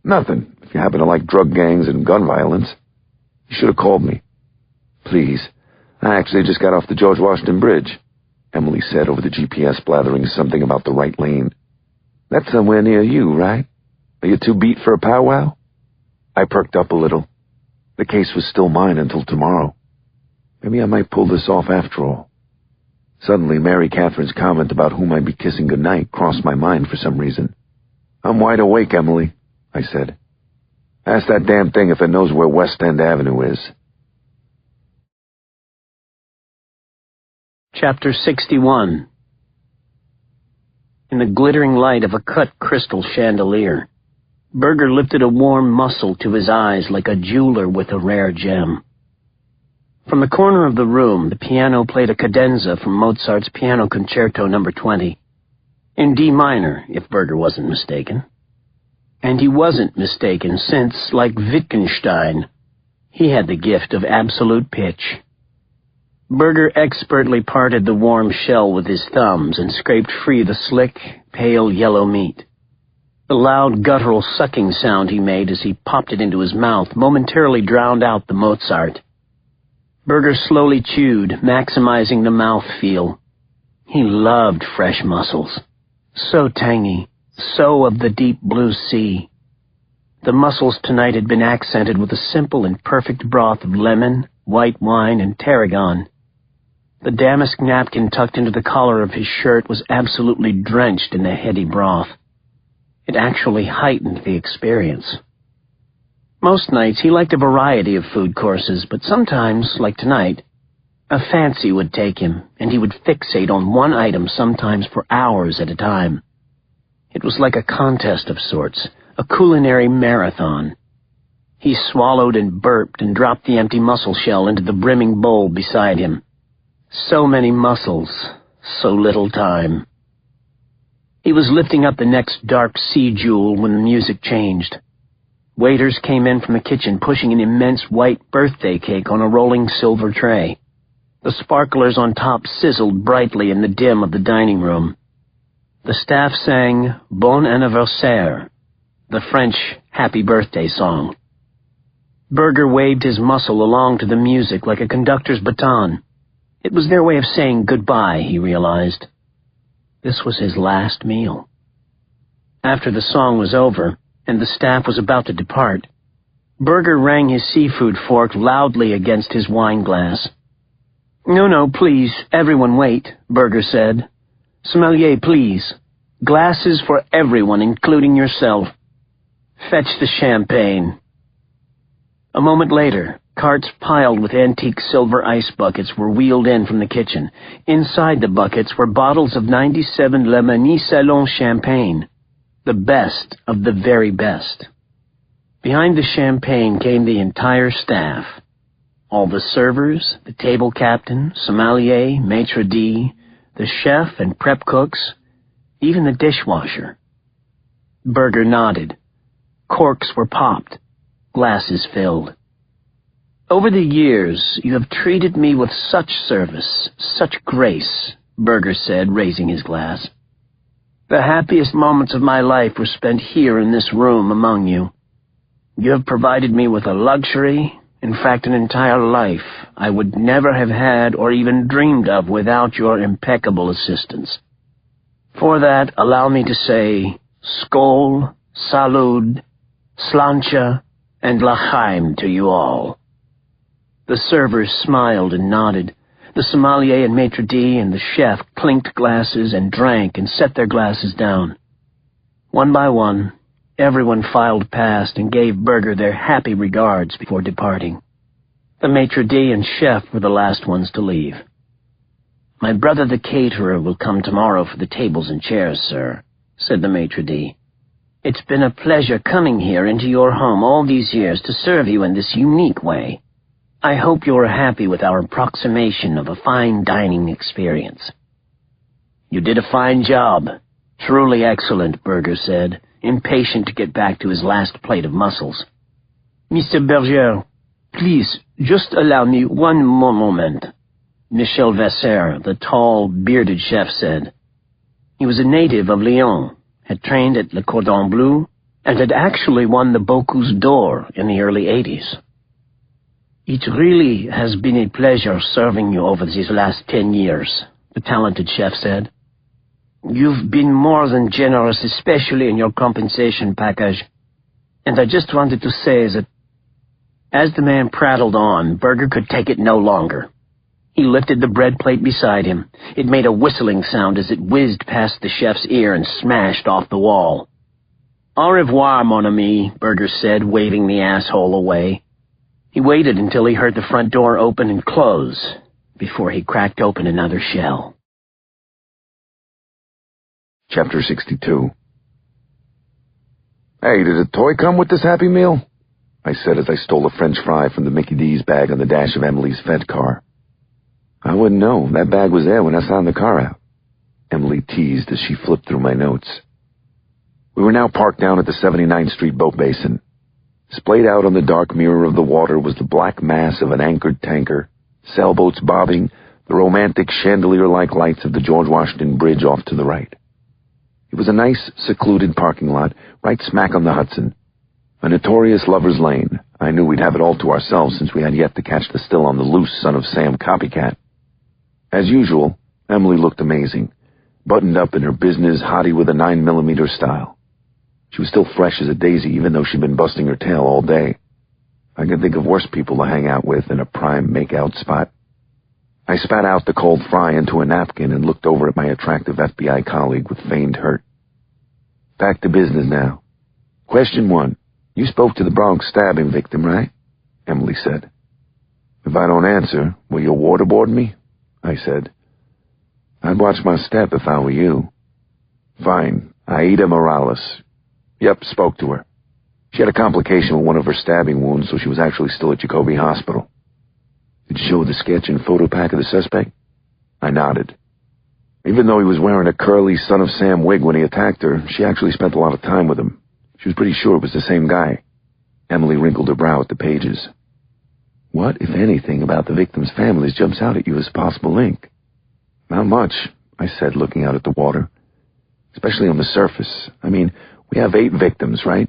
Nothing, if you happen to like drug gangs and gun violence. You should have called me. Please, I actually just got off the George Washington Bridge, Emily said over the GPS, blathering something about the right lane. That's somewhere near you, right? Are you too beat for a powwow? I perked up a little. The case was still mine until tomorrow. Maybe I might pull this off after all. Suddenly, Mary Catherine's comment about whom I'd be kissing goodnight crossed my mind for some reason. I'm wide awake, Emily, I said. Ask that damn thing if it knows where West End Avenue is. Chapter 61. In the glittering light of a cut crystal chandelier, Berger lifted a warm muscle to his eyes like a jeweler with a rare gem. From the corner of the room, the piano played a cadenza from Mozart's Piano Concerto No. 20, in D minor, if Berger wasn't mistaken. And he wasn't mistaken since, like Wittgenstein, he had the gift of absolute pitch. Berger expertly parted the warm shell with his thumbs and scraped free the slick, pale yellow meat. The loud guttural sucking sound he made as he popped it into his mouth momentarily drowned out the Mozart. Berger slowly chewed, maximizing the mouthfeel. He loved fresh mussels. So tangy, so of the deep blue sea. The mussels tonight had been accented with a simple and perfect broth of lemon, white wine, and tarragon. The damask napkin tucked into the collar of his shirt was absolutely drenched in the heady broth. It actually heightened the experience. Most nights he liked a variety of food courses, but sometimes, like tonight, a fancy would take him, and he would fixate on one item sometimes for hours at a time. It was like a contest of sorts, a culinary marathon. He swallowed and burped and dropped the empty mussel shell into the brimming bowl beside him. So many mussels, so little time. He was lifting up the next dark sea jewel when the music changed. Waiters came in from the kitchen pushing an immense white birthday cake on a rolling silver tray. The sparklers on top sizzled brightly in the dim of the dining room. The staff sang Bon Anniversaire, the French happy birthday song. Berger waved his muscle along to the music like a conductor's baton. It was their way of saying goodbye, he realized. This was his last meal. After the song was over, and the staff was about to depart, Berger rang his seafood fork loudly against his wine glass. No, please, everyone wait, Berger said. Sommelier, please. Glasses for everyone, including yourself. Fetch the champagne. A moment later, carts piled with antique silver ice buckets were wheeled in from the kitchen. Inside the buckets were bottles of 97 Le Mani Salon champagne, the best of the very best. Behind the champagne came the entire staff. All the servers, the table captain, sommelier, maitre d', the chef and prep cooks, even the dishwasher. Berger nodded. Corks were popped, glasses filled. Over the years, you have treated me with such service, such grace, Berger said, raising his glass. The happiest moments of my life were spent here in this room among you. You have provided me with a luxury, in fact an entire life, I would never have had or even dreamed of without your impeccable assistance. For that, allow me to say, Skol, Salud, Slancha, and L'chaim to you all. The servers smiled and nodded. The sommelier and maitre d' and the chef clinked glasses and drank and set their glasses down. One by one, everyone filed past and gave Berger their happy regards before departing. The maitre d' and chef were the last ones to leave. My brother the caterer will come tomorrow for the tables and chairs, sir, said the maitre d'. It's been a pleasure coming here into your home all these years to serve you in this unique way. I hope you're happy with our approximation of a fine dining experience. You did a fine job. Truly excellent, Berger said, impatient to get back to his last plate of mussels. Mr. Berger, please, just allow me one more moment, Michel Vasser, the tall, bearded chef, said. He was a native of Lyon, had trained at Le Cordon Bleu, and had actually won the Bocuse d'Or in the early 80s. It really has been a pleasure serving you over these last 10 years, the talented chef said. You've been more than generous, especially in your compensation package. And I just wanted to say that... As the man prattled on, Berger could take it no longer. He lifted the bread plate beside him. It made a whistling sound as it whizzed past the chef's ear and smashed off the wall. Au revoir, mon ami, Berger said, waving the asshole away. He waited until he heard the front door open and close before he cracked open another shell. Chapter 62. Hey, did a toy come with this Happy Meal? I said as I stole a French fry from the Mickey D's bag on the dash of Emily's Fed car. I wouldn't know. That bag was there when I signed the car out. Emily teased as she flipped through my notes. We were now parked down at the 79th Street boat basin. Splayed out on the dark mirror of the water was the black mass of an anchored tanker, sailboats bobbing, the romantic chandelier-like lights of the George Washington Bridge off to the right. It was a nice, secluded parking lot, right smack on the Hudson. A notorious lover's lane. I knew we'd have it all to ourselves since we had yet to catch the still-on-the-loose son of Sam copycat. As usual, Emily looked amazing, buttoned up in her business hottie with a 9mm style. She was still fresh as a daisy, even though she'd been busting her tail all day. I could think of worse people to hang out with in a prime make-out spot. I spat out the cold fry into a napkin and looked over at my attractive FBI colleague with feigned hurt. Back to business now. Question 1. You spoke to the Bronx stabbing victim, right? Emily said. If I don't answer, will you waterboard me? I said. I'd watch my step if I were you. Fine. Aida Morales. Yep, spoke to her. She had a complication with one of her stabbing wounds, so she was actually still at Jacoby Hospital. Did you show the sketch and photo pack of the suspect? I nodded. Even though he was wearing a curly Son of Sam wig when he attacked her, she actually spent a lot of time with him. She was pretty sure it was the same guy. Emily wrinkled her brow at the pages. What, if anything, about the victims' families jumps out at you as a possible link? Not much, I said, looking out at the water. Especially on the surface. I mean, we have 8 victims, right?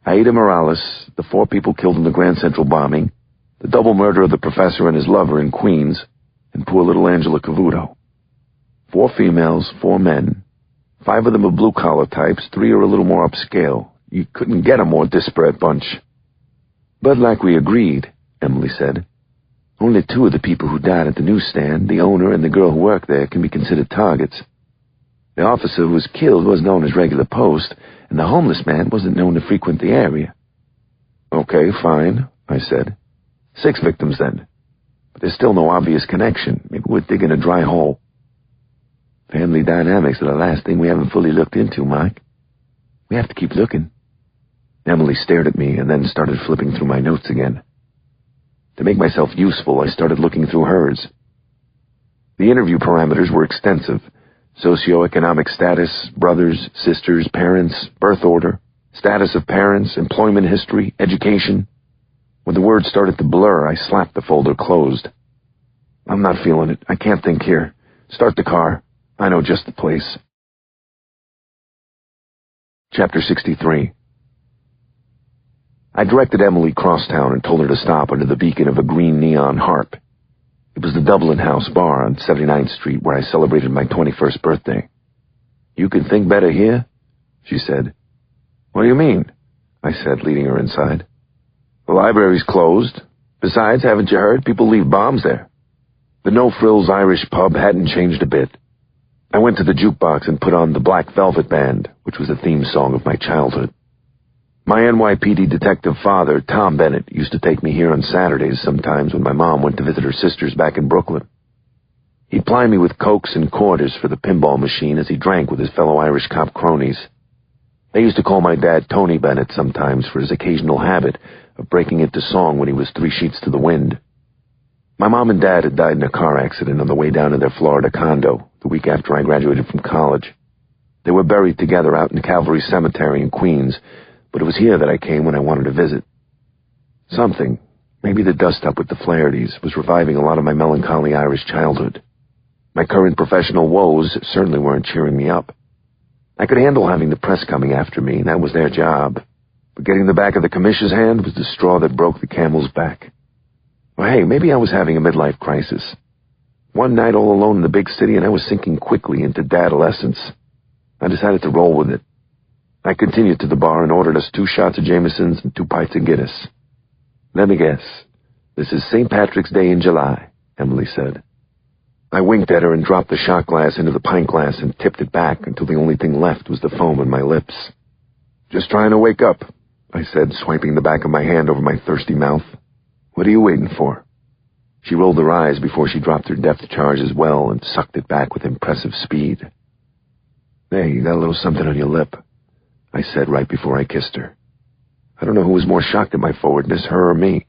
Aida Morales, the 4 people killed in the Grand Central bombing, the double murder of the professor and his lover in Queens, and poor little Angela Cavuto. 4 females, 4 men. 5 of them are blue-collar types, 3 are a little more upscale. You couldn't get a more disparate bunch. But like we agreed, Emily said, only 2 of the people who died at the newsstand, the owner and the girl who worked there, can be considered targets. The officer who was killed wasn't on his regular post, and the homeless man wasn't known to frequent the area. Okay, fine, I said. 6 victims then. But there's still no obvious connection. Maybe we're digging a dry hole. Family dynamics are the last thing we haven't fully looked into, Mike. We have to keep looking. Emily stared at me and then started flipping through my notes again. To make myself useful, I started looking through hers. The interview parameters were extensive. Socioeconomic status, brothers, sisters, parents, birth order, status of parents, employment history, education. When the words started to blur, I slapped the folder closed. I'm not feeling it. I can't think here. Start the car. I know just the place. Chapter 63. I directed Emily cross town and told her to stop under the beacon of a green neon harp. It was the Dublin House Bar on 79th Street where I celebrated my 21st birthday. You can think better here? She said. What do you mean? I said, leading her inside. The library's closed. Besides, haven't you heard? People leave bombs there. The no-frills Irish pub hadn't changed a bit. I went to the jukebox and put on the Black Velvet Band, which was the theme song of my childhood. My NYPD detective father, Tom Bennett, used to take me here on Saturdays sometimes when my mom went to visit her sisters back in Brooklyn. He'd ply me with cokes and quarters for the pinball machine as he drank with his fellow Irish cop cronies. They used to call my dad Tony Bennett sometimes for his occasional habit of breaking into song when he was 3 sheets to the wind. My mom and dad had died in a car accident on the way down to their Florida condo the week after I graduated from college. They were buried together out in Calvary Cemetery in Queens, but it was here that I came when I wanted to visit. Something, maybe the dust-up with the Flahertys, was reviving a lot of my melancholy Irish childhood. My current professional woes certainly weren't cheering me up. I could handle having the press coming after me, that was their job. But getting the back of the commissioner's hand was the straw that broke the camel's back. Well, hey, maybe I was having a midlife crisis. One night all alone in the big city and I was sinking quickly into dadolescence. I decided to roll with it. I continued to the bar and ordered us 2 shots of Jameson's and 2 pints of Guinness. Let me guess. This is St. Patrick's Day in July, Emily said. I winked at her and dropped the shot glass into the pint glass and tipped it back until the only thing left was the foam on my lips. Just trying to wake up, I said, swiping the back of my hand over my thirsty mouth. What are you waiting for? She rolled her eyes before she dropped her depth charge as well and sucked it back with impressive speed. Hey, you got a little something on your lip, I said right before I kissed her. I don't know who was more shocked at my forwardness, her or me.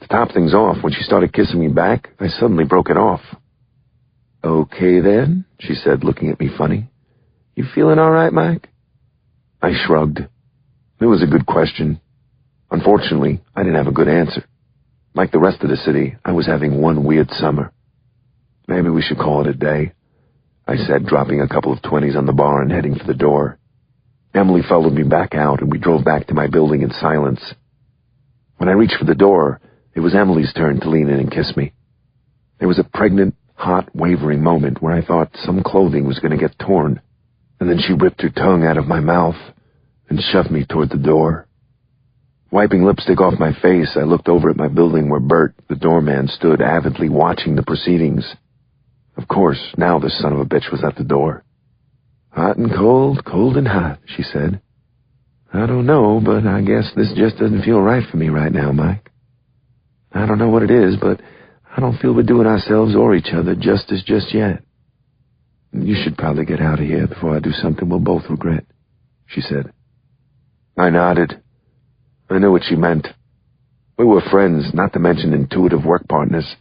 To top things off, when she started kissing me back, I suddenly broke it off. Okay then, she said, looking at me funny. You feeling all right, Mike? I shrugged. It was a good question. Unfortunately, I didn't have a good answer. Like the rest of the city, I was having one weird summer. Maybe we should call it a day, I said, dropping a couple of 20s on the bar and heading for the door. Emily followed me back out, and we drove back to my building in silence. When I reached for the door, it was Emily's turn to lean in and kiss me. There was a pregnant, hot, wavering moment where I thought some clothing was going to get torn, and then she ripped her tongue out of my mouth and shoved me toward the door. Wiping lipstick off my face, I looked over at my building where Bert, the doorman, stood avidly watching the proceedings. Of course, now this son of a bitch was at the door. Hot and cold, cold and hot, she said. I don't know, but I guess this just doesn't feel right for me right now, Mike. I don't know what it is, but I don't feel we're doing ourselves or each other justice just yet. You should probably get out of here before I do something we'll both regret, she said. I nodded. I knew what she meant. We were friends, not to mention intuitive work partners.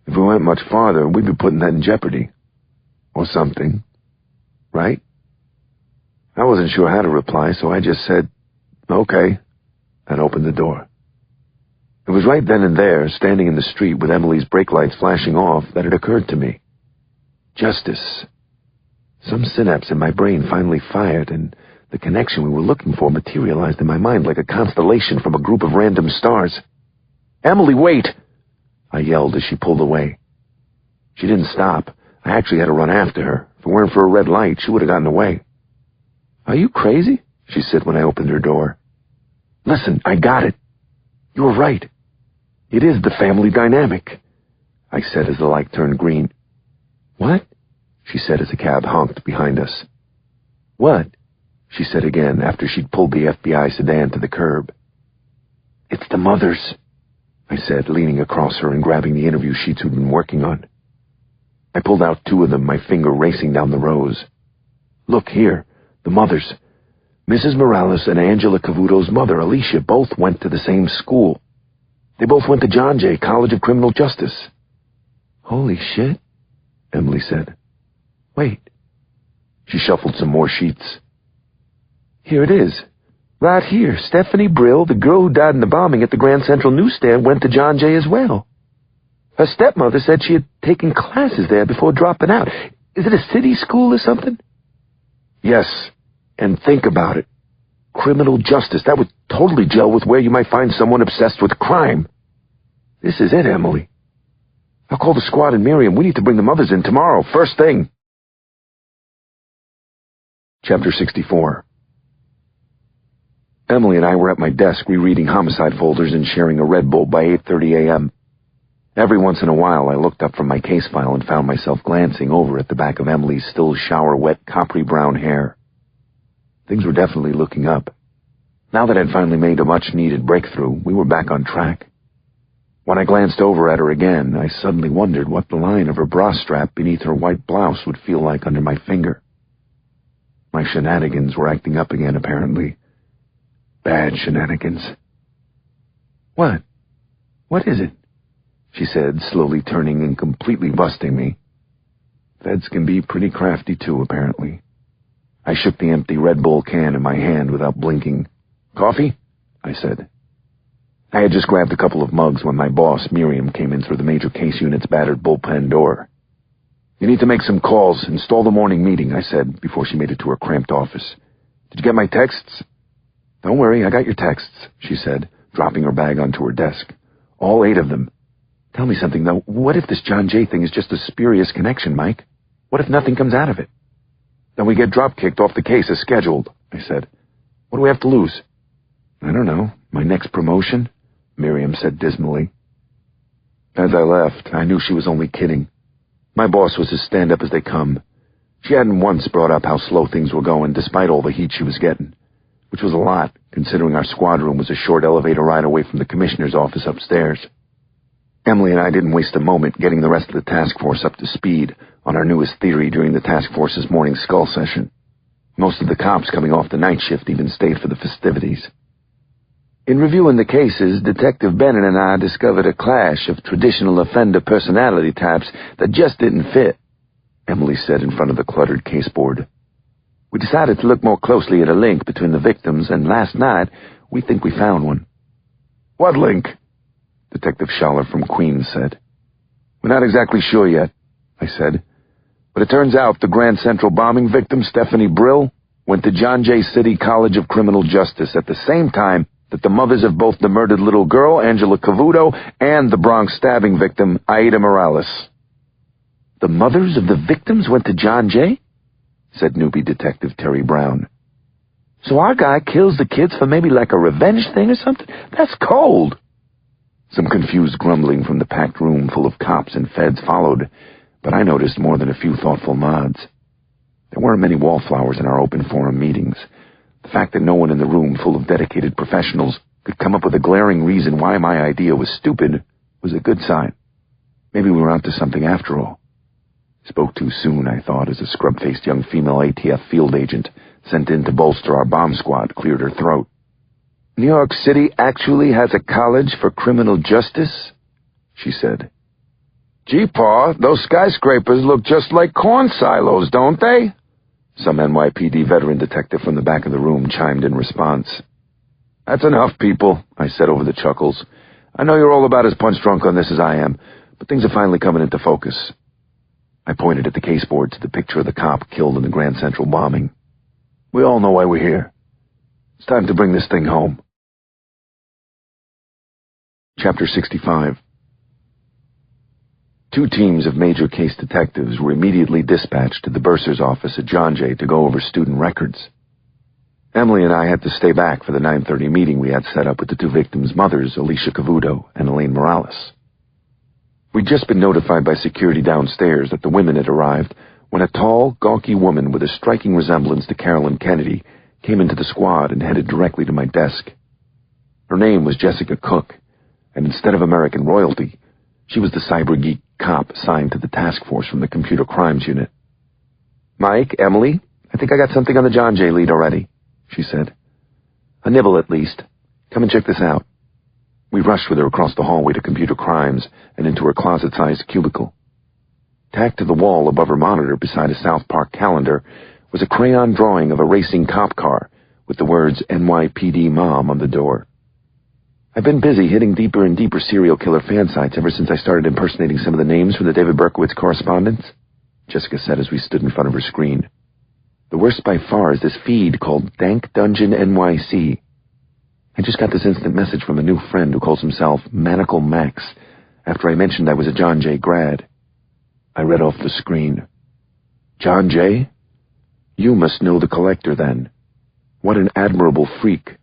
If we went much farther, we'd be putting that in jeopardy. Or something. Right? I wasn't sure how to reply, so I just said, okay, and opened the door. It was right then and there, standing in the street with Emily's brake lights flashing off, that it occurred to me. Justice. Some synapse in my brain finally fired, and the connection we were looking for materialized in my mind like a constellation from a group of random stars. "Emily, wait!" I yelled as she pulled away. She didn't stop. I actually had to run after her. If it weren't for a red light, she would have gotten away. "Are you crazy?" she said when I opened her door. "Listen, I got it. You were right. It is the family dynamic," I said as the light turned green. "What?" she said as a cab honked behind us. "What?" she said again after she'd pulled the FBI sedan to the curb. "It's the mothers," I said, leaning across her and grabbing the interview sheets we'd been working on. I pulled out 2 of them, my finger racing down the rows. "Look here, the mothers. Mrs. Morales and Angela Cavuto's mother, Alicia, both went to the same school. They both went to John Jay College of Criminal Justice." "Holy shit," Emily said. "Wait." She shuffled some more sheets. "Here it is. Right here. Stephanie Brill, the girl who died in the bombing at the Grand Central Newsstand, went to John Jay as well. Her stepmother said she had taken classes there before dropping out. Is it a city school or something?" "Yes. And think about it. Criminal justice. That would totally gel with where you might find someone obsessed with crime. This is it, Emily. I'll call the squad and Miriam. We need to bring the mothers in tomorrow, first thing." Chapter 64. Emily and I were at my desk rereading homicide folders and sharing a Red Bull by 8:30 a.m. Every once in a while I looked up from my case file and found myself glancing over at the back of Emily's still shower-wet coppery-brown hair. Things were definitely looking up. Now that I'd finally made a much-needed breakthrough, we were back on track. When I glanced over at her again, I suddenly wondered what the line of her bra strap beneath her white blouse would feel like under my finger. My shenanigans were acting up again, apparently. Bad shenanigans. "What? What is it?" she said, slowly turning and completely busting me. Feds can be pretty crafty, too, apparently. I shook the empty Red Bull can in my hand without blinking. "Coffee?" I said. I had just grabbed a couple of mugs when my boss, Miriam, came in through the major case unit's battered bullpen door. "You need to make some calls, install the morning meeting," I said before she made it to her cramped office. "Did you get my texts?" "Don't worry, I got your texts," she said, dropping her bag onto her desk. "All 8 of them. Tell me something, though. What if this John Jay thing is just a spurious connection, Mike? What if nothing comes out of it?" "Then we get drop-kicked off the case as scheduled," I said. "What do we have to lose?" "I don't know. My next promotion?" Miriam said dismally. As I left, I knew she was only kidding. My boss was as stand-up as they come. She hadn't once brought up how slow things were going, despite all the heat she was getting, which was a lot, considering our squad room was a short elevator ride away from the commissioner's office upstairs. Emily and I didn't waste a moment getting the rest of the task force up to speed on our newest theory during the task force's morning skull session. Most of the cops coming off the night shift even stayed for the festivities. In reviewing the cases, Detective Bennett and I discovered a clash of traditional offender personality types that just didn't fit, Emily said in front of the cluttered caseboard. "We decided to look more closely at a link between the victims, and last night we think we found one." "What link?" Detective Schaller from Queens said. "We're not exactly sure yet," I said. "But it turns out the Grand Central bombing victim, Stephanie Brill, went to John Jay City College of Criminal Justice at the same time that the mothers of both the murdered little girl, Angela Cavuto, and the Bronx stabbing victim, Aida Morales." "The mothers of the victims went to John Jay?" said newbie Detective Terry Brown. "So our guy kills the kids for maybe like a revenge thing or something? That's cold." Some confused grumbling from the packed room full of cops and feds followed, but I noticed more than a few thoughtful nods. There weren't many wallflowers in our open forum meetings. The fact that no one in the room full of dedicated professionals could come up with a glaring reason why my idea was stupid was a good sign. Maybe we were onto something after all. Spoke too soon, I thought, as a scrub-faced young female ATF field agent sent in to bolster our bomb squad cleared her throat. "New York City actually has a college for criminal justice?" she said. "Gee, Pa, those skyscrapers look just like corn silos, don't they?" Some NYPD veteran detective from the back of the room chimed in response. "That's enough, people," I said over the chuckles. "I know you're all about as punch-drunk on this as I am, but things are finally coming into focus." I pointed at the caseboard to the picture of the cop killed in the Grand Central bombing. "We all know why we're here. It's time to bring this thing home." Chapter 65. 2 teams of major case detectives were immediately dispatched to the bursar's office at John Jay to go over student records. Emily and I had to stay back for the 9:30 meeting we had set up with the 2 victims' mothers, Alicia Cavuto and Elaine Morales. We'd just been notified by security downstairs that the women had arrived when a tall, gawky woman with a striking resemblance to Carolyn Kennedy came into the squad and headed directly to my desk. Her name was Jessica Cook, and instead of American royalty, she was the cyber geek cop assigned to the task force from the Computer Crimes Unit. "Mike, Emily, I think I got something on the John Jay lead already," she said. "A nibble, at least. Come and check this out." We rushed with her across the hallway to Computer Crimes and into her closet-sized cubicle. Tacked to the wall above her monitor beside a South Park calendar was a crayon drawing of a racing cop car with the words NYPD Mom on the door. I've been busy hitting deeper and deeper serial killer fan sites ever since I started impersonating some of the names from the David Berkowitz correspondence, Jessica said as we stood in front of her screen. "The worst by far is this feed called Dank Dungeon NYC. I just got this instant message from a new friend who calls himself Manacle Max after I mentioned I was a John Jay grad." I read off the screen. "John Jay? You must know the collector then. What an admirable freak.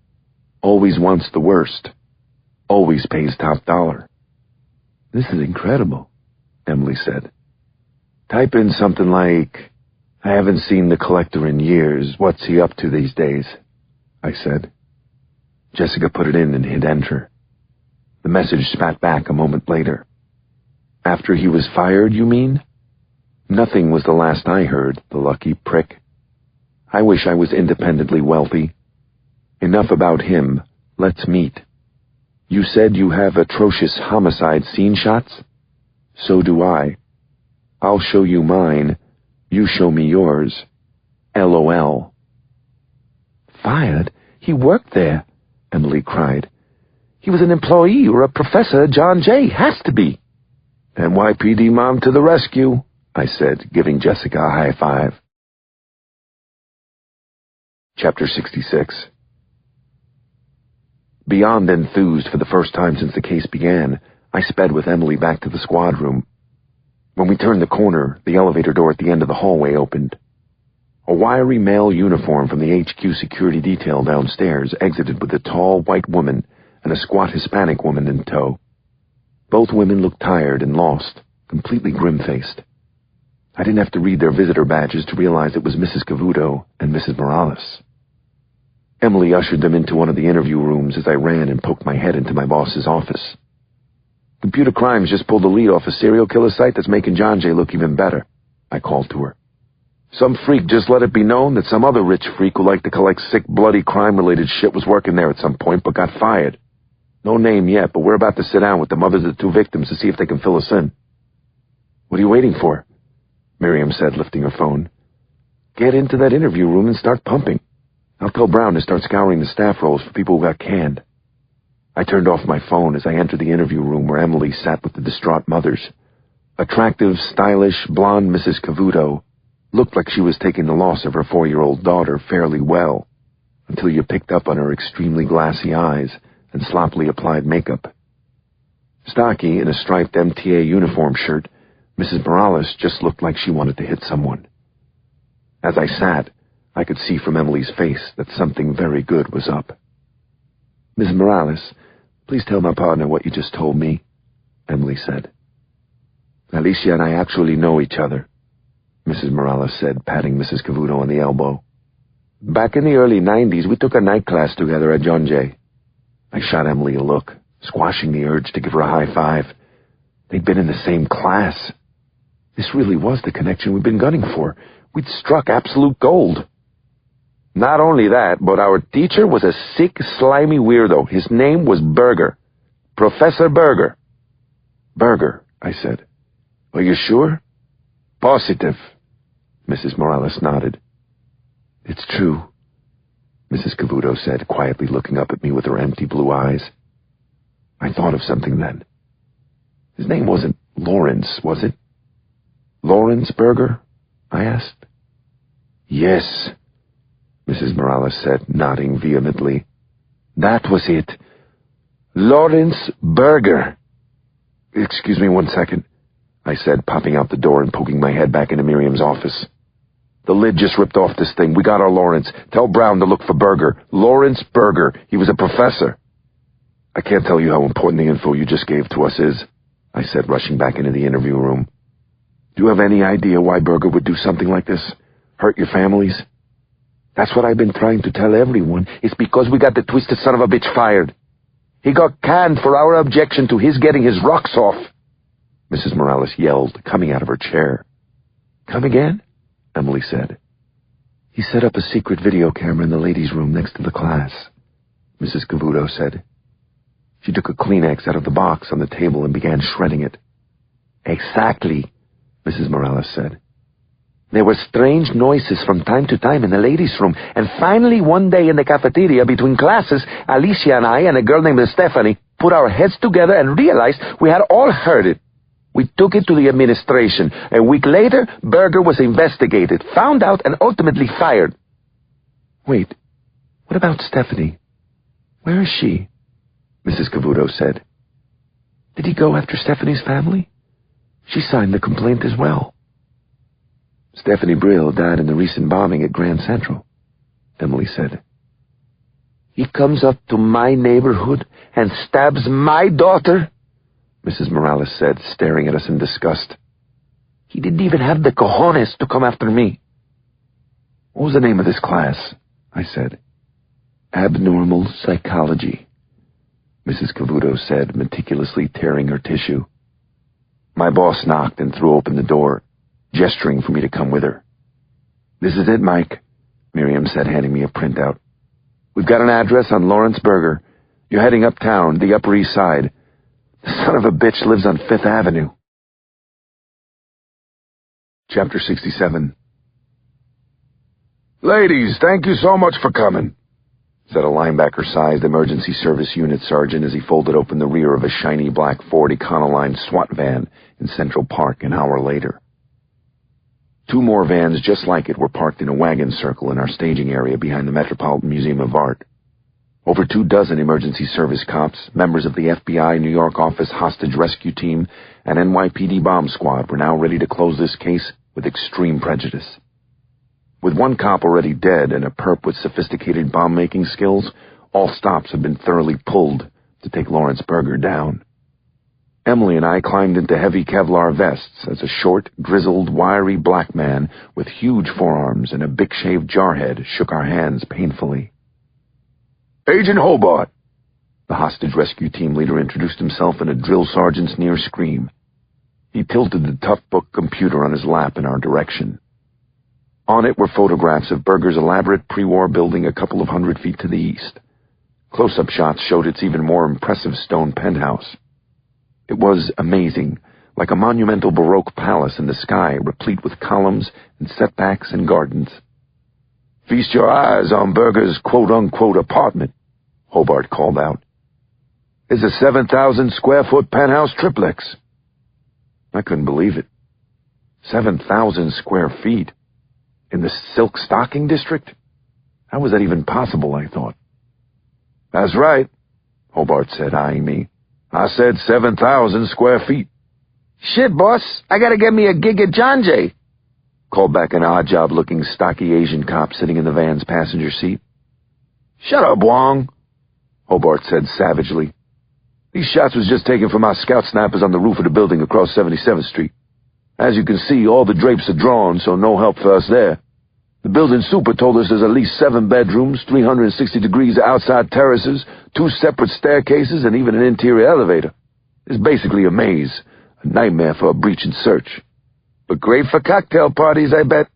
Always wants the worst. Always pays top dollar." "This is incredible," Emily said. "Type in something like, 'I haven't seen the collector in years. What's he up to these days?'" I said. Jessica put it in and hit enter. The message spat back a moment later. "After he was fired, you mean? Nothing was the last I heard, the lucky prick. I wish I was independently wealthy. Enough about him. Let's meet. You said you have atrocious homicide scene shots? So do I. I'll show you mine. You show me yours. LOL." "Fired? He worked there," Emily cried. "He was an employee or a professor at John Jay. Has to be." "NYPD Mom to the rescue," I said, giving Jessica a high five. Chapter 66. Beyond enthused for the first time since the case began, I sped with Emily back to the squad room. When we turned the corner, the elevator door at the end of the hallway opened. A wiry male uniform from the HQ security detail downstairs exited with a tall white woman and a squat Hispanic woman in tow. Both women looked tired and lost, completely grim-faced. I didn't have to read their visitor badges to realize it was Mrs. Cavuto and Mrs. Morales. Emily ushered them into one of the interview rooms as I ran and poked my head into my boss's office. "Computer Crimes just pulled the lead off a serial killer site that's making John Jay look even better," I called to her. "Some freak just let it be known that some other rich freak who liked to collect sick, bloody, crime-related shit was working there at some point but got fired. No name yet, but we're about to sit down with the mothers of the 2 victims to see if they can fill us in." "What are you waiting for?" Miriam said, lifting her phone. "Get into that interview room and start pumping. I'll tell Brown to start scouring the staff rolls for people who got canned." I turned off my phone as I entered the interview room where Emily sat with the distraught mothers. Attractive, stylish, blonde Mrs. Cavuto looked like she was taking the loss of her 4-year-old daughter fairly well, until you picked up on her extremely glassy eyes and sloppily applied makeup. Stocky in a striped MTA uniform shirt, Mrs. Morales just looked like she wanted to hit someone. As I sat, I could see from Emily's face that something very good was up. "Ms. Morales, please tell my partner what you just told me," Emily said. "Alicia and I actually know each other," Mrs. Morales said, patting Mrs. Cavuto on the elbow. "Back in the early 90s, we took a night class together at John Jay." I shot Emily a look, squashing the urge to give her a high five. They'd been in the same class. This really was the connection we'd been gunning for. We'd struck absolute gold. "Not only that, but our teacher was a sick, slimy weirdo. His name was Berger. Professor Berger." "Berger," I said. Are you sure? Positive. Mrs. Morales nodded. It's true, Mrs. Cavuto said, quietly looking up at me with her empty blue eyes. I thought of something then. His name wasn't Lawrence, was it? Lawrence Berger? I asked. Yes, Mrs. Morales said, nodding vehemently. That was it. Lawrence Berger. Excuse me 1 second, I said, popping out the door and poking my head back into Miriam's office. The lid just ripped off this thing. We got our Lawrence. Tell Brown to look for Berger. Lawrence Berger. He was a professor. I can't tell you how important the info you just gave to us is, I said, rushing back into the interview room. Do you have any idea why Berger would do something like this? Hurt your families? That's what I've been trying to tell everyone. It's because we got the twisted son of a bitch fired. He got canned for our objection to his getting his rocks off, Mrs. Morales yelled, coming out of her chair. Come again? Emily said. He set up a secret video camera in the ladies' room next to the class, Mrs. Cavuto said. She took a Kleenex out of the box on the table and began shredding it. Exactly, Mrs. Morales said. There were strange noises from time to time in the ladies' room, and finally one day in the cafeteria between classes, Alicia and I and a girl named Stephanie put our heads together and realized we had all heard it. We took it to the administration. A week later, Berger was investigated, found out, and ultimately fired. Wait, what about Stephanie? Where is she? Mrs. Cavuto said. Did he go after Stephanie's family? She signed the complaint as well. Stephanie Brill died in the recent bombing at Grand Central, Emily said. He comes up to my neighborhood and stabs my daughter? Mrs. Morales said, staring at us in disgust. He didn't even have the cojones to come after me. What was the name of this class? I said. Abnormal Psychology, Mrs. Cavuto said, meticulously tearing her tissue. My boss knocked and threw open the door, gesturing for me to come with her. This is it, Mike, Miriam said, handing me a printout. We've got an address on Lawrence Berger. You're heading uptown, the Upper East Side. The son of a bitch lives on Fifth Avenue. Chapter 67. Ladies, thank you so much for coming, said a linebacker-sized emergency service unit sergeant as he folded open the rear of a shiny black Ford Econoline SWAT van in Central Park an hour later. 2 more vans just like it were parked in a wagon circle in our staging area behind the Metropolitan Museum of Art. Over 24 emergency service cops, members of the FBI New York office hostage rescue team, and NYPD bomb squad were now ready to close this case with extreme prejudice. With 1 cop already dead and a perp with sophisticated bomb-making skills, all stops had been thoroughly pulled to take Lawrence Berger down. Emily and I climbed into heavy Kevlar vests as a short, grizzled, wiry black man with huge forearms and a big-shaved jarhead shook our hands painfully. Agent Hobart, the hostage rescue team leader introduced himself in a drill sergeant's near scream. He tilted the tough book computer on his lap in our direction. On it were photographs of Berger's elaborate pre-war building a couple of 100 feet to the east. Close-up shots showed its even more impressive stone penthouse. It was amazing, like a monumental Baroque palace in the sky, replete with columns and setbacks and gardens. Feast your eyes on Berger's quote-unquote apartment, Hobart called out. It's a 7,000-square-foot penthouse triplex. I couldn't believe it. 7,000 square feet. In the silk stocking district? How was that even possible, I thought. That's right, Hobart said, eyeing me. I said 7,000 square feet. Shit, boss, I gotta get me a gig at John Jay, called back an odd-job-looking, stocky Asian cop sitting in the van's passenger seat. Shut up, Wong, Hobart said savagely. These shots was just taken from our scout snappers on the roof of the building across 77th Street. As you can see, all the drapes are drawn, so no help for us there. The building super told us there's at least 7 bedrooms, 360 degrees outside terraces, 2 separate staircases, and even an interior elevator. It's basically a maze, a nightmare for a breach and search. But great for cocktail parties, I bet,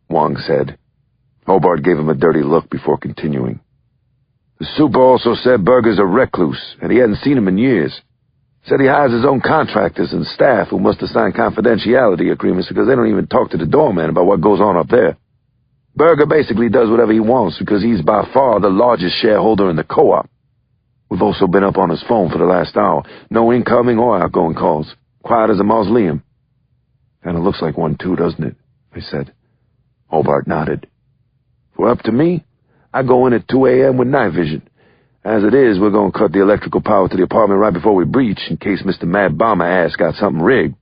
Wong said. Hobart gave him a dirty look before continuing. The super also said Berger's a recluse, and he hadn't seen him in years. Said he hires his own contractors and staff who must have signed confidentiality agreements because they don't even talk to the doorman about what goes on up there. Berger basically does whatever he wants because he's by far the largest shareholder in the co-op. We've also been up on his phone for the last hour. No incoming or outgoing calls. Quiet as a mausoleum. Kinda looks like one too, doesn't it? I said. Hobart nodded. If we're up to me, I go in at 2 a.m. with night vision. As it is, we're going to cut the electrical power to the apartment right before we breach, in case Mr. Mad Bomber ass got something rigged.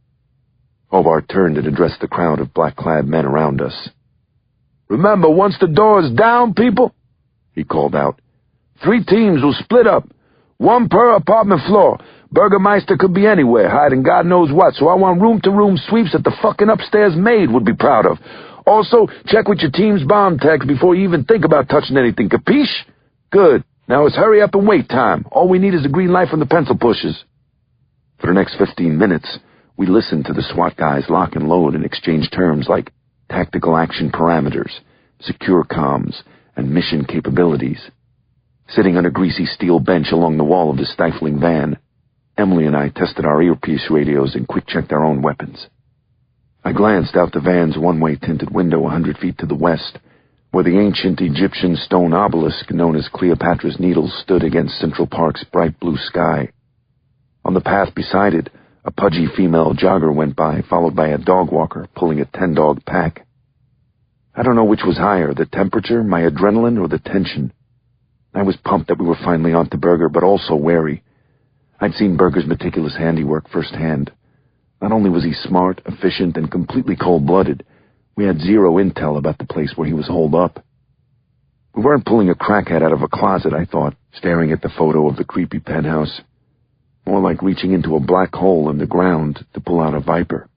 Hobart turned and addressed the crowd of black-clad men around us. Remember, once the door is down, people, he called out, 3 teams will split up, 1 per apartment floor. Burgermeister could be anywhere, hiding God knows what, so I want room-to-room sweeps that the fucking upstairs maid would be proud of. Also, check with your team's bomb techs before you even think about touching anything, capiche? Good. Now it's hurry up and wait time. All we need is a green light from the pencil pushers. For the next 15 minutes, we listened to the SWAT guys lock and load and exchange terms like tactical action parameters, secure comms, and mission capabilities. Sitting on a greasy steel bench along the wall of the stifling van, Emily and I tested our earpiece radios and quick-checked our own weapons. I glanced out the van's one-way tinted window 100 feet to the west, where the ancient Egyptian stone obelisk known as Cleopatra's Needles stood against Central Park's bright blue sky. On the path beside it, a pudgy female jogger went by, followed by a dog walker pulling a 10-dog pack. I don't know which was higher, the temperature, my adrenaline, or the tension. I was pumped that we were finally onto Berger, but also wary. I'd seen Berger's meticulous handiwork firsthand. Not only was he smart, efficient, and completely cold-blooded, we had zero intel about the place where he was holed up. We weren't pulling a crackhead out of a closet, I thought, staring at the photo of the creepy penthouse. More like reaching into a black hole in the ground to pull out a viper.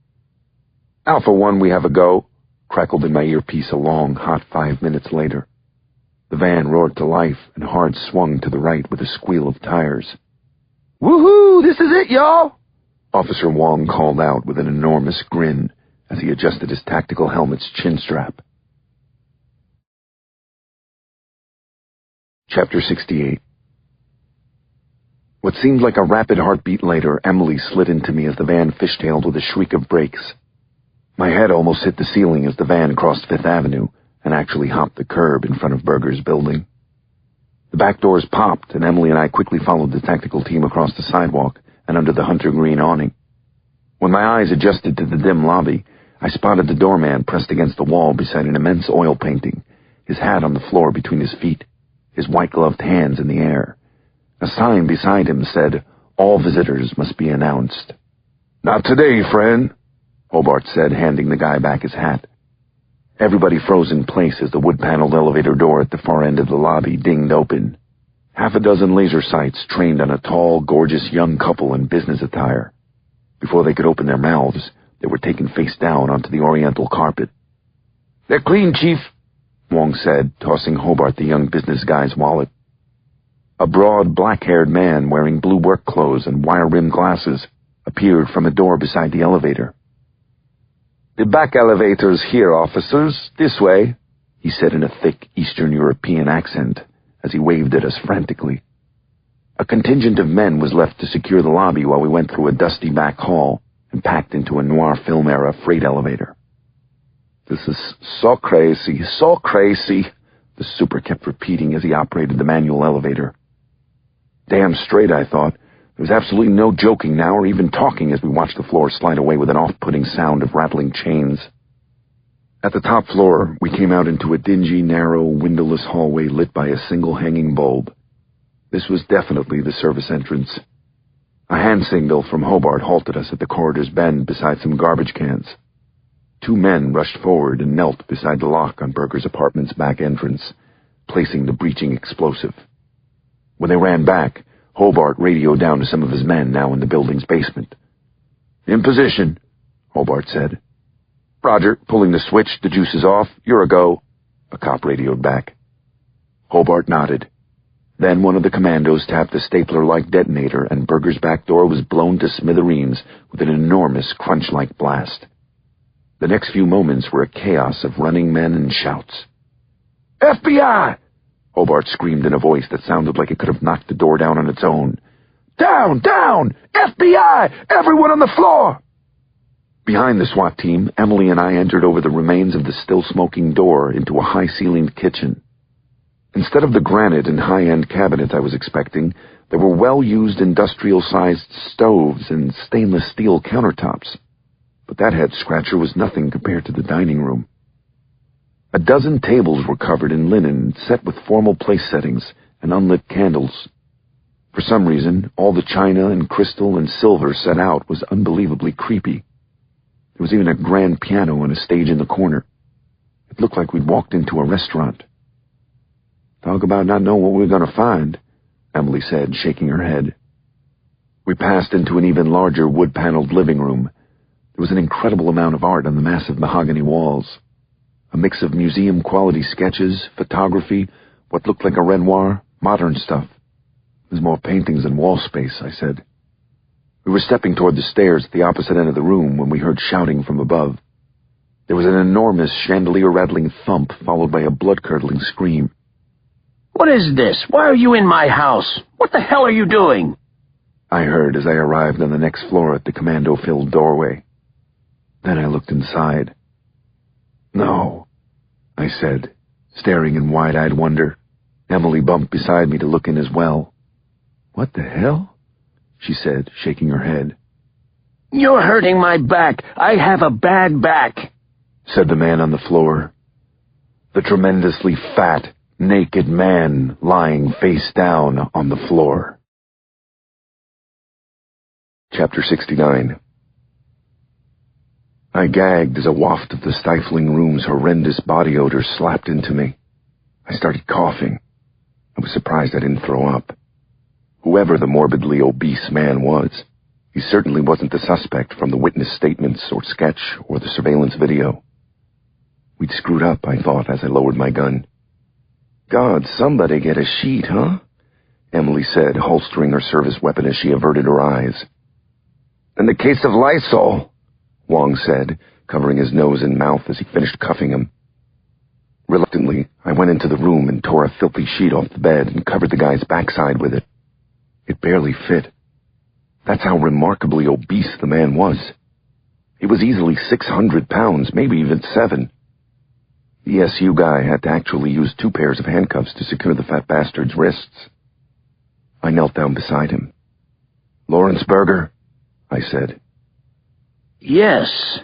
Alpha 1, we have a go, crackled in my earpiece a long, hot 5 minutes later. The van roared to life and hard swung to the right with a squeal of tires. Woohoo! This is it, y'all! Officer Wong called out with an enormous grin as he adjusted his tactical helmet's chin strap. Chapter 68. What seemed like a rapid heartbeat later, Emily slid into me as the van fishtailed with a shriek of brakes. My head almost hit the ceiling as the van crossed Fifth Avenue and actually hopped the curb in front of Berger's building. The back doors popped, and Emily and I quickly followed the tactical team across the sidewalk and under the hunter green awning. When my eyes adjusted to the dim lobby, I spotted the doorman pressed against the wall beside an immense oil painting, his hat on the floor between his feet, his white-gloved hands in the air. A sign beside him said, "All visitors must be announced." "Not today, friend," Hobart said, handing the guy back his hat. Everybody froze in place as the wood-paneled elevator door at the far end of the lobby dinged open. 6 laser sights trained on a tall, gorgeous young couple in business attire. Before they could open their mouths, they were taken face down onto the oriental carpet. "They're clean, Chief," Wong said, tossing Hobart the young business guy's wallet. A broad, black-haired man wearing blue work clothes and wire-rimmed glasses appeared from a door beside the elevator. "The back elevator's here, officers. This way," he said in a thick Eastern European accent as he waved at us frantically. A contingent of men was left to secure the lobby while we went through a dusty back hall and packed into a noir film-era freight elevator. "This is so crazy, the super kept repeating as he operated the manual elevator. Damn straight, I thought. There was absolutely no joking now or even talking as we watched the floor slide away with an off-putting sound of rattling chains. At the top floor, we came out into a dingy, narrow, windowless hallway lit by a single hanging bulb. This was definitely the service entrance. A hand signal from Hobart halted us at the corridor's bend beside some garbage cans. 2 men rushed forward and knelt beside the lock on Berger's apartment's back entrance, placing the breaching explosive. When they ran back, Hobart radioed down to some of his men now in the building's basement. "In position," Hobart said. "Roger, pulling the switch, the juice is off. You're a go," a cop radioed back. Hobart nodded. Then one of the commandos tapped the stapler-like detonator, and Berger's back door was blown to smithereens with an enormous crunch-like blast. The next few moments were a chaos of running men and shouts. "FBI!" Hobart screamed in a voice that sounded like it could have knocked the door down on its own. Down! Down! FBI! Everyone on the floor! Behind the SWAT team, Emily and I entered over the remains of the still-smoking door into a high-ceilinged kitchen. Instead of the granite and high-end cabinets I was expecting, there were well-used industrial-sized stoves and stainless steel countertops. But that head-scratcher was nothing compared to the dining room. A dozen tables were covered in linen, set with formal place settings and unlit candles. For some reason, all the china and crystal and silver set out was unbelievably creepy. There was even a grand piano on a stage in the corner. It looked like we'd walked into a restaurant. Talk about not knowing what we were going to find, Emily said, shaking her head. We passed into an even larger wood-paneled living room. There was an incredible amount of art on the massive mahogany walls. A mix of museum-quality sketches, photography, what looked like a Renoir, modern stuff. There's more paintings than wall space, I said. We were stepping toward the stairs at the opposite end of the room when we heard shouting from above. There was an enormous chandelier-rattling thump, followed by a blood-curdling scream. What is this? Why are you in my house? What the hell are you doing? I heard as I arrived on the next floor at the commando-filled doorway. Then I looked inside. No, I said, staring in wide-eyed wonder. Emily bumped beside me to look in as well. What the hell? She said, shaking her head. You're hurting my back. I have a bad back, said the man on the floor. The tremendously fat, naked man lying face down on the floor. Chapter 69. I gagged as a waft of the stifling room's horrendous body odor slapped into me. I started coughing. I was surprised I didn't throw up. Whoever the morbidly obese man was, he certainly wasn't the suspect from the witness statements or sketch or the surveillance video. We'd screwed up, I thought, as I lowered my gun. God, somebody get a sheet, huh? Emily said, holstering her service weapon as she averted her eyes. And the case of Lysol, Wong said, covering his nose and mouth as he finished cuffing him. Reluctantly, I went into the room and tore a filthy sheet off the bed and covered the guy's backside with it. It barely fit. That's how remarkably obese the man was. He was easily 600 pounds, maybe even 7. The SU guy had to actually use 2 pairs of handcuffs to secure the fat bastard's wrists. I knelt down beside him. Lawrence Berger, I said. Yes,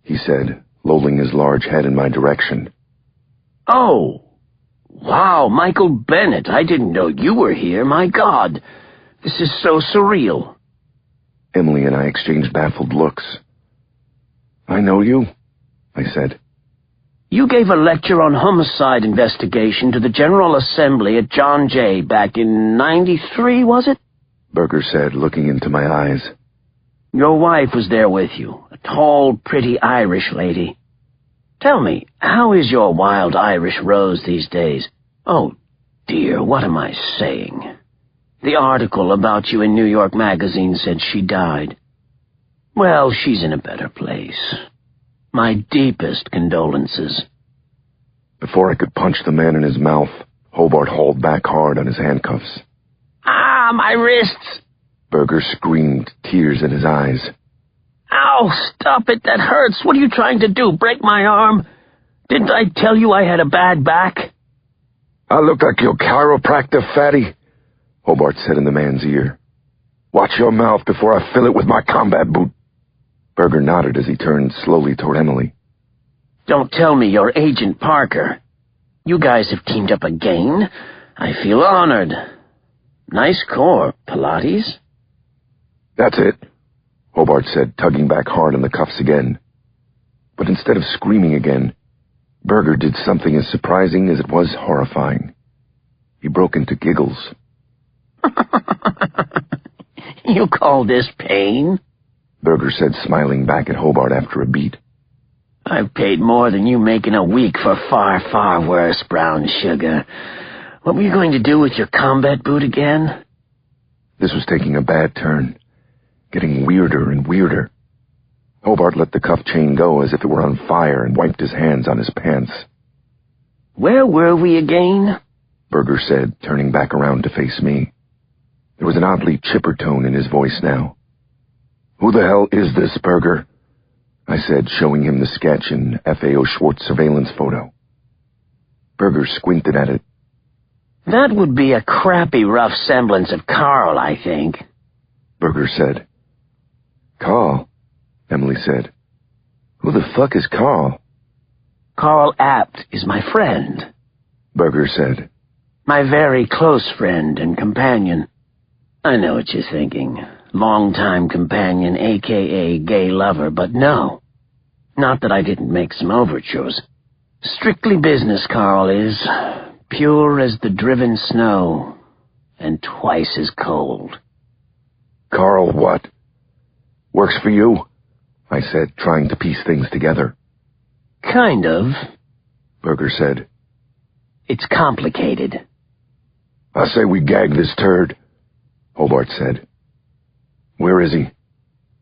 he said, lolling his large head in my direction. Oh, wow, Michael Bennett. I didn't know you were here. My God, this is so surreal. Emily and I exchanged baffled looks. I know you, I said. You gave a lecture on homicide investigation to the General Assembly at John Jay back in '93, was it? Berger said, looking into my eyes. Your wife was there with you, a tall, pretty Irish lady. Tell me, how is your wild Irish rose these days? Oh, dear, what am I saying? The article about you in New York Magazine said she died. Well, she's in a better place. My deepest condolences. Before I could punch the man in his mouth, Hobart hauled back hard on his handcuffs. Ah, my wrists! Berger screamed, tears in his eyes. Ow, stop it, that hurts. What are you trying to do, break my arm? Didn't I tell you I had a bad back? I look like your chiropractor, fatty, Hobart said in the man's ear. Watch your mouth before I fill it with my combat boot. Berger nodded as he turned slowly toward Emily. Don't tell me you're Agent Parker. You guys have teamed up again. I feel honored. Nice core, Pilates. That's it, Hobart said, tugging back hard on the cuffs again. But instead of screaming again, Berger did something as surprising as it was horrifying. He broke into giggles. You call this pain? Berger said, smiling back at Hobart after a beat. I've paid more than you make in a week for far, far worse, brown sugar. What were you going to do with your combat boot again? This was taking a bad turn, getting weirder and weirder. Hobart let the cuff chain go as if it were on fire and wiped his hands on his pants. Where were we again? Berger said, turning back around to face me. There was an oddly chipper tone in his voice now. "Who the hell is this, Berger?" I said, showing him the sketch and FAO Schwartz surveillance photo. Berger squinted at it. "That would be a crappy rough semblance of Carl, I think," Berger said. "Carl?" Emily said. "Who the fuck is Carl?" "Carl Apt is my friend," Berger said. "My very close friend and companion. I know what you're thinking. Long-time companion, a.k.a. gay lover, but no. Not that I didn't make some overtures. Strictly business, Carl is. Pure as the driven snow, and twice as cold." "Carl what? Works for you?" I said, trying to piece things together. "Kind of," Berger said. "It's complicated." "I say we gag this turd," Hobart said. "Where is he?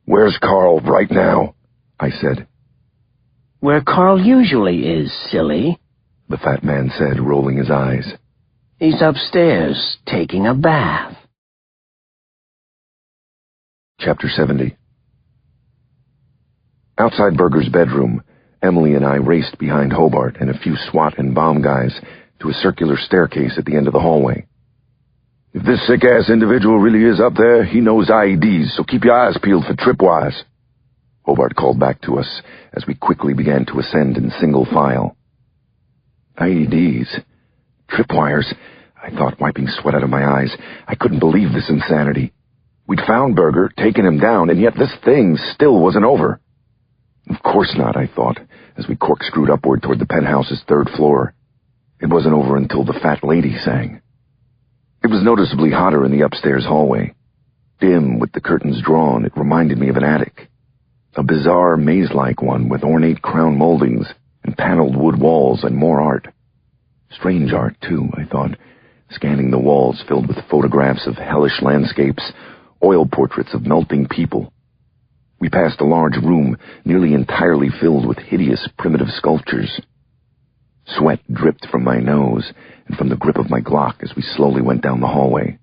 Where's Carl right now?" I said. "Where Carl usually is, silly," the fat man said, rolling his eyes. "He's upstairs, taking a bath." Chapter 70. Outside Berger's bedroom, Emily and I raced behind Hobart and a few SWAT and bomb guys to a circular staircase at the end of the hallway. "If this sick-ass individual really is up there, he knows IEDs, so keep your eyes peeled for tripwires," Hobart called back to us as we quickly began to ascend in single file. IEDs? Tripwires? I thought, wiping sweat out of my eyes. I couldn't believe this insanity. We'd found Berger, taken him down, and yet this thing still wasn't over. Of course not, I thought, as we corkscrewed upward toward the penthouse's third floor. It wasn't over until the fat lady sang. It was noticeably hotter in the upstairs hallway. Dim, with the curtains drawn, it reminded me of an attic. A bizarre, maze-like one with ornate crown moldings and paneled wood walls and more art. Strange art, too, I thought, scanning the walls filled with photographs of hellish landscapes, oil portraits of melting people. We passed a large room nearly entirely filled with hideous primitive sculptures. Sweat dripped from my nose and from the grip of my Glock as we slowly went down the hallway.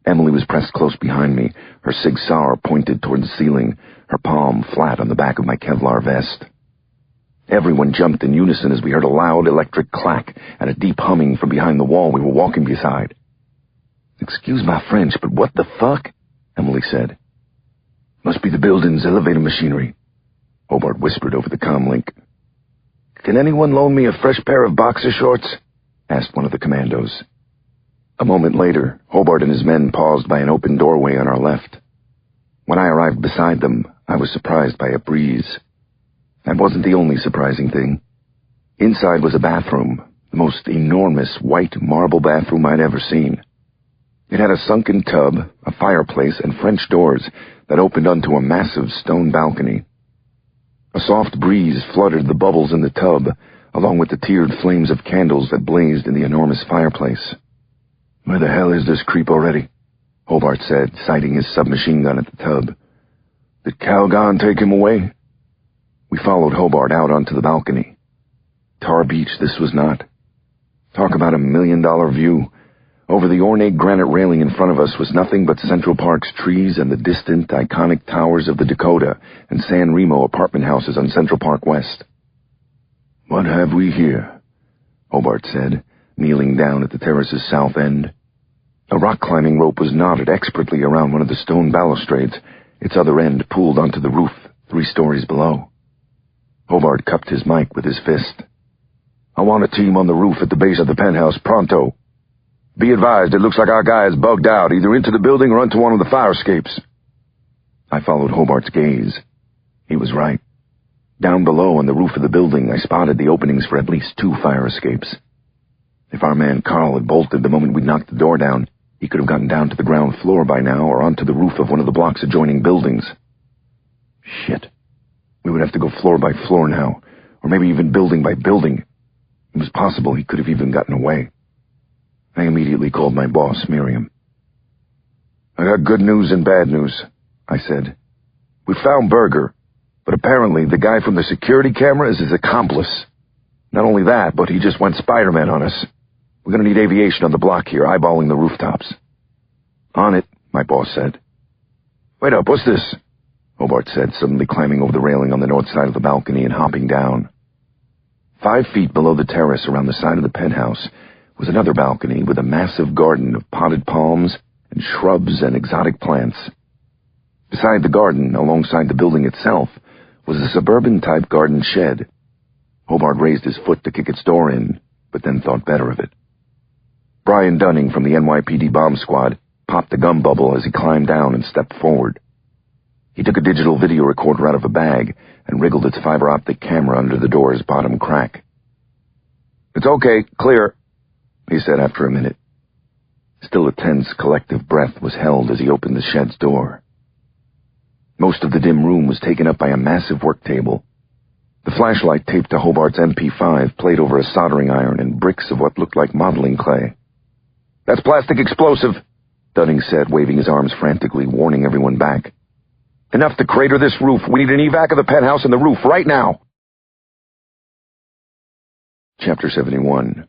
Emily was pressed close behind me, her Sig Sauer pointed toward the ceiling, her palm flat on the back of my Kevlar vest. Everyone jumped in unison as we heard a loud electric clack and a deep humming from behind the wall we were walking beside. "Excuse my French, but what the fuck?" Emily said. "Must be the building's elevator machinery," Hobart whispered over the comlink. "Can anyone loan me a fresh pair of boxer shorts?" asked one of the commandos. A moment later, Hobart and his men paused by an open doorway on our left. When I arrived beside them, I was surprised by a breeze. That wasn't the only surprising thing. Inside was a bathroom, the most enormous white marble bathroom I'd ever seen. It had a sunken tub, a fireplace, and French doors that opened onto a massive stone balcony. A soft breeze fluttered the bubbles in the tub, along with the tiered flames of candles that blazed in the enormous fireplace. "Where the hell is this creep already?" Hobart said, sighting his submachine gun at the tub. "Did Calgon take him away?" We followed Hobart out onto the balcony. Tar Beach this was not. Talk about a $1,000,000 view. Over the ornate granite railing in front of us was nothing but Central Park's trees and the distant, iconic towers of the Dakota and San Remo apartment houses on Central Park West. "What have we here?" Hobart said, kneeling down at the terrace's south end. A rock-climbing rope was knotted expertly around one of the stone balustrades, its other end pulled onto the roof 3 stories below. Hobart cupped his mic with his fist. "I want a team on the roof at the base of the penthouse, pronto. Be advised, it looks like our guy is bugged out, either into the building or onto one of the fire escapes." I followed Hobart's gaze. He was right. Down below on the roof of the building, I spotted the openings for at least 2 fire escapes. If our man Carl had bolted the moment we knocked the door down, he could have gotten down to the ground floor by now or onto the roof of one of the block's adjoining buildings. Shit. We would have to go floor by floor now, or maybe even building by building. It was possible he could have even gotten away. I immediately called my boss, Miriam. "I got good news and bad news," I said. "We found Berger, but apparently the guy from the security camera is his accomplice. Not only that, but he just went Spider-Man on us. We're going to need aviation on the block here, eyeballing the rooftops." On it, my boss said. Wait up, what's this? Hobart said, suddenly climbing over the railing on the north side of the balcony and hopping down. 5 feet below the terrace around the side of the penthouse was another balcony with a massive garden of potted palms and shrubs and exotic plants. Beside the garden, alongside the building itself, was a suburban-type garden shed. Hobart raised his foot to kick its door in, but then thought better of it. Brian Dunning from the NYPD bomb squad popped a gum bubble as he climbed down and stepped forward. He took a digital video recorder out of a bag and wriggled its fiber-optic camera under the door's bottom crack. "It's okay, clear," he said after a minute. Still a tense, collective breath was held as he opened the shed's door. Most of the dim room was taken up by a massive work table. The flashlight taped to Hobart's MP5 played over a soldering iron and bricks of what looked like modeling clay. "That's plastic explosive," Dunning said, waving his arms frantically, warning everyone back. "Enough to crater this roof. We need an evac of the penthouse and the roof right now." Chapter 71.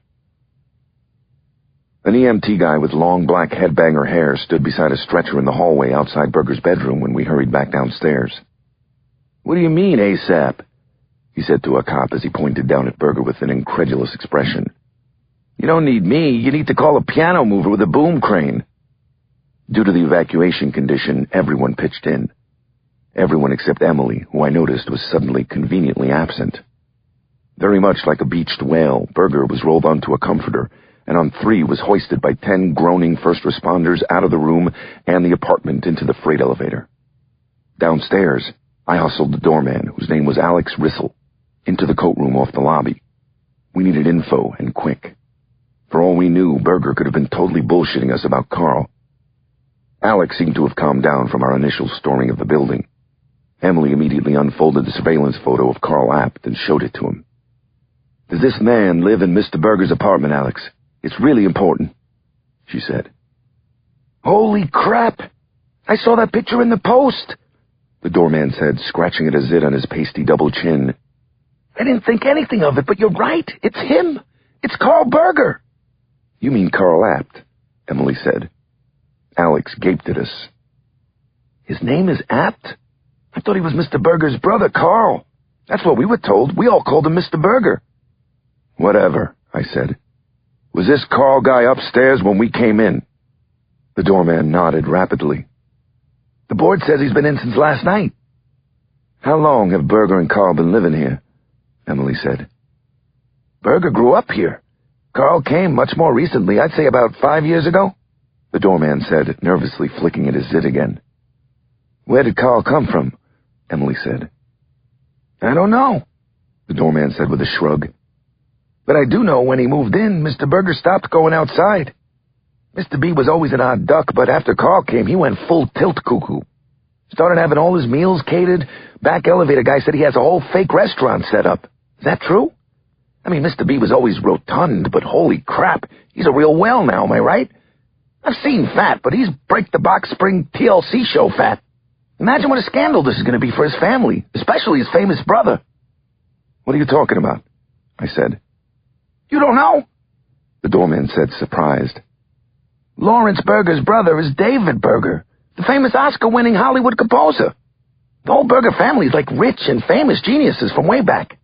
An EMT guy with long black headbanger hair stood beside a stretcher in the hallway outside Berger's bedroom when we hurried back downstairs. "What do you mean, ASAP?" he said to a cop as he pointed down at Berger with an incredulous expression. "You don't need me. You need to call a piano mover with a boom crane." Due to the evacuation condition, everyone pitched in. Everyone except Emily, who I noticed was suddenly conveniently absent. Very much like a beached whale, Berger was rolled onto a comforter, and on 3 was hoisted by 10 groaning first responders out of the room and the apartment into the freight elevator. Downstairs, I hustled the doorman, whose name was Alex Rissel, into the coat room off the lobby. We needed info, and quick. For all we knew, Berger could have been totally bullshitting us about Carl. Alex seemed to have calmed down from our initial storming of the building. Emily immediately unfolded the surveillance photo of Carl Apt and showed it to him. "Does this man live in Mr. Berger's apartment, Alex? It's really important," she said. "Holy crap! I saw that picture in the Post," the doorman said, scratching at a zit on his pasty double chin. "I didn't think anything of it, but you're right. It's him. It's Carl Berger." "You mean Carl Apt," Emily said. Alex gaped at us. "His name is Apt? I thought he was Mr. Berger's brother, Carl. That's what we were told. We all called him Mr. Berger." "Whatever," I said. "Was this Carl guy upstairs when we came in?" The doorman nodded rapidly. "The board says he's been in since last night." "How long have Berger and Carl been living here?" Emily said. "Berger grew up here. Carl came much more recently, I'd say about 5 years ago," the doorman said, nervously flicking at his zit again. "Where did Carl come from?" Emily said. "I don't know," the doorman said with a shrug. "But I do know when he moved in, Mr. Berger stopped going outside. Mr. B was always an odd duck, but after Carl came, he went full tilt cuckoo. Started having all his meals catered. Back elevator guy said he has a whole fake restaurant set up. Is that true? I mean, Mr. B was always rotund, but holy crap, he's a real whale now, am I right? I've seen fat, but he's break-the-box spring TLC show fat. Imagine what a scandal this is going to be for his family, especially his famous brother." "What are you talking about?" I said. "You don't know?" the doorman said, surprised. "Lawrence Berger's brother is David Berger, the famous Oscar-winning Hollywood composer. The whole Berger family is like rich and famous geniuses from way back.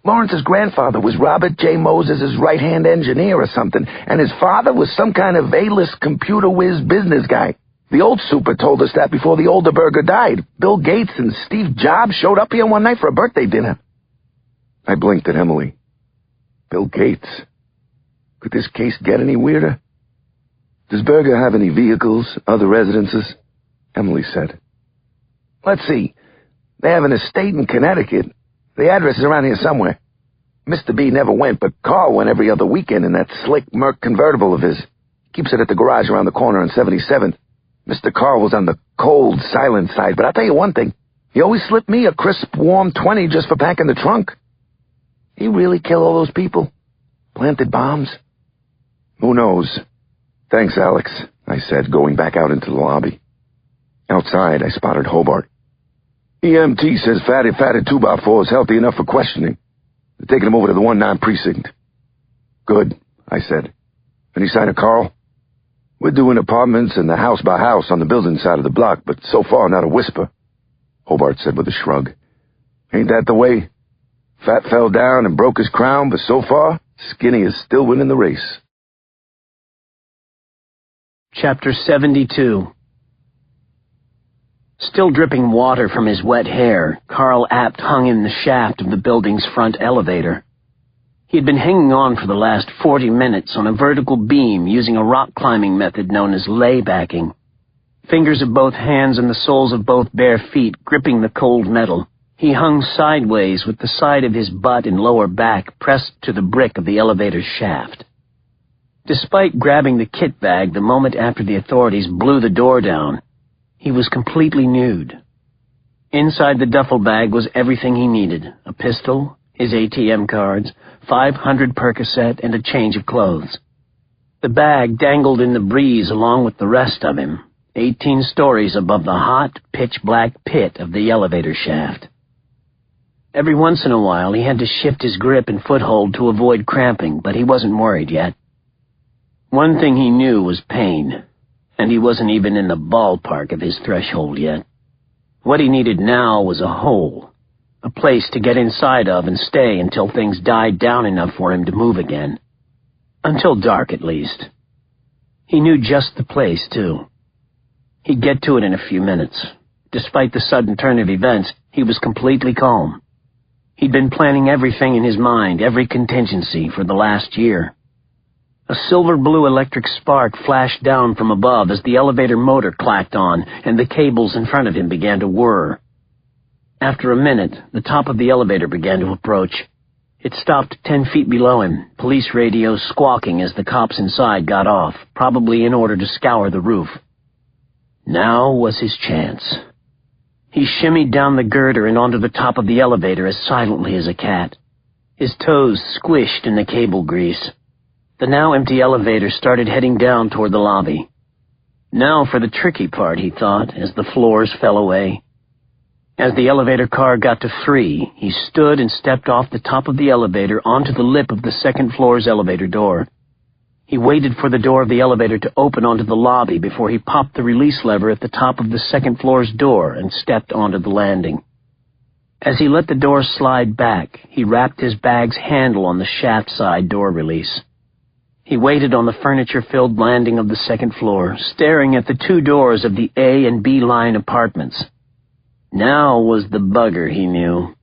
Lawrence's grandfather was Robert J. Moses' right-hand engineer or something, and his father was some kind of A-list computer whiz business guy. The old super told us that before the older Berger died. Bill Gates and Steve Jobs showed up here one night for a birthday dinner." I blinked at Emily. Bill Gates. Could this case get any weirder? "Does Berger have any vehicles, other residences?" Emily said. "Let's see. They have an estate in Connecticut. The address is around here somewhere. Mr. B never went, but Carl went every other weekend in that slick Merc convertible of his. Keeps it at the garage around the corner on 77th. Mr. Carl was on the cold, silent side, but I'll tell you one thing. He always slipped me a crisp, warm 20 just for packing the trunk. He really kill all those people? Planted bombs?" "Who knows? Thanks, Alex," I said, going back out into the lobby. Outside, I spotted Hobart. "EMT says Fatty 2x4 is healthy enough for questioning. They're taking him over to the 1-9 precinct." "Good," I said. "Any sign of Carl?" We're doing apartments and the house by house on the building side of the block, but so far not a whisper, Hobart said with a shrug. Ain't that the way? Fat fell down and broke his crown, but so far, Skinny is still winning the race. Chapter 72. Still dripping water from his wet hair, Carl Apt hung in the shaft of the building's front elevator. He had been hanging on for the last 40 minutes on a vertical beam using a rock-climbing method known as laybacking. Fingers of both hands and the soles of both bare feet gripping the cold metal, he hung sideways with the side of his butt and lower back pressed to the brick of the elevator's shaft. Despite grabbing the kit bag the moment after the authorities blew the door down, he was completely nude. Inside the duffel bag was everything he needed: a pistol, his ATM cards, 500 Percocet, and a change of clothes. The bag dangled in the breeze along with the rest of him, 18 stories above the hot, pitch-black pit of the elevator shaft. Every once in a while he had to shift his grip and foothold to avoid cramping, but he wasn't worried yet. One thing he knew was pain, and he wasn't even in the ballpark of his threshold yet. What he needed now was a hole, a place to get inside of and stay until things died down enough for him to move again. Until dark, at least. He knew just the place, too. He'd get to it in a few minutes. Despite the sudden turn of events, he was completely calm. He'd been planning everything in his mind, every contingency, for the last year. A silver-blue electric spark flashed down from above as the elevator motor clacked on and the cables in front of him began to whir. After a minute, the top of the elevator began to approach. It stopped 10 feet below him, police radios squawking as the cops inside got off, probably in order to scour the roof. Now was his chance. He shimmied down the girder and onto the top of the elevator as silently as a cat. His toes squished in the cable grease. The now empty elevator started heading down toward the lobby. Now for the tricky part, he thought, as the floors fell away. As the elevator car got to 3, he stood and stepped off the top of the elevator onto the lip of the second floor's elevator door. He waited for the door of the elevator to open onto the lobby before he popped the release lever at the top of the second floor's door and stepped onto the landing. As he let the door slide back, he wrapped his bag's handle on the shaft side door release. He waited on the furniture-filled landing of the second floor, staring at the 2 doors of the A and B line apartments. Now was the bugger, he knew.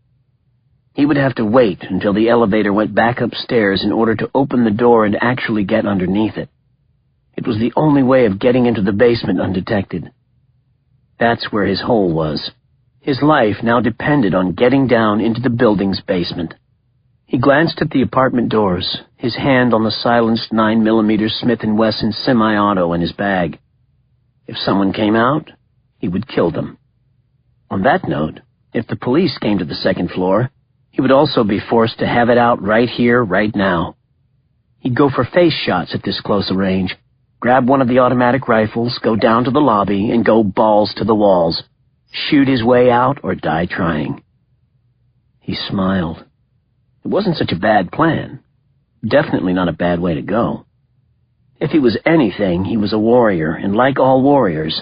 He would have to wait until the elevator went back upstairs in order to open the door and actually get underneath it. It was the only way of getting into the basement undetected. That's where his hole was. His life now depended on getting down into the building's basement. He glanced at the apartment doors, his hand on the silenced 9mm Smith & Wesson semi-auto in his bag. If someone came out, he would kill them. On that note, if the police came to the second floor, he would also be forced to have it out right here, right now. He'd go for face shots at this close a range, grab one of the automatic rifles, go down to the lobby, and go balls to the walls, shoot his way out or die trying. He smiled. It wasn't such a bad plan. Definitely not a bad way to go. If he was anything, he was a warrior, and like all warriors,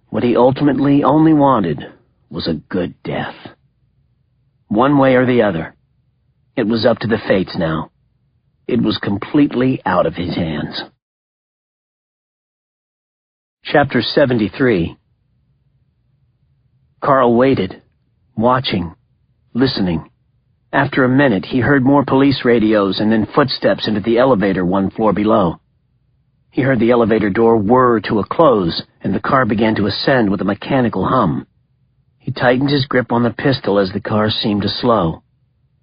what he ultimately only wanted was a good death. One way or the other. It was up to the fates now. It was completely out of his hands. Chapter 73. Carl waited, watching, listening. After a minute, he heard more police radios and then footsteps into the elevator 1 floor below. He heard the elevator door whir to a close, and the car began to ascend with a mechanical hum. He tightened his grip on the pistol as the car seemed to slow.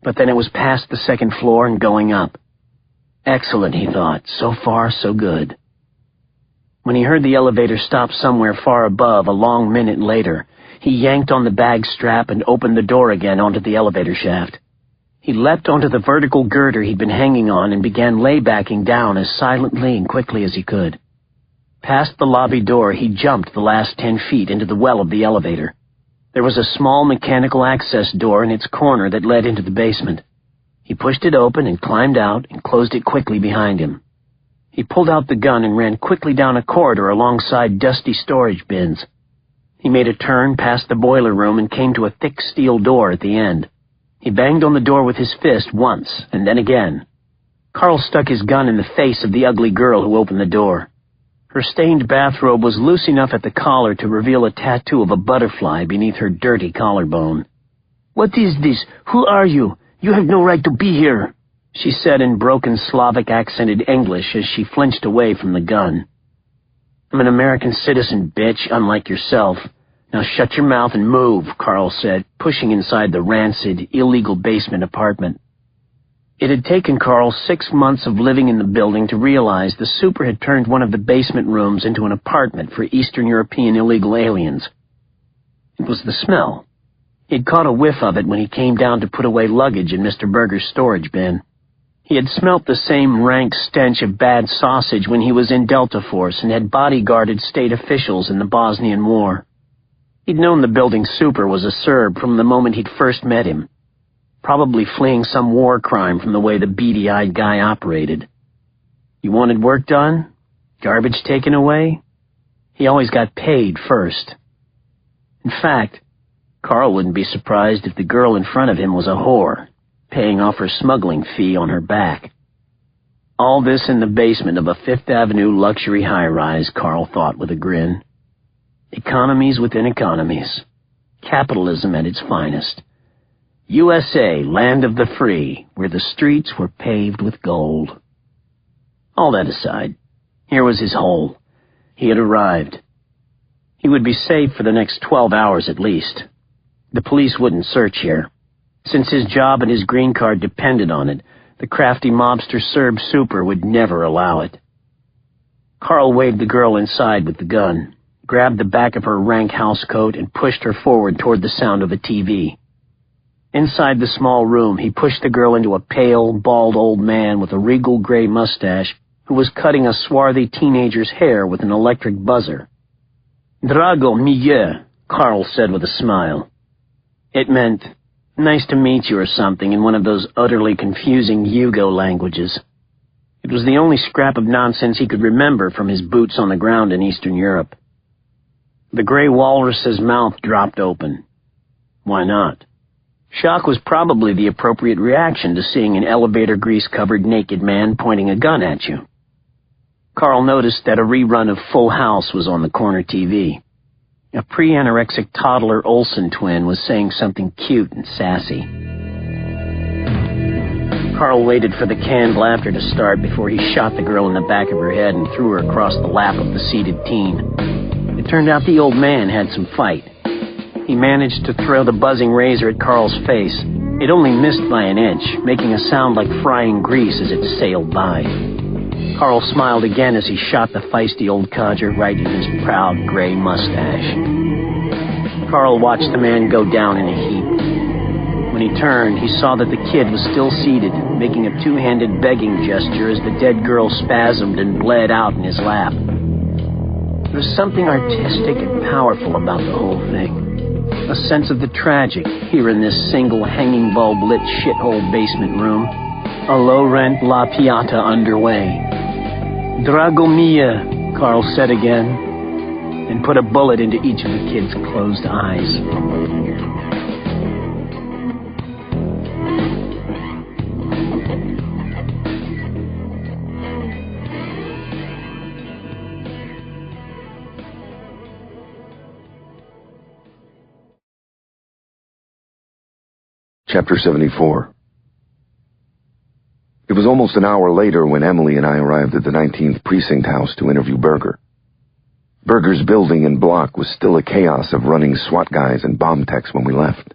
But then it was past the second floor and going up. Excellent, he thought. So far, so good. When he heard the elevator stop somewhere far above a long minute later, he yanked on the bag strap and opened the door again onto the elevator shaft. He leapt onto the vertical girder he'd been hanging on and began laybacking down as silently and quickly as he could. Past the lobby door, he jumped the last 10 feet into the well of the elevator. There was a small mechanical access door in its corner that led into the basement. He pushed it open and climbed out and closed it quickly behind him. He pulled out the gun and ran quickly down a corridor alongside dusty storage bins. He made a turn past the boiler room and came to a thick steel door at the end. He banged on the door with his fist once, and then again. Carl stuck his gun in the face of the ugly girl who opened the door. Her stained bathrobe was loose enough at the collar to reveal a tattoo of a butterfly beneath her dirty collarbone. "What is this? Who are you? You have no right to be here," she said in broken Slavic-accented English as she flinched away from the gun. "I'm an American citizen, bitch, unlike yourself. Now shut your mouth and move," Carl said, pushing inside the rancid, illegal basement apartment. It had taken Carl 6 months of living in the building to realize the super had turned one of the basement rooms into an apartment for Eastern European illegal aliens. It was the smell. He'd caught a whiff of it when he came down to put away luggage in Mr. Berger's storage bin. He had smelt the same rank stench of bad sausage when he was in Delta Force and had bodyguarded state officials in the Bosnian War. He'd known the building super was a Serb from the moment he'd first met him, probably fleeing some war crime from the way the beady-eyed guy operated. You wanted work done? Garbage taken away? He always got paid first. In fact, Carl wouldn't be surprised if the girl in front of him was a whore, paying off her smuggling fee on her back. All this in the basement of a Fifth Avenue luxury high-rise, Carl thought with a grin. Economies within economies. Capitalism at its finest. USA, land of the free, where the streets were paved with gold. All that aside, here was his hole. He had arrived. He would be safe for the next 12 hours at least. The police wouldn't search here. Since his job and his green card depended on it, the crafty mobster Serb super would never allow it. Carl waved the girl inside with the gun, grabbed the back of her rank housecoat, and pushed her forward toward the sound of a TV. Inside the small room, he pushed the girl into a pale, bald old man with a regal gray mustache who was cutting a swarthy teenager's hair with an electric buzzer. "Drago mije," Carl said with a smile. It meant, "Nice to meet you," or something in one of those utterly confusing Yugo languages. It was the only scrap of nonsense he could remember from his boots on the ground in Eastern Europe. The gray walrus's mouth dropped open. Why not? Shock was probably the appropriate reaction to seeing an elevator grease-covered naked man pointing a gun at you. Carl noticed that a rerun of Full House was on the corner TV. A pre-anorexic toddler Olsen twin was saying something cute and sassy. Carl waited for the canned laughter to start before he shot the girl in the back of her head and threw her across the lap of the seated teen. It turned out the old man had some fight. He managed to throw the buzzing razor at Carl's face. It only missed by an inch, making a sound like frying grease as it sailed by. Carl smiled again as he shot the feisty old codger right in his proud gray mustache. Carl watched the man go down in a heap. When he turned, he saw that the kid was still seated, making a two-handed begging gesture as the dead girl spasmed and bled out in his lap. There was something artistic and powerful about the whole thing. A sense of the tragic here in this single hanging bulb-lit shithole basement room. A low-rent La Piata underway. "Drago mia," Carl said again, and put a bullet into each of the kid's closed eyes. Chapter 74. It was almost an hour later when Emily and I arrived at the 19th Precinct house to interview Berger. Berger's building and block was still a chaos of running SWAT guys and bomb techs when we left.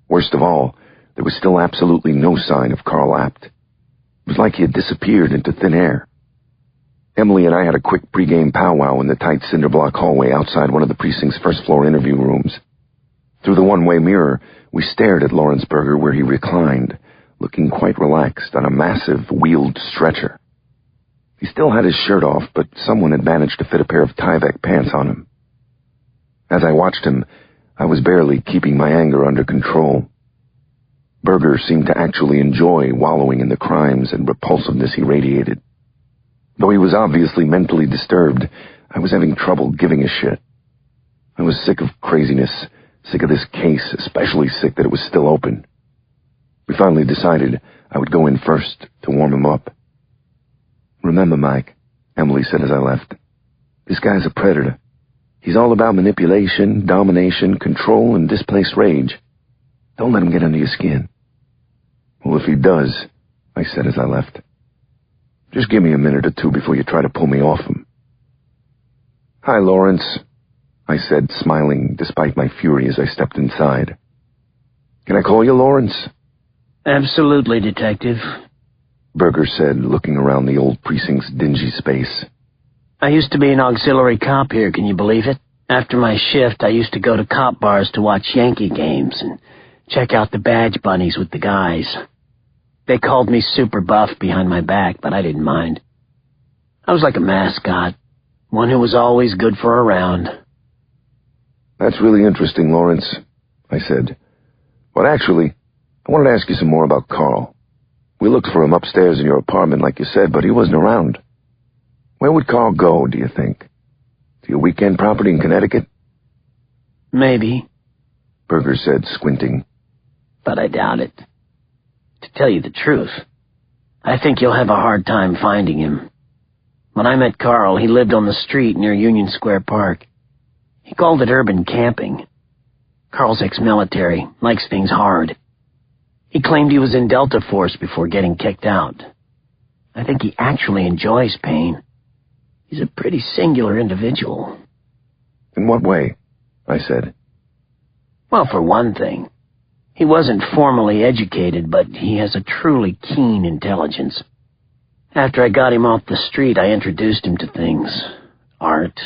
Worst of all, there was still absolutely no sign of Carl Apt. It was like he had disappeared into thin air. Emily and I had a quick pregame powwow in the tight cinder-block hallway outside one of the precinct's first-floor interview rooms. Through the one-way mirror, we stared at Lawrence Berger where he reclined, looking quite relaxed on a massive wheeled stretcher. He still had his shirt off, but someone had managed to fit a pair of Tyvek pants on him. As I watched him, I was barely keeping my anger under control. Berger seemed to actually enjoy wallowing in the crimes and repulsiveness he radiated. Though he was obviously mentally disturbed, I was having trouble giving a shit. I was sick of craziness, sick of this case, especially sick that it was still open. We finally decided I would go in first to warm him up. "Remember, Mike," Emily said as I left, "this guy's a predator. He's all about manipulation, domination, control, and displaced rage. Don't let him get under your skin." "Well, if he does," I said as I left, "just give me a minute or two before you try to pull me off him." "Hi, Lawrence," I said, smiling despite my fury as I stepped inside. "Can I call you Lawrence?" "Absolutely, Detective," Berger said, looking around the old precinct's dingy space. "I used to be an auxiliary cop here, can you believe it? After my shift, I used to go to cop bars to watch Yankee games and check out the badge bunnies with the guys. They called me Super Buff behind my back, but I didn't mind. I was like a mascot, one who was always good for a round." "That's really interesting, Lawrence," I said. "But actually, I wanted to ask you some more about Carl. We looked for him upstairs in your apartment, like you said, but he wasn't around. Where would Carl go, do you think? To your weekend property in Connecticut?" "Maybe," Berger said, squinting. "but I doubt it. To tell you the truth, I think you'll have a hard time finding him. When I met Carl, he lived on the street near Union Square Park. He called it urban camping. Carl's ex-military, likes things hard. He claimed he was in Delta Force before getting kicked out. I think he actually enjoys pain. He's a pretty singular individual." "In what way?" I said. "Well, for one thing, he wasn't formally educated, but he has a truly keen intelligence. After I got him off the street, I introduced him to things. Art,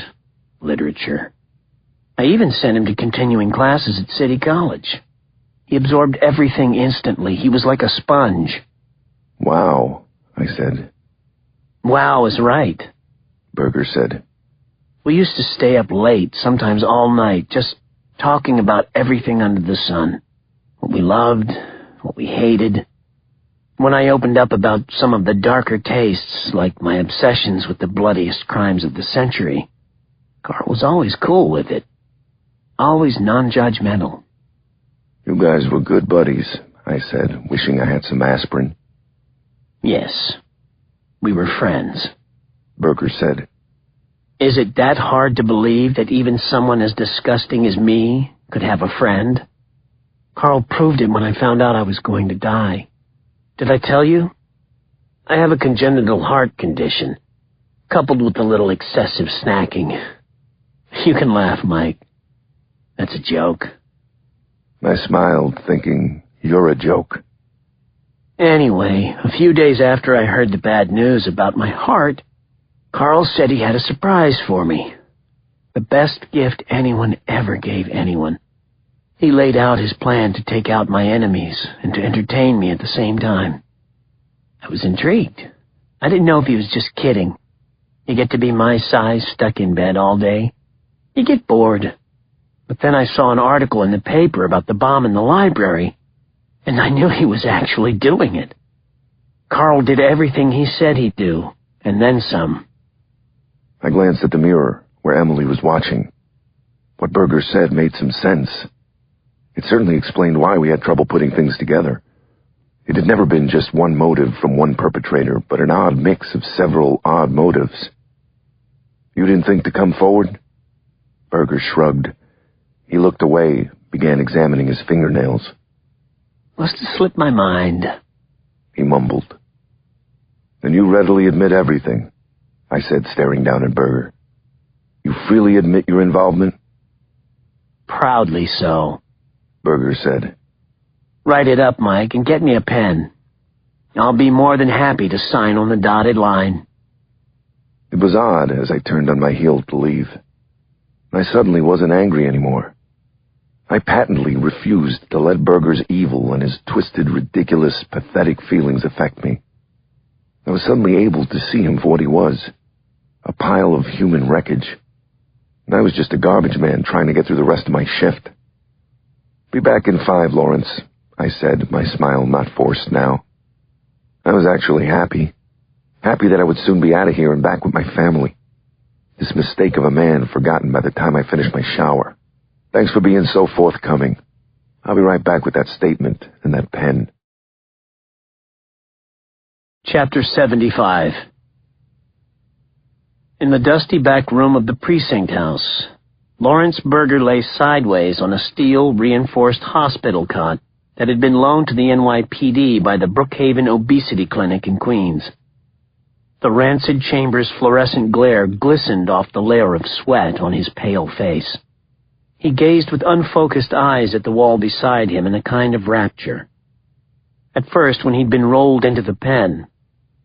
literature. I even sent him to continuing classes at City College. He absorbed everything instantly. He was like a sponge." "Wow," I said. "Wow is right," Berger said. "We used to stay up late, sometimes all night, just talking about everything under the sun. What we loved, what we hated. When I opened up about some of the darker tastes, like my obsessions with the bloodiest crimes of the century, Carl was always cool with it. Always non-judgmental." "You guys were good buddies," I said, wishing I had some aspirin. "Yes, we were friends," Berger said. "Is it that hard to believe that even someone as disgusting as me could have a friend? Carl proved it when I found out I was going to die. Did I tell you? I have a congenital heart condition, coupled with a little excessive snacking. You can laugh, Mike. That's a joke." I smiled, thinking, "You're a joke." Anyway, a few days after I heard the bad news about my heart, Carl said he had a surprise for me. The best gift anyone ever gave anyone. He laid out his plan to take out my enemies and to entertain me at the same time. I was intrigued. I didn't know if he was just kidding. You get to be my size stuck in bed all day. You get bored. But then I saw an article in the paper about the bomb in the library, and I knew he was actually doing it. Carl did everything he said he'd do, and then some. I glanced at the mirror, where Emily was watching. What Berger said made some sense. It certainly explained why we had trouble putting things together. It had never been just one motive from one perpetrator, but an odd mix of several odd motives. "You didn't think to come forward?" Berger shrugged. He looked away, began examining his fingernails. "Must have slipped my mind," he mumbled. "Then you readily admit everything," I said, staring down at Berger. "You freely admit your involvement?" "Proudly so," Berger said. "Write it up, Mike, and get me a pen. I'll be more than happy to sign on the dotted line." It was odd as I turned on my heel to leave. I suddenly wasn't angry anymore. I patently refused to let Berger's evil and his twisted, ridiculous, pathetic feelings affect me. I was suddenly able to see him for what he was, a pile of human wreckage. And I was just a garbage man trying to get through the rest of my shift. "Be back in 5, Lawrence," I said, my smile not forced now. I was actually happy. happy that I would soon be out of here and back with my family. This mistake of a man forgotten by the time I finished my shower. Thanks for being so forthcoming. I'll be right back with that statement and that pen. Chapter 75. In the dusty back room of the precinct house, Lawrence Berger lay sideways on a steel-reinforced hospital cot that had been loaned to the NYPD by the Brookhaven Obesity Clinic in Queens. The rancid chamber's fluorescent glare glistened off the layer of sweat on his pale face. He gazed with unfocused eyes at the wall beside him in a kind of rapture. At first, when he'd been rolled into the pen,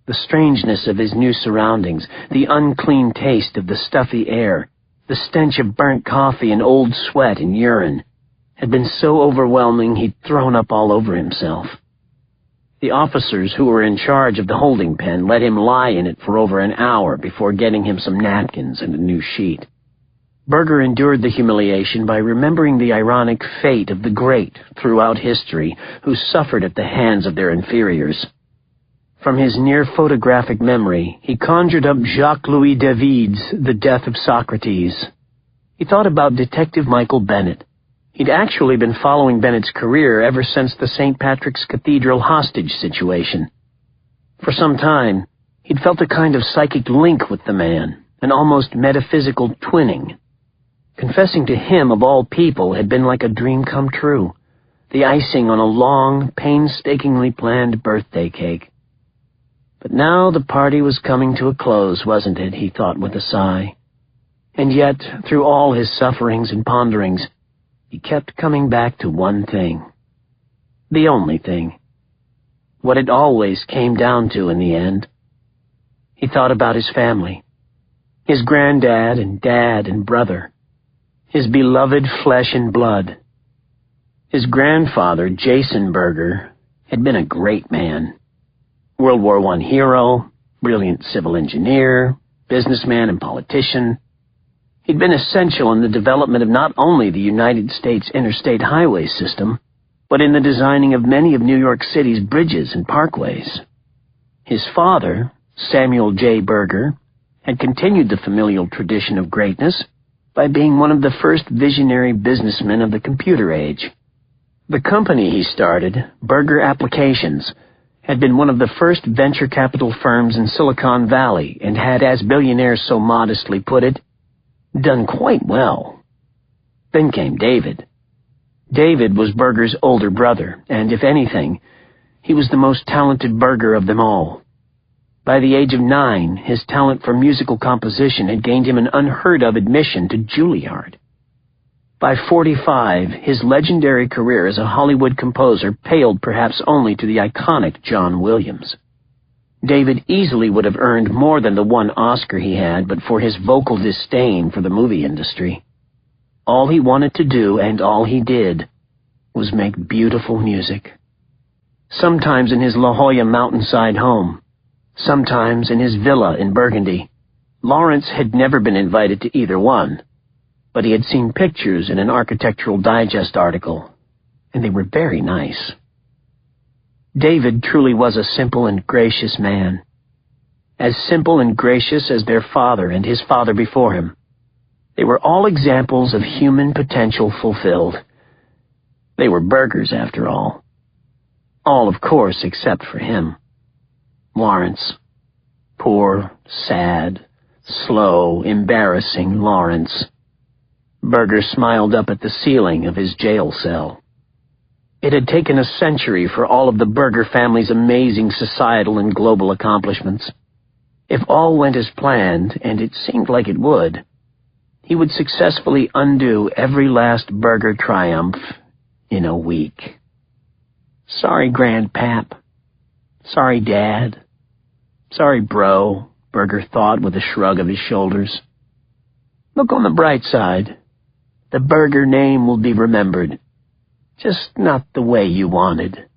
the strangeness of his new surroundings, the unclean taste of the stuffy air, the stench of burnt coffee and old sweat and urine, had been so overwhelming he'd thrown up all over himself. The officers who were in charge of the holding pen let him lie in it for over an hour before getting him some napkins and a new sheet. Berger endured the humiliation by remembering the ironic fate of the great throughout history who suffered at the hands of their inferiors. From his near-photographic memory, he conjured up Jacques-Louis David's The Death of Socrates. He thought about Detective Michael Bennett. He'd actually been following Bennett's career ever since the St. Patrick's Cathedral hostage situation. For some time, he'd felt a kind of psychic link with the man, an almost metaphysical twinning. Confessing to him, of all people, had been like a dream come true, the icing on a long, painstakingly planned birthday cake. But now the party was coming to a close, wasn't it, he thought with a sigh. And yet, through all his sufferings and ponderings, he kept coming back to one thing. The only thing. What it always came down to in the end. He thought about his family. His granddad and dad and brother. His beloved flesh and blood. His grandfather, Jason Berger, had been a great man. World War I hero, brilliant civil engineer, businessman and politician. He'd been essential in the development of not only the United States interstate highway system, but in the designing of many of New York City's bridges and parkways. His father, Samuel J. Berger, had continued the familial tradition of greatness by being one of the first visionary businessmen of the computer age. The company he started, Berger Applications, had been one of the first venture capital firms in Silicon Valley and had, as billionaires so modestly put it, done quite well. Then came David. David was Berger's older brother, and if anything, he was the most talented Berger of them all. By the age of 9, his talent for musical composition had gained him an unheard-of admission to Juilliard. By 45, his legendary career as a Hollywood composer paled perhaps only to the iconic John Williams. David easily would have earned more than the one Oscar he had, but for his vocal disdain for the movie industry. All he wanted to do, and all he did, was make beautiful music. Sometimes in his La Jolla mountainside home, sometimes in his villa in Burgundy. Lawrence had never been invited to either one, but he had seen pictures in an Architectural Digest article, and they were very nice. David truly was a simple and gracious man, as simple and gracious as their father and his father before him. They were all examples of human potential fulfilled. They were Bergers, after all. All, of course, except for him. Lawrence. Poor, sad, slow, embarrassing Lawrence. Berger smiled up at the ceiling of his jail cell. It had taken a century for all of the Berger family's amazing societal and global accomplishments. If all went as planned, and it seemed like it would, he would successfully undo every last Berger triumph in a week. Sorry, Grandpap. Sorry, Dad. Sorry, bro, Berger thought with a shrug of his shoulders. Look on the bright side. The Berger name will be remembered. Just not the way you wanted.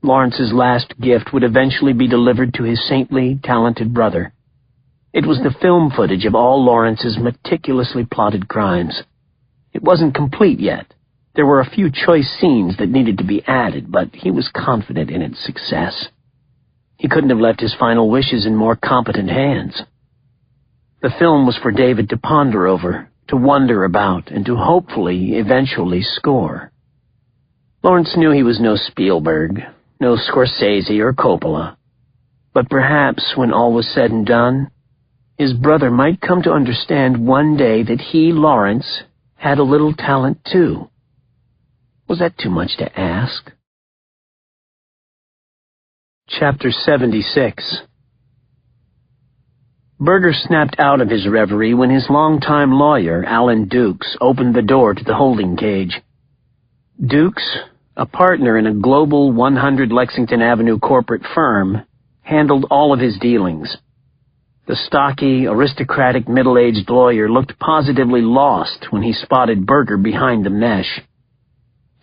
Lawrence's last gift would eventually be delivered to his saintly, talented brother. It was the film footage of all Lawrence's meticulously plotted crimes. It wasn't complete yet. There were a few choice scenes that needed to be added, but he was confident in its success. He couldn't have left his final wishes in more competent hands. The film was for David to ponder over, to wonder about, and to hopefully, eventually score. Lawrence knew he was no Spielberg, no Scorsese or Coppola. But perhaps, when all was said and done, his brother might come to understand one day that he, Lawrence, had a little talent too. Was that too much to ask? Chapter 76. Berger snapped out of his reverie when his longtime lawyer, Alan Dukes, opened the door to the holding cage. Dukes, a partner in a global 100 Lexington Avenue corporate firm, handled all of his dealings. The stocky, aristocratic, middle-aged lawyer looked positively lost when he spotted Berger behind the mesh.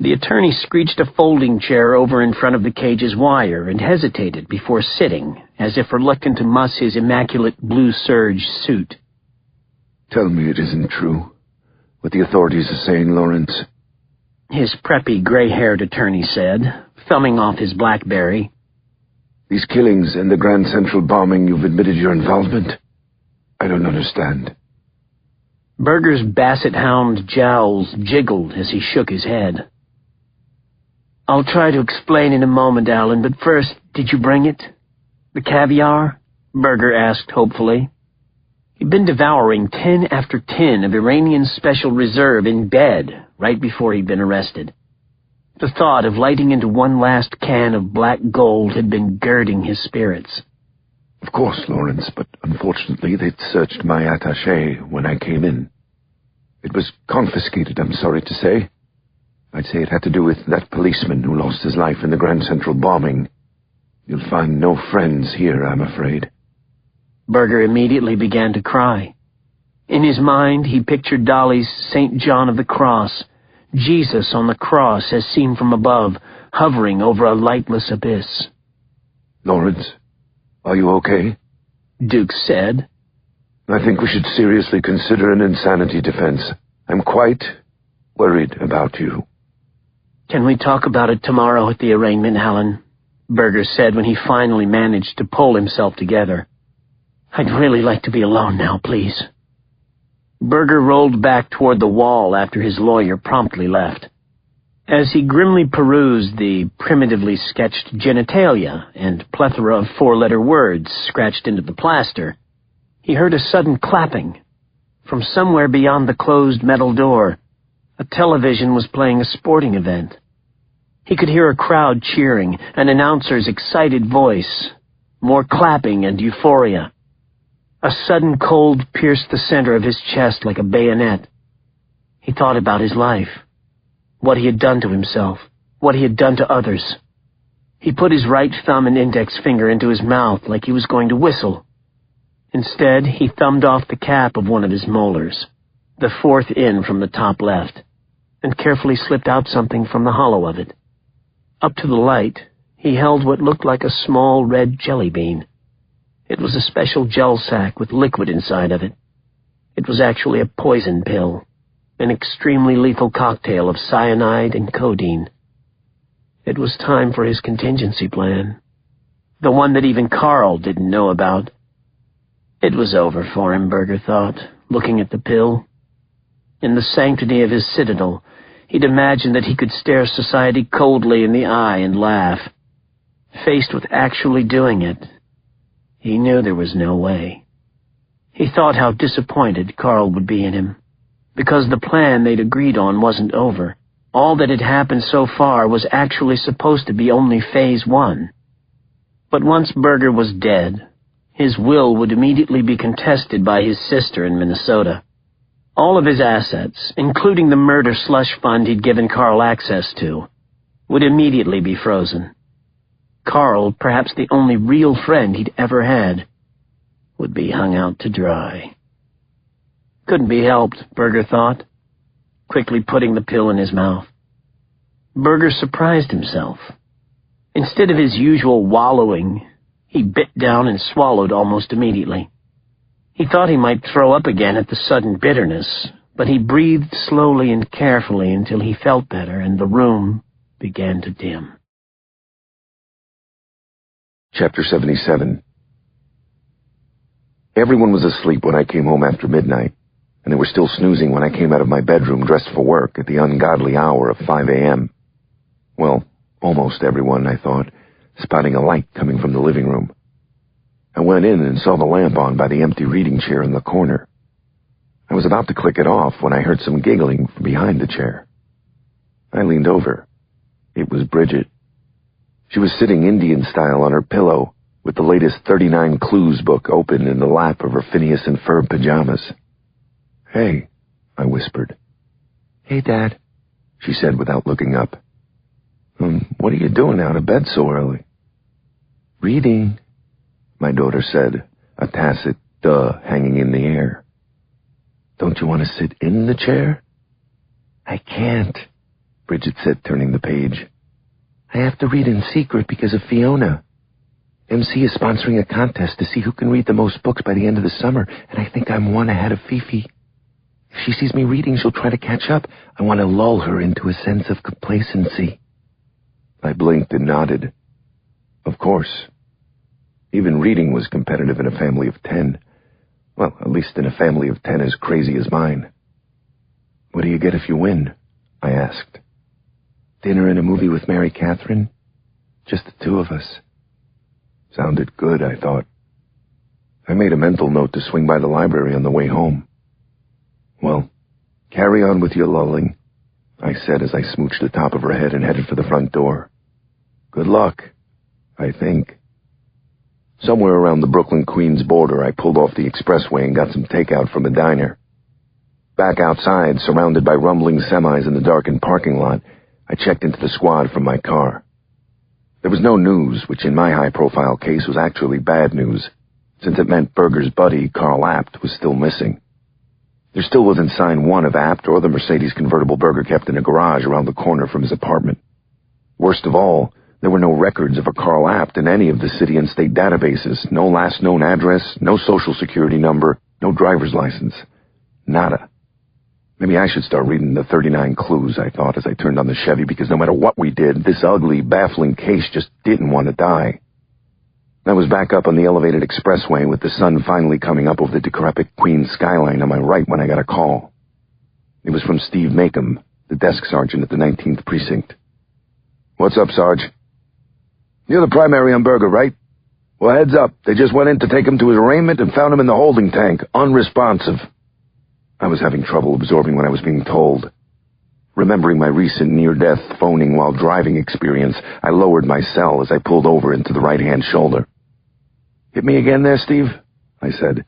The attorney screeched a folding chair over in front of the cage's wire and hesitated before sitting, as if reluctant to muss his immaculate blue serge suit. Tell me it isn't true. What the authorities are saying, Lawrence. His preppy, gray-haired attorney said, thumbing off his BlackBerry. These killings and the Grand Central bombing, you've admitted your involvement? I don't understand. Berger's basset hound jowls jiggled as he shook his head. I'll try to explain in a moment, Alan, but first, did you bring it? The caviar? Berger asked hopefully. He'd been devouring tin after tin of Iranian Special Reserve in bed right before he'd been arrested. The thought of lighting into one last can of black gold had been girding his spirits. Of course, Lawrence, but unfortunately they'd searched my attaché when I came in. It was confiscated, I'm sorry to say. I'd say it had to do with that policeman who lost his life in the Grand Central bombing. You'll find no friends here, I'm afraid. Berger immediately began to cry. In his mind, he pictured Dolly's St. John of the Cross, Jesus on the cross as seen from above, hovering over a lightless abyss. Lawrence, are you okay? Dukes said. I think we should seriously consider an insanity defense. I'm quite worried about you. Can we talk about it tomorrow at the arraignment, Alan? Berger said when he finally managed to pull himself together. I'd really like to be alone now, please. Berger rolled back toward the wall after his lawyer promptly left. As he grimly perused the primitively sketched genitalia and plethora of four-letter words scratched into the plaster, he heard a sudden clapping. From somewhere beyond the closed metal door, a television was playing a sporting event. He could hear a crowd cheering, an announcer's excited voice, more clapping and euphoria. A sudden cold pierced the center of his chest like a bayonet. He thought about his life, what he had done to himself, what he had done to others. He put his right thumb and index finger into his mouth like he was going to whistle. Instead, he thumbed off the cap of one of his molars, the fourth in from the top left, and carefully slipped out something from the hollow of it. Up to the light, he held what looked like a small red jelly bean. It was a special gel sack with liquid inside of it. It was actually a poison pill, an extremely lethal cocktail of cyanide and codeine. It was time for his contingency plan, the one that even Carl didn't know about. It was over for him, Berger thought, looking at the pill. In the sanctity of his citadel, he'd imagined that he could stare society coldly in the eye and laugh. Faced with actually doing it, he knew there was no way. He thought how disappointed Carl would be in him, because the plan they'd agreed on wasn't over. All that had happened so far was actually supposed to be only phase 1. But once Berger was dead, his will would immediately be contested by his sister in Minnesota. All of his assets, including the murder slush fund he'd given Carl access to, would immediately be frozen. Carl, perhaps the only real friend he'd ever had, would be hung out to dry. Couldn't be helped, Berger thought, quickly putting the pill in his mouth. Berger surprised himself. Instead of his usual wallowing, he bit down and swallowed almost immediately. He thought he might throw up again at the sudden bitterness, but he breathed slowly and carefully until he felt better and the room began to dim. Chapter 77. Everyone was asleep when I came home after midnight, and they were still snoozing when I came out of my bedroom dressed for work at the ungodly hour of 5 a.m. Well, almost everyone, I thought, spotting a light coming from the living room. I went in and saw the lamp on by the empty reading chair in the corner. I was about to click it off when I heard some giggling from behind the chair. I leaned over. It was Bridget. She was sitting Indian style on her pillow, with the latest 39 Clues book open in the lap of her Phineas and Ferb pajamas. "Hey," I whispered. "Hey, Dad," she said without looking up. What are you doing out of bed so early?" "Reading," my daughter said, a tacit duh hanging in the air. "Don't you want to sit in the chair?" "I can't," Bridget said, turning the page. "I have to read in secret because of Fiona. MC is sponsoring a contest to see who can read the most books by the end of the summer, and I think I'm one ahead of Fifi. If she sees me reading, she'll try to catch up. I want to lull her into a sense of complacency." I blinked and nodded. Of course. Even reading was competitive in a family of 10. Well, at least in a family of 10 as crazy as mine. "What do you get if you win?" I asked. "Dinner and a movie with Mary Catherine. Just the two of us." Sounded good, I thought. I made a mental note to swing by the library on the way home. "Well, carry on with your lulling," I said as I smooched the top of her head and headed for the front door. "Good luck, I think." Somewhere around the Brooklyn-Queens border, I pulled off the expressway and got some takeout from a diner. Back outside, surrounded by rumbling semis in the darkened parking lot, I checked into the squad from my car. There was no news, which in my high-profile case was actually bad news, since it meant Berger's buddy, Carl Apt, was still missing. There still wasn't sign one of Apt or the Mercedes convertible Berger kept in a garage around the corner from his apartment. Worst of all, there were no records of a Carl Apt in any of the city and state databases, no last known address, no social security number, no driver's license. Nada. Maybe I should start reading the 39 Clues, I thought as I turned on the Chevy, because no matter what we did, this ugly, baffling case just didn't want to die. I was back up on the elevated expressway with the sun finally coming up over the decrepit Queens skyline on my right when I got a call. It was from Steve Macomb, the desk sergeant at the 19th Precinct. "What's up, Sarge?" "You're the primary on Berger, right? Well, heads up. They just went in to take him to his arraignment and found him in the holding tank, unresponsive." I was having trouble absorbing what I was being told. Remembering my recent near-death phoning while driving experience, I lowered my cell as I pulled over into the right-hand shoulder. "Hit me again there, Steve?" I said.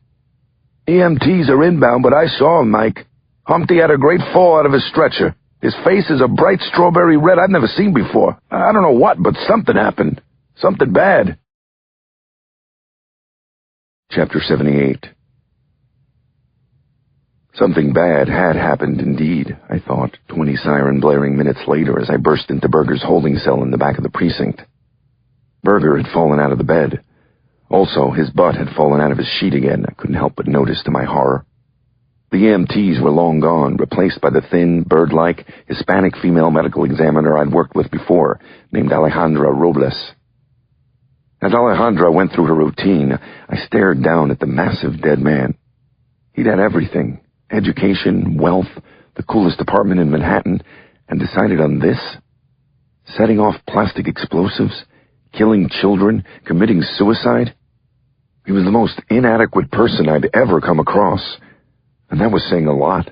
"EMTs are inbound, but I saw him, Mike. Humpty had a great fall out of his stretcher. His face is a bright strawberry red I've never seen before. I don't know what, but something happened. Something bad." Chapter 78. Something bad had happened indeed, I thought, 20 siren-blaring minutes later as I burst into Berger's holding cell in the back of the precinct. Berger had fallen out of the bed. Also, his butt had fallen out of his sheet again, I couldn't help but notice to my horror. The EMTs were long gone, replaced by the thin, bird-like, Hispanic female medical examiner I'd worked with before, named Alejandra Robles. As Alejandra went through her routine, I stared down at the massive dead man. He'd had everything. Education, wealth, the coolest apartment in Manhattan, and decided on this? Setting off plastic explosives, killing children, committing suicide? He was the most inadequate person I'd ever come across, and that was saying a lot.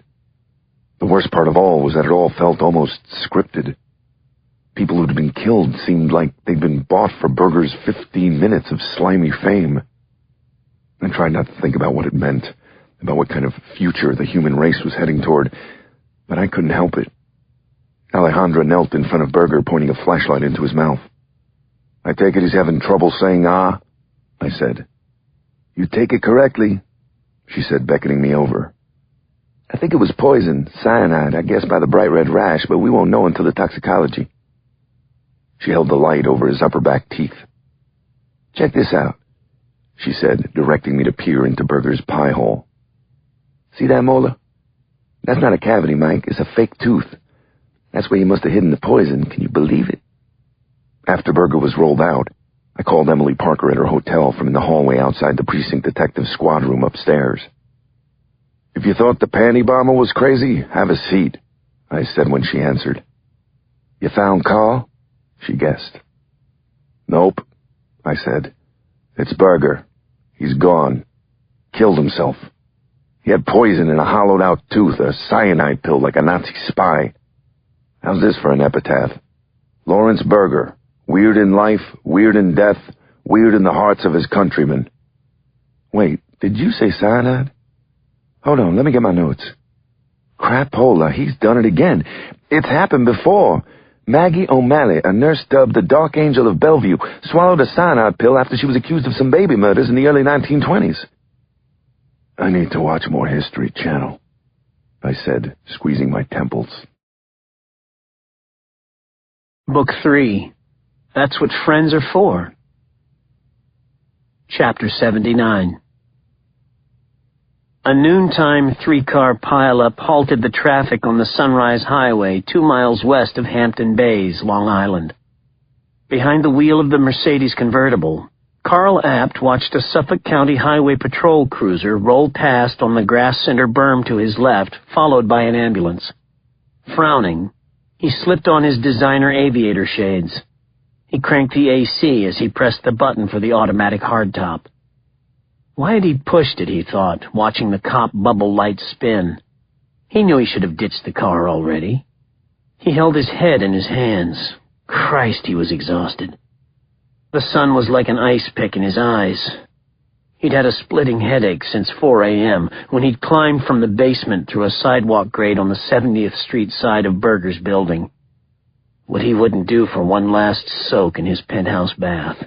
The worst part of all was that it all felt almost scripted. People who'd been killed seemed like they'd been bought for Berger's 15 minutes of slimy fame. I tried not to think about what it meant, about what kind of future the human race was heading toward, but I couldn't help it. Alejandra knelt in front of Berger, pointing a flashlight into his mouth. "I take it he's having trouble saying ah?" I said. "You take it correctly," she said, beckoning me over. "I think it was poison, cyanide, I guess by the bright red rash, but we won't know until the toxicology." She held the light over his upper back teeth. "Check this out," she said, directing me to peer into Berger's pie hole. "See that molar? That's not a cavity, Mike. It's a fake tooth. That's where he must have hidden the poison. Can you believe it?" After Berger was rolled out, I called Emily Parker at her hotel from in the hallway outside the precinct detective squad room upstairs. "If you thought the panty bomber was crazy, have a seat," I said when she answered. "You found Carl?" she guessed. "Nope," I said. "It's Berger. He's gone. Killed himself. He had poison in a hollowed-out tooth, a cyanide pill like a Nazi spy. How's this for an epitaph? Lawrence Berger, weird in life, weird in death, weird in the hearts of his countrymen." Wait, did you say cyanide? Hold on, let me get my notes. Crapola, he's done it again. It's happened before. Maggie O'Malley, a nurse dubbed the Dark Angel of Bellevue, swallowed a cyanide pill after she was accused of some baby murders in the early 1920s. "I need to watch more History Channel," I said, squeezing my temples. Book 3. That's What Friends Are For. Chapter 79. A noontime 3-car pileup halted the traffic on the Sunrise Highway 2 miles west of Hampton Bays, Long Island. Behind the wheel of the Mercedes convertible, Carl Apt watched a Suffolk County Highway Patrol cruiser roll past on the grass center berm to his left, followed by an ambulance. Frowning, he slipped on his designer aviator shades. He cranked the AC as he pressed the button for the automatic hardtop. Why had he pushed it, he thought, watching the cop bubble light spin. He knew he should have ditched the car already. He held his head in his hands. Christ, he was exhausted. The sun was like an ice pick in his eyes. He'd had a splitting headache since 4 a.m. when he'd climbed from the basement through a sidewalk grate on the 70th Street side of Berger's building. What he wouldn't do for one last soak in his penthouse bath.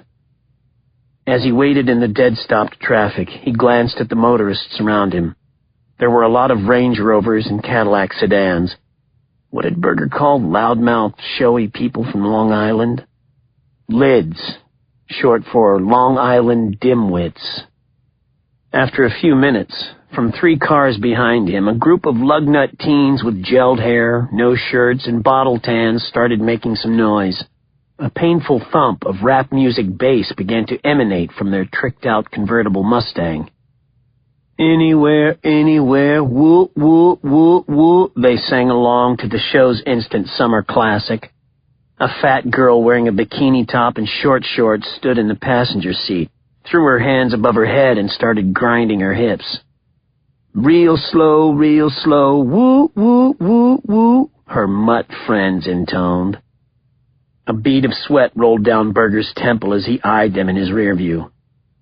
As he waited in the dead-stopped traffic, he glanced at the motorists around him. There were a lot of Range Rovers and Cadillac sedans. What had Berger called loudmouthed, showy people from Long Island? Lids, short for Long Island dimwits. After a few minutes, from 3 cars behind him, a group of lugnut teens with gelled hair, no shirts, and bottle tans started making some noise. A painful thump of rap music bass began to emanate from their tricked-out convertible Mustang. "Anywhere, anywhere, woo, woo, woo, woo," they sang along to the show's instant summer classic. A fat girl wearing a bikini top and short shorts stood in the passenger seat, threw her hands above her head and started grinding her hips. Real slow, woo, woo, woo, woo," her mutt friends intoned. A bead of sweat rolled down Berger's temple as he eyed them in his rear view.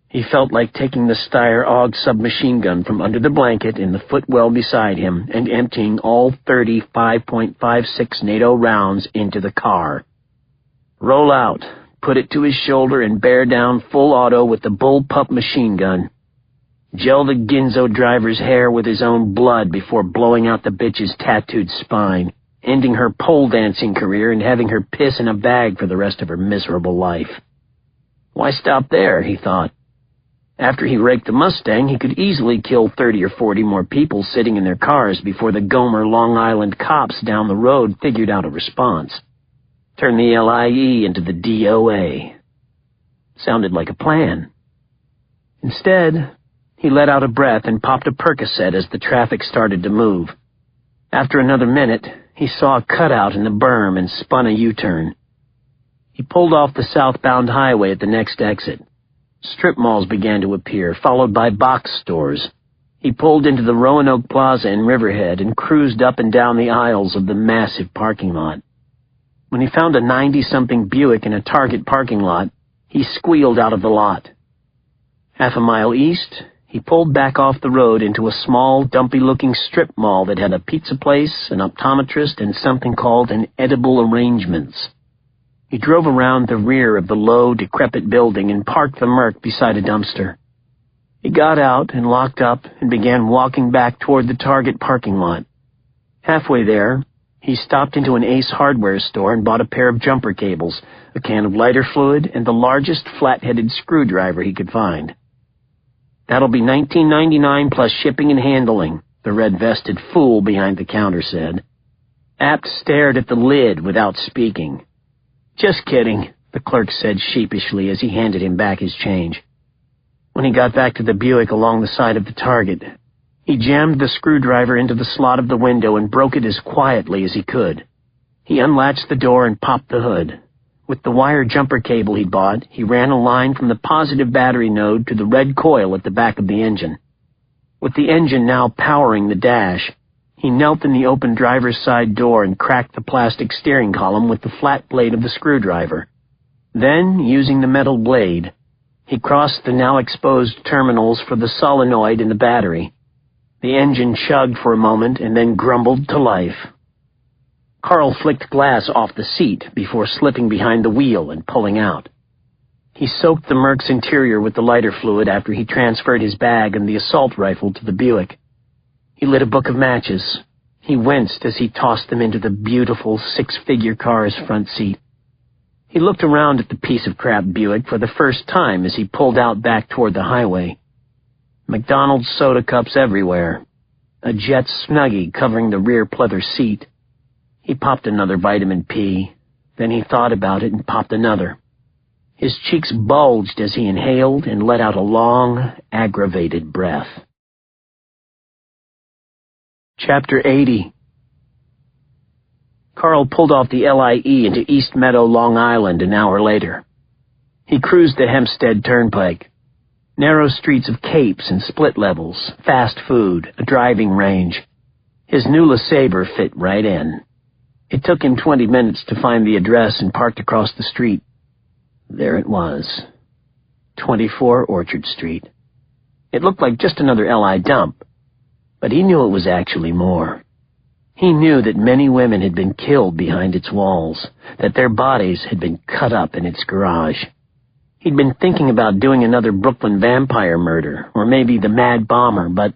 He felt like taking the Steyr AUG submachine gun from under the blanket in the footwell beside him and emptying all 30 5.56 NATO rounds into the car. Roll out, put it to his shoulder, and bear down full auto with the bullpup machine gun. Gel the Ginzo driver's hair with his own blood before blowing out the bitch's tattooed spine, ending her pole dancing career and having her piss in a bag for the rest of her miserable life. Why stop there, he thought. After he raked the Mustang, he could easily kill 30 or 40 more people sitting in their cars before the Gomer Long Island cops down the road figured out a response. Turn the LIE into the DOA. Sounded like a plan. Instead, he let out a breath and popped a Percocet as the traffic started to move. After another minute, he saw a cutout in the berm and spun a U-turn. He pulled off the southbound highway at the next exit. Strip malls began to appear, followed by box stores. He pulled into the Roanoke Plaza in Riverhead and cruised up and down the aisles of the massive parking lot. When he found a 90-something Buick in a Target parking lot, he squealed out of the lot. Half a mile east, he pulled back off the road into a small, dumpy-looking strip mall that had a pizza place, an optometrist, and something called an Edible Arrangements. He drove around the rear of the low, decrepit building and parked the Merc beside a dumpster. He got out and locked up and began walking back toward the Target parking lot. Halfway there, he stopped into an Ace Hardware store and bought a pair of jumper cables, a can of lighter fluid, and the largest flat-headed screwdriver he could find. "That'll be $19.99 plus shipping and handling," the red-vested fool behind the counter said. Apt stared at the lid without speaking. "Just kidding. the clerk said sheepishly as he handed him back his change. When he got back to the Buick along the side of the target, he jammed the screwdriver into the slot of the window and broke it as quietly as he could. He unlatched the door and popped the hood. With the wire jumper cable he'd bought, he ran a line from the positive battery node to the red coil at the back of the engine. With the engine now powering the dash, he knelt in the open driver's side door and cracked the plastic steering column with the flat blade of the screwdriver. Then, using the metal blade, he crossed the now exposed terminals for the solenoid in the battery. The engine chugged for a moment and then grumbled to life. Carl flicked glass off the seat before slipping behind the wheel and pulling out. He soaked the Merc's interior with the lighter fluid after he transferred his bag and the assault rifle to the Buick. He lit a book of matches. He winced as he tossed them into the beautiful six-figure car's front seat. He looked around at the piece of crap Buick for the first time as he pulled out back toward the highway. McDonald's soda cups everywhere. A jet Snuggie covering the rear pleather seat. He popped another vitamin P. Then he thought about it and popped another. His cheeks bulged as he inhaled and let out a long, aggravated breath. Chapter 80. Carl pulled off the LIE into East Meadow, Long Island an hour later. He cruised the Hempstead Turnpike. Narrow streets of capes and split levels, fast food, a driving range. His new LeSabre fit right in. It took him 20 minutes to find the address and parked across the street. There it was. 24 Orchard Street. It looked like just another LI dump, but he knew it was actually more. He knew that many women had been killed behind its walls, that their bodies had been cut up in its garage. He'd been thinking about doing another Brooklyn vampire murder, or maybe the Mad Bomber, but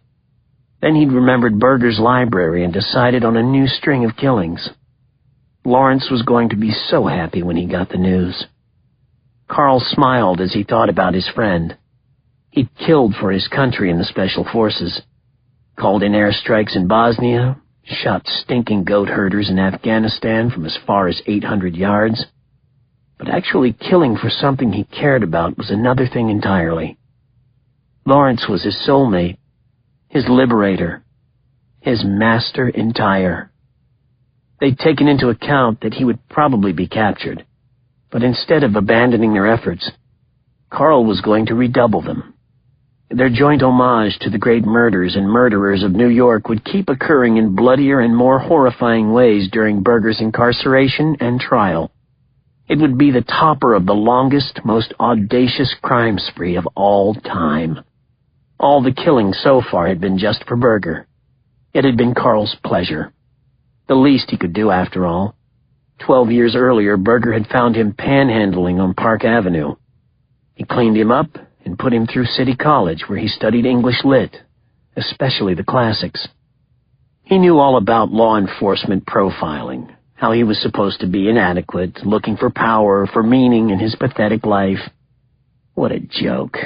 then he'd remembered Berger's library and decided on a new string of killings. Lawrence was going to be so happy when he got the news. Carl smiled as he thought about his friend. He'd killed for his country in the Special Forces, called in airstrikes in Bosnia, shot stinking goat herders in Afghanistan from as far as 800 yards. But actually killing for something he cared about was another thing entirely. Lawrence was his soulmate, his liberator, his master entire. They'd taken into account that he would probably be captured, but instead of abandoning their efforts, Carl was going to redouble them. Their joint homage to the great murders and murderers of New York would keep occurring in bloodier and more horrifying ways during Berger's incarceration and trial. It would be the topper of the longest, most audacious crime spree of all time. All the killing so far had been just for Berger. It had been Carl's pleasure. The least he could do, after all. 12 years earlier, Berger had found him panhandling on Park Avenue. He cleaned him up and put him through City College, where he studied English Lit, especially the classics. He knew all about law enforcement profiling, how he was supposed to be inadequate, looking for power, for meaning in his pathetic life. What a joke.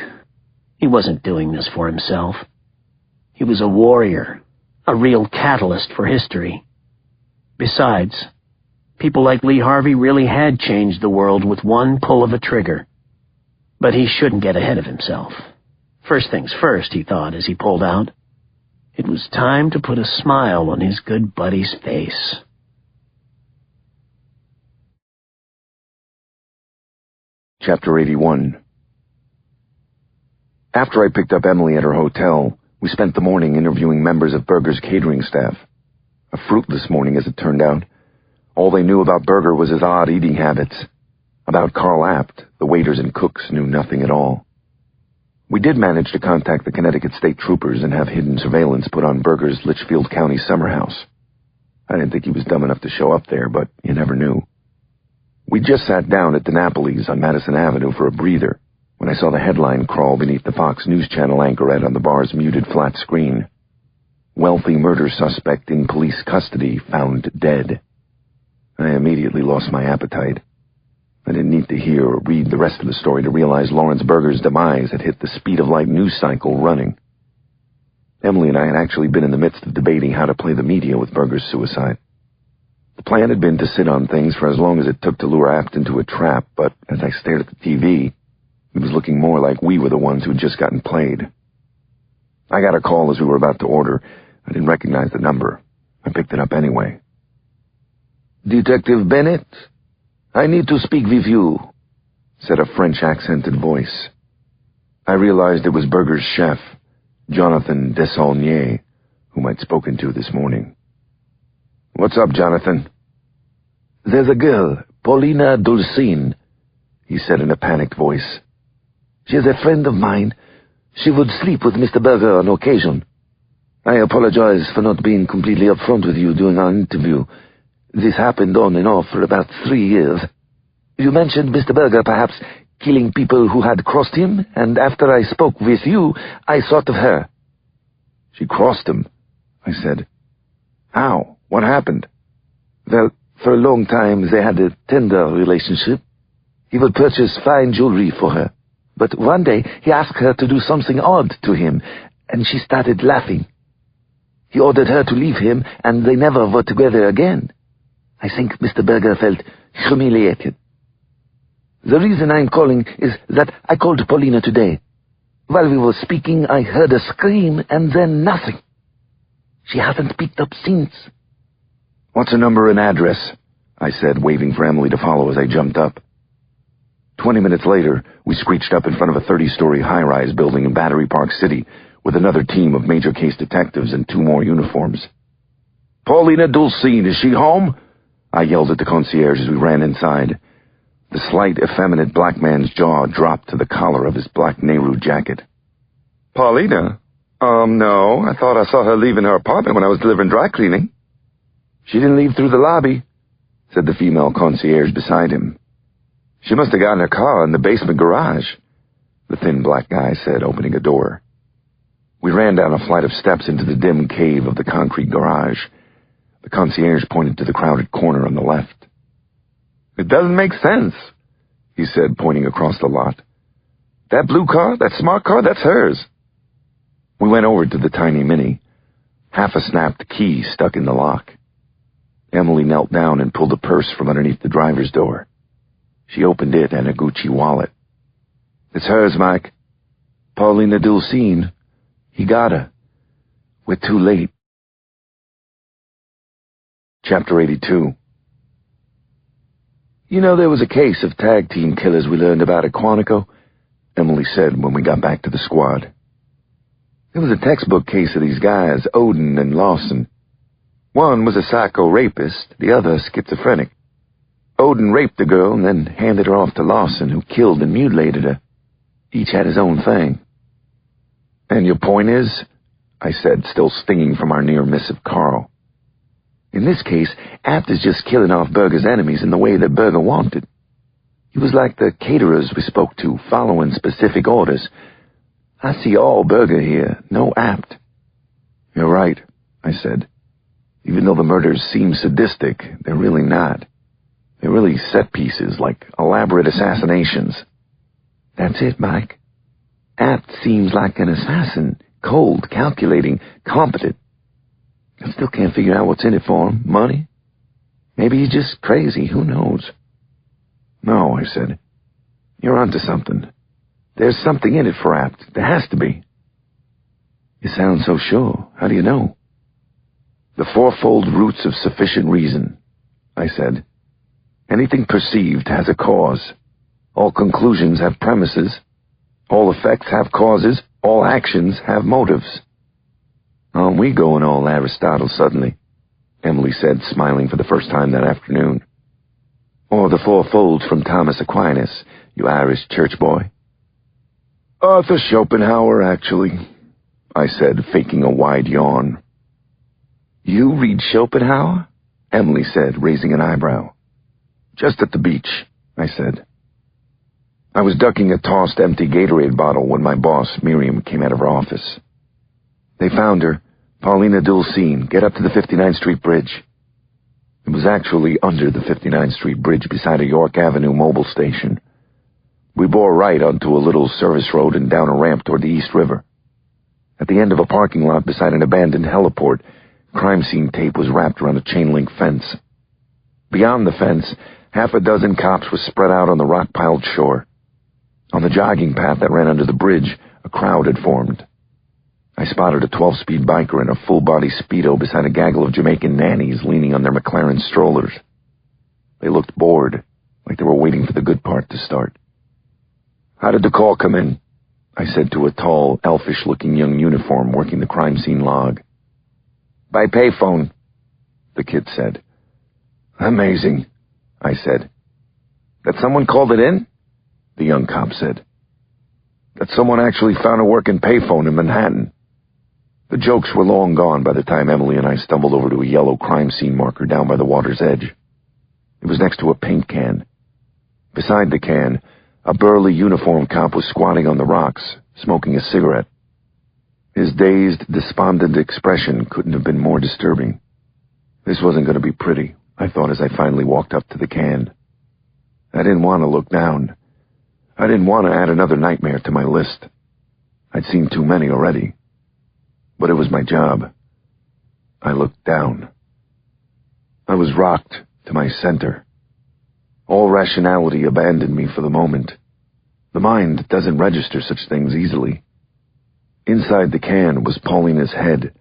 He wasn't doing this for himself. He was a warrior, a real catalyst for history. Besides, people like Lee Harvey really had changed the world with one pull of a trigger. But he shouldn't get ahead of himself. First things first, he thought as he pulled out. It was time to put a smile on his good buddy's face. Chapter 81. After I picked up Emily at her hotel, we spent the morning interviewing members of Berger's catering staff. A fruitless morning, as it turned out. All they knew about Berger was his odd eating habits. About Carl Apt, the waiters and cooks knew nothing at all. We did manage to contact the Connecticut State Troopers and have hidden surveillance put on Berger's Litchfield County summer house. I didn't think he was dumb enough to show up there, but you never knew. We just sat down at DiNapoli's on Madison Avenue for a breather when I saw the headline crawl beneath the Fox News Channel anchorette on the bar's muted flat screen. Wealthy murder suspect in police custody found dead. I immediately lost my appetite. I didn't need to hear or read the rest of the story to realize Lawrence Berger's demise had hit the speed of light news cycle running. Emily and I had actually been in the midst of debating how to play the media with Berger's suicide. The plan had been to sit on things for as long as it took to lure Apt into a trap, but as I stared at the TV, it was looking more like we were the ones who'd just gotten played. I got a call as we were about to order. I didn't recognize the number. I picked it up anyway. "Detective Bennett, I need to speak with you," said a French-accented voice. I realized it was Berger's chef, Jonathan Desaulniers, whom I'd spoken to this morning. "What's up, Jonathan?" "There's a girl, Paulina Dulcine," he said in a panicked voice. "She's a friend of mine. She would sleep with Mr. Berger on occasion. I apologize for not being completely upfront with you during our interview. This happened on and off for about 3 years. You mentioned Mr. Berger perhaps killing people who had crossed him, and after I spoke with you, I thought of her." "She crossed him," I said. "How? What happened?" "Well, for a long time they had a tender relationship. He would purchase fine jewelry for her. But one day he asked her to do something odd to him, and she started laughing. He ordered her to leave him, and they never were together again. I think Mr. Berger felt humiliated. The reason I'm calling is that I called Paulina today. While we were speaking, I heard a scream, and then nothing. She hasn't picked up since." "What's her number and address?" I said, waving for Emily to follow as I jumped up. 20 minutes later, we screeched up in front of a 30-story high-rise building in Battery Park City with another team of major case detectives and 2 more uniforms. "Paulina Dulcine, is she home?" I yelled at the concierge as we ran inside. The slight, effeminate black man's jaw dropped to the collar of his black Nehru jacket. "Paulina? No. I thought I saw her leaving her apartment when I was delivering dry cleaning." "She didn't leave through the lobby," said the female concierge beside him. "She must have gotten her car in the basement garage," the thin black guy said, opening a door. We ran down a flight of steps into the dim cave of the concrete garage. The concierge pointed to the crowded corner on the left. "It doesn't make sense," he said, pointing across the lot. "That blue car, that smart car, that's hers." We went over to the tiny Mini. Half a snapped key stuck in the lock. Emily knelt down and pulled a purse from underneath the driver's door. She opened it and a Gucci wallet. "It's hers, Mike. Paulina Dulcine. He got her. We're too late." Chapter 82. "You know, there was a case of tag team killers we learned about at Quantico," Emily said when we got back to the squad. "It was a textbook case of these guys, Odin and Lawson. One was a psycho rapist, the other schizophrenic. Odin raped the girl and then handed her off to Lawson, who killed and mutilated her. Each had his own thing." "And your point is?" I said, still stinging from our near miss of Carl. "In this case, Apt is just killing off Berger's enemies in the way that Berger wanted. He was like the caterers we spoke to, following specific orders. I see all Berger here, no Apt." "You're right," I said. "Even though the murders seem sadistic, they're really not. They're really set pieces, like elaborate assassinations." "That's it, Mike. Apt seems like an assassin, cold, calculating, competent. I still can't figure out what's in it for him. Money? Maybe he's just crazy, who knows?" "No," I said. "You're onto something. There's something in it for Apt. There has to be." "You sound so sure. How do you know?" "The fourfold roots of sufficient reason," I said. "Anything perceived has a cause. All conclusions have premises. All effects have causes. All actions have motives." "Aren't we going all Aristotle suddenly?" Emily said, smiling for the first time that afternoon. "Or the fourfold from Thomas Aquinas, you Irish church boy." "Arthur Schopenhauer, actually," I said, faking a wide yawn. "You read Schopenhauer?" Emily said, raising an eyebrow. "Just at the beach," I said. I was ducking a tossed empty Gatorade bottle when my boss, Miriam, came out of her office. "They found her. Paulina Dulcine. Get up to the 59th Street Bridge." It was actually under the 59th Street Bridge beside a York Avenue mobile station. We bore right onto a little service road and down a ramp toward the East River. At the end of a parking lot beside an abandoned heliport, crime scene tape was wrapped around a chain-link fence. Beyond the fence, half a dozen cops were spread out on the rock-piled shore. On the jogging path that ran under the bridge, a crowd had formed. I spotted a 12-speed biker in a full-body Speedo beside a gaggle of Jamaican nannies leaning on their McLaren strollers. They looked bored, like they were waiting for the good part to start. "How did the call come in?" I said to a tall, elfish-looking young uniform working the crime scene log. "By payphone," the kid said. "Amazing," I said. "That someone called it in?" the young cop said. "That someone actually found a working payphone in Manhattan." The jokes were long gone by the time Emily and I stumbled over to a yellow crime scene marker down by the water's edge. It was next to a paint can. Beside the can, a burly uniformed cop was squatting on the rocks, smoking a cigarette. His dazed, despondent expression couldn't have been more disturbing. This wasn't going to be pretty, I thought as I finally walked up to the can. I didn't want to look down. I didn't want to add another nightmare to my list. I'd seen too many already. But it was my job. I looked down. I was rocked to my center. All rationality abandoned me for the moment. The mind doesn't register such things easily. Inside the can was Paulina's head.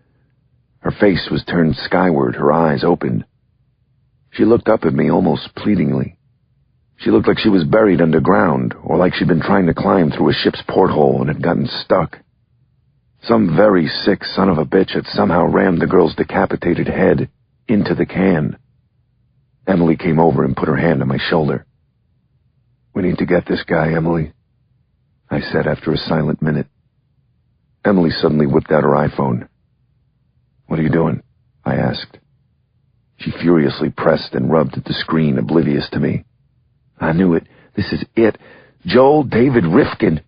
Her face was turned skyward, her eyes open. She looked up at me almost pleadingly. She looked like she was buried underground, or like she'd been trying to climb through a ship's porthole and had gotten stuck. Some very sick son of a bitch had somehow rammed the girl's decapitated head into the can. Emily came over and put her hand on my shoulder. "We need to get this guy, Emily," I said after a silent minute. Emily suddenly whipped out her iPhone. "What are you doing?" I asked. She furiously pressed and rubbed at the screen, oblivious to me. "I knew it. This is it. Joel David Rifkin.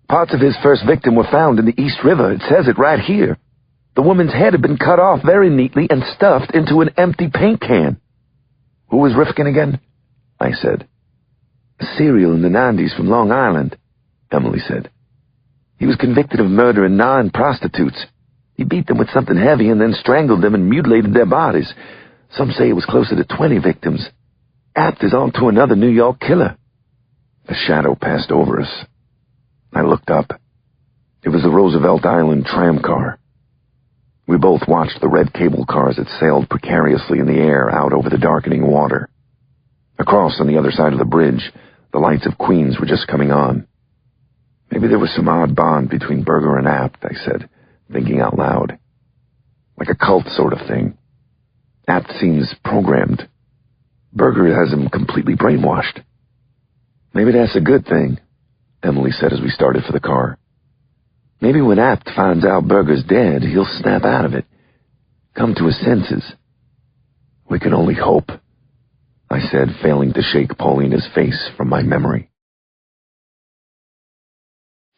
Parts of his first victim were found in the East River. It says it right here. The woman's head had been cut off very neatly and stuffed into an empty paint can." "Who was Rifkin again?" I said. "A serial in the 90s from Long Island," Emily said. "He was convicted of murdering 9 prostitutes. He beat them with something heavy and then strangled them and mutilated their bodies. Some say it was closer to 20 victims. Apt is on to another New York killer." A shadow passed over us. I looked up. It was the Roosevelt Island tram car. We both watched the red cable cars that sailed precariously in the air out over the darkening water. Across on the other side of the bridge, the lights of Queens were just coming on. Maybe there was some odd bond between Berger and Apt, I said, thinking out loud. Like a cult sort of thing. Apt seems programmed. Berger has him completely brainwashed. "Maybe that's a good thing," Emily said as we started for the car. "Maybe when Apt finds out Berger's dead, he'll snap out of it, come to his senses." "We can only hope," I said, failing to shake Paulina's face from my memory.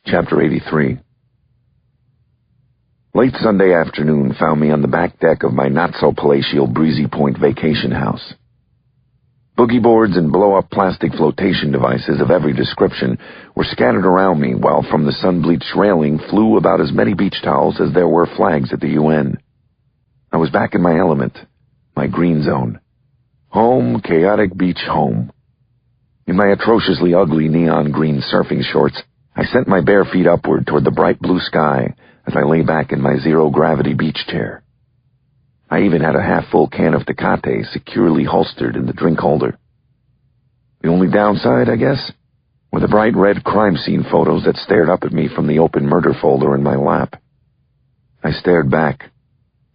Chapter 83. Late Sunday afternoon found me on the back deck of my not-so-palatial Breezy Point vacation house. Boogie boards and blow-up plastic flotation devices of every description were scattered around me, while from the sun-bleached railing flew about as many beach towels as there were flags at the UN. I was back in my element, my green zone. Home, chaotic beach home. In my atrociously ugly neon green surfing shorts, I sent my bare feet upward toward the bright blue sky as I lay back in my zero-gravity beach chair. I even had a half-full can of Tecate securely holstered in the drink holder. The only downside, I guess, were the bright red crime scene photos that stared up at me from the open murder folder in my lap. I stared back,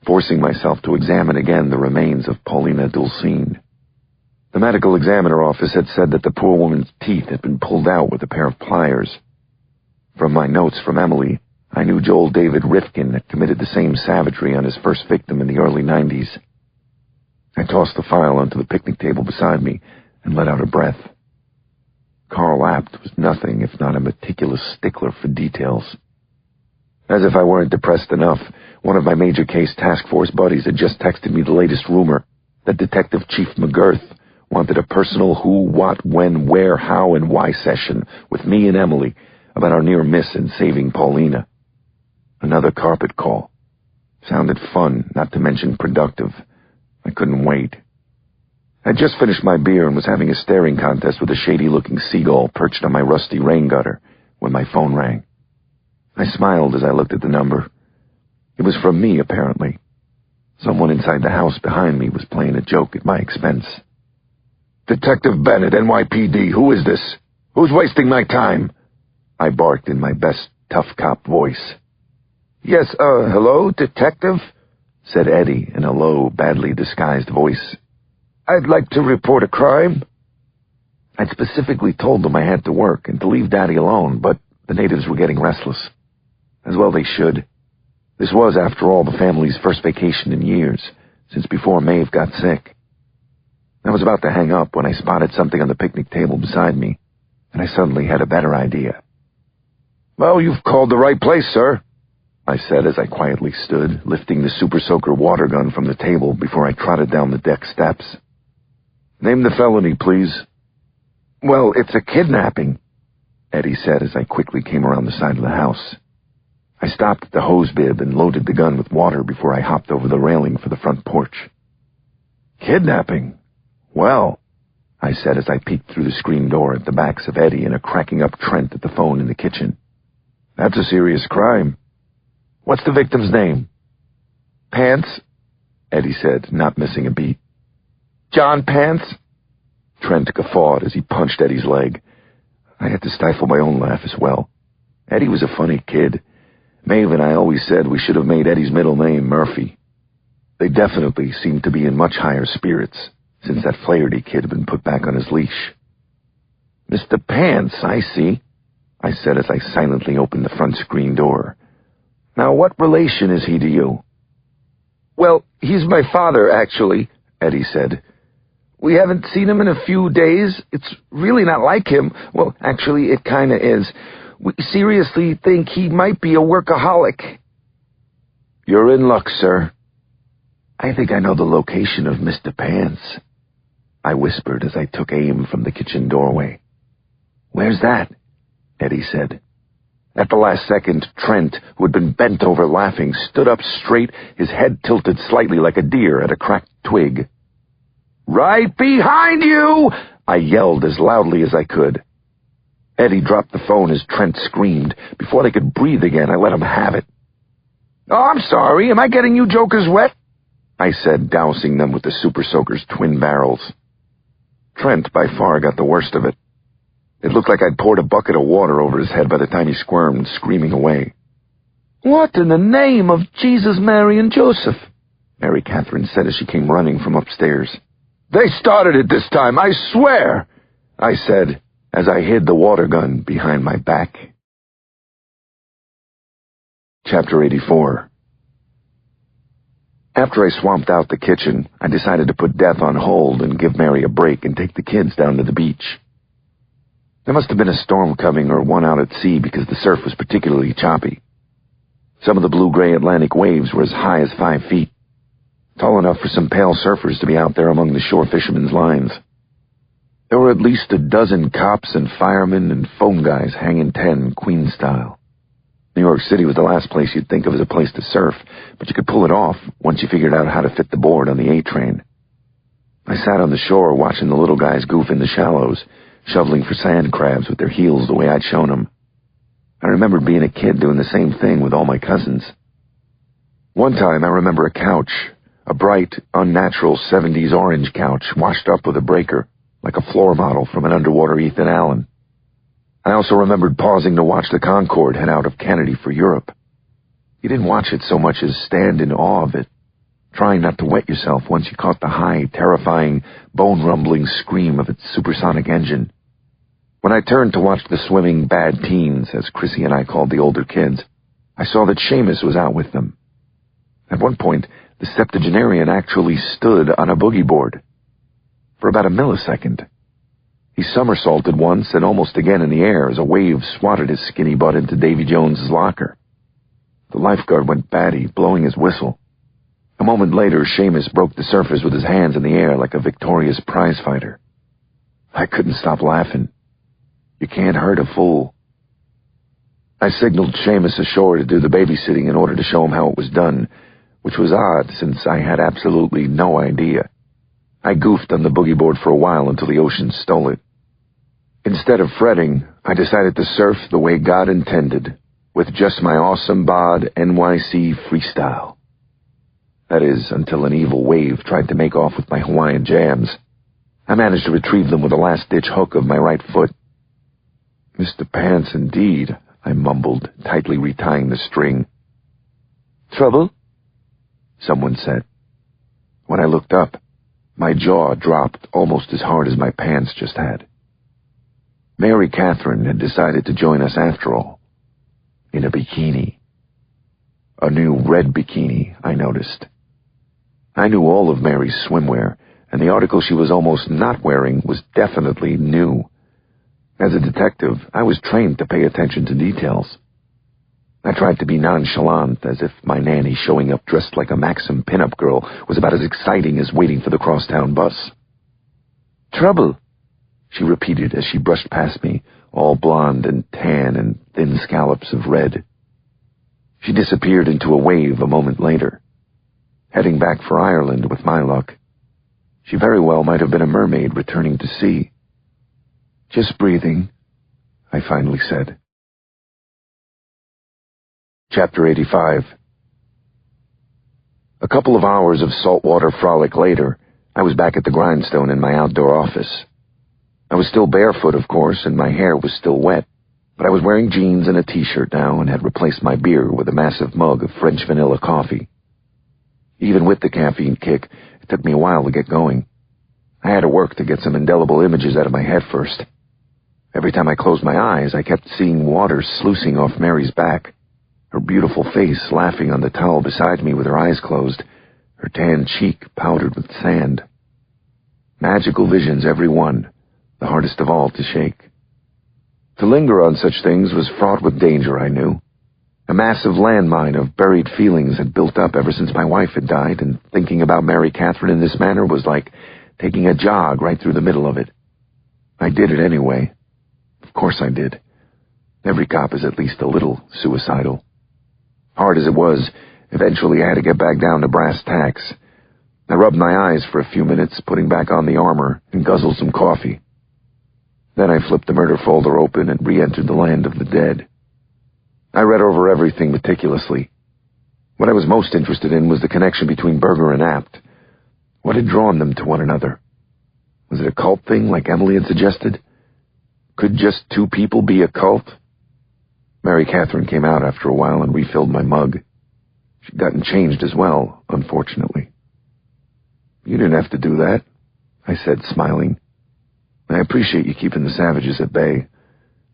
forcing myself to examine again the remains of Paulina Dulcine. The medical examiner office had said that the poor woman's teeth had been pulled out with a pair of pliers. From my notes from Emily, I knew Joel David Rifkin had committed the same savagery on his first victim in the early 90s. I tossed the file onto the picnic table beside me and let out a breath. Carl Apt was nothing if not a meticulous stickler for details. As if I weren't depressed enough, one of my major case task force buddies had just texted me the latest rumor that Detective Chief McGirth wanted a personal who, what, when, where, how, and why session with me and Emily about our near miss in saving Paulina. Another carpet call. Sounded fun, not to mention productive. I couldn't wait. I'd just finished my beer and was having a staring contest with a shady-looking seagull perched on my rusty rain gutter when my phone rang. I smiled as I looked at the number. It was from me, apparently. Someone inside the house behind me was playing a joke at my expense. "Detective Bennett, NYPD, who is this? Who's wasting my time?" I barked in my best tough cop voice. "Yes, hello, detective?" said Eddie in a low, badly disguised voice. "I'd like to report a crime." I'd specifically told them I had to work and to leave Daddy alone, but the natives were getting restless. As well they should. This was, after all, the family's first vacation in years, since before Maeve got sick. I was about to hang up when I spotted something on the picnic table beside me, and I suddenly had a better idea. "Well, you've called the right place, sir," I said as I quietly stood, lifting the Super Soaker water gun from the table before I trotted down the deck steps. "Name the felony, please." "Well, it's a kidnapping," Eddie said as I quickly came around the side of the house. I stopped at the hose bib and loaded the gun with water before I hopped over the railing for the front porch. "Kidnapping? Well," I said as I peeked through the screen door at the backs of Eddie and a cracking up Trent at the phone in the kitchen. "That's a serious crime. What's the victim's name?" "Pants," Eddie said, not missing a beat. "John Pants?" Trent guffawed as he punched Eddie's leg. I had to stifle my own laugh as well. Eddie was a funny kid. Maeve and I always said we should have made Eddie's middle name Murphy. They definitely seemed to be in much higher spirits since that Flaherty kid had been put back on his leash. "Mr. Pants, I see," I said as I silently opened the front screen door. "Now, what relation is he to you?" "Well, he's my father, actually," Eddie said. "We haven't seen him in a few days. It's really not like him. Well, actually, it kinda is. We seriously think he might be a workaholic." "You're in luck, sir." "I think I know the location of Mr. Pants," I whispered as I took aim from the kitchen doorway. "Where's that?" Eddie said. At the last second, Trent, who had been bent over laughing, stood up straight, his head tilted slightly like a deer at a cracked twig. "Right behind you!" I yelled as loudly as I could. Eddie dropped the phone as Trent screamed. Before they could breathe again, I let him have it. "Oh, I'm sorry. Am I getting you jokers wet?" I said, dousing them with the Super Soaker's twin barrels. Trent, by far, got the worst of it. It looked like I'd poured a bucket of water over his head by the time he squirmed, screaming away. "What in the name of Jesus, Mary, and Joseph?" Mary Catherine said as she came running from upstairs. "They started it this time, I swear," I said, as I hid the water gun behind my back. Chapter 84. After I swamped out the kitchen, I decided to put death on hold and give Mary a break and take the kids down to the beach. There must have been a storm coming or one out at sea because the surf was particularly choppy. Some of the blue-gray Atlantic waves were as high as 5 feet, tall enough for some pale surfers to be out there among the shore fishermen's lines. There were at least a dozen cops and firemen and foam guys hanging 10, Queen style. New York City was the last place you'd think of as a place to surf, but you could pull it off once you figured out how to fit the board on the A train. I sat on the shore watching the little guys goof in the shallows, shoveling for sand crabs with their heels the way I'd shown them. I remembered being a kid doing the same thing with all my cousins. One time I remember a couch, a bright, unnatural 70s orange couch washed up with a breaker, like a floor model from an underwater Ethan Allen. I also remembered pausing to watch the Concorde head out of Kennedy for Europe. You didn't watch it so much as stand in awe of it, trying not to wet yourself once you caught the high, terrifying, bone-rumbling scream of its supersonic engine. When I turned to watch the swimming bad teens, as Chrissy and I called the older kids, I saw that Seamus was out with them. At one point, the septuagenarian actually stood on a boogie board. For about a millisecond. He somersaulted once and almost again in the air as a wave swatted his skinny butt into Davy Jones's locker. The lifeguard went batty, blowing his whistle. A moment later, Seamus broke the surface with his hands in the air like a victorious prizefighter. I couldn't stop laughing. You can't hurt a fool. I signaled Seamus ashore to do the babysitting in order to show him how it was done, which was odd since I had absolutely no idea. I goofed on the boogie board for a while until the ocean stole it. Instead of fretting, I decided to surf the way God intended, with just my awesome bod NYC freestyle. That is, until an evil wave tried to make off with my Hawaiian jams. I managed to retrieve them with a last-ditch hook of my right foot. "Mr. Pants, indeed," I mumbled, tightly retying the string. "Trouble?" someone said. When I looked up, my jaw dropped almost as hard as my pants just had. Mary Catherine had decided to join us after all. In a bikini. A new red bikini, I noticed. I knew all of Mary's swimwear, and the article she was almost not wearing was definitely new. As a detective, I was trained to pay attention to details. I tried to be nonchalant, as if my nanny showing up dressed like a Maxim pinup girl was about as exciting as waiting for the crosstown bus. "Trouble," she repeated as she brushed past me, all blonde and tan and thin scallops of red. She disappeared into a wave a moment later, heading back for Ireland with my luck. She very well might have been a mermaid returning to sea. "Just breathing," I finally said. Chapter 85. A couple of hours of saltwater frolic later, I was back at the grindstone in my outdoor office. I was still barefoot, of course, and my hair was still wet, but I was wearing jeans and a t-shirt now and had replaced my beer with a massive mug of French vanilla coffee. Even with the caffeine kick, it took me a while to get going. I had to work to get some indelible images out of my head first. Every time I closed my eyes, I kept seeing water sluicing off Mary's back, her beautiful face laughing on the towel beside me with her eyes closed, her tan cheek powdered with sand. Magical visions, every one, the hardest of all to shake. To linger on such things was fraught with danger, I knew. A massive landmine of buried feelings had built up ever since my wife had died, and thinking about Mary Catherine in this manner was like taking a jog right through the middle of it. I did it anyway. Of course I did. Every cop is at least a little suicidal. Hard as it was, eventually I had to get back down to brass tacks. I rubbed my eyes for a few minutes, putting back on the armor, and guzzled some coffee. Then I flipped the murder folder open and re-entered the land of the dead. I read over everything meticulously. What I was most interested in was the connection between Berger and Apt. What had drawn them to one another? Was it a cult thing, like Emily had suggested? Could just two people be a cult? Mary Catherine came out after a while and refilled my mug. She'd gotten changed as well, unfortunately. "You didn't have to do that," I said, smiling. "I appreciate you keeping the savages at bay.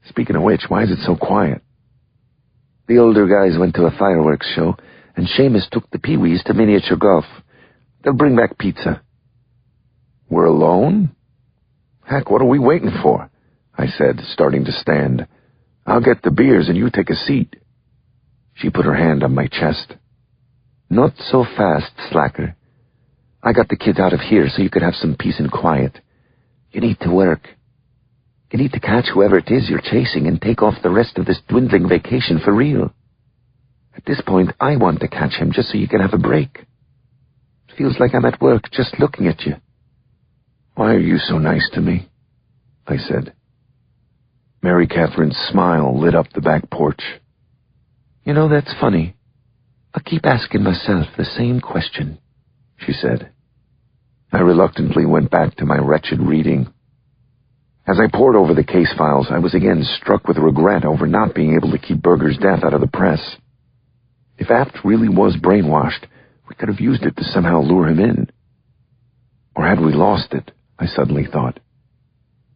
Speaking of which, why is it so quiet?" "The older guys went to a fireworks show, and Seamus took the peewees to miniature golf. They'll bring back pizza." "We're alone? Heck, what are we waiting for?" I said, starting to stand. "I'll get the beers and you take a seat." She put her hand on my chest. "Not so fast, slacker. I got the kids out of here so you could have some peace and quiet. You need to work. You need to catch whoever it is you're chasing and take off the rest of this dwindling vacation for real. At this point, I want to catch him just so you can have a break. It feels like I'm at work just looking at you." "Why are you so nice to me?" I said. Mary Catherine's smile lit up the back porch. "You know, that's funny. I keep asking myself the same question," she said. I reluctantly went back to my wretched reading. As I pored over the case files, I was again struck with regret over not being able to keep Berger's death out of the press. If Apt really was brainwashed, we could have used it to somehow lure him in. Or had we lost it, I suddenly thought.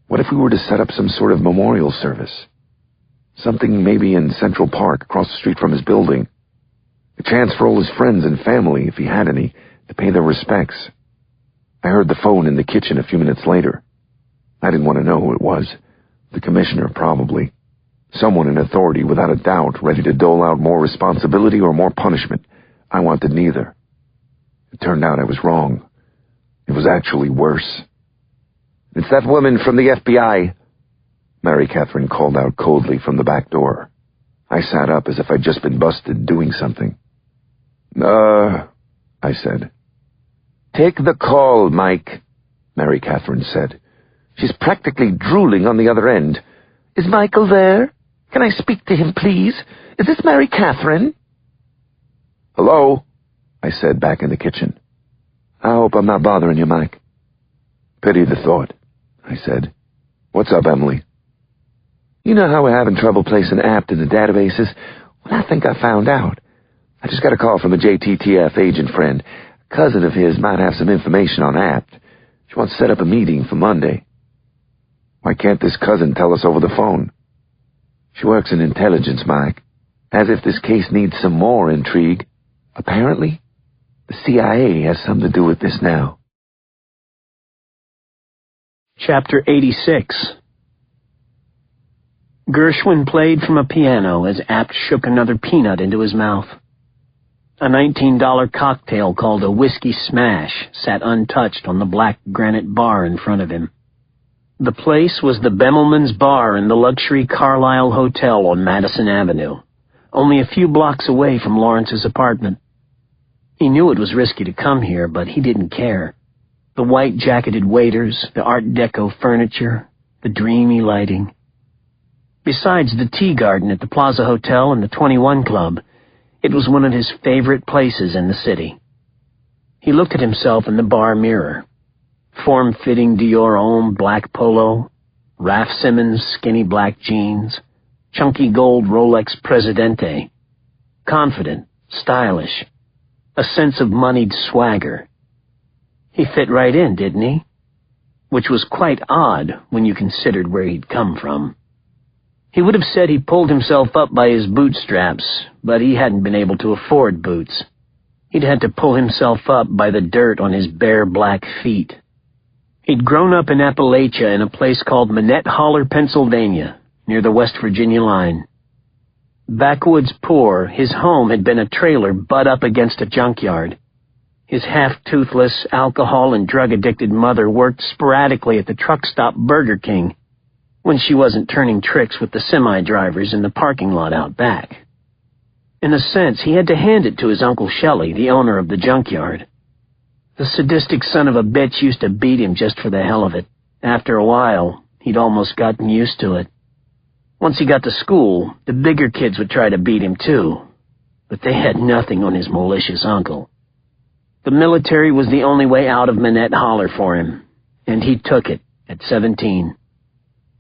What if we were to set up some sort of memorial service? Something maybe in Central Park, across the street from his building. A chance for all his friends and family, if he had any, to pay their respects. I heard the phone in the kitchen a few minutes later. I didn't want to know who it was. The commissioner, probably. Someone in authority, without a doubt, ready to dole out more responsibility or more punishment. I wanted neither. It turned out I was wrong. It was actually worse. "It's that woman from the FBI," Mary Catherine called out coldly from the back door. I sat up as if I'd just been busted doing something. I said. "Take the call, Mike," Mary Catherine said. "She's practically drooling on the other end. Is Michael there? Can I speak to him, please? Is this Mary Catherine?" "Hello," I said back in the kitchen. "I hope I'm not bothering you, Mike." "Pity the thought," I said. "What's up, Emily?" "You know how we're having trouble placing apt in the databases? Well, I think I found out. I just got a call from a JTTF agent friend. A cousin of his might have some information on apt. She wants to set up a meeting for Monday." "Why can't this cousin tell us over the phone?" "She works in intelligence, Mike. As if this case needs some more intrigue. Apparently, the CIA has something to do with this now." Chapter 86. Gershwin played from a piano as Apt shook another peanut into his mouth. A $19 cocktail called a Whiskey Smash sat untouched on the black granite bar in front of him. The place was the Bemelman's Bar in the luxury Carlisle Hotel on Madison Avenue, only a few blocks away from Lawrence's apartment. He knew it was risky to come here, but he didn't care. The white-jacketed waiters, the Art Deco furniture, the dreamy lighting. Besides the tea garden at the Plaza Hotel and the 21 Club, it was one of his favorite places in the city. He looked at himself in the bar mirror. Form-fitting Dior Homme black polo, Raf Simons skinny black jeans, chunky gold Rolex Presidente. Confident, stylish, a sense of moneyed swagger. He fit right in, didn't he? Which was quite odd when you considered where he'd come from. He would have said he pulled himself up by his bootstraps, but he hadn't been able to afford boots. He'd had to pull himself up by the dirt on his bare black feet. He'd grown up in Appalachia in a place called Minette Holler, Pennsylvania, near the West Virginia line. Backwoods poor, his home had been a trailer butt up against a junkyard. His half-toothless, alcohol and drug-addicted mother worked sporadically at the truck stop Burger King when she wasn't turning tricks with the semi-drivers in the parking lot out back. In a sense, he had to hand it to his Uncle Shelley, the owner of the junkyard. The sadistic son of a bitch used to beat him just for the hell of it. After a while, he'd almost gotten used to it. Once he got to school, the bigger kids would try to beat him too, but they had nothing on his malicious uncle. The military was the only way out of Minette Holler for him, and he took it at 17.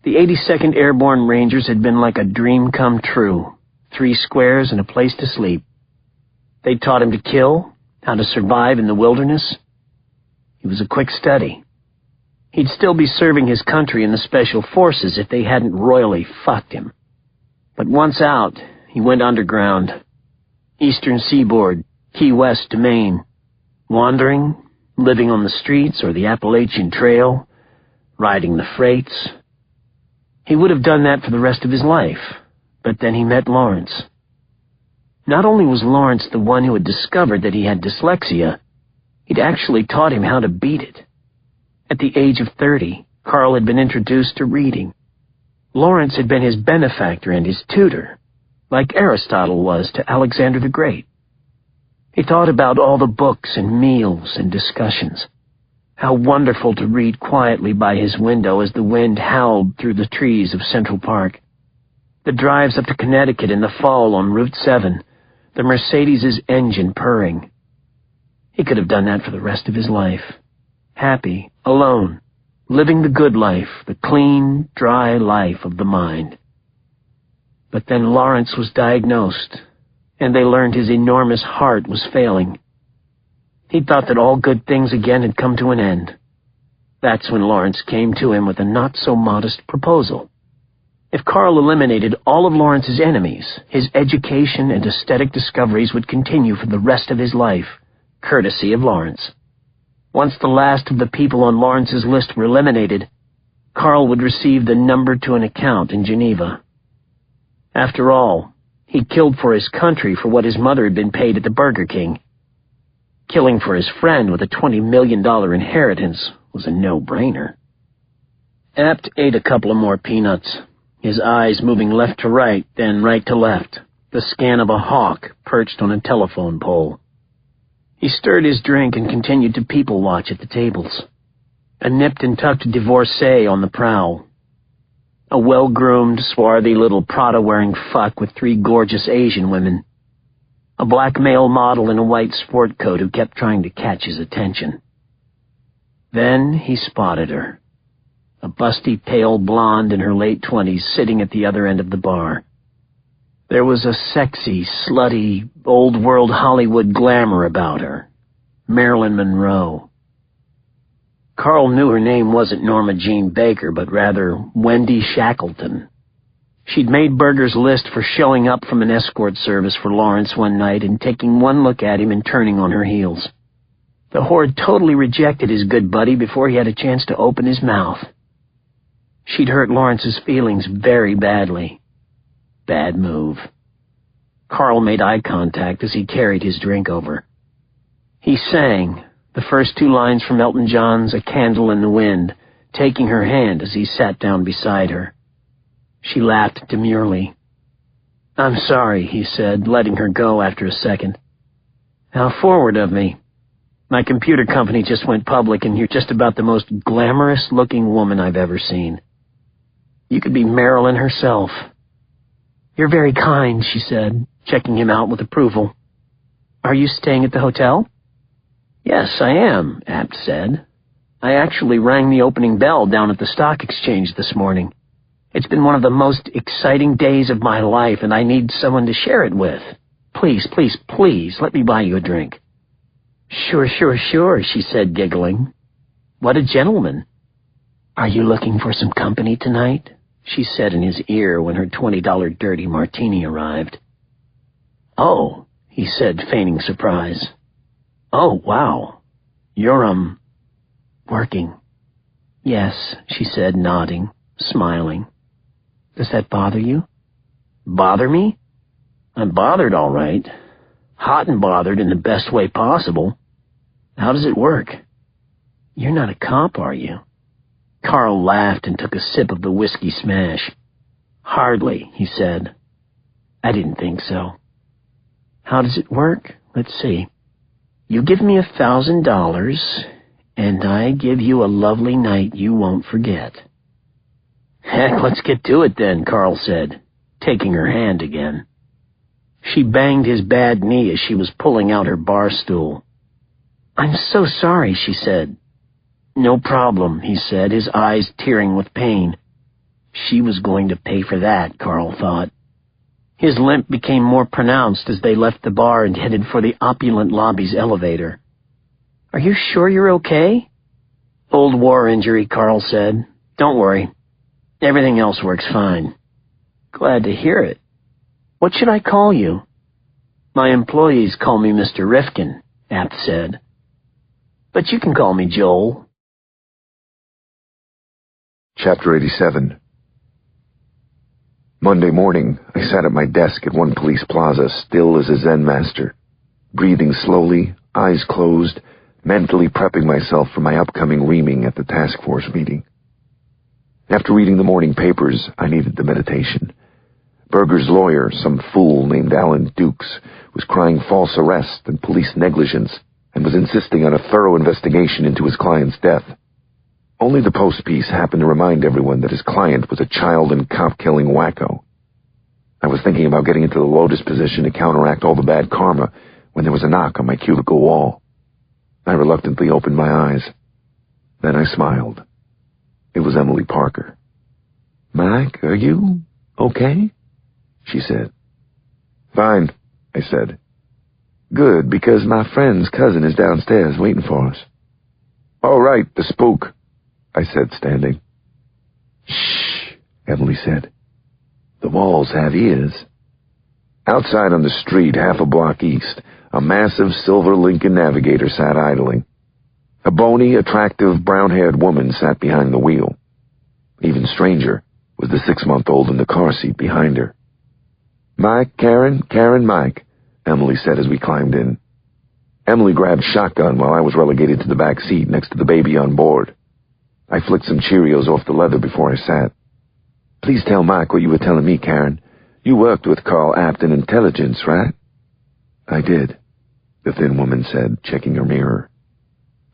The 82nd Airborne Rangers had been like a dream come true, 3 squares and a place to sleep. They taught him to kill, how to survive in the wilderness. He was a quick study. He'd still be serving his country in the Special Forces if they hadn't royally fucked him. But once out, he went underground. Eastern Seaboard, Key West to Maine. Wandering, living on the streets or the Appalachian Trail, riding the freights. He would have done that for the rest of his life, but then he met Lawrence. Not only was Lawrence the one who had discovered that he had dyslexia, he'd actually taught him how to beat it. At the age of 30, Carl had been introduced to reading. Lawrence had been his benefactor and his tutor, like Aristotle was to Alexander the Great. He thought about all the books and meals and discussions. How wonderful to read quietly by his window as the wind howled through the trees of Central Park. The drives up to Connecticut in the fall on Route 7, the Mercedes' engine purring. He could have done that for the rest of his life. Happy, alone, living the good life, the clean, dry life of the mind. But then Lawrence was diagnosed, and they learned his enormous heart was failing. He thought that all good things again had come to an end. That's when Lawrence came to him with a not-so-modest proposal. If Carl eliminated all of Lawrence's enemies, his education and aesthetic discoveries would continue for the rest of his life, courtesy of Lawrence. Once the last of the people on Lawrence's list were eliminated, Carl would receive the number to an account in Geneva. After all, he'd killed for his country for what his mother had been paid at the Burger King. Killing for his friend with a $20 million inheritance was a no-brainer. Apt ate a couple of more peanuts, his eyes moving left to right, then right to left, the scan of a hawk perched on a telephone pole. He stirred his drink and continued to people-watch at the tables. A nipped-and-tucked divorcee on the prowl. A well-groomed, swarthy little Prada-wearing fuck with 3 gorgeous Asian women. A black male model in a white sport coat who kept trying to catch his attention. Then he spotted her. A busty, pale blonde in her late 20s sitting at the other end of the bar. There was a sexy, slutty, old-world Hollywood glamour about her. Marilyn Monroe. Carl knew her name wasn't Norma Jean Baker, but rather Wendy Shackleton. She'd made Berger's list for showing up from an escort service for Lawrence one night and taking one look at him and turning on her heels. The whore totally rejected his good buddy before he had a chance to open his mouth. She'd hurt Lawrence's feelings very badly. Bad move. Carl made eye contact as he carried his drink over. He sang, the first 2 lines from Elton John's A Candle in the Wind, taking her hand as he sat down beside her. She laughed demurely. "I'm sorry," he said, letting her go after a second. "How forward of me. My computer company just went public, and you're just about the most glamorous-looking woman I've ever seen. You could be Marilyn herself." "You're very kind," she said, checking him out with approval. "Are you staying at the hotel?" "Yes, I am," Apt said. "I actually rang the opening bell down at the stock exchange this morning. It's been one of the most exciting days of my life, and I need someone to share it with. Please, please, please, let me buy you a drink." Sure, she said, giggling. "What a gentleman." "Are you looking for some company tonight?" she said in his ear when her $20 dirty martini arrived. "Oh," he said, feigning surprise. "Oh, wow. You're, working." "Yes," she said, nodding, smiling. "Does that bother you?" "Bother me? I'm bothered, all right. Hot and bothered in the best way possible. How does it work?" "You're not a cop, are you?" Carl laughed and took a sip of the whiskey smash. "Hardly," he said. "I didn't think so." "How does it work? Let's see. You give me $1,000, and I give you a lovely night you won't forget." "Heck, let's get to it then," Carl said, taking her hand again. She banged his bad knee as she was pulling out her bar stool. "I'm so sorry," she said. "No problem," he said, his eyes tearing with pain. She was going to pay for that, Carl thought. His limp became more pronounced as they left the bar and headed for the opulent lobby's elevator. "Are you sure you're okay?" "Old war injury," Carl said. "Don't worry. Everything else works fine." "Glad to hear it. What should I call you?" "My employees call me Mr. Rifkin," Apt said. "But you can call me Joel." Chapter 87. Monday morning, I sat at my desk at one police plaza, still as a Zen master, breathing slowly, eyes closed, mentally prepping myself for my upcoming reaming at the task force meeting. After reading the morning papers, I needed the meditation. Berger's lawyer, some fool named Alan Dukes, was crying false arrest and police negligence, and was insisting on a thorough investigation into his client's death. Only the Post piece happened to remind everyone that his client was a child and cop-killing wacko. I was thinking about getting into the lotus position to counteract all the bad karma when there was a knock on my cubicle wall. I reluctantly opened my eyes. Then I smiled. It was Emily Parker. "Mike, are you okay?" she said. "Fine," I said. "Good, because my friend's cousin is downstairs waiting for us." "Oh, right, the spook," I said, standing. "Shh," Emily said. "The walls have ears." Outside on the street, half a block east, a massive silver Lincoln Navigator sat idling. A bony, attractive, brown-haired woman sat behind the wheel. Even stranger was the 6-month-old in the car seat behind her. "Mike, Karen, Mike," Emily said as we climbed in. Emily grabbed shotgun while I was relegated to the back seat next to the baby on board. I flicked some Cheerios off the leather before I sat. "Please tell Mike what you were telling me, Karen. You worked with Carl Apt in intelligence, right?" "I did," the thin woman said, checking her mirror.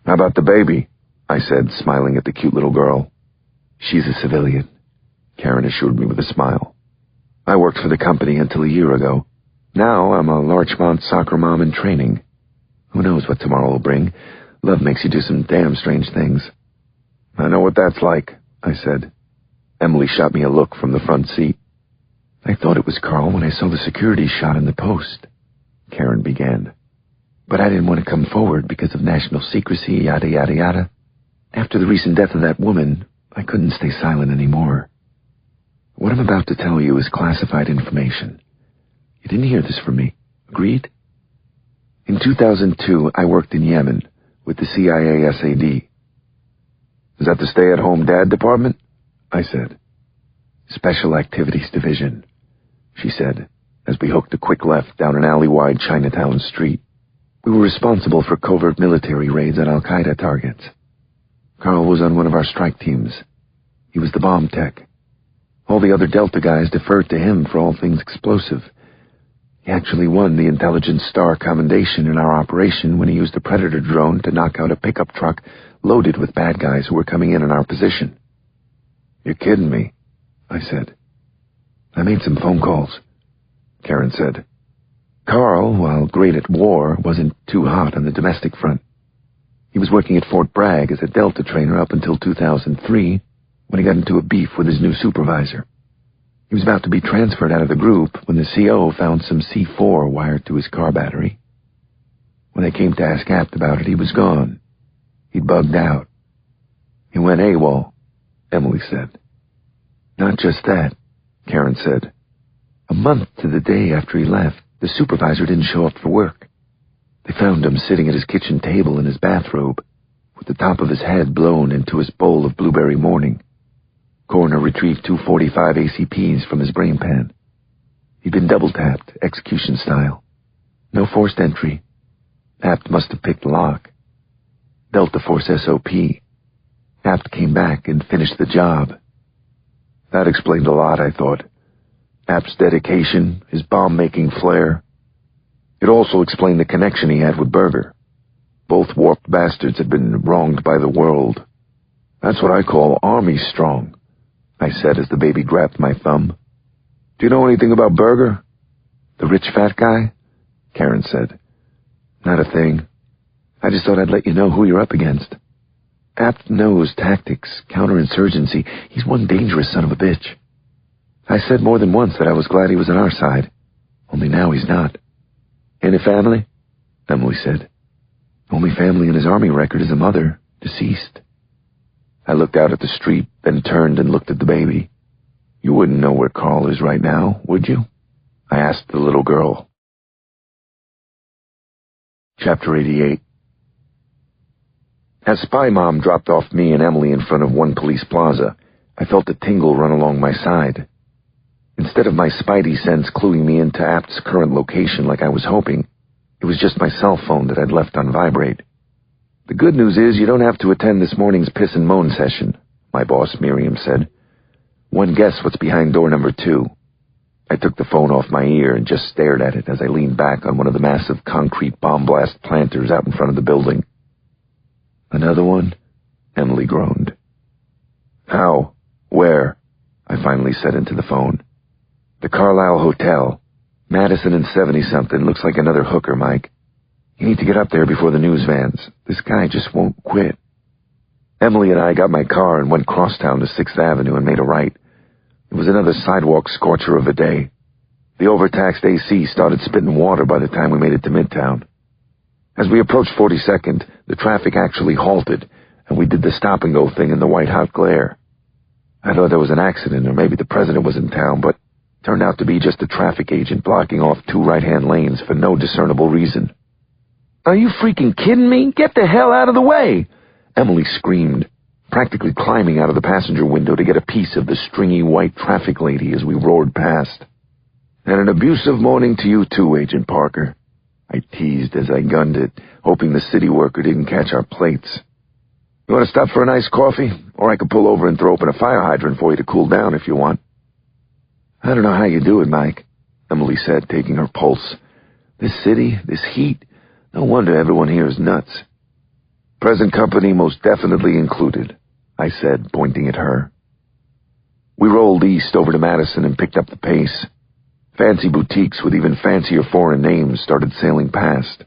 "How about the baby?" I said, smiling at the cute little girl. She's a civilian, Karen assured me with a smile. I worked for the company until a year ago. Now I'm a Larchmont soccer mom in training. Who knows what tomorrow will bring? Love makes you do some damn strange things. I know what that's like, I said. Emily shot me a look from the front seat. I thought it was Carl when I saw the security shot in the Post, Karen began. But I didn't want to come forward because of national secrecy, yada, yada, yada. After the recent death of that woman, I couldn't stay silent anymore. What I'm about to tell you is classified information. You didn't hear this from me. Agreed? In 2002, I worked in Yemen with the CIA SAD. Is that the stay-at-home dad department? I said. Special Activities Division, she said, as we hooked a quick left down an alley-wide Chinatown street. We were responsible for covert military raids on Al-Qaeda targets. Carl was on one of our strike teams. He was the bomb tech. All the other Delta guys deferred to him for all things explosive. He actually won the Intelligence Star Commendation in our operation when he used a Predator drone to knock out a pickup truck loaded with bad guys who were coming in our position. You're kidding me, I said. I made some phone calls, Karen said. Carl, while great at war, wasn't too hot on the domestic front. He was working at Fort Bragg as a Delta trainer up until 2003, when he got into a beef with his new supervisor. He was about to be transferred out of the group when the CO found some C4 wired to his car battery. When they came to ask Apt about it, he was gone. He'd bugged out. He went AWOL, Emily said. Not just that, Karen said. A month to the day after he left, the supervisor didn't show up for work. They found him sitting at his kitchen table in his bathrobe, with the top of his head blown into his bowl of blueberry morning. Coroner retrieved 245 ACPs from his brain pan. He'd been double-tapped, execution style. No forced entry. Apt must have picked lock. Delta Force SOP. Apt came back and finished the job. That explained a lot, I thought. Apt's dedication, his bomb-making flair. It also explained the connection he had with Berger. Both warped bastards had been wronged by the world. That's what I call army strong, I said as the baby grabbed my thumb. Do you know anything about Berger? The rich fat guy? Karen said. Not a thing. I just thought I'd let you know who you're up against. Apt knows tactics, counterinsurgency. He's one dangerous son of a bitch. I said more than once that I was glad he was on our side. Only now he's not. Any family? Emily said. Only family in his army record is a mother, deceased. I looked out at the street, then turned and looked at the baby. You wouldn't know where Carl is right now, would you? I asked the little girl. Chapter 88. As Spy Mom dropped off me and Emily in front of One Police Plaza, I felt a tingle run along my side. Instead of my spidey sense cluing me into Apt's current location like I was hoping, it was just my cell phone that I'd left on vibrate. The good news is you don't have to attend this morning's piss and moan session, my boss Miriam said. One guess what's behind door number 2. I took the phone off my ear and just stared at it as I leaned back on one of the massive concrete bomb blast planters out in front of the building. Another one? Emily groaned. How? Where? I finally said into the phone. The Carlisle Hotel. Madison and 70-something. Looks like another hooker, Mike. You need to get up there before the news vans. This guy just won't quit. Emily and I got my car and went crosstown to 6th Avenue and made a right. It was another sidewalk scorcher of a day. The overtaxed AC started spitting water by the time we made it to Midtown. As we approached 42nd, the traffic actually halted, and we did the stop-and-go thing in the white-hot glare. I thought there was an accident, or maybe the president was in town, but it turned out to be just a traffic agent blocking off 2 right-hand lanes for no discernible reason. Are you freaking kidding me? Get the hell out of the way! Emily screamed, practically climbing out of the passenger window to get a piece of the stringy white traffic lady as we roared past. And an abusive morning to you too, Agent Parker. I teased as I gunned it, hoping the city worker didn't catch our plates. You want to stop for a nice coffee? Or I could pull over and throw open a fire hydrant for you to cool down if you want. I don't know how you do it, Mike, Emily said, taking her pulse. This city, this heat, no wonder everyone here is nuts. Present company most definitely included, I said, pointing at her. We rolled east over to Madison and picked up the pace. Fancy boutiques with even fancier foreign names started sailing past.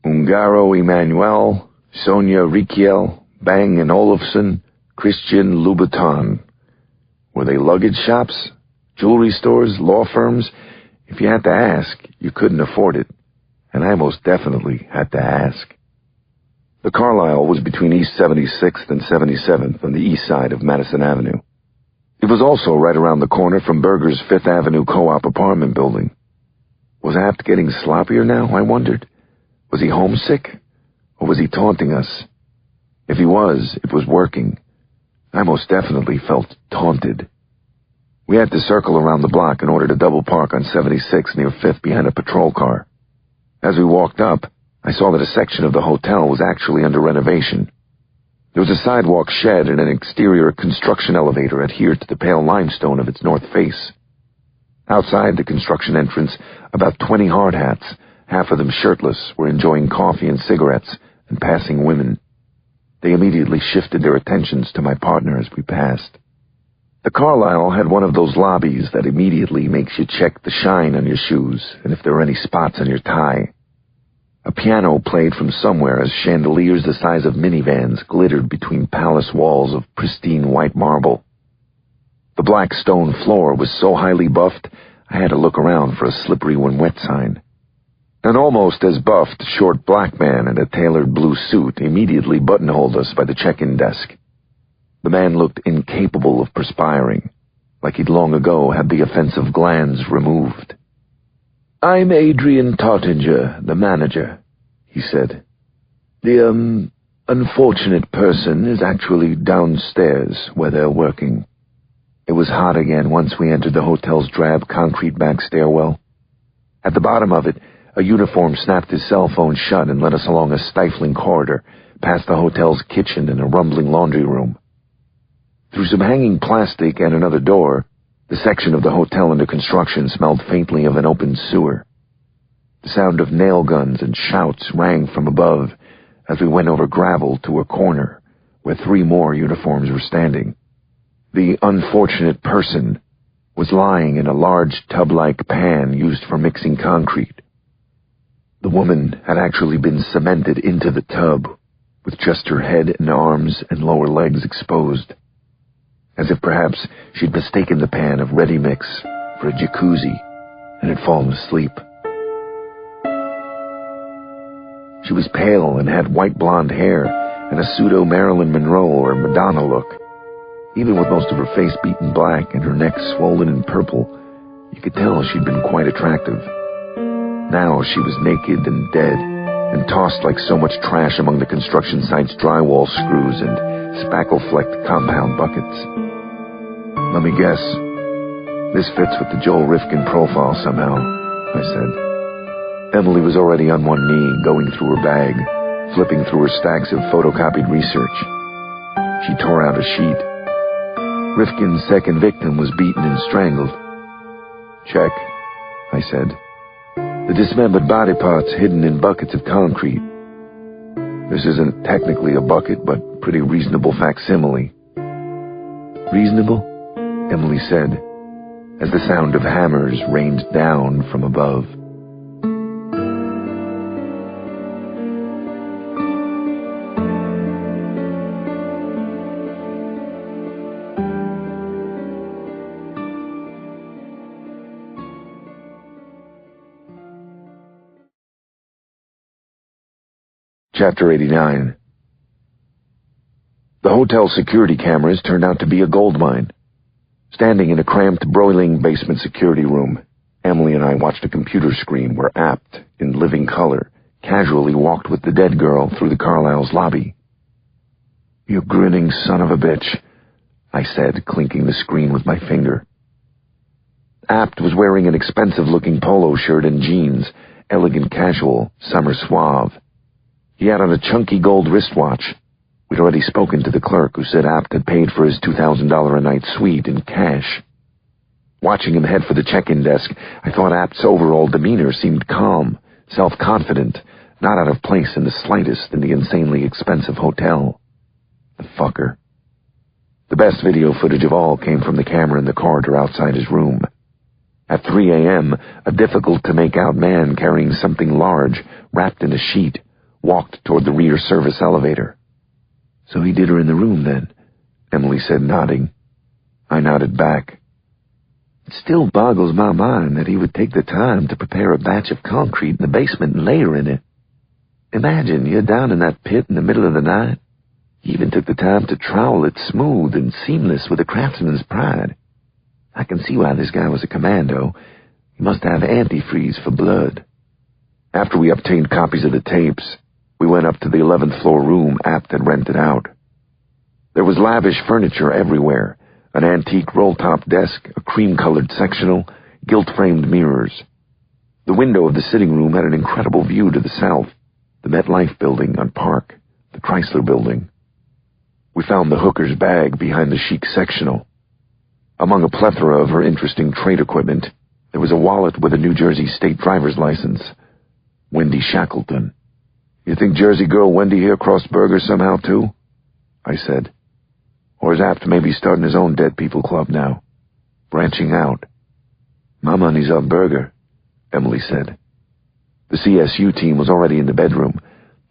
Ungaro Emmanuel, Sonia Riquiel, Bang & Olufsen, Christian Louboutin. Were they luggage shops, jewelry stores, law firms? If you had to ask, you couldn't afford it. And I most definitely had to ask. The Carlisle was between East 76th and 77th on the east side of Madison Avenue. It was also right around the corner from Berger's Fifth Avenue co-op apartment building. Was Apt getting sloppier now, I wondered? Was he homesick? Or was he taunting us? If he was, it was working. I most definitely felt taunted. We had to circle around the block in order to double park on 76 near 5th behind a patrol car. As we walked up, I saw that a section of the hotel was actually under renovation. There was a sidewalk shed and an exterior construction elevator adhered to the pale limestone of its north face. Outside the construction entrance, about 20 hard hats, half of them shirtless, were enjoying coffee and cigarettes and passing women. They immediately shifted their attentions to my partner as we passed. The Carlisle had one of those lobbies that immediately makes you check the shine on your shoes and if there are any spots on your tie. A piano played from somewhere as chandeliers the size of minivans glittered between palace walls of pristine white marble. The black stone floor was so highly buffed, I had to look around for a slippery when wet sign. An almost as buffed short black man in a tailored blue suit immediately buttonholed us by the check-in desk. The man looked incapable of perspiring, like he'd long ago had the offensive glands removed. "I'm Adrian Tottinger, the manager," he said. "The, unfortunate person is actually downstairs where they're working." It was hot again once we entered the hotel's drab concrete back stairwell. At the bottom of it, a uniform snapped his cell phone shut and led us along a stifling corridor, past the hotel's kitchen and a rumbling laundry room. Through some hanging plastic and another door, the section of the hotel under construction smelled faintly of an open sewer. The sound of nail guns and shouts rang from above as we went over gravel to a corner where 3 more uniforms were standing. The unfortunate person was lying in a large tub-like pan used for mixing concrete. The woman had actually been cemented into the tub, with just her head and arms and lower legs exposed, as if perhaps she'd mistaken the pan of ready mix for a jacuzzi and had fallen asleep. She was pale and had white blonde hair and a pseudo-Marilyn Monroe or Madonna look. Even with most of her face beaten black and her neck swollen and purple, you could tell she'd been quite attractive. Now she was naked and dead, and tossed like so much trash among the construction site's drywall screws and spackle-flecked compound buckets. "Let me guess. This fits with the Joel Rifkin profile somehow," I said. Emily was already on one knee, going through her bag, flipping through her stacks of photocopied research. She tore out a sheet. Rifkin's second victim was beaten and strangled. "Check," I said. "The dismembered body parts hidden in buckets of concrete. This isn't technically a bucket, but pretty reasonable facsimile." "Reasonable?" Emily said, as the sound of hammers rained down from above. Chapter 89. The hotel security cameras turned out to be a goldmine. Standing in a cramped, broiling basement security room, Emily and I watched a computer screen where Apt, in living color, casually walked with the dead girl through the Carlisle's lobby. "You grinning son of a bitch," I said, clinking the screen with my finger. Apt was wearing an expensive-looking polo shirt and jeans, elegant casual, summer suave. He had on a chunky gold wristwatch. We'd already spoken to the clerk who said Apt had paid for his $2,000 a night suite in cash. Watching him head for the check-in desk, I thought Apt's overall demeanor seemed calm, self-confident, not out of place in the slightest in the insanely expensive hotel. The fucker. The best video footage of all came from the camera in the corridor outside his room. At 3 a.m., a difficult-to-make-out man carrying something large, wrapped in a sheet, walked toward the rear service elevator. "So he did her in the room, then?" Emily said, nodding. I nodded back. "It still boggles my mind that he would take the time to prepare a batch of concrete in the basement and lay her in it. Imagine, you're down in that pit in the middle of the night. He even took the time to trowel it smooth and seamless with a craftsman's pride. I can see why this guy was a commando. He must have antifreeze for blood." After we obtained copies of the tapes, we went up to the 11th floor room Apt had rented out. There was lavish furniture everywhere, an antique roll-top desk, a cream-colored sectional, gilt-framed mirrors. The window of the sitting room had an incredible view to the south, the MetLife building on Park, the Chrysler building. We found the hooker's bag behind the chic sectional. Among a plethora of her interesting trade equipment, there was a wallet with a New Jersey state driver's license. Wendy Shackleton. "You think Jersey girl Wendy here crossed Berger somehow, too?" I said. "Or is Apt maybe starting his own dead people club now? Branching out?" "My money's on Berger," Emily said. The CSU team was already in the bedroom.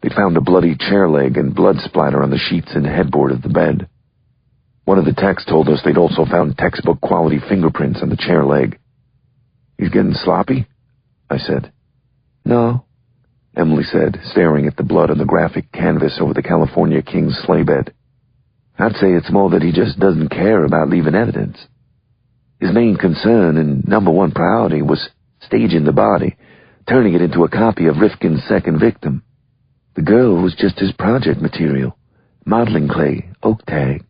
They'd found a bloody chair leg and blood splatter on the sheets and headboard of the bed. One of the techs told us they'd also found textbook-quality fingerprints on the chair leg. "He's getting sloppy?" I said. "No," Emily said, staring at the blood on the graphic canvas over the California King's sleigh bed. "I'd say it's more that he just doesn't care about leaving evidence. His main concern and number one priority was staging the body, turning it into a copy of Rifkin's second victim. The girl was just his project material, modeling clay, oak tag."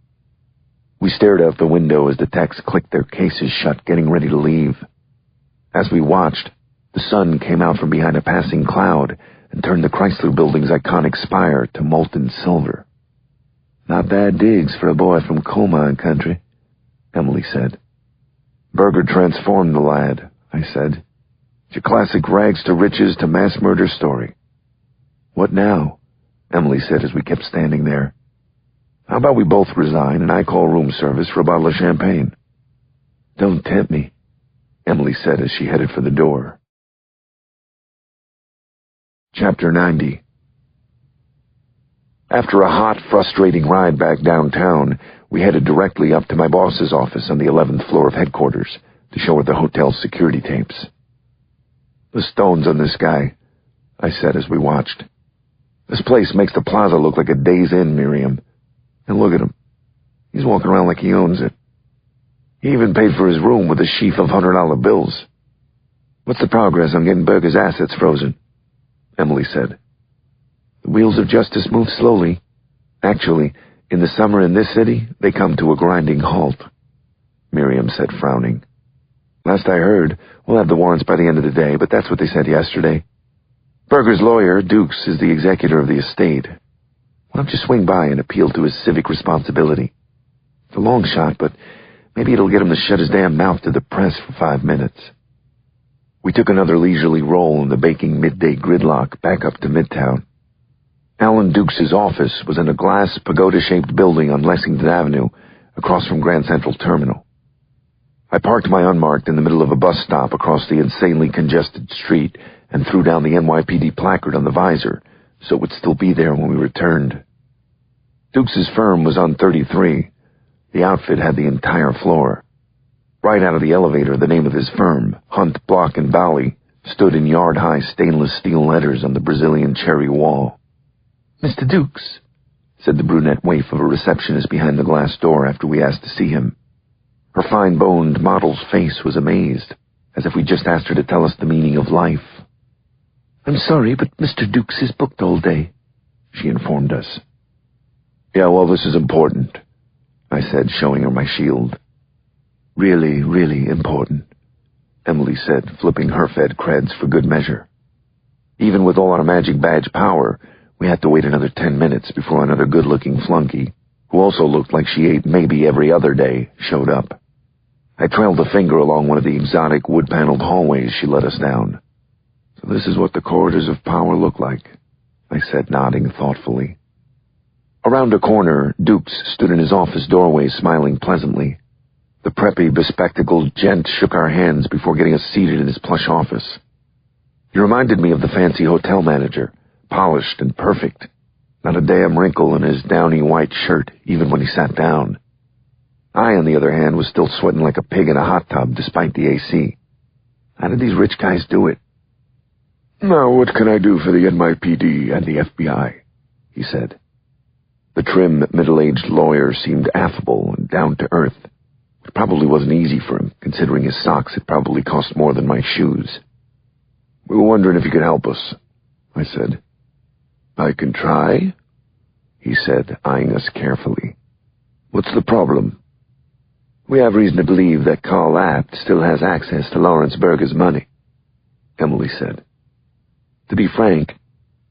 We stared out the window as the techs clicked their cases shut, getting ready to leave. As we watched, the sun came out from behind a passing cloud and turned the Chrysler building's iconic spire to molten silver. "Not bad digs for a boy from coal mine country," Emily said. "Berger transformed the lad," I said. "It's your classic rags to riches to mass murder story." "What now?" Emily said as we kept standing there. "How about we both resign and I call room service for a bottle of champagne?" "Don't tempt me," Emily said as she headed for the door. Chapter 90. After a hot, frustrating ride back downtown, we headed directly up to my boss's office on the 11th floor of headquarters to show her the hotel's security tapes. "The stones on this guy," I said as we watched. "This place makes the plaza look like a Days Inn, Miriam. And look at him. He's walking around like he owns it. He even paid for his room with a sheaf of $100 bills. What's the progress on getting Berger's assets frozen?" Emily said. "The wheels of justice move slowly. Actually, in the summer in this city, they come to a grinding halt," Miriam said, frowning. "Last I heard, we'll have the warrants by the end of the day, but that's what they said yesterday. Berger's lawyer, Dukes, is the executor of the estate. Why don't you swing by and appeal to his civic responsibility? It's a long shot, but maybe it'll get him to shut his damn mouth to the press for 5 minutes." We took another leisurely roll in the baking midday gridlock back up to Midtown. Alan Dukes' office was in a glass, pagoda-shaped building on Lexington Avenue, across from Grand Central Terminal. I parked my unmarked in the middle of a bus stop across the insanely congested street and threw down the NYPD placard on the visor so it would still be there when we returned. Dukes' firm was on 33. The outfit had the entire floor. Right out of the elevator, the name of his firm, Hunt, Block & Bally, stood in yard-high stainless steel letters on the Brazilian cherry wall. "Mr. Dukes," said the brunette waif of a receptionist behind the glass door after we asked to see him. Her fine-boned model's face was amazed, as if we just asked her to tell us the meaning of life. "I'm sorry, but Mr. Dukes is booked all day," she informed us. "Yeah, well, this is important," I said, showing her my shield. "Really, really important," Emily said, flipping her fed creds for good measure. Even with all our magic badge power, we had to wait another 10 minutes before another good-looking flunky, who also looked like she ate maybe every other day, showed up. I trailed a finger along one of the exotic wood-paneled hallways she led us down. "So this is what the corridors of power look like," I said, nodding thoughtfully. Around a corner, Dukes stood in his office doorway, smiling pleasantly. The preppy, bespectacled gent shook our hands before getting us seated in his plush office. He reminded me of the fancy hotel manager, polished and perfect. Not a damn wrinkle in his downy white shirt, even when he sat down. I, on the other hand, was still sweating like a pig in a hot tub, despite the AC. How did these rich guys do it? "Now, what can I do for the NYPD and the FBI?" he said. The trim, middle-aged lawyer seemed affable and down-to-earth. It probably wasn't easy for him, considering his socks had probably cost more than my shoes. "We were wondering if you could help us," I said. "I can try," he said, eyeing us carefully. "What's the problem?" "We have reason to believe that Carl Apt still has access to Lawrence Berger's money," Emily said. "To be frank,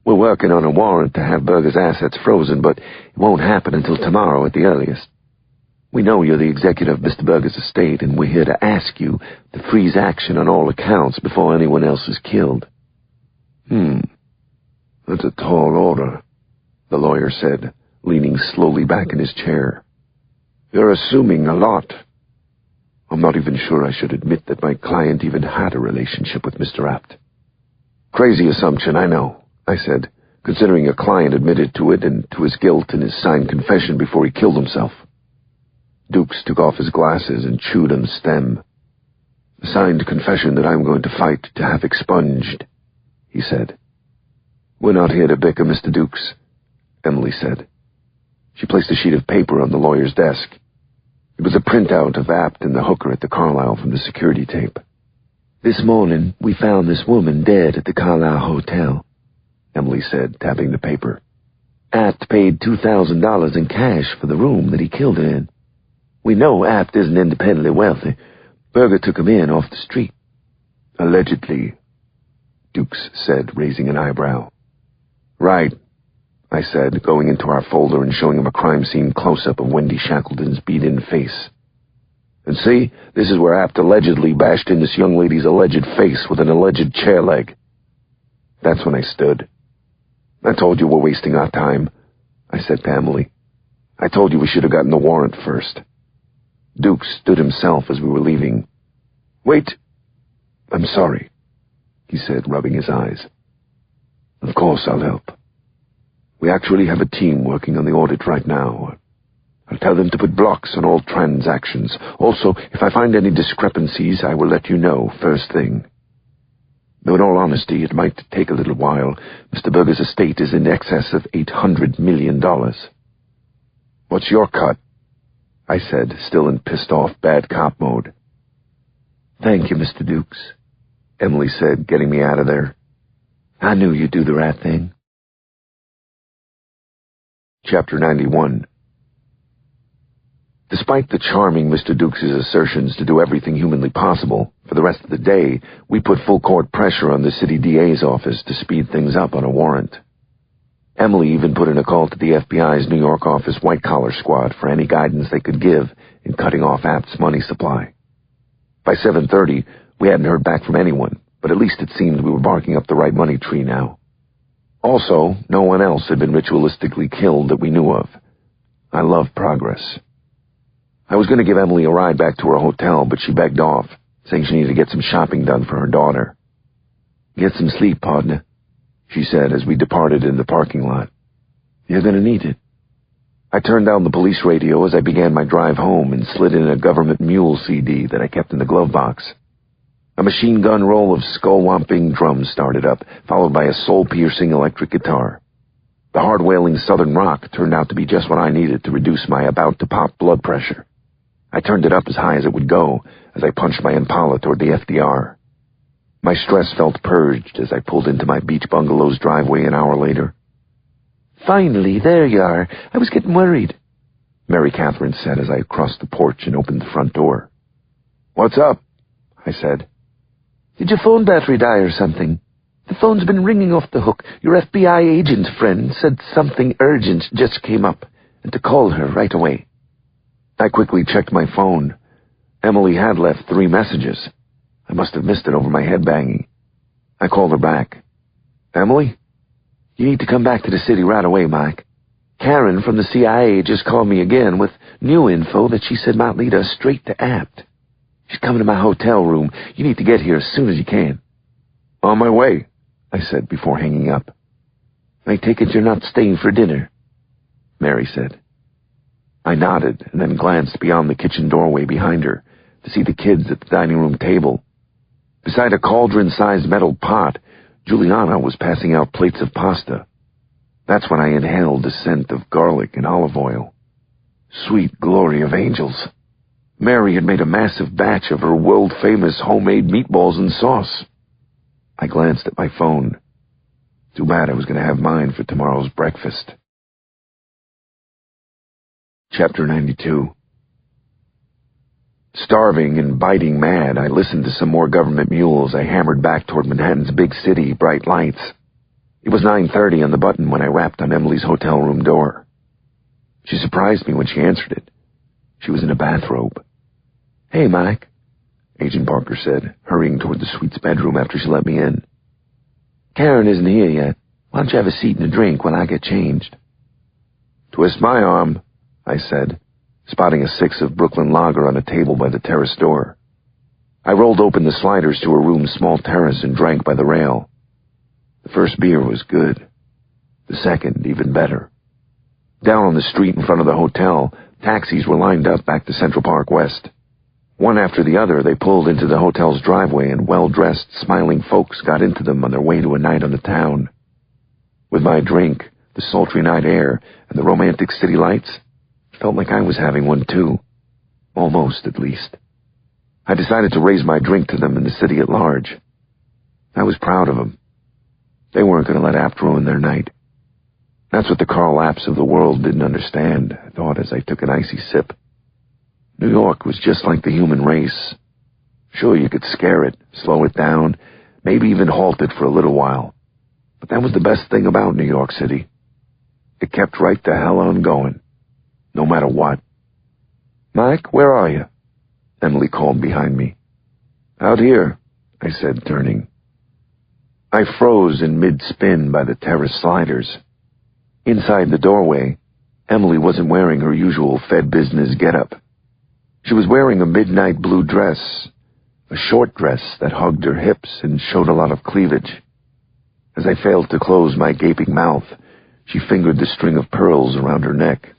we're working on a warrant to have Berger's assets frozen, but it won't happen until tomorrow at the earliest. We know you're the executive of Mr. Berger's estate, and we're here to ask you to freeze action on all accounts before anyone else is killed." "That's a tall order," the lawyer said, leaning slowly back in his chair. "You're assuming a lot. I'm not even sure I should admit that my client even had a relationship with Mr. Apt." "Crazy assumption, I know," I said, considering a client admitted to it and to his guilt in his signed confession before he killed himself. Dukes took off his glasses and chewed on the stem. "A signed confession that I'm going to fight to have expunged," he said. "We're not here to bicker, Mr. Dukes," Emily said. She placed a sheet of paper on the lawyer's desk. It was a printout of Apt and the hooker at the Carlisle from the security tape. "This morning, we found this woman dead at the Carlisle Hotel," Emily said, tapping the paper. "Apt paid $2,000 in cash for the room that he killed her in. We know Apt isn't independently wealthy. Berger took him in off the street." "Allegedly," Dukes said, raising an eyebrow. "Right," I said, going into our folder and showing him a crime scene close-up of Wendy Shackleton's beat-in face. "And see, this is where Apt allegedly bashed in this young lady's alleged face with an alleged chair leg." That's when I stood. "I told you we're wasting our time," I said to Emily. "I told you we should have gotten the warrant first." Dukes stood himself as we were leaving. "Wait. I'm sorry," he said, rubbing his eyes. "Of course I'll help. We actually have a team working on the audit right now. I'll tell them to put blocks on all transactions. Also, if I find any discrepancies, I will let you know first thing. Though in all honesty, it might take a little while. Mr. Berger's estate is in excess of $800 million. "What's your cut?" I said, still in pissed-off bad cop mode. "Thank you, Mr. Dukes," Emily said, getting me out of there. "I knew you'd do the right thing." Chapter 91. Despite the charming Mr. Dukes' assertions to do everything humanly possible, for the rest of the day, we put full-court pressure on the city DA's office to speed things up on a warrant. Emily even put in a call to the FBI's New York office white-collar squad for any guidance they could give in cutting off Apt's money supply. By 7:30, we hadn't heard back from anyone, but at least it seemed we were barking up the right money tree now. Also, no one else had been ritualistically killed that we knew of. I love progress. I was going to give Emily a ride back to her hotel, but she begged off, saying she needed to get some shopping done for her daughter. "Get some sleep, partner," she said as we departed in the parking lot. "You're going to need it." I turned down the police radio as I began my drive home and slid in a Government Mule CD that I kept in the glove box. A machine gun roll of skull-whomping drums started up, followed by a soul-piercing electric guitar. The hard-wailing southern rock turned out to be just what I needed to reduce my about-to-pop blood pressure. I turned it up as high as it would go as I punched my Impala toward the FDR. My stress felt purged as I pulled into my beach bungalow's driveway an hour later. "Finally, there you are. I was getting worried," Mary Catherine said as I crossed the porch and opened the front door. "What's up?" I said. "Did your phone battery die or something? The phone's been ringing off the hook. Your FBI agent friend said something urgent just came up, and to call her right away." I quickly checked my phone. Emily had left 3 messages. I must have missed it over my head banging. I called her back. "Emily?" You need to come back to the city right away, Mike. Karen from the CIA just called me again with new info that she said might lead us straight to Apt. She's coming to my hotel room. You need to get here as soon as you can. On my way, I said before hanging up. I take it you're not staying for dinner, Mary said. I nodded and then glanced beyond the kitchen doorway behind her to see the kids at the dining room table. Beside a cauldron-sized metal pot, Juliana was passing out plates of pasta. That's when I inhaled the scent of garlic and olive oil. Sweet glory of angels. Mary had made a massive batch of her world-famous homemade meatballs and sauce. I glanced at my phone. Too bad I was going to have mine for tomorrow's breakfast. Chapter 92. Starving and biting mad, I listened to some more government mules. I hammered back toward Manhattan's big city, bright lights. It was 9:30 on the button when I rapped on Emily's hotel room door. She surprised me when she answered it. She was in a bathrobe. Hey, Mike, Agent Parker said, hurrying toward the suite's bedroom after she let me in. Karen isn't here yet. Why don't you have a seat and a drink while I get changed? Twist my arm, I said, spotting a six of Brooklyn Lager on a table by the terrace door. I rolled open the sliders to her room's small terrace and drank by the rail. The first beer was good. The second, even better. Down on the street in front of the hotel, taxis were lined up back to Central Park West. One after the other, they pulled into the hotel's driveway, and well-dressed, smiling folks got into them on their way to a night on the town. With my drink, the sultry night air, and the romantic city lights, it felt like I was having one too. Almost, at least. I decided to raise my drink to them in the city at large. I was proud of them. They weren't going to let Apt ruin their night. That's what the Carl Apps of the world didn't understand, I thought as I took an icy sip. New York was just like the human race. Sure, you could scare it, slow it down, maybe even halt it for a little while. But that was the best thing about New York City. It kept right the hell on going, no matter what. Mike, where are you? Emily called behind me. Out here, I said, turning. I froze in mid-spin by the terrace sliders. Inside the doorway, Emily wasn't wearing her usual Fed business getup. She was wearing a midnight blue dress, a short dress that hugged her hips and showed a lot of cleavage. As I failed to close my gaping mouth, she fingered the string of pearls around her neck.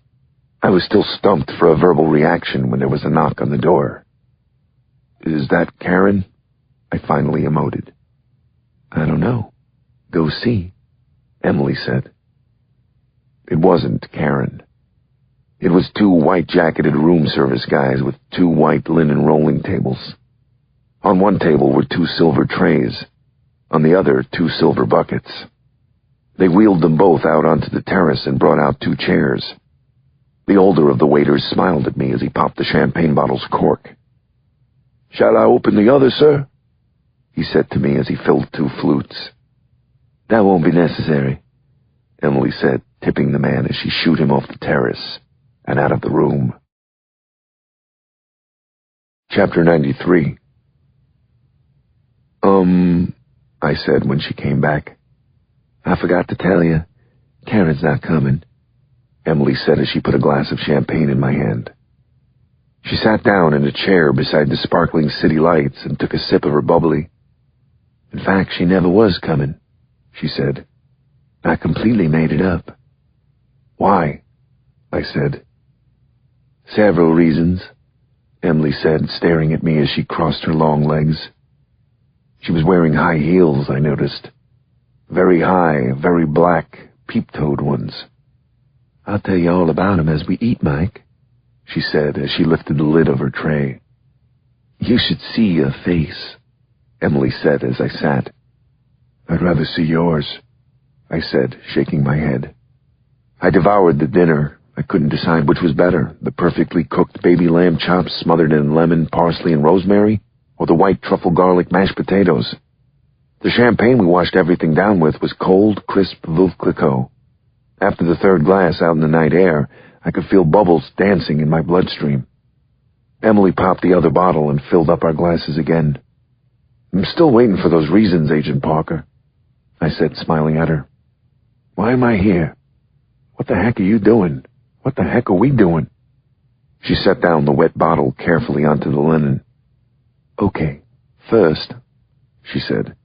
I was still stumped for a verbal reaction when there was a knock on the door. Is that Karen? I finally emoted. I don't know. Go see, Emily said. It wasn't Karen. It was two white-jacketed room service guys with two white linen rolling tables. On one table were two silver trays. On the other, two silver buckets. They wheeled them both out onto the terrace and brought out two chairs. The older of the waiters smiled at me as he popped the champagne bottle's cork. Shall I open the other, sir? He said to me as he filled two flutes. That won't be necessary, Emily said, tipping the man as she shooed him off the terrace and out of the room. Chapter 93. I said when she came back. I forgot to tell you, Karen's not coming, Emily said as she put a glass of champagne in my hand. She sat down in a chair beside the sparkling city lights and took a sip of her bubbly. In fact, she never was coming, she said. I completely made it up. Why? I said. Several reasons, Emily said, staring at me as she crossed her long legs. She was wearing high heels, I noticed. Very high, very black, peep-toed ones. I'll tell you all about 'em as we eat, Mike, she said as she lifted the lid of her tray. You should see your face, Emily said as I sat. I'd rather see yours, I said, shaking my head. I devoured the dinner. I couldn't decide which was better, the perfectly cooked baby lamb chops smothered in lemon, parsley, and rosemary, or the white truffle garlic mashed potatoes. The champagne we washed everything down with was cold, crisp Veuve Clicquot. After the third glass out in the night air, I could feel bubbles dancing in my bloodstream. Emily popped the other bottle and filled up our glasses again. I'm still waiting for those reasons, Agent Parker, I said, smiling at her. Why am I here? What the heck are you doing? What the heck are we doing? She set down the wet bottle carefully onto the linen. Okay, first, she said,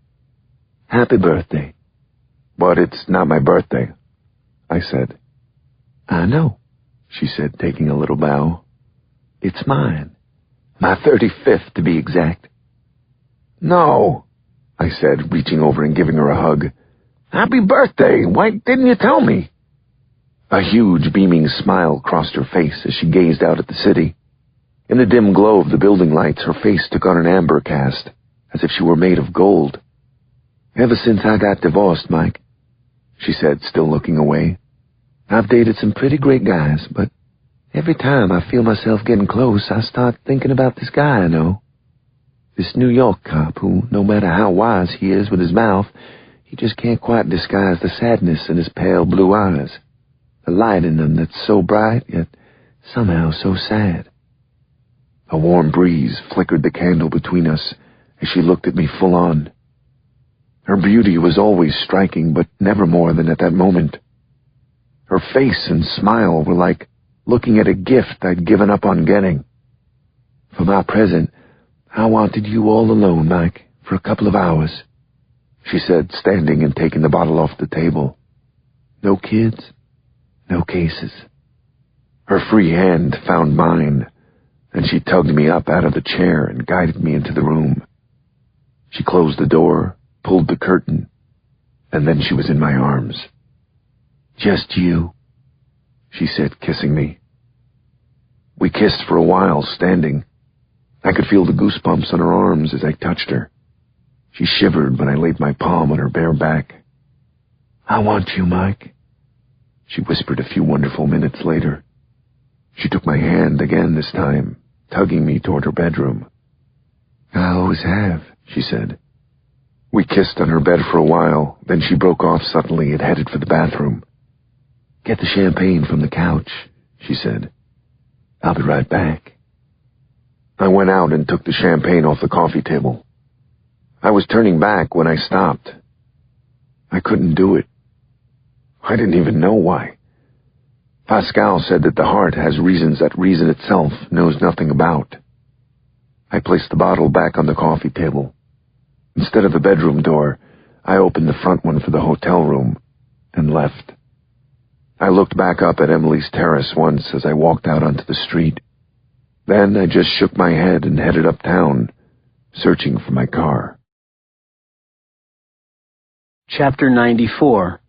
happy birthday. But it's not my birthday, I said. I know, she said, taking a little bow. It's mine. My 35th, to be exact. No, I said, reaching over and giving her a hug. Happy birthday! Why didn't you tell me? A huge, beaming smile crossed her face as she gazed out at the city. In the dim glow of the building lights, her face took on an amber cast, as if she were made of gold. Ever since I got divorced, Mike, she said, still looking away, I've dated some pretty great guys, but every time I feel myself getting close, I start thinking about this guy I know. This New York cop who, no matter how wise he is with his mouth, he just can't quite disguise the sadness in his pale blue eyes. The light in them that's so bright, yet somehow so sad. A warm breeze flickered the candle between us as she looked at me full on. Her beauty was always striking, but never more than at that moment. Her face and smile were like looking at a gift I'd given up on getting. For my present, I wanted you all alone, Mike, for a couple of hours, she said, standing and taking the bottle off the table. No kids, no cases. Her free hand found mine, and she tugged me up out of the chair and guided me into the room. She closed the door, pulled the curtain, and then she was in my arms. Just you, she said, kissing me. We kissed for a while, standing. I could feel the goosebumps on her arms as I touched her. She shivered when I laid my palm on her bare back. I want you, Mike, she whispered a few wonderful minutes later. She took my hand again this time, tugging me toward her bedroom. I always have, she said. We kissed on her bed for a while, then she broke off suddenly and headed for the bathroom. Get the champagne from the couch, she said. I'll be right back. I went out and took the champagne off the coffee table. I was turning back when I stopped. I couldn't do it. I didn't even know why. Pascal said that the heart has reasons that reason itself knows nothing about. I placed the bottle back on the coffee table. Instead of the bedroom door, I opened the front one for the hotel room and left. I looked back up at Emily's terrace once as I walked out onto the street. Then I just shook my head and headed uptown, searching for my car. Chapter 94.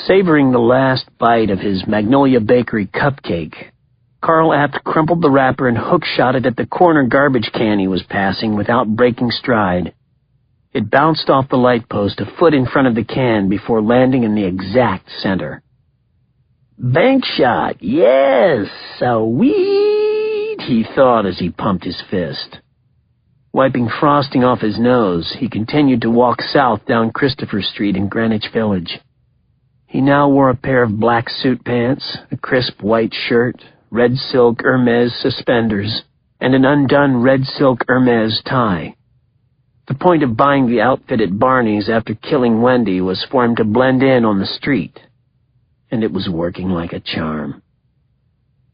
Savoring the last bite of his Magnolia Bakery cupcake, Carl Apt crumpled the wrapper and hook-shot it at the corner garbage can he was passing without breaking stride. It bounced off the light post a foot in front of the can before landing in the exact center. Bank shot, yes, sweet, he thought as he pumped his fist. Wiping frosting off his nose, he continued to walk south down Christopher Street in Greenwich Village. He now wore a pair of black suit pants, a crisp white shirt, red silk Hermes suspenders, and an undone red silk Hermes tie. The point of buying the outfit at Barney's after killing Wendy was for him to blend in on the street, and it was working like a charm.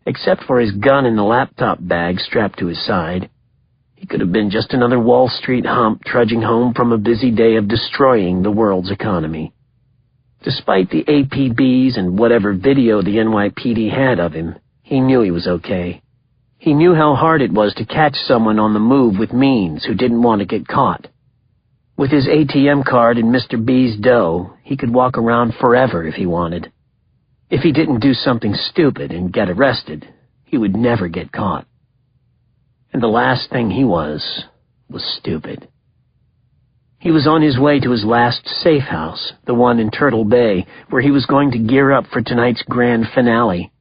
Except for his gun in the laptop bag strapped to his side, he could have been just another Wall Street hump trudging home from a busy day of destroying the world's economy. Despite the APBs and whatever video the NYPD had of him, he knew he was okay. He knew how hard it was to catch someone on the move with means who didn't want to get caught. With his ATM card and Mr. B's dough, he could walk around forever if he wanted. If he didn't do something stupid and get arrested, he would never get caught. And the last thing he was stupid. He was on his way to his last safe house, the one in Turtle Bay, where he was going to gear up for tonight's grand finale.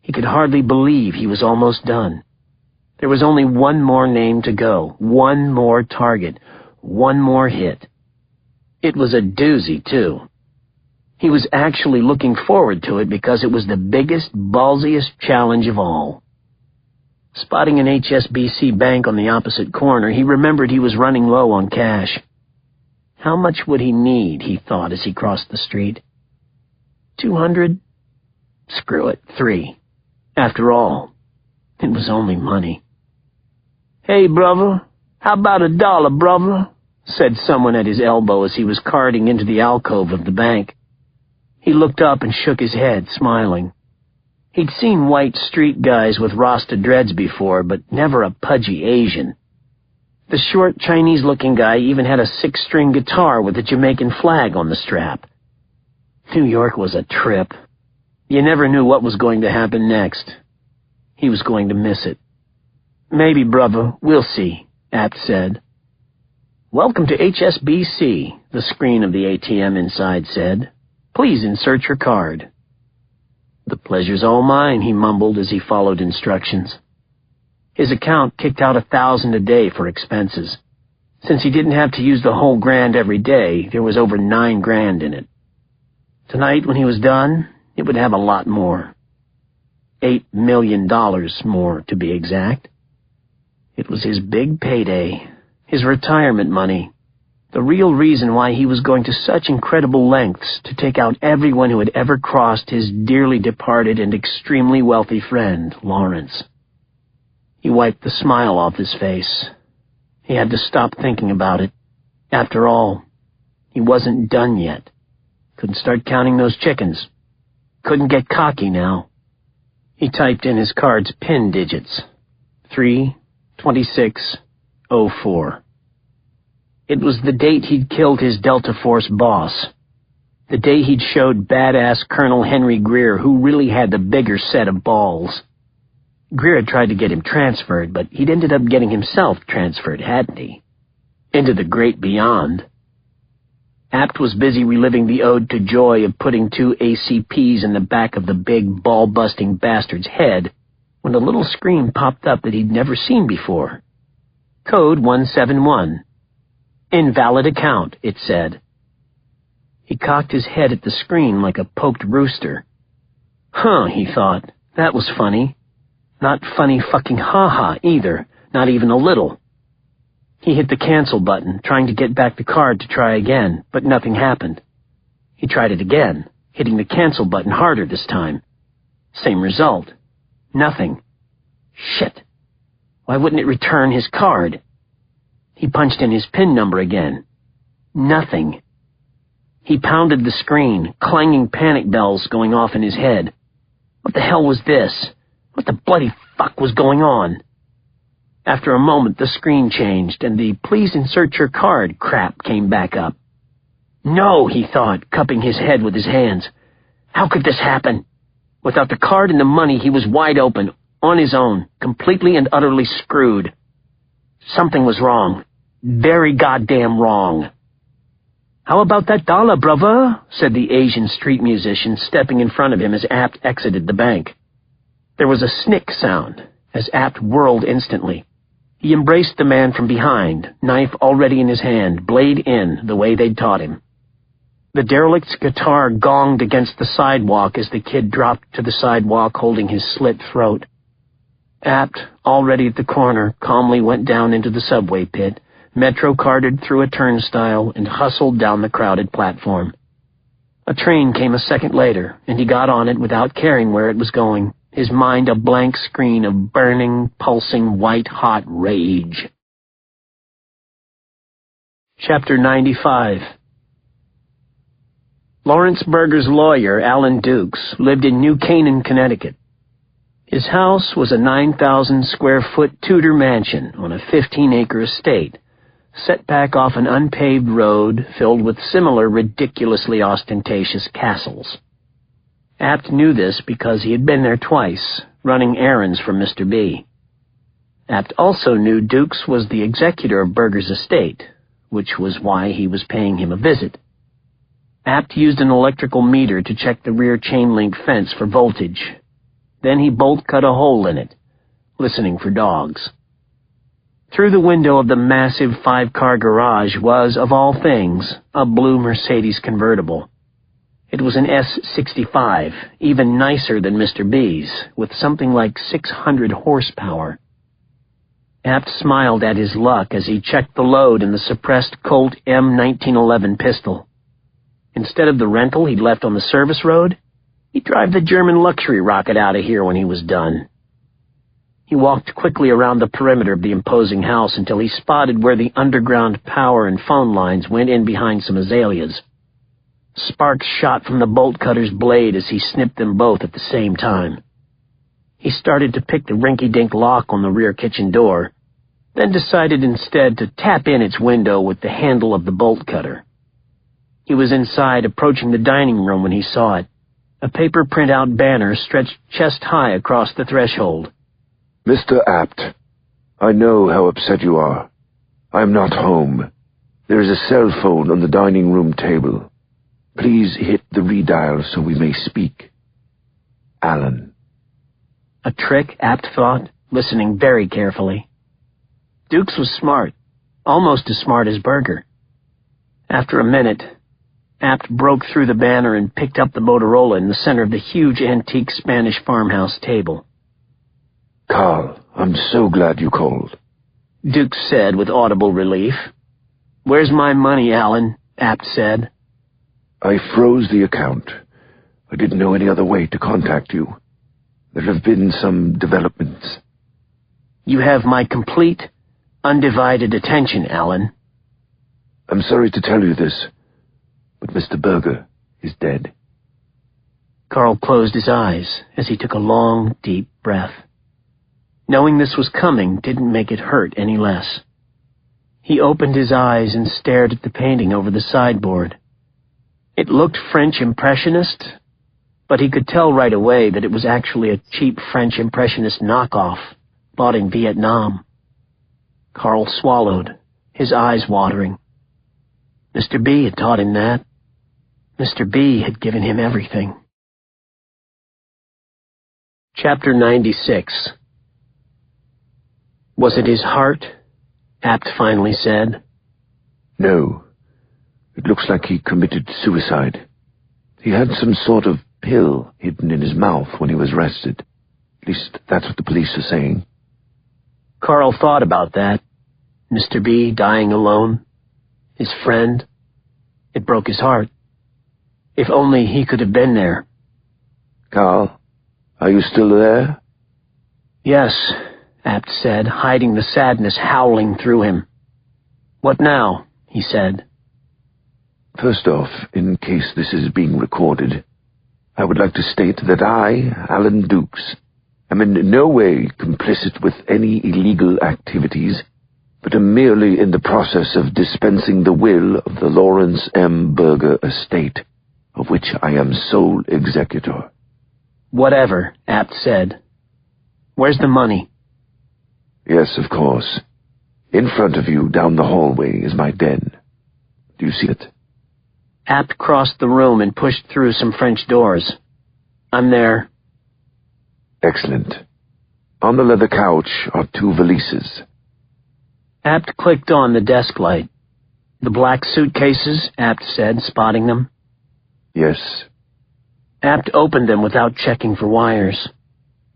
He could hardly believe he was almost done. There was only one more name to go, one more target, one more hit. It was a doozy, too. He was actually looking forward to it because it was the biggest, ballsiest challenge of all. Spotting an HSBC bank on the opposite corner, he remembered he was running low on cash. How much would he need, he thought as he crossed the street. 200? Screw it, 3. After all, it was only money. "Hey, brother, how about $1, brother?" said someone at his elbow as he was carting into the alcove of the bank. He looked up and shook his head, smiling. He'd seen white street guys with Rasta dreads before, but never a pudgy Asian. The short, Chinese-looking guy even had a 6-string guitar with a Jamaican flag on the strap. New York was a trip. You never knew what was going to happen next. He was going to miss it. "Maybe, brother, we'll see," Apt said. "Welcome to HSBC," the screen of the ATM inside said. "Please insert your card." "The pleasure's all mine," he mumbled as he followed instructions. His account kicked out $1,000 a day for expenses. Since he didn't have to use the whole grand every day, there was over $9 grand in it. Tonight, when he was done, it would have a lot more. $8 million more, to be exact. It was his big payday, his retirement money, the real reason why he was going to such incredible lengths to take out everyone who had ever crossed his dearly departed and extremely wealthy friend, Lawrence. He wiped the smile off his face. He had to stop thinking about it. After all, he wasn't done yet. Couldn't start counting those chickens. Couldn't get cocky now. He typed in his card's PIN digits. 32604. It was the date he'd killed his Delta Force boss. The day he'd showed badass Colonel Henry Greer who really had the bigger set of balls. Greer had tried to get him transferred, but he'd ended up getting himself transferred, hadn't he? Into the great beyond. Apt was busy reliving the ode to joy of putting 2 ACPs in the back of the big, ball-busting bastard's head when a little screen popped up that he'd never seen before. Code 171. "Invalid account," it said. He cocked his head at the screen like a poked rooster. He thought, that was funny. Not funny fucking ha-ha either, not even a little. He hit the cancel button, trying to get back the card to try again, but nothing happened. He tried it again, hitting the cancel button harder this time. Same result. Nothing. Shit. Why wouldn't it return his card? He punched in his PIN number again. Nothing. He pounded the screen, clanging panic bells going off in his head. What the hell was this? What the bloody fuck was going on? After a moment, the screen changed, and the "please insert your card" crap came back up. No, he thought, cupping his head with his hands. How could this happen? Without the card and the money, he was wide open, on his own, completely and utterly screwed. Something was wrong. Very goddamn wrong. "How about that $1, brother?" said the Asian street musician, stepping in front of him as Apt exited the bank. There was a snick sound, as Apt whirled instantly. He embraced the man from behind, knife already in his hand, blade in, the way they'd taught him. The derelict's guitar gonged against the sidewalk as the kid dropped to the sidewalk holding his slit throat. Apt, already at the corner, calmly went down into the subway pit, metro-carded through a turnstile, and hustled down the crowded platform. A train came a second later, and he got on it without caring where it was going, his mind a blank screen of burning, pulsing, white-hot rage. Chapter 95. Lawrence Berger's lawyer, Alan Dukes, lived in New Canaan, Connecticut. His house was a 9,000-square-foot Tudor mansion on a 15-acre estate, set back off an unpaved road filled with similar ridiculously ostentatious castles. Apt knew this because he had been there twice, running errands for Mr. B. Apt also knew Dukes was the executor of Berger's estate, which was why he was paying him a visit. Apt used an electrical meter to check the rear chain-link fence for voltage. Then he bolt-cut a hole in it, listening for dogs. Through the window of the massive 5-car garage was, of all things, a blue Mercedes convertible. It was an S65, even nicer than Mr. B's, with something like 600 horsepower. Apt smiled at his luck as he checked the load in the suppressed Colt M1911 pistol. Instead of the rental he'd left on the service road, he'd drive the German luxury rocket out of here when he was done. He walked quickly around the perimeter of the imposing house until he spotted where the underground power and phone lines went in behind some azaleas. Sparks shot from the bolt cutter's blade as he snipped them both at the same time. He started to pick the rinky-dink lock on the rear kitchen door, then decided instead to tap in its window with the handle of the bolt cutter. He was inside, approaching the dining room when he saw it. A paper print-out banner stretched chest-high across the threshold. Mr. Apt, I know how upset you are. I am not home. There is a cell phone on the dining room table. Please hit the redial so we may speak. Alan. A trick, Apt thought, listening very carefully. Dukes was smart, almost as smart as Berger. After a minute, Apt broke through the banner and picked up the Motorola in the center of the huge antique Spanish farmhouse table. Carl, I'm so glad you called, Dukes said with audible relief. Where's my money, Alan? Apt said. I froze the account. I didn't know any other way to contact you. There have been some developments. You have my complete, undivided attention, Alan. I'm sorry to tell you this, but Mr. Berger is dead. Carl closed his eyes as he took a long, deep breath. Knowing this was coming didn't make it hurt any less. He opened his eyes and stared at the painting over the sideboard. It looked French Impressionist, but he could tell right away that it was actually a cheap French Impressionist knockoff, bought in Vietnam. Carl swallowed, his eyes watering. Mr. B had taught him that. Mr. B had given him everything. Chapter 96. Was it his heart? Apt finally said. No. It looks like he committed suicide. He had some sort of pill hidden in his mouth when he was arrested. At least that's what the police are saying. Carl thought about that. Mr. B dying alone. His friend. It broke his heart. If only he could have been there. Carl, are you still there? Yes, Apt said, hiding the sadness howling through him. What now? He said. First off, in case this is being recorded, I would like to state that I, Alan Dukes, am in no way complicit with any illegal activities, but am merely in the process of dispensing the will of the Lawrence M. Berger estate, of which I am sole executor. Whatever, Apt said. Where's the money? Yes, of course. In front of you, down the hallway, is my den. Do you see it? Apt crossed the room and pushed through some French doors. I'm there. Excellent. On the leather couch are 2 valises. Apt clicked on the desk light. The black suitcases, Apt said, spotting them. Yes. Apt opened them without checking for wires.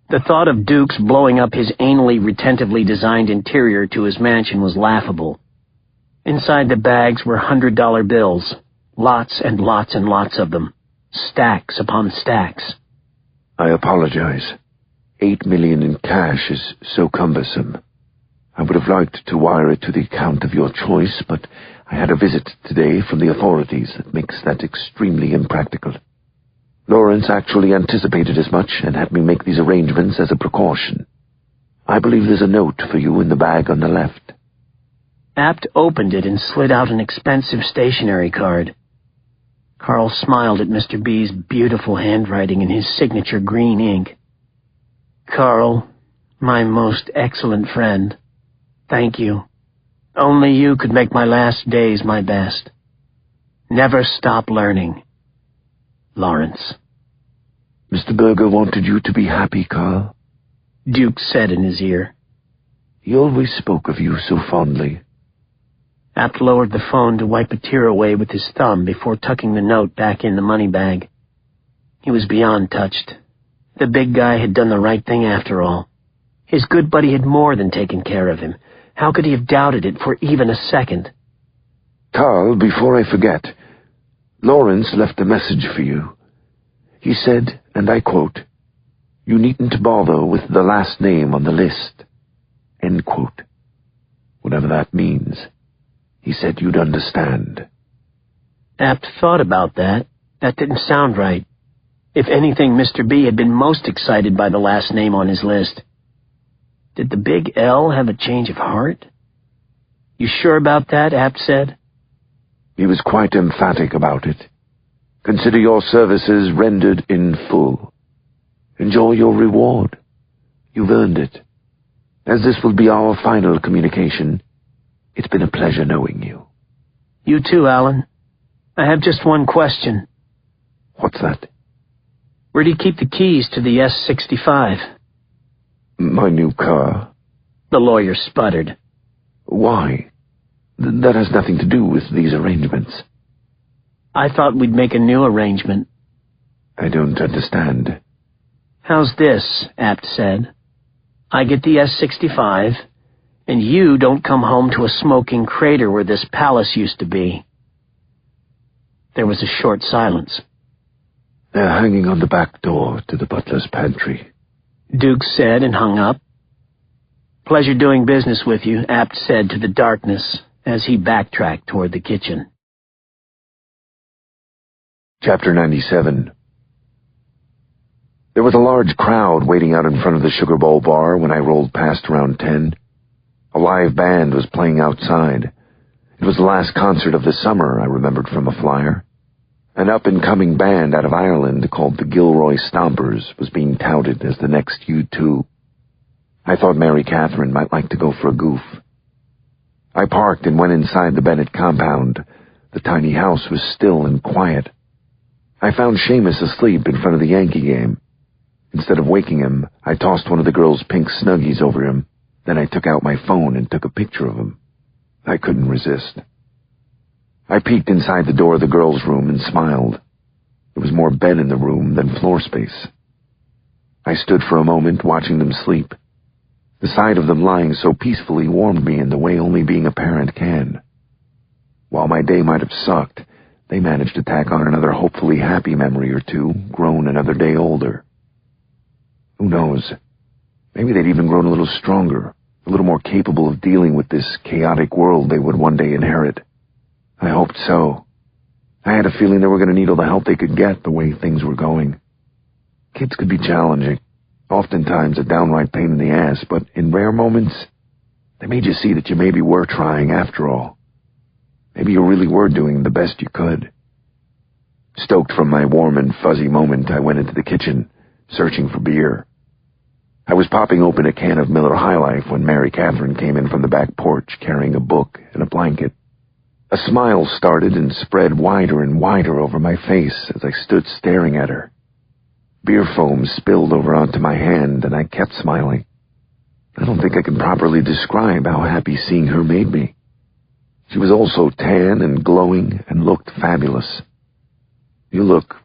The thought of Dukes blowing up his anally retentively designed interior to his mansion was laughable. Inside the bags were $100 bills. Lots and lots and lots of them. Stacks upon stacks. I apologize. $8 million in cash is so cumbersome. I would have liked to wire it to the account of your choice, but I had a visit today from the authorities that makes that extremely impractical. Lawrence actually anticipated as much and had me make these arrangements as a precaution. I believe there's a note for you in the bag on the left. Apt opened it and slid out an expensive stationery card. Carl smiled at Mr. B's beautiful handwriting in his signature green ink. Carl, my most excellent friend, thank you. Only you could make my last days my best. Never stop learning. Lawrence. Mr. Berger wanted you to be happy, Carl, Duke said in his ear. He always spoke of you so fondly. Apt lowered the phone to wipe a tear away with his thumb before tucking the note back in the money bag. He was beyond touched. The big guy had done the right thing after all. His good buddy had more than taken care of him. How could he have doubted it for even a second? Carl, before I forget, Lawrence left a message for you. He said, and I quote, "You needn't bother with the last name on the list." End quote. Whatever that means. He said you'd understand. Apt thought about that. That didn't sound right. If anything, Mr. B had been most excited by the last name on his list. Did the big L have a change of heart? You sure about that? Apt said. He was quite emphatic about it. Consider your services rendered in full. Enjoy your reward. You've earned it. As this will be our final communication, it's been a pleasure knowing you. You too, Alan. I have just one question. What's that? Where do you keep the keys to the S65? My new car. The lawyer sputtered. Why? That has nothing to do with these arrangements. I thought we'd make a new arrangement. I don't understand. How's this? Apt said. I get the S65, and you don't come home to a smoking crater where this palace used to be. There was a short silence. They're hanging on the back door to the butler's pantry, Duke said and hung up. Pleasure doing business with you, Apt said to the darkness as he backtracked toward the kitchen. Chapter 97. There was a large crowd waiting out in front of the Sugar Bowl bar when I rolled past around 10. A live band was playing outside. It was the last concert of the summer, I remembered from a flyer. An up-and-coming band out of Ireland called the Gilroy Stompers was being touted as the next U2. I thought Mary Catherine might like to go for a goof. I parked and went inside the Bennett compound. The tiny house was still and quiet. I found Seamus asleep in front of the Yankee game. Instead of waking him, I tossed one of the girls' pink Snuggies over him. Then I took out my phone and took a picture of him. I couldn't resist. I peeked inside the door of the girls' room and smiled. There was more bed in the room than floor space. I stood for a moment watching them sleep. The sight of them lying so peacefully warmed me in the way only being a parent can. While my day might have sucked, they managed to tack on another hopefully happy memory or two, grown another day older. Who knows? Maybe they'd even grown a little stronger, a little more capable of dealing with this chaotic world they would one day inherit. I hoped so. I had a feeling they were going to need all the help they could get the way things were going. Kids could be challenging, oftentimes a downright pain in the ass, but in rare moments, they made you see that you maybe were trying after all. Maybe you really were doing the best you could. Stoked from my warm and fuzzy moment, I went into the kitchen, searching for beer. I was popping open a can of Miller High Life when Mary Catherine came in from the back porch carrying a book and a blanket. A smile started and spread wider and wider over my face as I stood staring at her. Beer foam spilled over onto my hand, and I kept smiling. I don't think I can properly describe how happy seeing her made me. She was also tan and glowing and looked fabulous. "You look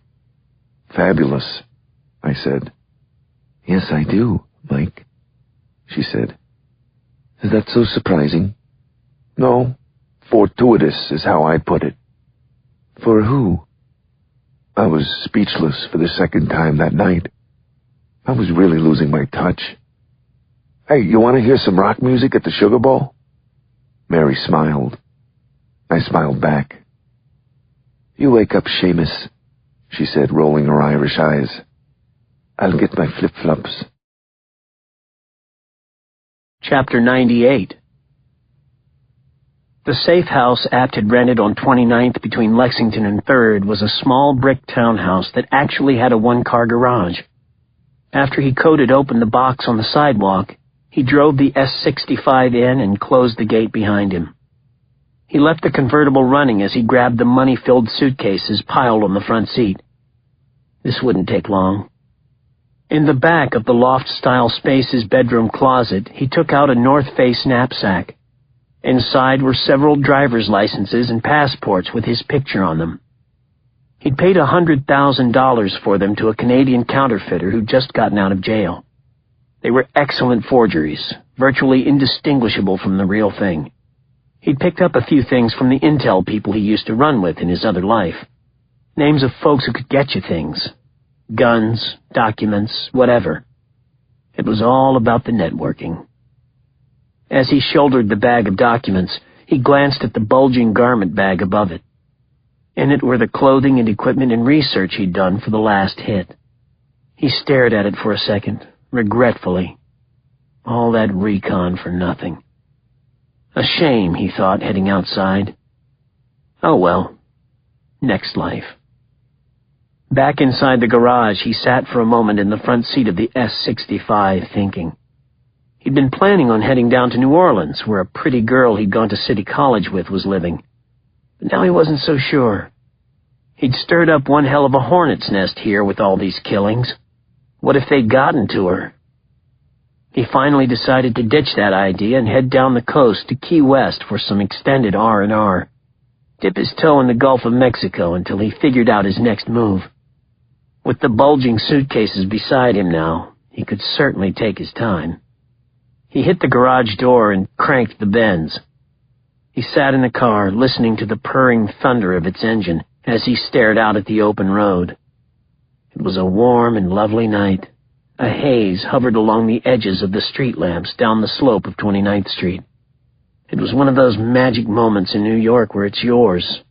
fabulous," I said. "Yes, I do, Mike," she said. "Is that so surprising?" "No. Fortuitous is how I put it." "For who?" I was speechless for the second time that night. I was really losing my touch. "Hey, you want to hear some rock music at the Sugar Bowl?" Mary smiled. I smiled back. "You wake up, Seamus," she said, rolling her Irish eyes. "I'll get my flip-flops." Chapter 98. The safe house Apt had rented on 29th between Lexington and 3rd was a small brick townhouse that actually had a one-car garage. After he coded open the box on the sidewalk, he drove the S65 in and closed the gate behind him. He left the convertible running as he grabbed the money-filled suitcases piled on the front seat. This wouldn't take long. In the back of the loft-style Space's bedroom closet, he took out a North Face knapsack. Inside were several driver's licenses and passports with his picture on them. He'd paid $100,000 for them to a Canadian counterfeiter who'd just gotten out of jail. They were excellent forgeries, virtually indistinguishable from the real thing. He'd picked up a few things from the intel people he used to run with in his other life. Names of folks who could get you things. Guns, documents, whatever. It was all about the networking. As he shouldered the bag of documents, he glanced at the bulging garment bag above it. In it were the clothing and equipment and research he'd done for the last hit. He stared at it for a second, regretfully. All that recon for nothing. A shame, he thought, heading outside. Oh well, next life. Back inside the garage, he sat for a moment in the front seat of the S-65, thinking. He'd been planning on heading down to New Orleans, where a pretty girl he'd gone to City College with was living. But now he wasn't so sure. He'd stirred up one hell of a hornet's nest here with all these killings. What if they'd gotten to her? He finally decided to ditch that idea and head down the coast to Key West for some extended R&R. Dip his toe in the Gulf of Mexico until he figured out his next move. With the bulging suitcases beside him now, he could certainly take his time. He hit the garage door and cranked the Benz. He sat in the car, listening to the purring thunder of its engine as he stared out at the open road. It was a warm and lovely night. A haze hovered along the edges of the street lamps down the slope of 29th Street. It was one of those magic moments in New York where it's yours.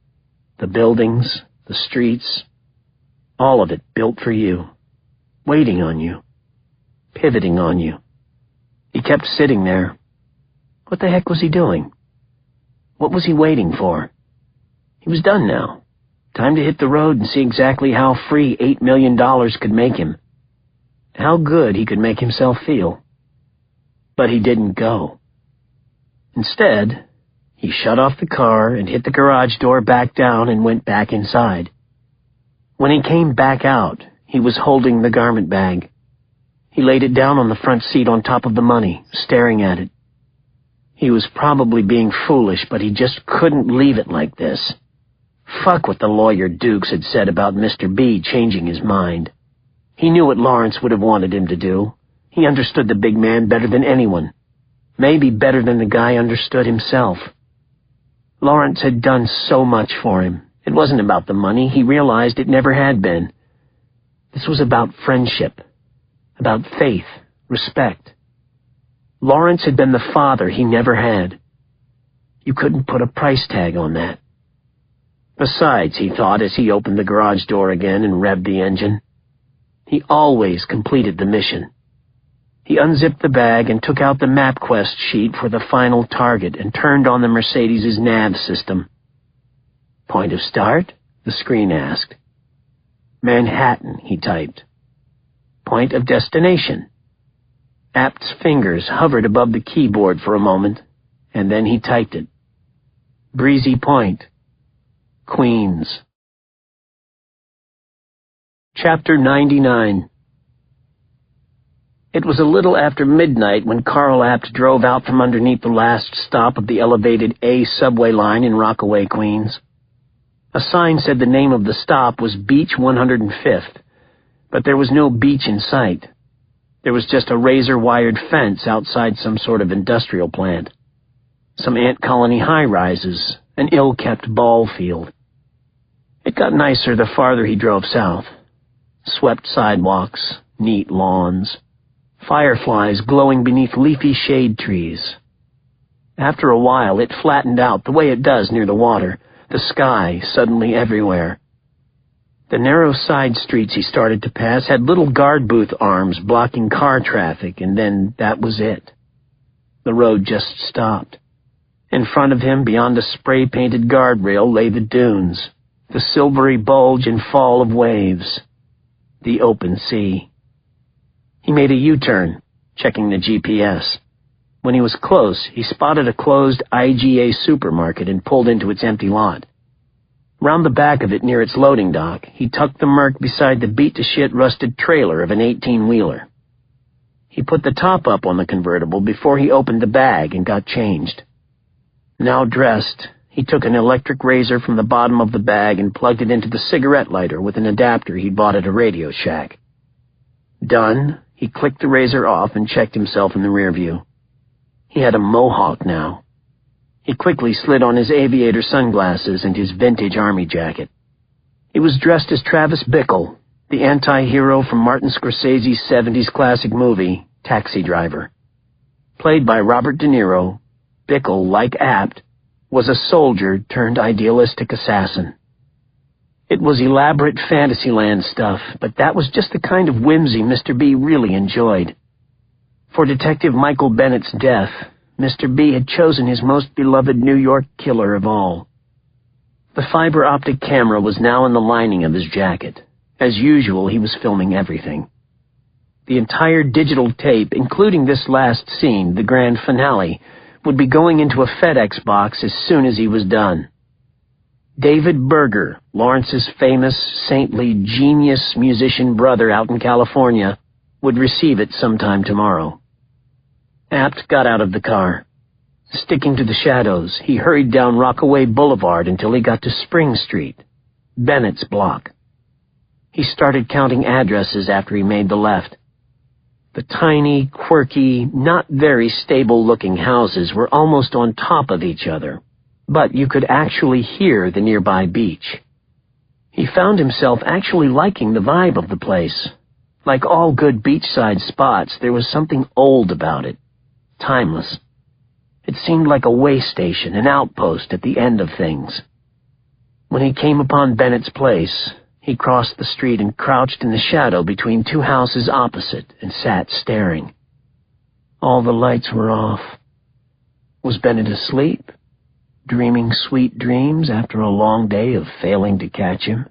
The buildings, the streets, all of it built for you, waiting on you, pivoting on you. He kept sitting there. What the heck was he doing? What was he waiting for? He was done now. Time to hit the road and see exactly how free $8 million could make him. How good he could make himself feel. But he didn't go. Instead, he shut off the car and hit the garage door back down and went back inside. When he came back out, he was holding the garment bag. He laid it down on the front seat on top of the money, staring at it. He was probably being foolish, but he just couldn't leave it like this. Fuck what the lawyer Dukes had said about Mr. B changing his mind. He knew what Lawrence would have wanted him to do. He understood the big man better than anyone. Maybe better than the guy understood himself. Lawrence had done so much for him. It wasn't about the money. He realized it never had been. This was about friendship, about faith, respect. Lawrence had been the father he never had. You couldn't put a price tag on that. Besides, he thought as he opened the garage door again and revved the engine, he always completed the mission. He unzipped the bag and took out the MapQuest sheet for the final target and turned on the Mercedes' nav system. Point of start? The screen asked. Manhattan, he typed. Point of destination. Apt's fingers hovered above the keyboard for a moment, and then he typed it. Breezy Point, Queens. Chapter 99. It was a little after midnight when Carl Apt drove out from underneath the last stop of the elevated A subway line in Rockaway, Queens. A sign said the name of the stop was Beach 105th, but there was no beach in sight. There was just a razor-wired fence outside some sort of industrial plant. Some ant colony high-rises, an ill-kept ball field. It got nicer the farther he drove south. Swept sidewalks, neat lawns, fireflies glowing beneath leafy shade trees. After a while, it flattened out the way it does near the water, the sky suddenly everywhere. The narrow side streets he started to pass had little guard booth arms blocking car traffic, and then that was it. The road just stopped. In front of him, beyond a spray-painted guardrail, lay the dunes, the silvery bulge and fall of waves, the open sea. He made a U-turn, checking the GPS. When he was close, he spotted a closed IGA supermarket and pulled into its empty lot. Round the back of it near its loading dock, he tucked the Merc beside the beat-to-shit rusted trailer of an 18-wheeler. He put the top up on the convertible before he opened the bag and got changed. Now dressed, he took an electric razor from the bottom of the bag and plugged it into the cigarette lighter with an adapter he'd bought at a Radio Shack. Done, he He clicked the razor off and checked himself in the rear view. He had a mohawk now. He quickly slid on his aviator sunglasses and his vintage army jacket. He was dressed as Travis Bickle, the anti-hero from Martin Scorsese's 70s classic movie, Taxi Driver. Played by Robert De Niro, Bickle, like Apt, was a soldier turned idealistic assassin. It was elaborate Fantasyland stuff, but that was just the kind of whimsy Mr. B really enjoyed. For Detective Michael Bennett's death, Mr. B had chosen his most beloved New York killer of all. The fiber-optic camera was now in the lining of his jacket. As usual, he was filming everything. The entire digital tape, including this last scene, the grand finale, would be going into a FedEx box as soon as he was done. David Berger, Lawrence's famous, saintly, genius musician brother out in California, would receive it sometime tomorrow. Apt got out of the car. Sticking to the shadows, he hurried down Rockaway Boulevard until he got to Spring Street, Bennett's block. He started counting addresses after he made the left. The tiny, quirky, not very stable-looking houses were almost on top of each other, but you could actually hear the nearby beach. He found himself actually liking the vibe of the place. Like all good beachside spots, there was something old about it, timeless. It seemed like a way station, an outpost at the end of things. When he came upon Bennett's place, he crossed the street and crouched in the shadow between two houses opposite and sat staring. All the lights were off. Was Bennett asleep, dreaming sweet dreams after a long day of failing to catch him?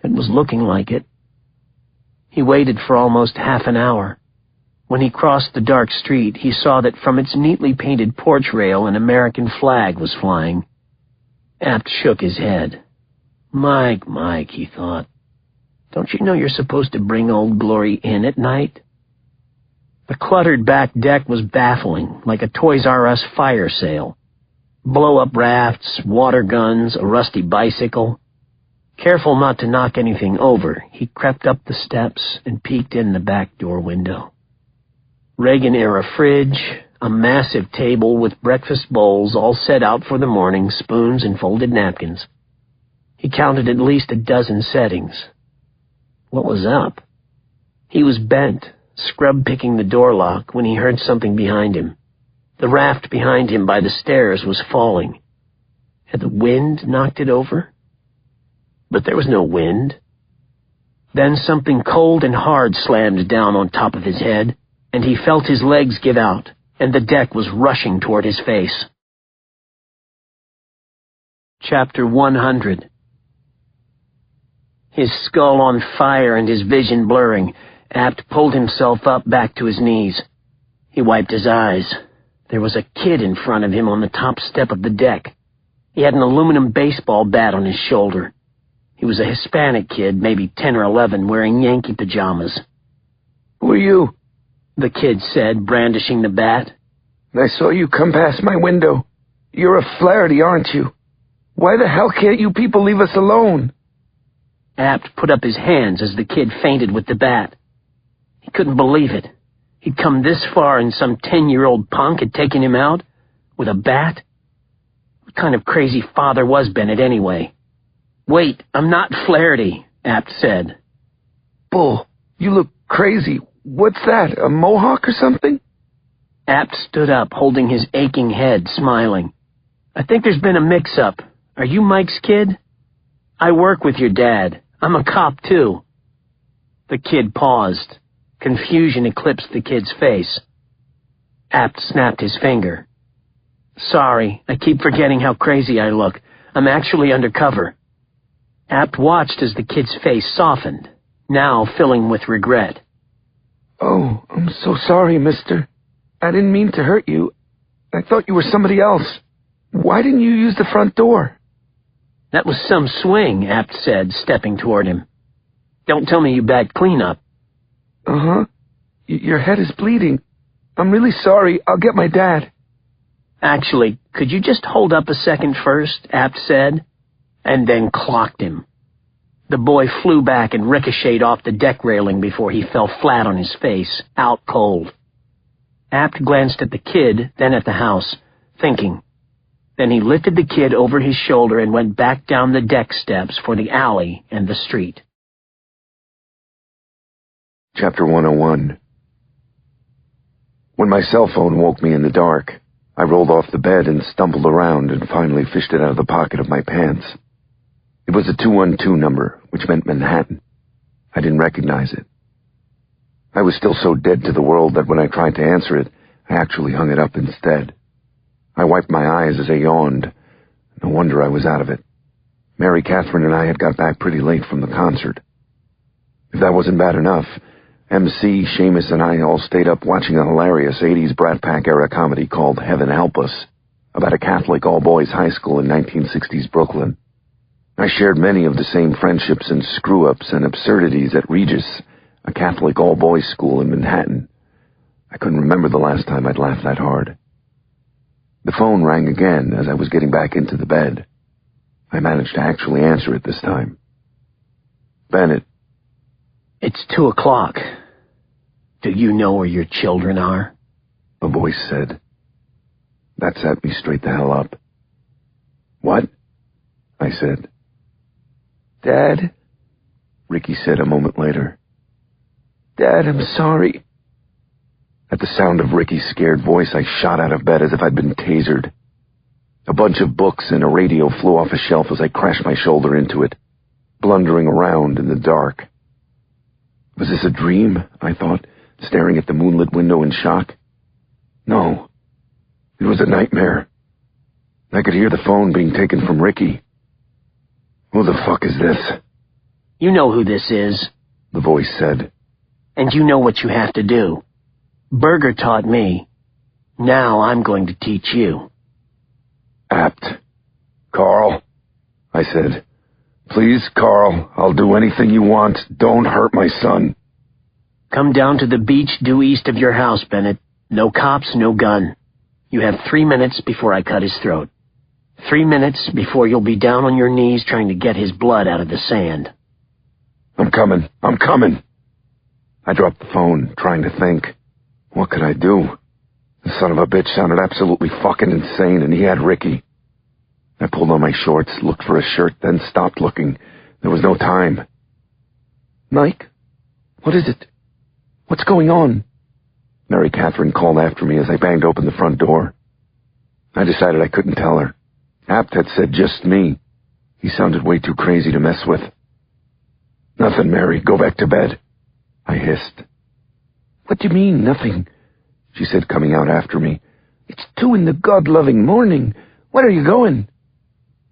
It was looking like it. He waited for almost half an hour. When he crossed the dark street, he saw that from its neatly painted porch rail an American flag was flying. Apt shook his head. Mike, he thought. Don't you know you're supposed to bring Old Glory in at night? The cluttered back deck was baffling, like a Toys R Us fire sale. Blow-up rafts, water guns, a rusty bicycle. Careful not to knock anything over, he crept up the steps and peeked in the back door window. Reagan-era fridge, a massive table with breakfast bowls all set out for the morning, spoons and folded napkins. He counted at least a dozen settings. What was up? He was bent, scrub-picking the door lock, when he heard something behind him. The raft behind him by the stairs was falling. Had the wind knocked it over? But there was no wind. Then something cold and hard slammed down on top of his head, and he felt his legs give out, and the deck was rushing toward his face. Chapter 100. His skull on fire and his vision blurring, Apt pulled himself up back to his knees. He wiped his eyes. There was a kid in front of him on the top step of the deck. He had an aluminum baseball bat on his shoulder. He was a Hispanic kid, maybe 10 or 11, wearing Yankee pajamas. "Who are you?" the kid said, brandishing the bat. "I saw you come past my window. You're a Flaherty, aren't you? Why the hell can't you people leave us alone?" Apt put up his hands as the kid fainted with the bat. He couldn't believe it. He'd come this far and some 10-year-old punk had taken him out? With a bat? What kind of crazy father was Bennett anyway? "Wait, I'm not Flaherty," Apt said. "Bull, you look crazy. What's that, a mohawk or something?" Apt stood up, holding his aching head, smiling. "I think there's been a mix-up. Are you Mike's kid?" "I work with your dad. I'm a cop, too." The kid paused. Confusion eclipsed the kid's face. Apt snapped his finger. "Sorry, I keep forgetting how crazy I look. I'm actually undercover." Apt watched as the kid's face softened, now filling with regret. "Oh, I'm so sorry, mister. I didn't mean to hurt you. I thought you were somebody else. Why didn't you use the front door?" "That was some swing," Apt said, stepping toward him. "Don't tell me you bagged cleanup." "Uh-huh. Your head is bleeding. I'm really sorry. I'll get my dad." "Actually, could you just hold up a second first?" Apt said, and then clocked him. The boy flew back and ricocheted off the deck railing before he fell flat on his face, out cold. Apt glanced at the kid, then at the house, thinking. Then he lifted the kid over his shoulder and went back down the deck steps for the alley and the street. Chapter 101. When my cell phone woke me in the dark, I rolled off the bed and stumbled around and finally fished it out of the pocket of my pants. It was a 212 number, which meant Manhattan. I didn't recognize it. I was still so dead to the world that when I tried to answer it, I actually hung it up instead. I wiped my eyes as I yawned. No wonder I was out of it. Mary Catherine and I had got back pretty late from the concert. If that wasn't bad enough, MC, Seamus, and I all stayed up watching a hilarious 80s Brat Pack-era comedy called Heaven Help Us, about a Catholic all-boys high school in 1960s Brooklyn. I shared many of the same friendships and screw-ups and absurdities at Regis, a Catholic all-boys school in Manhattan. I couldn't remember the last time I'd laughed that hard. The phone rang again as I was getting back into the bed. I managed to actually answer it this time. Bennett. It's 2:00. Do you know where your children are? A voice said. That set me straight the hell up. What? I said. Dad? Ricky said a moment later. Dad, I'm sorry. At the sound of Ricky's scared voice, I shot out of bed as if I'd been tasered. A bunch of books and a radio flew off a shelf as I crashed my shoulder into it, blundering around in the dark. Was this a dream? I thought, staring at the moonlit window in shock. No, it was a nightmare. I could hear the phone being taken from Ricky. Who the fuck is this? You know who this is, the voice said. And you know what you have to do. Berger taught me. Now I'm going to teach you. Apt. Carl, I said. Please, Carl, I'll do anything you want. Don't hurt my son. Come down to the beach due east of your house, Bennett. No cops, no gun. You have 3 minutes before I cut his throat. 3 minutes before you'll be down on your knees trying to get his blood out of the sand. I'm coming. I dropped the phone, trying to think. What could I do? The son of a bitch sounded absolutely fucking insane, and he had Ricky. I pulled on my shorts, looked for a shirt, then stopped looking. There was no time. Mike? What is it? What's going on? Mary Catherine called after me as I banged open the front door. I decided I couldn't tell her. Apt had said just me. He sounded way too crazy to mess with. Nothing, Mary. Go back to bed. I hissed. What do you mean, nothing? She said, coming out after me. It's 2 in the God-loving morning. Where are you going?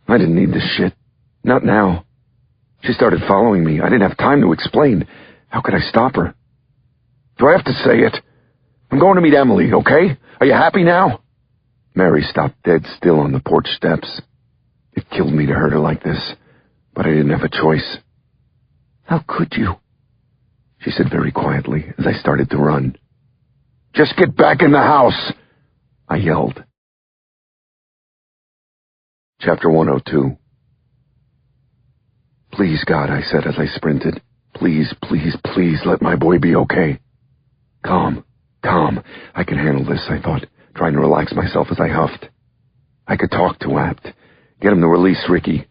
I didn't need this shit. Not now. She started following me. I didn't have time to explain. How could I stop her? Do I have to say it? I'm going to meet Emily, okay? Are you happy now? Mary stopped dead still on the porch steps. It killed me to hurt her like this, but I didn't have a choice. How could you? She said very quietly as I started to run. Just get back in the house, I yelled. Chapter 102. Please, God, I said as I sprinted. Please, please, please let my boy be okay. Calm. I can handle this, I thought, trying to relax myself as I huffed. I could talk to Apt, get him to release Ricky.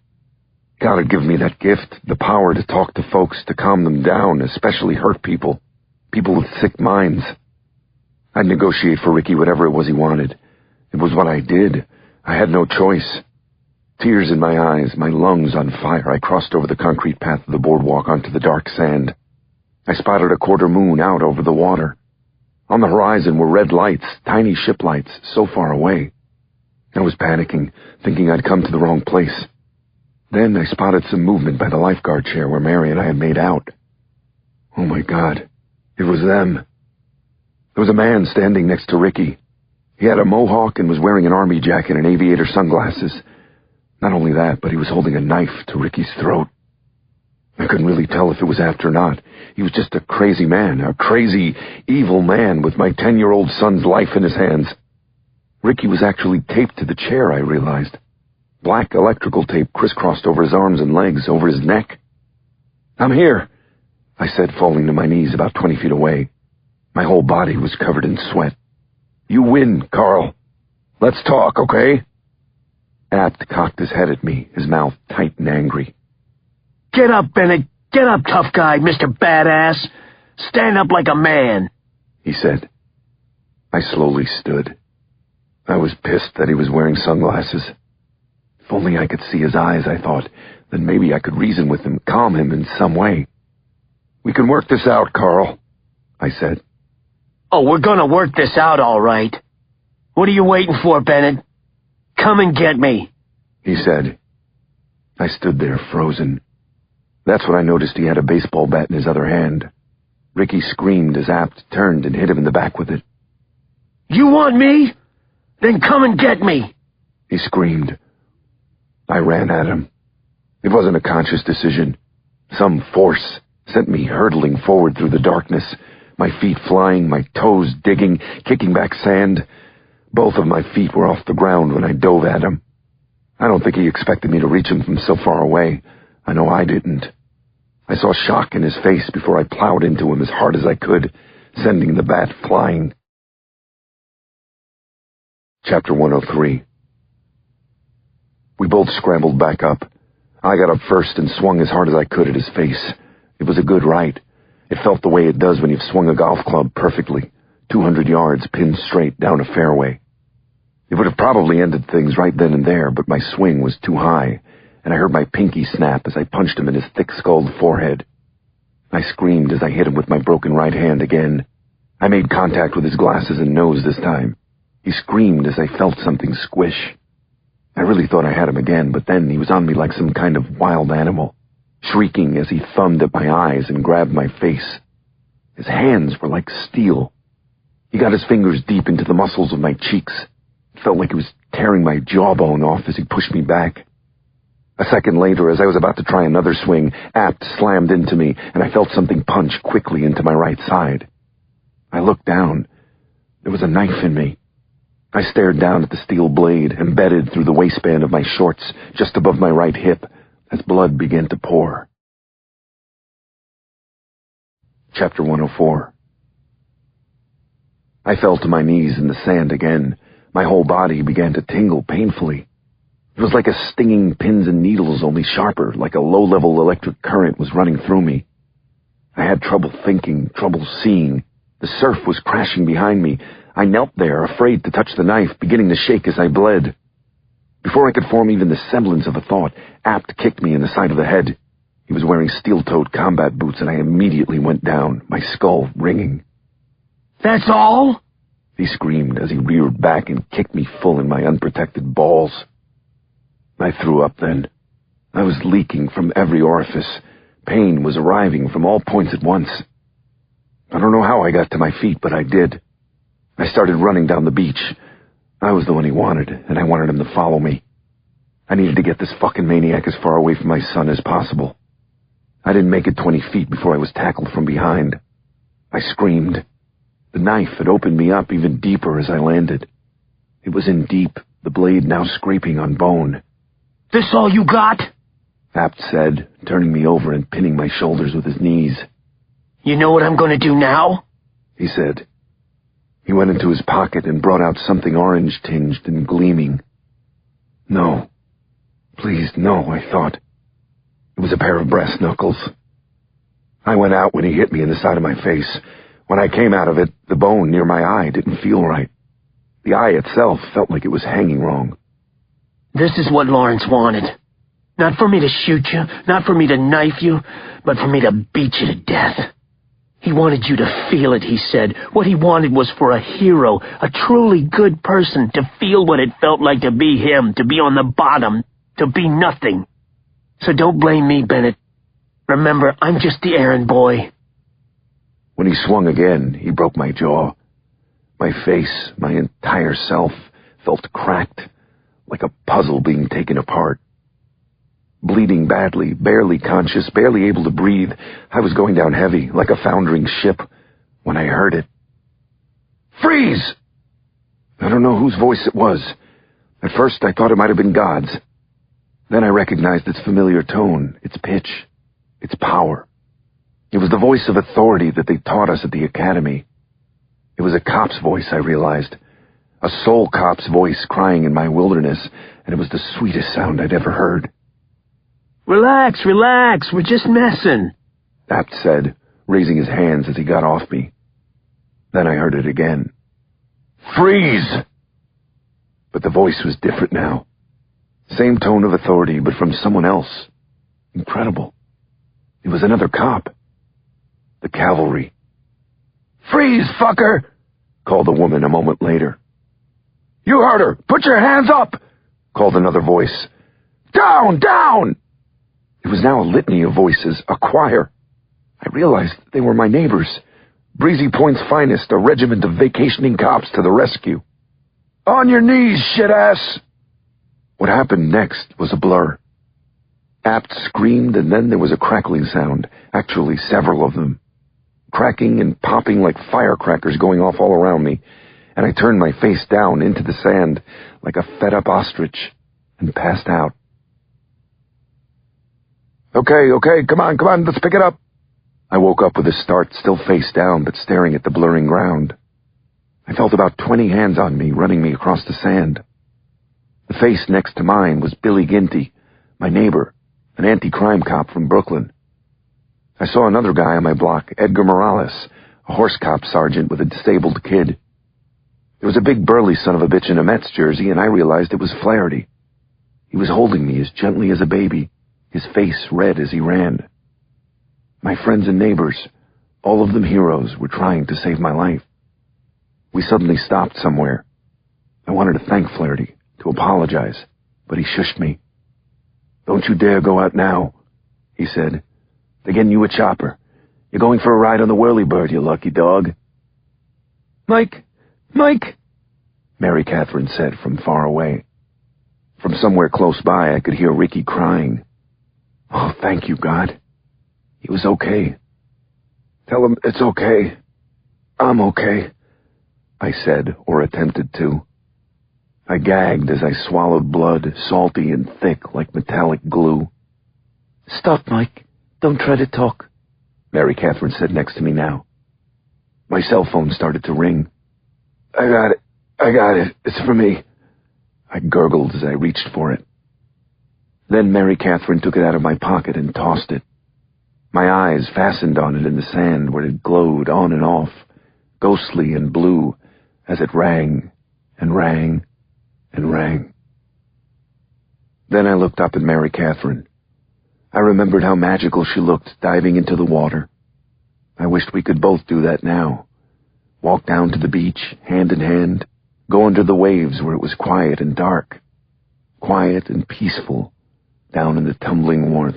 God had given me that gift, the power to talk to folks, to calm them down, especially hurt people with sick minds. I'd negotiate for Ricky whatever it was he wanted. It was what I did. I had no choice. Tears in my eyes, my lungs on fire, I crossed over the concrete path of the boardwalk onto the dark sand. I spotted a quarter moon out over the water. On the horizon were red lights, tiny ship lights, so far away. I was panicking, thinking I'd come to the wrong place. Then I spotted some movement by the lifeguard chair where Mary and I had made out. Oh my God, it was them. There was a man standing next to Ricky. He had a mohawk and was wearing an army jacket and aviator sunglasses. Not only that, but he was holding a knife to Ricky's throat. I couldn't really tell if it was Apt or not. He was just a crazy man, a crazy, evil man with my 10-year-old son's life in his hands. Ricky was actually taped to the chair, I realized. Black electrical tape crisscrossed over his arms and legs, over his neck. I'm here, I said, falling to my knees about 20 feet away. My whole body was covered in sweat. You win, Carl. Let's talk, okay? Apt cocked his head at me, his mouth tight and angry. Get up, Bennett. Get up, tough guy, Mr. Badass. Stand up like a man, he said. I slowly stood. I was pissed that he was wearing sunglasses. If only I could see his eyes, I thought, then maybe I could reason with him, calm him in some way. We can work this out, Carl, I said. Oh, we're gonna work this out, all right. What are you waiting for, Bennett? Come and get me, he said. I stood there, frozen. That's when I noticed he had a baseball bat in his other hand. Ricky screamed as Apt turned and hit him in the back with it. You want me? Then come and get me, he screamed. I ran at him. It wasn't a conscious decision. Some force sent me hurtling forward through the darkness, my feet flying, my toes digging, kicking back sand. Both of my feet were off the ground when I dove at him. I don't think he expected me to reach him from so far away. I know I didn't. I saw shock in his face before I plowed into him as hard as I could, sending the bat flying. Chapter 103. We both scrambled back up. I got up first and swung as hard as I could at his face. It was a good right. It felt the way it does when you've swung a golf club perfectly, 200 yards pinned straight down a fairway. It would have probably ended things right then and there, but my swing was too high, and I heard my pinky snap as I punched him in his thick-skulled forehead. I screamed as I hit him with my broken right hand again. I made contact with his glasses and nose this time. He screamed as I felt something squish. I really thought I had him again, but then he was on me like some kind of wild animal, shrieking as he thumbed at my eyes and grabbed my face. His hands were like steel. He got his fingers deep into the muscles of my cheeks. It felt like he was tearing my jawbone off as he pushed me back. A second later, as I was about to try another swing, Apt slammed into me, and I felt something punch quickly into my right side. I looked down. There was a knife in me. I stared down at the steel blade, embedded through the waistband of my shorts, just above my right hip, as blood began to pour. Chapter 104. I fell to my knees in the sand again. My whole body began to tingle painfully. It was like a stinging pins and needles, only sharper, like a low-level electric current was running through me. I had trouble thinking, trouble seeing. The surf was crashing behind me. I knelt there, afraid to touch the knife, beginning to shake as I bled. Before I could form even the semblance of a thought, Apt kicked me in the side of the head. He was wearing steel-toed combat boots, and I immediately went down, my skull ringing. That's all? He screamed as he reared back and kicked me full in my unprotected balls. I threw up then. I was leaking from every orifice. Pain was arriving from all points at once. I don't know how I got to my feet, but I did. I started running down the beach. I was the one he wanted, and I wanted him to follow me. I needed to get this fucking maniac as far away from my son as possible. I didn't make it 20 feet before I was tackled from behind. I screamed. The knife had opened me up even deeper as I landed. It was in deep, the blade now scraping on bone. This all you got? Apt said, turning me over and pinning my shoulders with his knees. You know what I'm going to do now? He said. He went into his pocket and brought out something orange-tinged and gleaming. No. Please, no, I thought. It was a pair of brass knuckles. I went out when he hit me in the side of my face. When I came out of it, the bone near my eye didn't feel right. The eye itself felt like it was hanging wrong. This is what Lawrence wanted. Not for me to shoot you, not for me to knife you, but for me to beat you to death. He wanted you to feel it, he said. What he wanted was for a hero, a truly good person, to feel what it felt like to be him, to be on the bottom, to be nothing. So don't blame me, Bennett. Remember, I'm just the errand boy. When he swung again, he broke my jaw. My face, my entire self, felt cracked, like a puzzle being taken apart. Bleeding badly, barely conscious, barely able to breathe, I was going down heavy, like a foundering ship, when I heard it. Freeze! I don't know whose voice it was. At first, I thought it might have been God's. Then I recognized its familiar tone, its pitch. Its power. It was the voice of authority that they taught us at the academy. It was a cop's voice, I realized. A soul cop's voice crying in my wilderness, and it was the sweetest sound I'd ever heard. Relax, relax, we're just messing, Apt said, raising his hands as he got off me. Then I heard it again. Freeze! But the voice was different now. Same tone of authority, but from someone else. Incredible. It was another cop. The cavalry. Freeze, fucker! Called a woman a moment later. You heard her! Put your hands up! Called another voice. Down! Down! It was now a litany of voices, a choir. I realized they were my neighbors. Breezy Point's finest, a regiment of vacationing cops to the rescue. On your knees, shit-ass! What happened next was a blur. Apt screamed, and then there was a crackling sound, actually several of them. Cracking and popping like firecrackers going off all around me, and I turned my face down into the sand like a fed-up ostrich and passed out. Okay, come on, let's pick it up. I woke up with a start, still face down, but staring at the blurring ground. I felt about 20 hands on me, running me across the sand. The face next to mine was Billy Ginty, my neighbor, an anti-crime cop from Brooklyn. I saw another guy on my block, Edgar Morales, a horse cop sergeant with a disabled kid. There was a big burly son of a bitch in a Mets jersey, and I realized it was Flaherty. He was holding me as gently as a baby, his face red as he ran. My friends and neighbors, all of them heroes, were trying to save my life. We suddenly stopped somewhere. I wanted to thank Flaherty, to apologize, but he shushed me. Don't you dare go out now, he said. They're getting you a chopper. You're going for a ride on the Whirlybird, you lucky dog. Mike! Mary Catherine said from far away. From somewhere close by, I could hear Ricky crying. Oh, thank you, God. He was okay. Tell him it's okay. I'm okay, I said, or attempted to. I gagged as I swallowed blood, salty and thick like metallic glue. Stop, Mike. Don't try to talk, Mary Catherine said next to me now. My cell phone started to ring. I got it. It's for me. I gurgled as I reached for it. Then Mary Catherine took it out of my pocket and tossed it. My eyes fastened on it in the sand where it glowed on and off, ghostly and blue, as it rang and rang and rang. Then I looked up at Mary Catherine. I remembered how magical she looked diving into the water. I wished we could both do that now. Walk down to the beach, hand in hand, go under the waves where it was quiet and dark, quiet and peaceful, down in the tumbling warmth.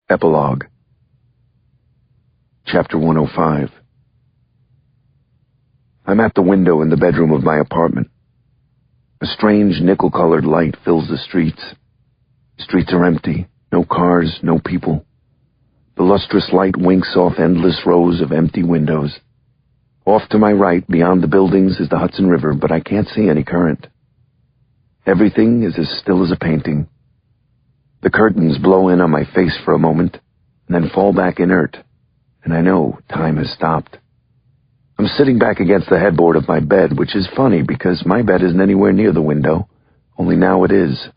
Epilogue. Chapter 105. I'm at the window in the bedroom of my apartment. A strange nickel-colored light fills the streets. Streets are empty, no cars, no people. The lustrous light winks off endless rows of empty windows. Off to my right, beyond the buildings, is the Hudson River, but I can't see any current. Everything is as still as a painting. The curtains blow in on my face for a moment, and then fall back inert, and I know time has stopped. I'm sitting back against the headboard of my bed, which is funny because my bed isn't anywhere near the window, only now it is.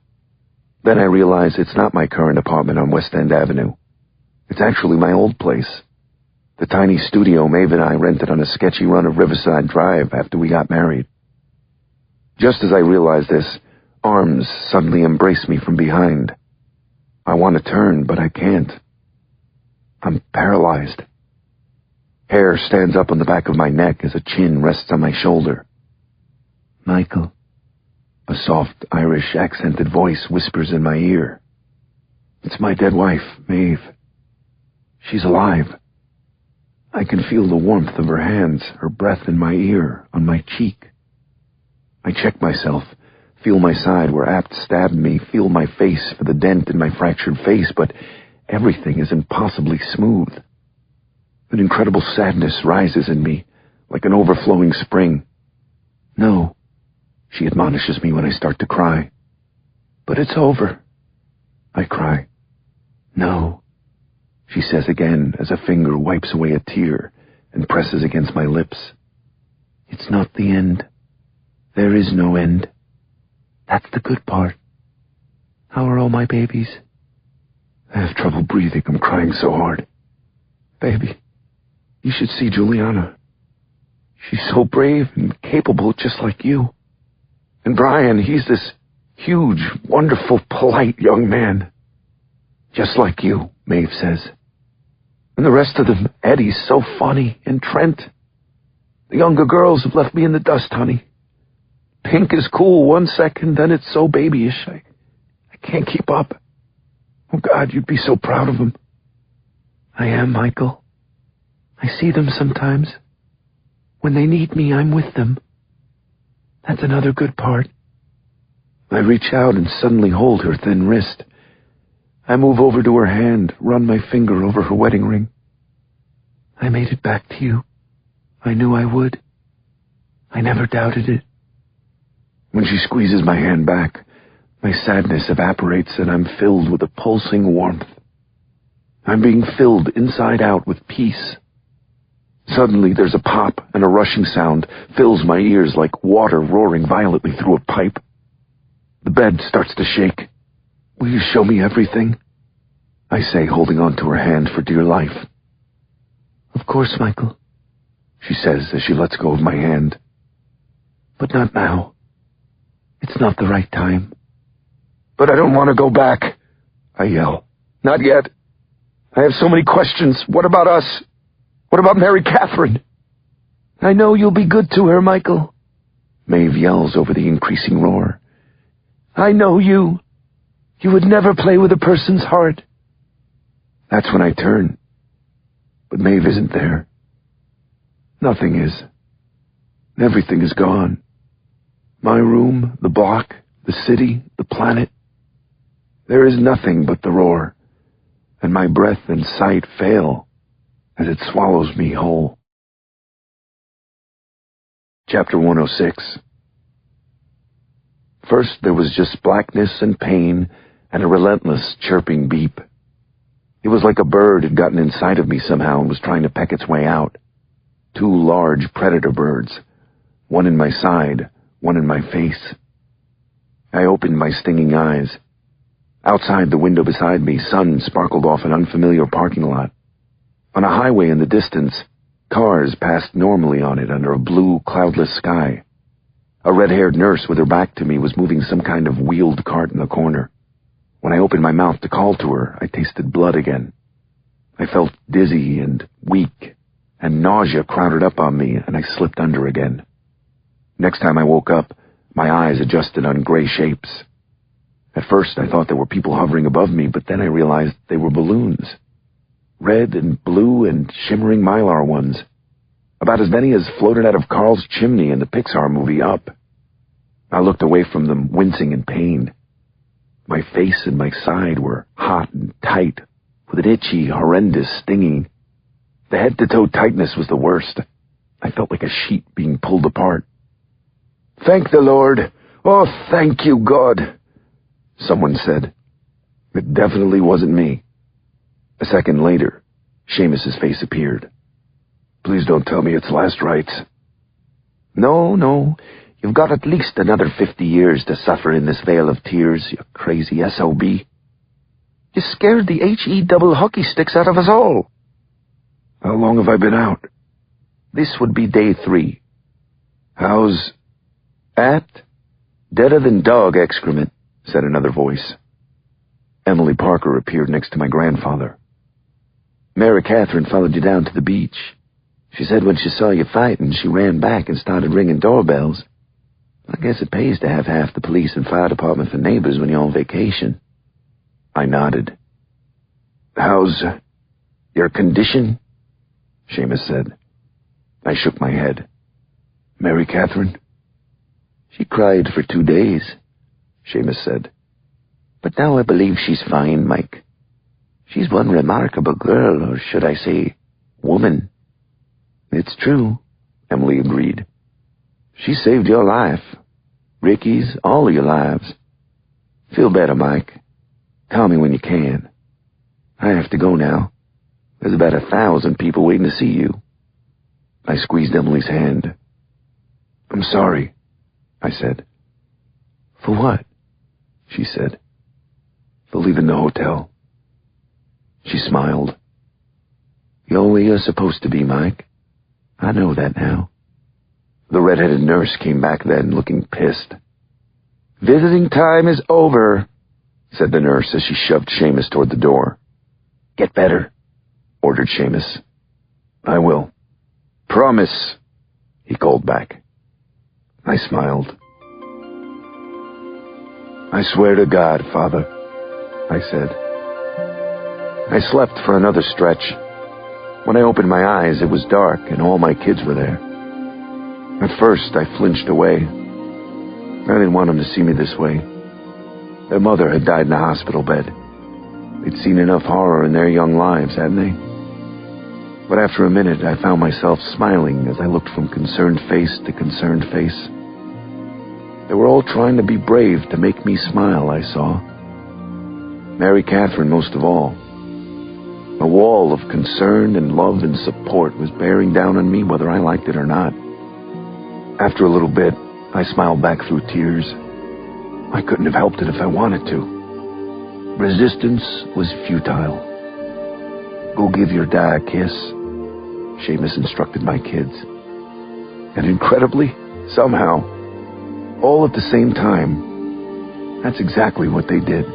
Then I realize it's not my current apartment on West End Avenue. It's actually my old place. The tiny studio Maeve and I rented on a sketchy run of Riverside Drive after we got married. Just as I realize this, arms suddenly embrace me from behind. I want to turn, but I can't. I'm paralyzed. Hair stands up on the back of my neck as a chin rests on my shoulder. Michael. A soft, Irish accented voice whispers in my ear. It's my dead wife, Maeve. She's alive. I can feel the warmth of her hands, her breath in my ear, on my cheek. I check myself, feel my side where Apt stabbed me, feel my face for the dent in my fractured face, but everything is impossibly smooth. An incredible sadness rises in me, like an overflowing spring. No, she admonishes me when I start to cry. But it's over, I cry. No, she says again as a finger wipes away a tear and presses against my lips. It's not the end. There is no end. That's the good part. How are all my babies? I have trouble breathing. I'm crying so hard. Baby, you should see Juliana. She's so brave and capable, just like you. And Brian, he's this huge, wonderful, polite young man. Just like you, Maeve says. And the rest of them, Eddie's so funny, and Trent. The younger girls have left me in the dust, honey. Pink is cool 1 second, then it's so babyish. I can't keep up. Oh, God, you'd be so proud of them. I am, Michael. I see them sometimes. When they need me, I'm with them. That's another good part. I reach out and suddenly hold her thin wrist. I move over to her hand, run my finger over her wedding ring. I made it back to you. I knew I would. I never doubted it. When she squeezes my hand back, my sadness evaporates and I'm filled with a pulsing warmth. I'm being filled inside out with peace. Suddenly there's a pop and a rushing sound fills my ears like water roaring violently through a pipe. The bed starts to shake. Will you show me everything? I say, holding on to her hand for dear life. Of course, Michael, she says as she lets go of my hand. But not now. It's not the right time. But I don't want to go back, I yell. Not yet. I have so many questions. What about us? What about Mary Catherine? I know you'll be good to her, Michael. Maeve yells over the increasing roar. I know you. You would never play with a person's heart. That's when I turn. But Maeve isn't there. Nothing is. Everything is gone. My room, the block, the city, the planet. There is nothing but the roar, and my breath and sight fail as it swallows me whole. Chapter 106. First there was just blackness and pain and a relentless chirping beep. It was like a bird had gotten inside of me somehow and was trying to peck its way out. 2 large predator birds, one in my side, one in my face. I opened my stinging eyes. Outside the window beside me, sun sparkled off an unfamiliar parking lot. On a highway in the distance, cars passed normally on it under a blue, cloudless sky. A red-haired nurse with her back to me was moving some kind of wheeled cart in the corner. When I opened my mouth to call to her, I tasted blood again. I felt dizzy and weak, and nausea crowded up on me, and I slipped under again. Next time I woke up, my eyes adjusted on gray shapes. At first I thought there were people hovering above me, but then I realized they were balloons. Red and blue and shimmering mylar ones. About as many as floated out of Carl's chimney in the Pixar movie Up. I looked away from them, wincing in pain. My face and my side were hot and tight, with an itchy, horrendous stinging. The head-to-toe tightness was the worst. I felt like a sheet being pulled apart. Thank the Lord. Oh, thank you, God, someone said. It definitely wasn't me. A second later, Seamus's face appeared. Please don't tell me it's last rites. No. You've got at least another 50 years to suffer in this vale of tears, you crazy SOB. You scared the HE double hockey sticks out of us all. How long have I been out? This would be day 3. How's... At? Deader than dog excrement, said another voice. Emily Parker appeared next to my grandfather. Mary Catherine followed you down to the beach. She said when she saw you fighting, she ran back and started ringing doorbells. I guess it pays to have half the police and fire department for neighbors when you're on vacation. I nodded. How's your condition? Seamus said. I shook my head. Mary Catherine? She cried for 2 days, Seamus said. But now I believe she's fine, Mike. She's one remarkable girl, or should I say, woman. It's true, Emily agreed. She saved your life. Ricky's, all of your lives. Feel better, Mike. Call me when you can. I have to go now. There's about 1,000 people waiting to see you. I squeezed Emily's hand. I'm sorry, I said. For what? She said. For leaving the hotel. She smiled. You're where you're supposed to be, Mike. I know that now. The red-headed nurse came back then, looking pissed. Visiting time is over, said the nurse as she shoved Seamus toward the door. Get better, ordered Seamus. I will. Promise, he called back. I smiled. I swear to God, Father, I said. I slept for another stretch. When I opened my eyes, it was dark and all my kids were there. At first, I flinched away. I didn't want them to see me this way. Their mother had died in a hospital bed. They'd seen enough horror in their young lives, hadn't they? But after a minute, I found myself smiling as I looked from concerned face to concerned face. They were all trying to be brave to make me smile, I saw. Mary Catherine most of all. A wall of concern and love and support was bearing down on me whether I liked it or not. After a little bit, I smiled back through tears. I couldn't have helped it if I wanted to. Resistance was futile. Go give your dad a kiss, Seamus instructed my kids. And incredibly, somehow, all at the same time, that's exactly what they did.